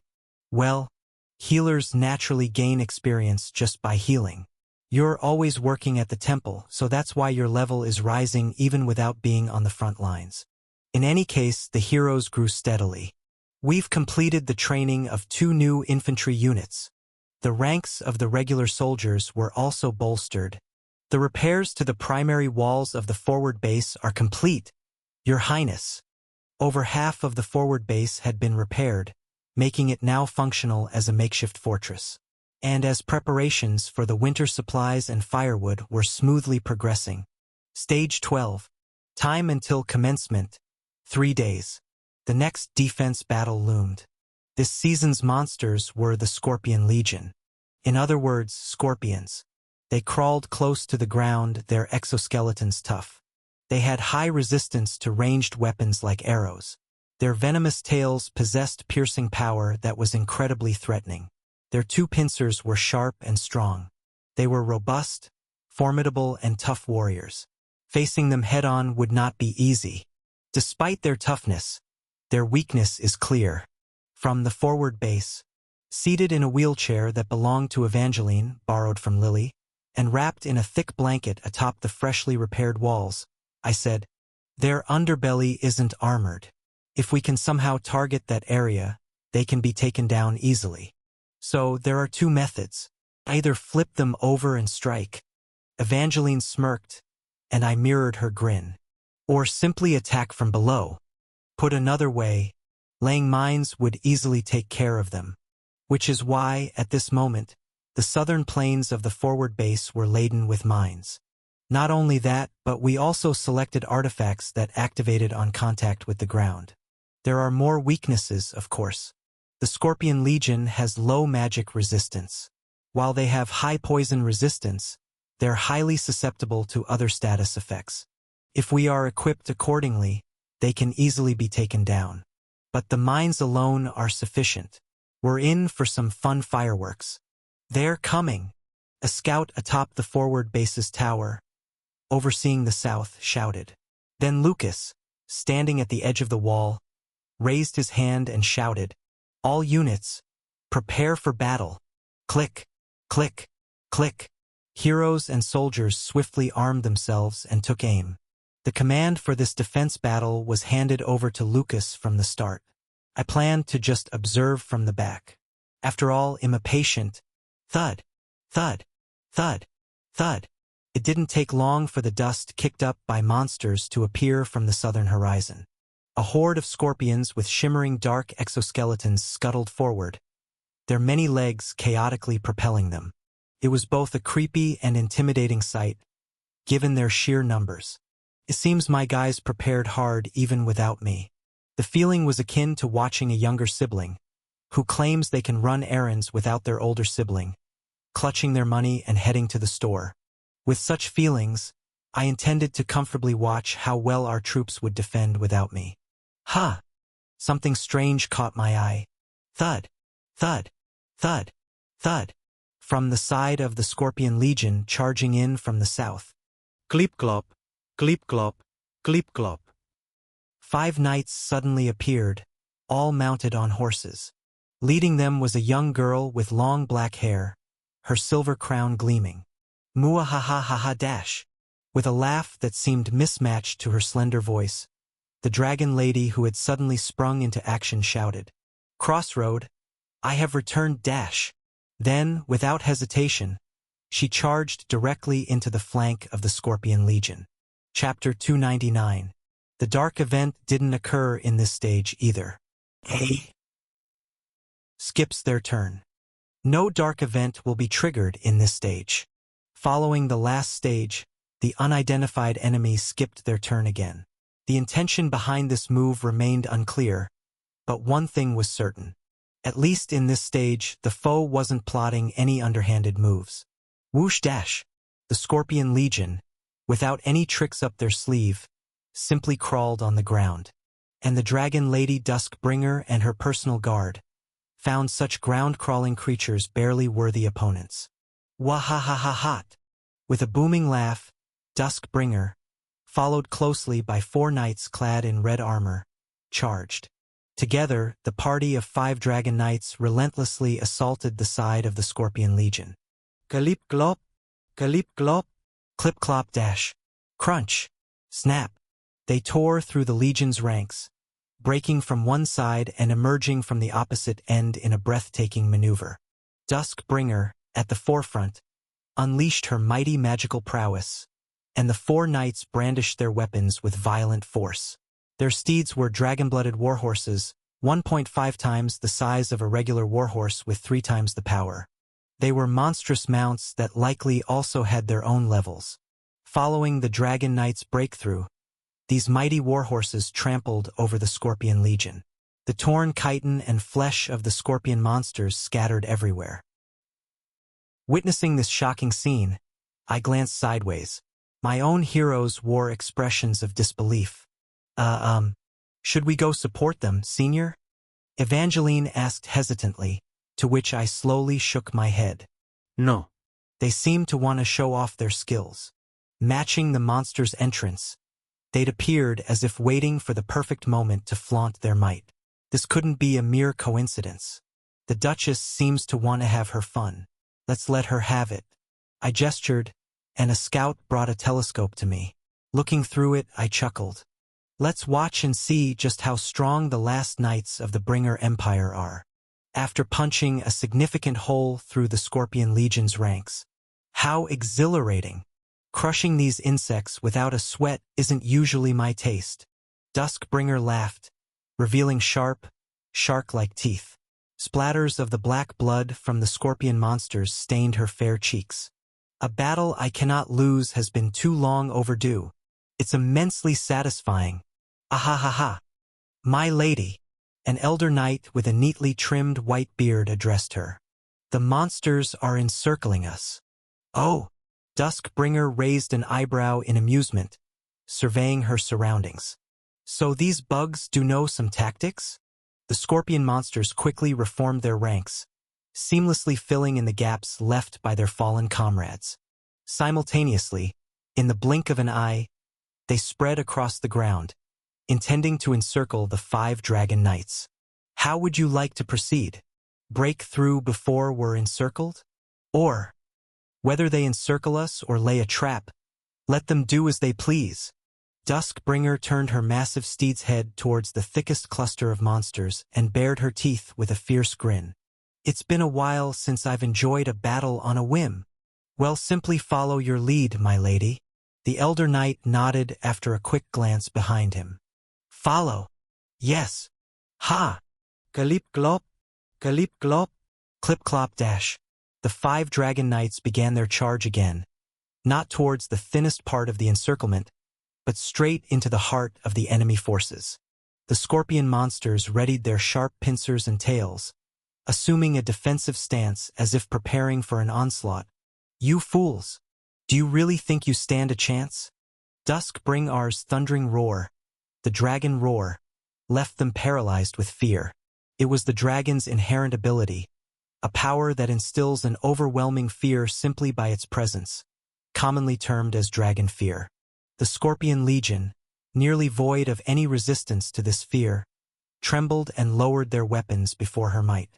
Well, healers naturally gain experience just by healing. You're always working at the temple, so that's why your level is rising even without being on the front lines. In any case, the heroes grew steadily. We've completed the training of 2 new infantry units. The ranks of the regular soldiers were also bolstered. The repairs to the primary walls of the forward base are complete, Your Highness. Over half of the forward base had been repaired, making it now functional as a makeshift fortress. And as preparations for the winter supplies and firewood were smoothly progressing. Stage 12. Time until commencement. 3 days. The next defense battle loomed. This season's monsters were the Scorpion Legion. In other words, scorpions. They crawled close to the ground, their exoskeletons tough. They had high resistance to ranged weapons like arrows. Their venomous tails possessed piercing power that was incredibly threatening. Their two pincers were sharp and strong. They were robust, formidable, and tough warriors. Facing them head-on would not be easy. Despite their toughness, their weakness is clear. From the forward base, seated in a wheelchair that belonged to Evangeline, borrowed from Lily, and wrapped in a thick blanket atop the freshly repaired walls, I said, "Their underbelly isn't armored. If we can somehow target that area, they can be taken down easily. So there are two methods. Either flip them over and strike." Evangeline smirked, and I mirrored her grin. Or simply attack from below. Put another way, laying mines would easily take care of them. Which is why, at this moment, the southern plains of the forward base were laden with mines. Not only that, but we also selected artifacts that activated on contact with the ground. There are more weaknesses, of course. The Scorpion Legion has low magic resistance. While they have high poison resistance, they're highly susceptible to other status effects. If we are equipped accordingly, they can easily be taken down. But the mines alone are sufficient. We're in for some fun fireworks. They're coming. A scout atop the forward base's tower, overseeing the south, shouted. Then Lucas, standing at the edge of the wall, raised his hand and shouted, "All units, prepare for battle." Click, click, click. Heroes and soldiers swiftly armed themselves and took aim. The command for this defense battle was handed over to Lucas from the start. I planned to just observe from the back. After all, I'm a patient. Thud, thud, thud, thud. It didn't take long for the dust kicked up by monsters to appear from the southern horizon. A horde of scorpions with shimmering dark exoskeletons scuttled forward, their many legs chaotically propelling them. It was both a creepy and intimidating sight, given their sheer numbers. It seems my guys prepared hard even without me. The feeling was akin to watching a younger sibling, who claims they can run errands without their older sibling, clutching their money and heading to the store. With such feelings, I intended to comfortably watch how well our troops would defend without me. Ha! Something strange caught my eye. Thud, thud, thud, thud. From the side of the Scorpion Legion charging in from the south. Gleep-glop, gleep-glop, gleep-glop. 5 knights suddenly appeared, all mounted on horses. Leading them was a young girl with long black hair, her silver crown gleaming. Muahahahaha dash. With a laugh that seemed mismatched to her slender voice, the dragon lady who had suddenly sprung into action shouted, "Crossroad, I have returned dash." Then, without hesitation, she charged directly into the flank of the Scorpion Legion. Chapter 299. The dark event didn't occur in this stage either. Skips their turn. No dark event will be triggered in this stage. Following the last stage, the unidentified enemy skipped their turn again. The intention behind this move remained unclear, but one thing was certain. At least in this stage, the foe wasn't plotting any underhanded moves. Whoosh dash! The Scorpion Legion, without any tricks up their sleeve, simply crawled on the ground. And the Dragon Lady Duskbringer and her personal guard found such ground-crawling creatures barely worthy opponents. Wahahaha-hot! With a booming laugh, Duskbringer, followed closely by 4 knights clad in red armor, charged. Together, the party of 5 dragon knights relentlessly assaulted the side of the Scorpion Legion. Galip-glop, galip-glop, clip-clop dash, crunch, snap. They tore through the Legion's ranks, breaking from one side and emerging from the opposite end in a breathtaking maneuver. Duskbringer, at the forefront, unleashed her mighty magical prowess, and the 4 knights brandished their weapons with violent force. Their steeds were dragon-blooded warhorses, 1.5 times the size of a regular warhorse with 3 times the power. They were monstrous mounts that likely also had their own levels. Following the Dragon Knight's breakthrough, these mighty warhorses trampled over the Scorpion Legion. The torn chitin and flesh of the scorpion monsters scattered everywhere. Witnessing this shocking scene, I glanced sideways. My own heroes wore expressions of disbelief. Should we go support them, Senior? Evangeline asked hesitantly, to which I slowly shook my head. No. They seemed to want to show off their skills. Matching the monster's entrance, they'd appeared as if waiting for the perfect moment to flaunt their might. This couldn't be a mere coincidence. The Duchess seems to want to have her fun. Let's let her have it. I gestured, and a scout brought a telescope to me. Looking through it, I chuckled. Let's watch and see just how strong the last knights of the Bringer Empire are. After punching a significant hole through the Scorpion Legion's ranks. How exhilarating! Crushing these insects without a sweat isn't usually my taste. Duskbringer laughed, revealing sharp, shark-like teeth. Splatters of the black blood from the scorpion monsters stained her fair cheeks. A battle I cannot lose has been too long overdue. It's immensely satisfying. Ahahaha. My lady, an elder knight with a neatly trimmed white beard addressed her. The monsters are encircling us. Oh! Duskbringer raised an eyebrow in amusement, surveying her surroundings. So these bugs do know some tactics? The scorpion monsters quickly reformed their ranks, seamlessly filling in the gaps left by their fallen comrades. Simultaneously, in the blink of an eye, they spread across the ground, intending to encircle the 5 dragon knights. How would you like to proceed? Break through before we're encircled? Or, whether they encircle us or lay a trap, let them do as they please. Duskbringer turned her massive steed's head towards the thickest cluster of monsters and bared her teeth with a fierce grin. It's been a while since I've enjoyed a battle on a whim. Well, simply follow your lead, my lady. The elder knight nodded after a quick glance behind him. Follow. Yes. Ha! Galip glop, galip glop, clip clop dash. The 5 dragon knights began their charge again, not towards the thinnest part of the encirclement, but straight into the heart of the enemy forces. The scorpion monsters readied their sharp pincers and tails, assuming a defensive stance as if preparing for an onslaught. You fools! Do you really think you stand a chance? Duskbringer's thundering roar, the dragon roar, left them paralyzed with fear. It was the dragon's inherent ability, a power that instills an overwhelming fear simply by its presence, commonly termed as dragon fear. The Scorpion Legion, nearly void of any resistance to this fear, trembled and lowered their weapons before her might.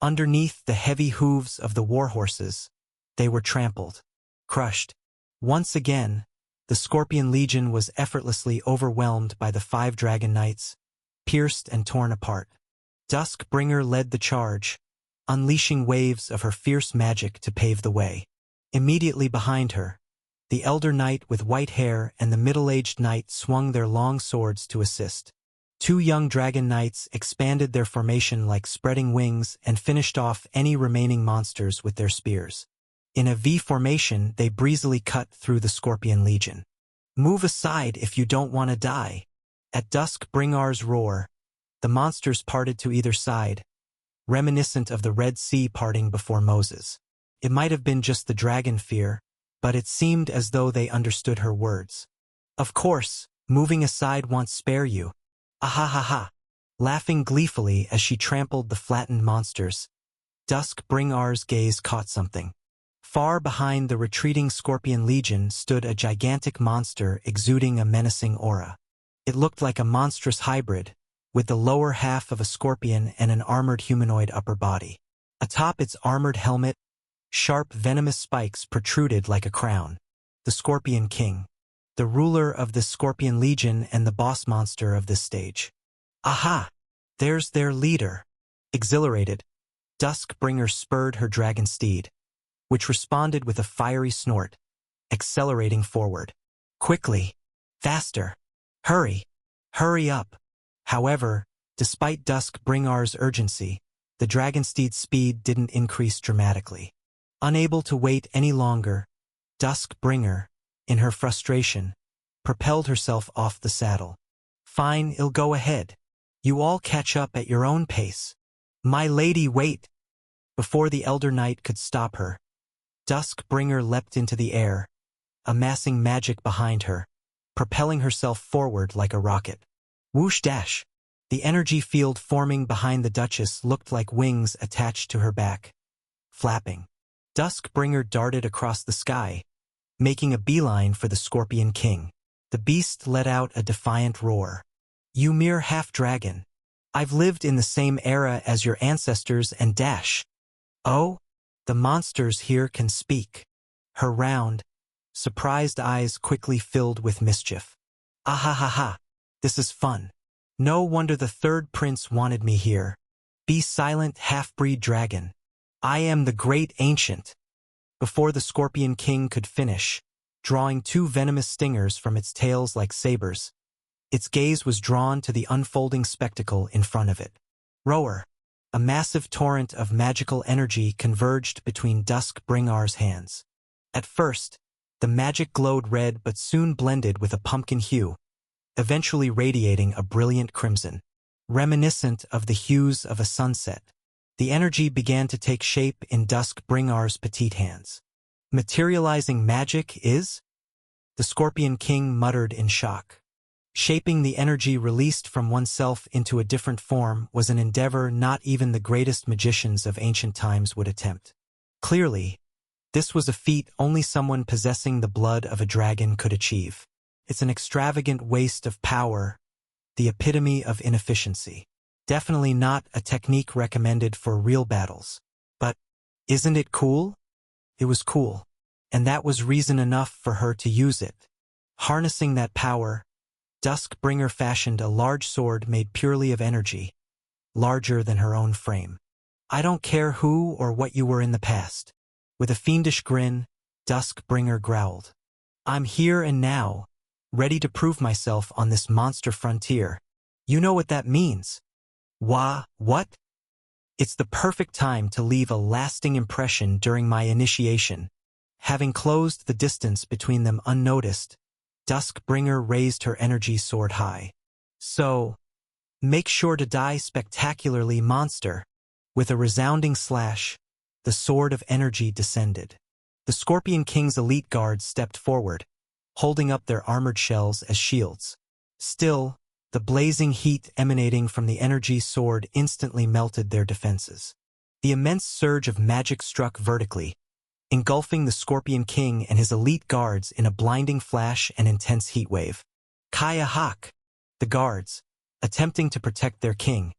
Underneath the heavy hooves of the warhorses, they were trampled, crushed. Once again, the Scorpion Legion was effortlessly overwhelmed by the 5 dragon knights, pierced and torn apart. Duskbringer led the charge, unleashing waves of her fierce magic to pave the way. Immediately behind her, the elder knight with white hair and the middle-aged knight swung their long swords to assist. 2 young dragon knights expanded their formation like spreading wings and finished off any remaining monsters with their spears. In a V formation, they breezily cut through the Scorpion Legion. Move aside if you don't want to die. At Duskbringer's roar, the monsters parted to either side, reminiscent of the Red Sea parting before Moses. It might have been just the dragon fear, but it seemed as though they understood her words. Of course, moving aside won't spare you. Ahahaha. Laughing gleefully as she trampled the flattened monsters, Duskbringer's gaze caught something. Far behind the retreating Scorpion Legion stood a gigantic monster exuding a menacing aura. It looked like a monstrous hybrid, with the lower half of a scorpion and an armored humanoid upper body. Atop its armored helmet, sharp venomous spikes protruded like a crown. The Scorpion King, the ruler of the Scorpion Legion and the boss monster of this stage. Aha! There's their leader. Exhilarated, Duskbringer spurred her dragon steed, which responded with a fiery snort, accelerating forward. Quickly! Faster! Hurry! Hurry up! However, despite Duskbringer's urgency, the dragonsteed's speed didn't increase dramatically. Unable to wait any longer, Duskbringer, in her frustration, propelled herself off the saddle. Fine, I'll go ahead. You all catch up at your own pace. My lady, wait! Before the elder knight could stop her, Duskbringer leapt into the air, amassing magic behind her, propelling herself forward like a rocket. Whoosh dash! The energy field forming behind the Duchess looked like wings attached to her back, flapping. Duskbringer darted across the sky, making a beeline for the Scorpion King. The beast let out a defiant roar. "You mere half-dragon. I've lived in the same era as your ancestors and dash." "Oh? The monsters here can speak." Her round, surprised eyes quickly filled with mischief. "Ah ha ha ha. This is fun. No wonder the third prince wanted me here. Be silent, half-breed dragon. I am the great ancient." Before the Scorpion King could finish, drawing two venomous stingers from its tails like sabers, its gaze was drawn to the unfolding spectacle in front of it. Roar! A massive torrent of magical energy converged between Duskbringar's hands. At first, the magic glowed red but soon blended with a pumpkin hue, eventually radiating a brilliant crimson. Reminiscent of the hues of a sunset, the energy began to take shape in Duskbringar's petite hands. "Materializing magic is?" the Scorpion King muttered in shock. Shaping the energy released from oneself into a different form was an endeavor not even the greatest magicians of ancient times would attempt. Clearly, this was a feat only someone possessing the blood of a dragon could achieve. It's an extravagant waste of power, the epitome of inefficiency. Definitely not a technique recommended for real battles. But isn't it cool? It was cool, and that was reason enough for her to use it. Harnessing that power, Duskbringer fashioned a large sword made purely of energy, larger than her own frame. "I don't care who or what you were in the past." With a fiendish grin, Duskbringer growled. "I'm here and now, ready to prove myself on this monster frontier. You know what that means." What? "It's the perfect time to leave a lasting impression during my initiation." Having closed the distance between them unnoticed, Duskbringer raised her energy sword high. "So, make sure to die spectacularly, monster." With a resounding slash, the sword of energy descended. The Scorpion King's elite guards stepped forward, holding up their armored shells as shields. Still, the blazing heat emanating from the energy sword instantly melted their defenses. The immense surge of magic struck vertically, engulfing the Scorpion King and his elite guards in a blinding flash and intense heatwave. Kaya Hawk! The guards, attempting to protect their king,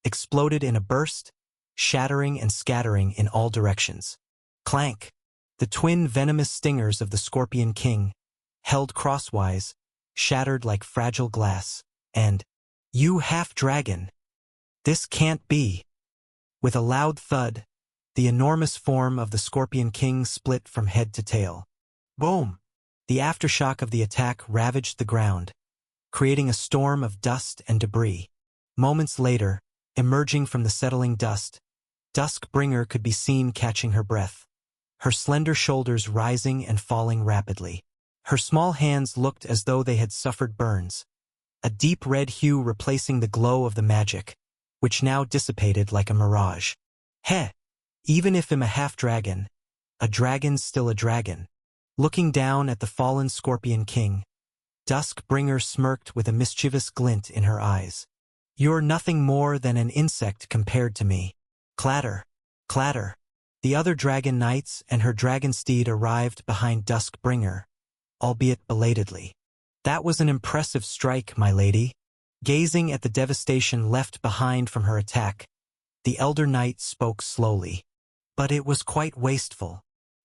exploded in a burst, shattering and scattering in all directions. Clank! The twin venomous stingers of the Scorpion King, held crosswise, shattered like fragile glass. And, "You half-dragon! This can't be!" With a loud thud, the enormous form of the Scorpion King split from head to tail. Boom! The aftershock of the attack ravaged the ground, creating a storm of dust and debris. Moments later, emerging from the settling dust, Duskbringer could be seen catching her breath, her slender shoulders rising and falling rapidly. Her small hands looked as though they had suffered burns, a deep red hue replacing the glow of the magic, which now dissipated like a mirage. Heh! Even if I'm a half-dragon, a dragon's still a dragon. Looking down at the fallen Scorpion King, Duskbringer smirked with a mischievous glint in her eyes. "You're nothing more than an insect compared to me." Clatter! Clatter! The other dragon knights and her dragon steed arrived behind Duskbringer, albeit belatedly. "That was an impressive strike, my lady." Gazing at the devastation left behind from her attack, the elder knight spoke slowly. "But it was quite wasteful.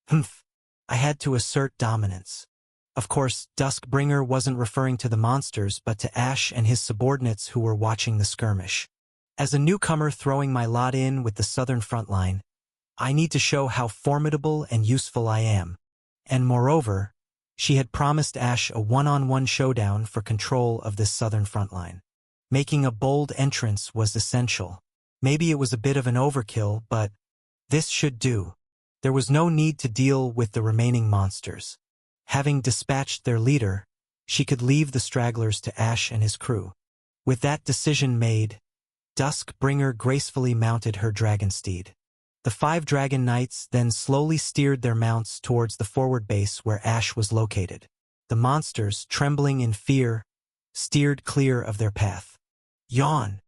Humph. I had to assert dominance." Of course, Duskbringer wasn't referring to the monsters but to Ash and his subordinates who were watching the skirmish. "As a newcomer throwing my lot in with the southern front line, I need to show how formidable and useful I am." And moreover, she had promised Ash a one-on-one showdown for control of this southern front line. Making a bold entrance was essential. Maybe it was a bit of an overkill, but this should do. There was no need to deal with the remaining monsters. Having dispatched their leader, she could leave the stragglers to Ash and his crew. With that decision made, Duskbringer gracefully mounted her dragon steed. The 5 dragon knights then slowly steered their mounts towards the forward base where Ash was located. The monsters, trembling in fear, steered clear of their path. Yawn!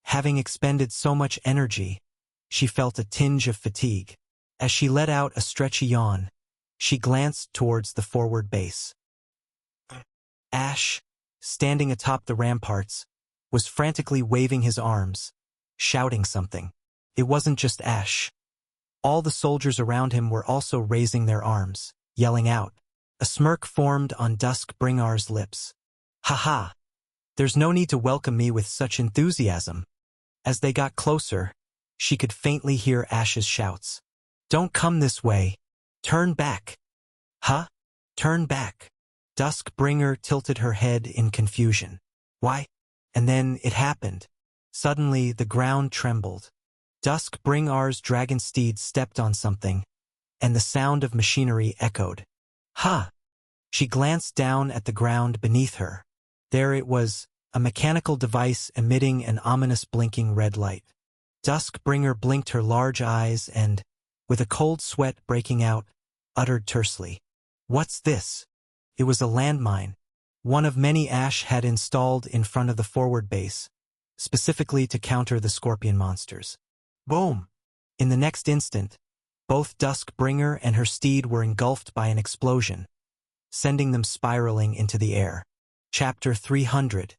Having expended so much energy, she felt a tinge of fatigue. As she let out a stretchy yawn, she glanced towards the forward base. Ash, standing atop the ramparts, was frantically waving his arms, shouting something. It wasn't just Ash. All the soldiers around him were also raising their arms, yelling out. A smirk formed on Duskbringar's lips. "Ha ha! There's no need to welcome me with such enthusiasm." As they got closer, she could faintly hear Ash's shouts. "Don't come this way. Turn back." "Huh? Turn back." Duskbringer tilted her head in confusion. "Why?" And then it happened. Suddenly the ground trembled. Duskbringar's dragon steed stepped on something, and the sound of machinery echoed. "Huh!" She glanced down at the ground beneath her. There it was, a mechanical device emitting an ominous blinking red light. Duskbringer blinked her large eyes and, with a cold sweat breaking out, uttered tersely, "What's this?" It was a landmine, one of many Ash had installed in front of the forward base, specifically to counter the scorpion monsters. Boom! In the next instant, both Duskbringer and her steed were engulfed by an explosion, sending them spiraling into the air. Chapter 300.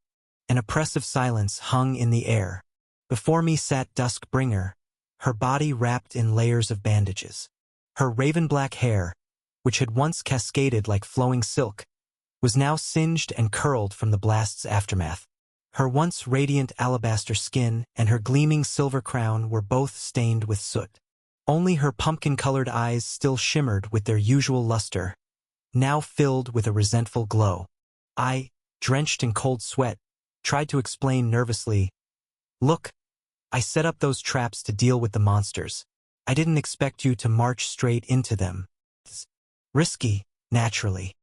An oppressive silence hung in the air. Before me sat Duskbringer, her body wrapped in layers of bandages. Her raven-black hair, which had once cascaded like flowing silk, was now singed and curled from the blast's aftermath. Her once radiant alabaster skin and her gleaming silver crown were both stained with soot. Only her pumpkin-colored eyes still shimmered with their usual luster, now filled with a resentful glow. I, drenched in cold sweat, tried to explain nervously, "Look, I set up those traps to deal with the monsters. I didn't expect you to march straight into them. It's risky, naturally.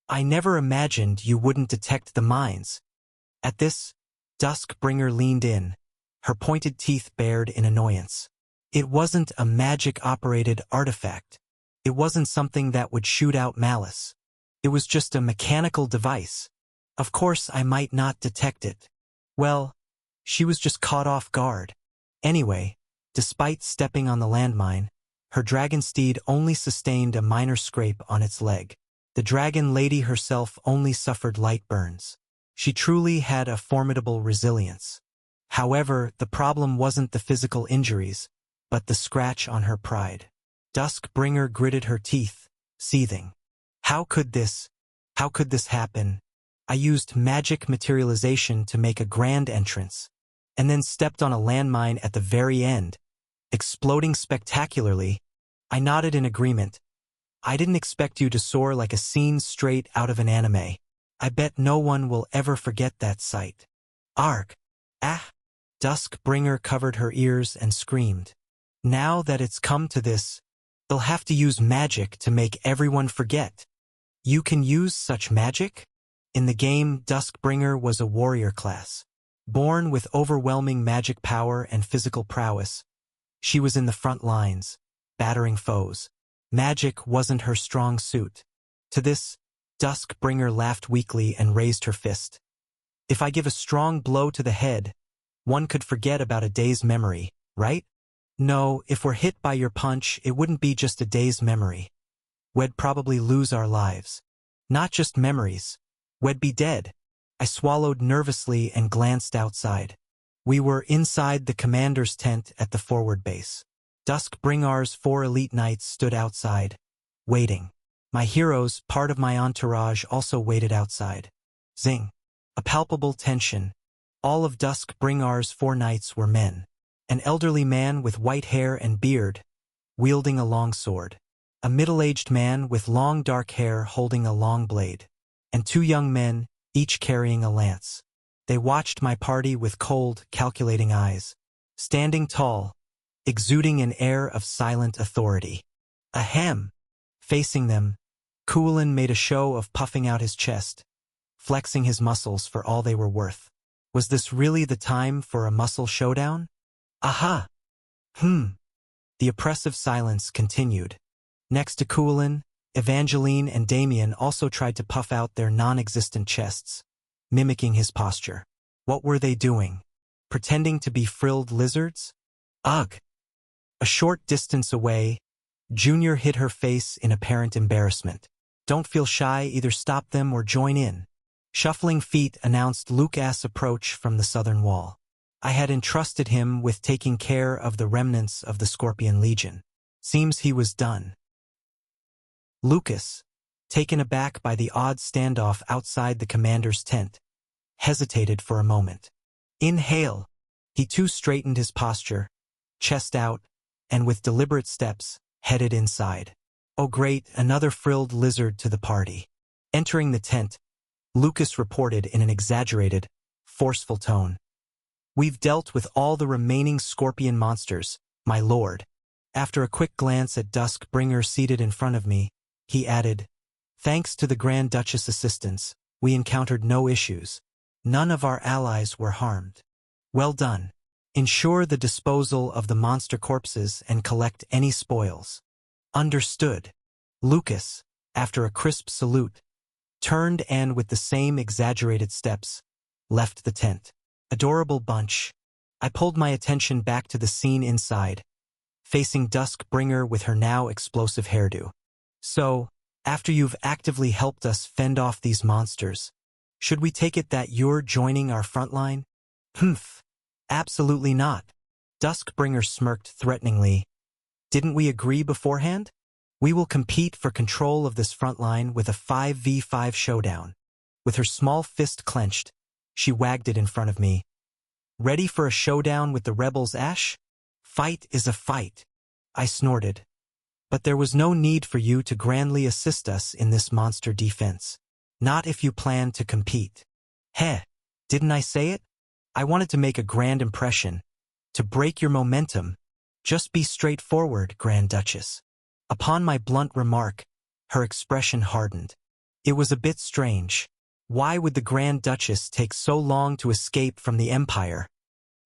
I never imagined you wouldn't detect the mines." At this, Duskbringer leaned in, her pointed teeth bared in annoyance. It wasn't a magic-operated artifact. It wasn't something that would shoot out malice. It was just a mechanical device. Of course I might not detect it. Well, she was just caught off guard. Anyway, despite stepping on the landmine, her dragon steed only sustained a minor scrape on its leg. The dragon lady herself only suffered light burns. She truly had a formidable resilience. However, the problem wasn't the physical injuries, but the scratch on her pride. Duskbringer gritted her teeth, seething. How could this happen? I used magic materialization to make a grand entrance, and then stepped on a landmine at the very end, exploding spectacularly. I nodded in agreement. I didn't expect you to soar like a scene straight out of an anime. I bet no one will ever forget that sight. Arg! Ah! Duskbringer covered her ears and screamed. Now that it's come to this, they'll have to use magic to make everyone forget. You can use such magic? In the game, Duskbringer was a warrior class. Born with overwhelming magic power and physical prowess, she was in the front lines, battering foes. Magic wasn't her strong suit. To this, Duskbringer laughed weakly and raised her fist. If I give a strong blow to the head, one could forget about a day's memory, right? No, if we're hit by your punch, it wouldn't be just a day's memory. We'd probably lose our lives. Not just memories. We'd be dead. I swallowed nervously and glanced outside. We were inside the commander's tent at the forward base. Duskbringar's 4 elite knights stood outside, waiting. My heroes, part of my entourage, also waited outside. Zing. A palpable tension. All of Duskbringar's 4 knights were men. An elderly man with white hair and beard, wielding a long sword. A middle-aged man with long dark hair holding a long blade. And 2 young men, each carrying a lance. They watched my party with cold, calculating eyes. Standing tall, exuding an air of silent authority. Ahem! Facing them, Kulin made a show of puffing out his chest, flexing his muscles for all they were worth. Was this really the time for a muscle showdown? Aha! The oppressive silence continued. Next to Kulin, Evangeline and Damien also tried to puff out their non-existent chests, mimicking his posture. What were they doing? pretending to be frilled lizards? Ugh! A short distance away, Junior hid her face in apparent embarrassment. Don't feel shy, either stop them or join in. Shuffling feet announced Lucas' approach from the southern wall. I had entrusted him with taking care of the remnants of the Scorpion Legion. Seems he was done. Lucas, taken aback by the odd standoff outside the commander's tent, hesitated for a moment. Inhale. He too straightened his posture, chest out, and with deliberate steps, headed inside. Oh great, another frilled lizard to the party. Entering the tent, Lucas reported in an exaggerated, forceful tone. We've dealt with all the remaining scorpion monsters, my lord. After a quick glance at Duskbringer seated in front of me, he added, thanks to the Grand Duchess' assistance, we encountered no issues. None of our allies were harmed. Well done. Ensure the disposal of the monster corpses and collect any spoils. Understood. Lucas, after a crisp salute, turned and with the same exaggerated steps, left the tent. Adorable bunch. I pulled my attention back to the scene inside, facing Duskbringer with her now explosive hairdo. So, after you've actively helped us fend off these monsters, should we take it that you're joining our front line? Humph. Absolutely not. Duskbringer smirked threateningly. Didn't we agree beforehand? We will compete for control of this front line with a 5v5 showdown. With her small fist clenched, she wagged it in front of me. Ready for a showdown with the rebels, Ash? Fight is a fight. I snorted. But there was no need for you to grandly assist us in this monster defense. Not if you plan to compete. Heh, didn't I say it? I wanted to make a grand impression. To break your momentum, just be straightforward, Grand Duchess. Upon my blunt remark, her expression hardened. It was a bit strange. Why would the Grand Duchess take so long to escape from the Empire?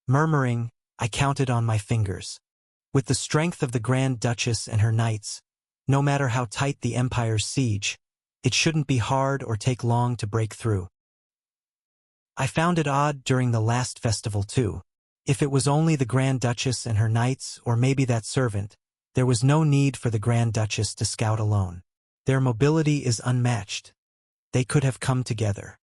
Murmuring, I counted on my fingers. With the strength of the Grand Duchess and her knights, no matter how tight the Empire's siege, it shouldn't be hard or take long to break through. I found it odd during the last festival too. If it was only the Grand Duchess and her knights, or maybe that servant, there was no need for the Grand Duchess to scout alone. Their mobility is unmatched. They could have come together.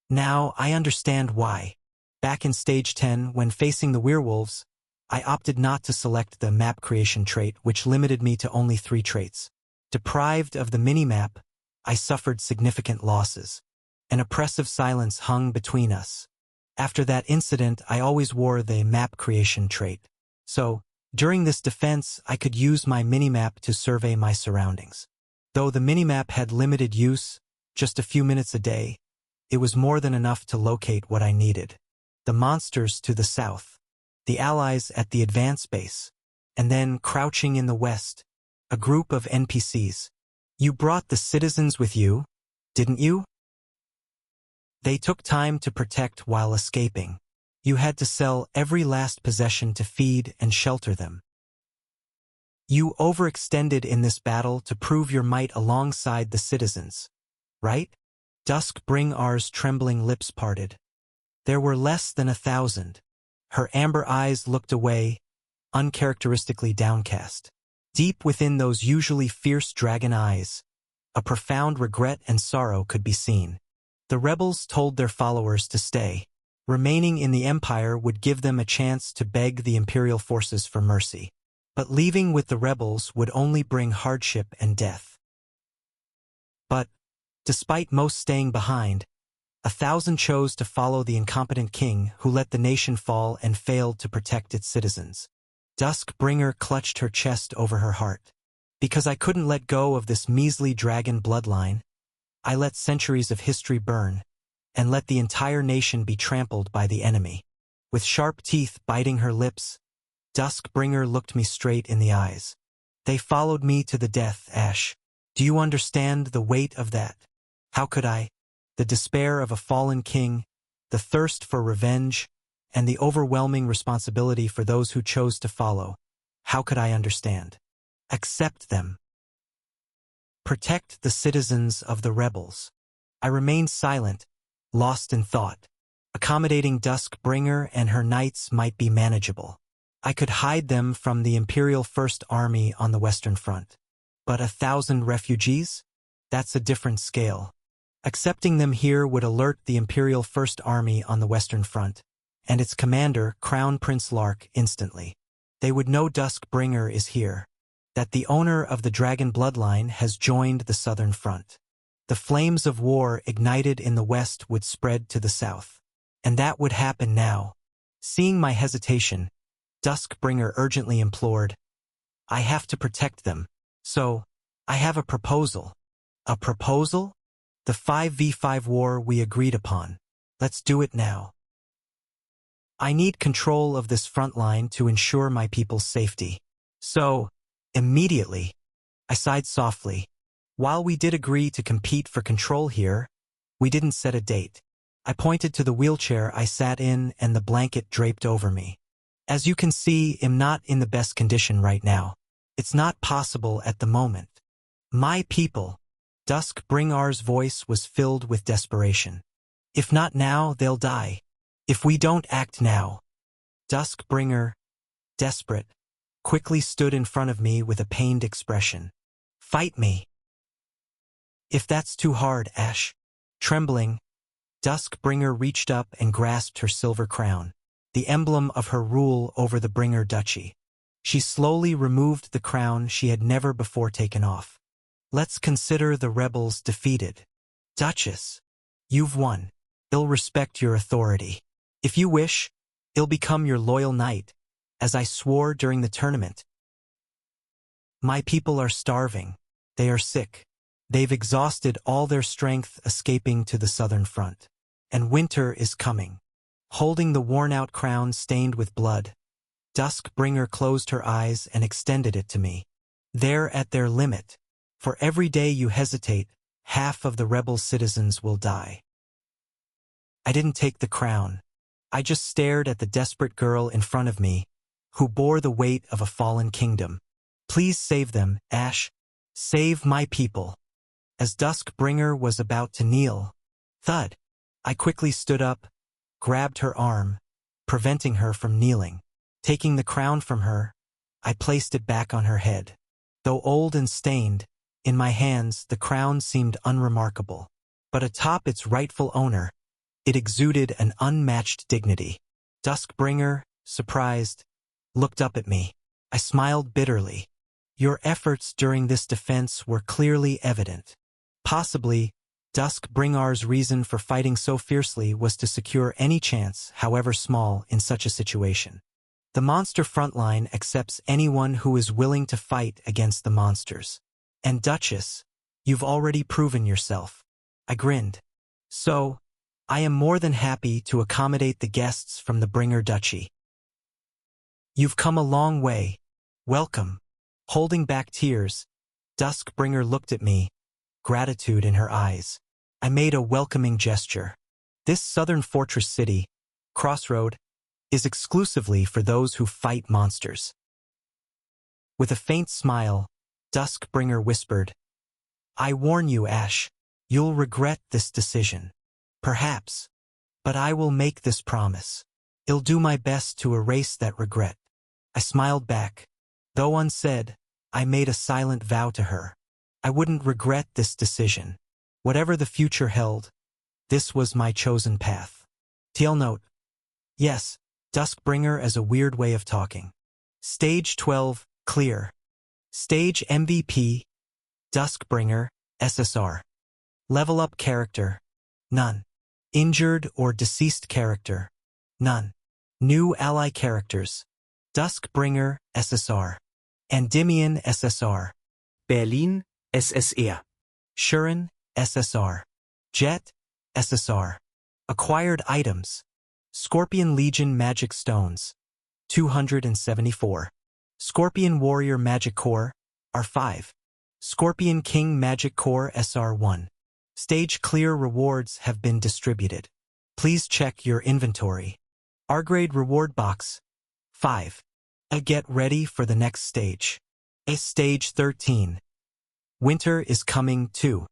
Now, I understand why. Back in Stage 10, when facing the werewolves, I opted not to select the map creation trait, which limited me to only 3 traits. Deprived of the minimap, I suffered significant losses. An oppressive silence hung between us. After that incident, I always wore the map creation trait. So, during this defense, I could use my minimap to survey my surroundings. Though the minimap had limited use, just a few minutes a day, it was more than enough to locate what I needed. The monsters to the south, the allies at the advance base, and then, crouching in the west, a group of NPCs. You brought the citizens with you, didn't you? They took time to protect while escaping. You had to sell every last possession to feed and shelter them. You overextended in this battle to prove your might alongside the citizens, right? Duskbringer's trembling lips parted. There were less than 1,000. Her amber eyes looked away, uncharacteristically downcast. Deep within those usually fierce dragon eyes, a profound regret and sorrow could be seen. The rebels told their followers to stay. Remaining in the Empire would give them a chance to beg the Imperial forces for mercy. But leaving with the rebels would only bring hardship and death. But, despite most staying behind, 1,000 chose to follow the incompetent king who let the nation fall and failed to protect its citizens. Duskbringer clutched her chest over her heart. Because I couldn't let go of this measly dragon bloodline, I let centuries of history burn, and let the entire nation be trampled by the enemy. With sharp teeth biting her lips, Duskbringer looked me straight in the eyes. They followed me to the death, Ash. Do you understand the weight of that? How could I? The despair of a fallen king, the thirst for revenge, and the overwhelming responsibility for those who chose to follow. How could I understand? Accept them. Protect the citizens of the rebels. I remained silent, lost in thought. Accommodating Duskbringer and her knights might be manageable. I could hide them from the Imperial First Army on the Western Front. But 1,000 refugees? That's a different scale. Accepting them here would alert the Imperial First Army on the Western Front, and its commander, Crown Prince Lark, instantly. They would know Duskbringer is here, that the owner of the dragon bloodline has joined the Southern Front. The flames of war ignited in the west would spread to the south. And that would happen now. Seeing my hesitation, Duskbringer urgently implored, I have to protect them, so I have a proposal. A proposal? The 5v5 war we agreed upon. Let's do it now. I need control of this front line to ensure my people's safety. So, immediately, I sighed softly. While we did agree to compete for control here, we didn't set a date. I pointed to the wheelchair I sat in and the blanket draped over me. As you can see, I'm not in the best condition right now. It's not possible at the moment. My people. Duskbringer's voice was filled with desperation. If not now, they'll die. If we don't act now. Duskbringer, desperate, quickly stood in front of me with a pained expression. Fight me. If that's too hard, Ash. Trembling, Duskbringer reached up and grasped her silver crown, the emblem of her rule over the Bringer Duchy. She slowly removed the crown she had never before taken off. Let's consider the rebels defeated. Duchess, you've won. I'll respect your authority. If you wish, I'll become your loyal knight, as I swore during the tournament. My people are starving. They are sick. They've exhausted all their strength escaping to the Southern Front. And winter is coming. Holding the worn-out crown stained with blood, Duskbringer closed her eyes and extended it to me. They're at their limit. For every day you hesitate, half of the rebel citizens will die. I didn't take the crown. I just stared at the desperate girl in front of me, who bore the weight of a fallen kingdom. Please save them, Ash. Save my people. As Duskbringer was about to kneel, thud, I quickly stood up, grabbed her arm, preventing her from kneeling. Taking the crown from her, I placed it back on her head. Though old and stained, in my hands the crown seemed unremarkable. But atop its rightful owner, it exuded an unmatched dignity. Duskbringer, surprised, looked up at me. I smiled bitterly. Your efforts during this defense were clearly evident. Possibly, Duskbringer's reason for fighting so fiercely was to secure any chance, however small, in such a situation. The monster frontline accepts anyone who is willing to fight against the monsters. And Duchess, you've already proven yourself. I grinned. So, I am more than happy to accommodate the guests from the Bringer Duchy. You've come a long way. Welcome. Holding back tears, Duskbringer looked at me, gratitude in her eyes. I made a welcoming gesture. This southern fortress city, Crossroad, is exclusively for those who fight monsters. With a faint smile, Duskbringer whispered, I warn you, Ash, you'll regret this decision. Perhaps. But I will make this promise. I'll do my best to erase that regret. I smiled back. Though unsaid, I made a silent vow to her. I wouldn't regret this decision. Whatever the future held, this was my chosen path. Tail note. Yes, Duskbringer as a weird way of talking. Stage 12, clear. Stage MVP, Duskbringer, SSR. Level up character, none. Injured or deceased character, none. New ally characters, Duskbringer, SSR. Endymion, SSR. Berlin, SSR. Shuren, SSR. Jet, SSR. Acquired items. Scorpion Legion Magic Stones, 274. Scorpion Warrior Magic Core, R5. Scorpion King Magic Core SR1. Stage clear rewards have been distributed. Please check your inventory. R-grade reward box, 5. Get ready for the next stage. Stage 13. Winter is coming too.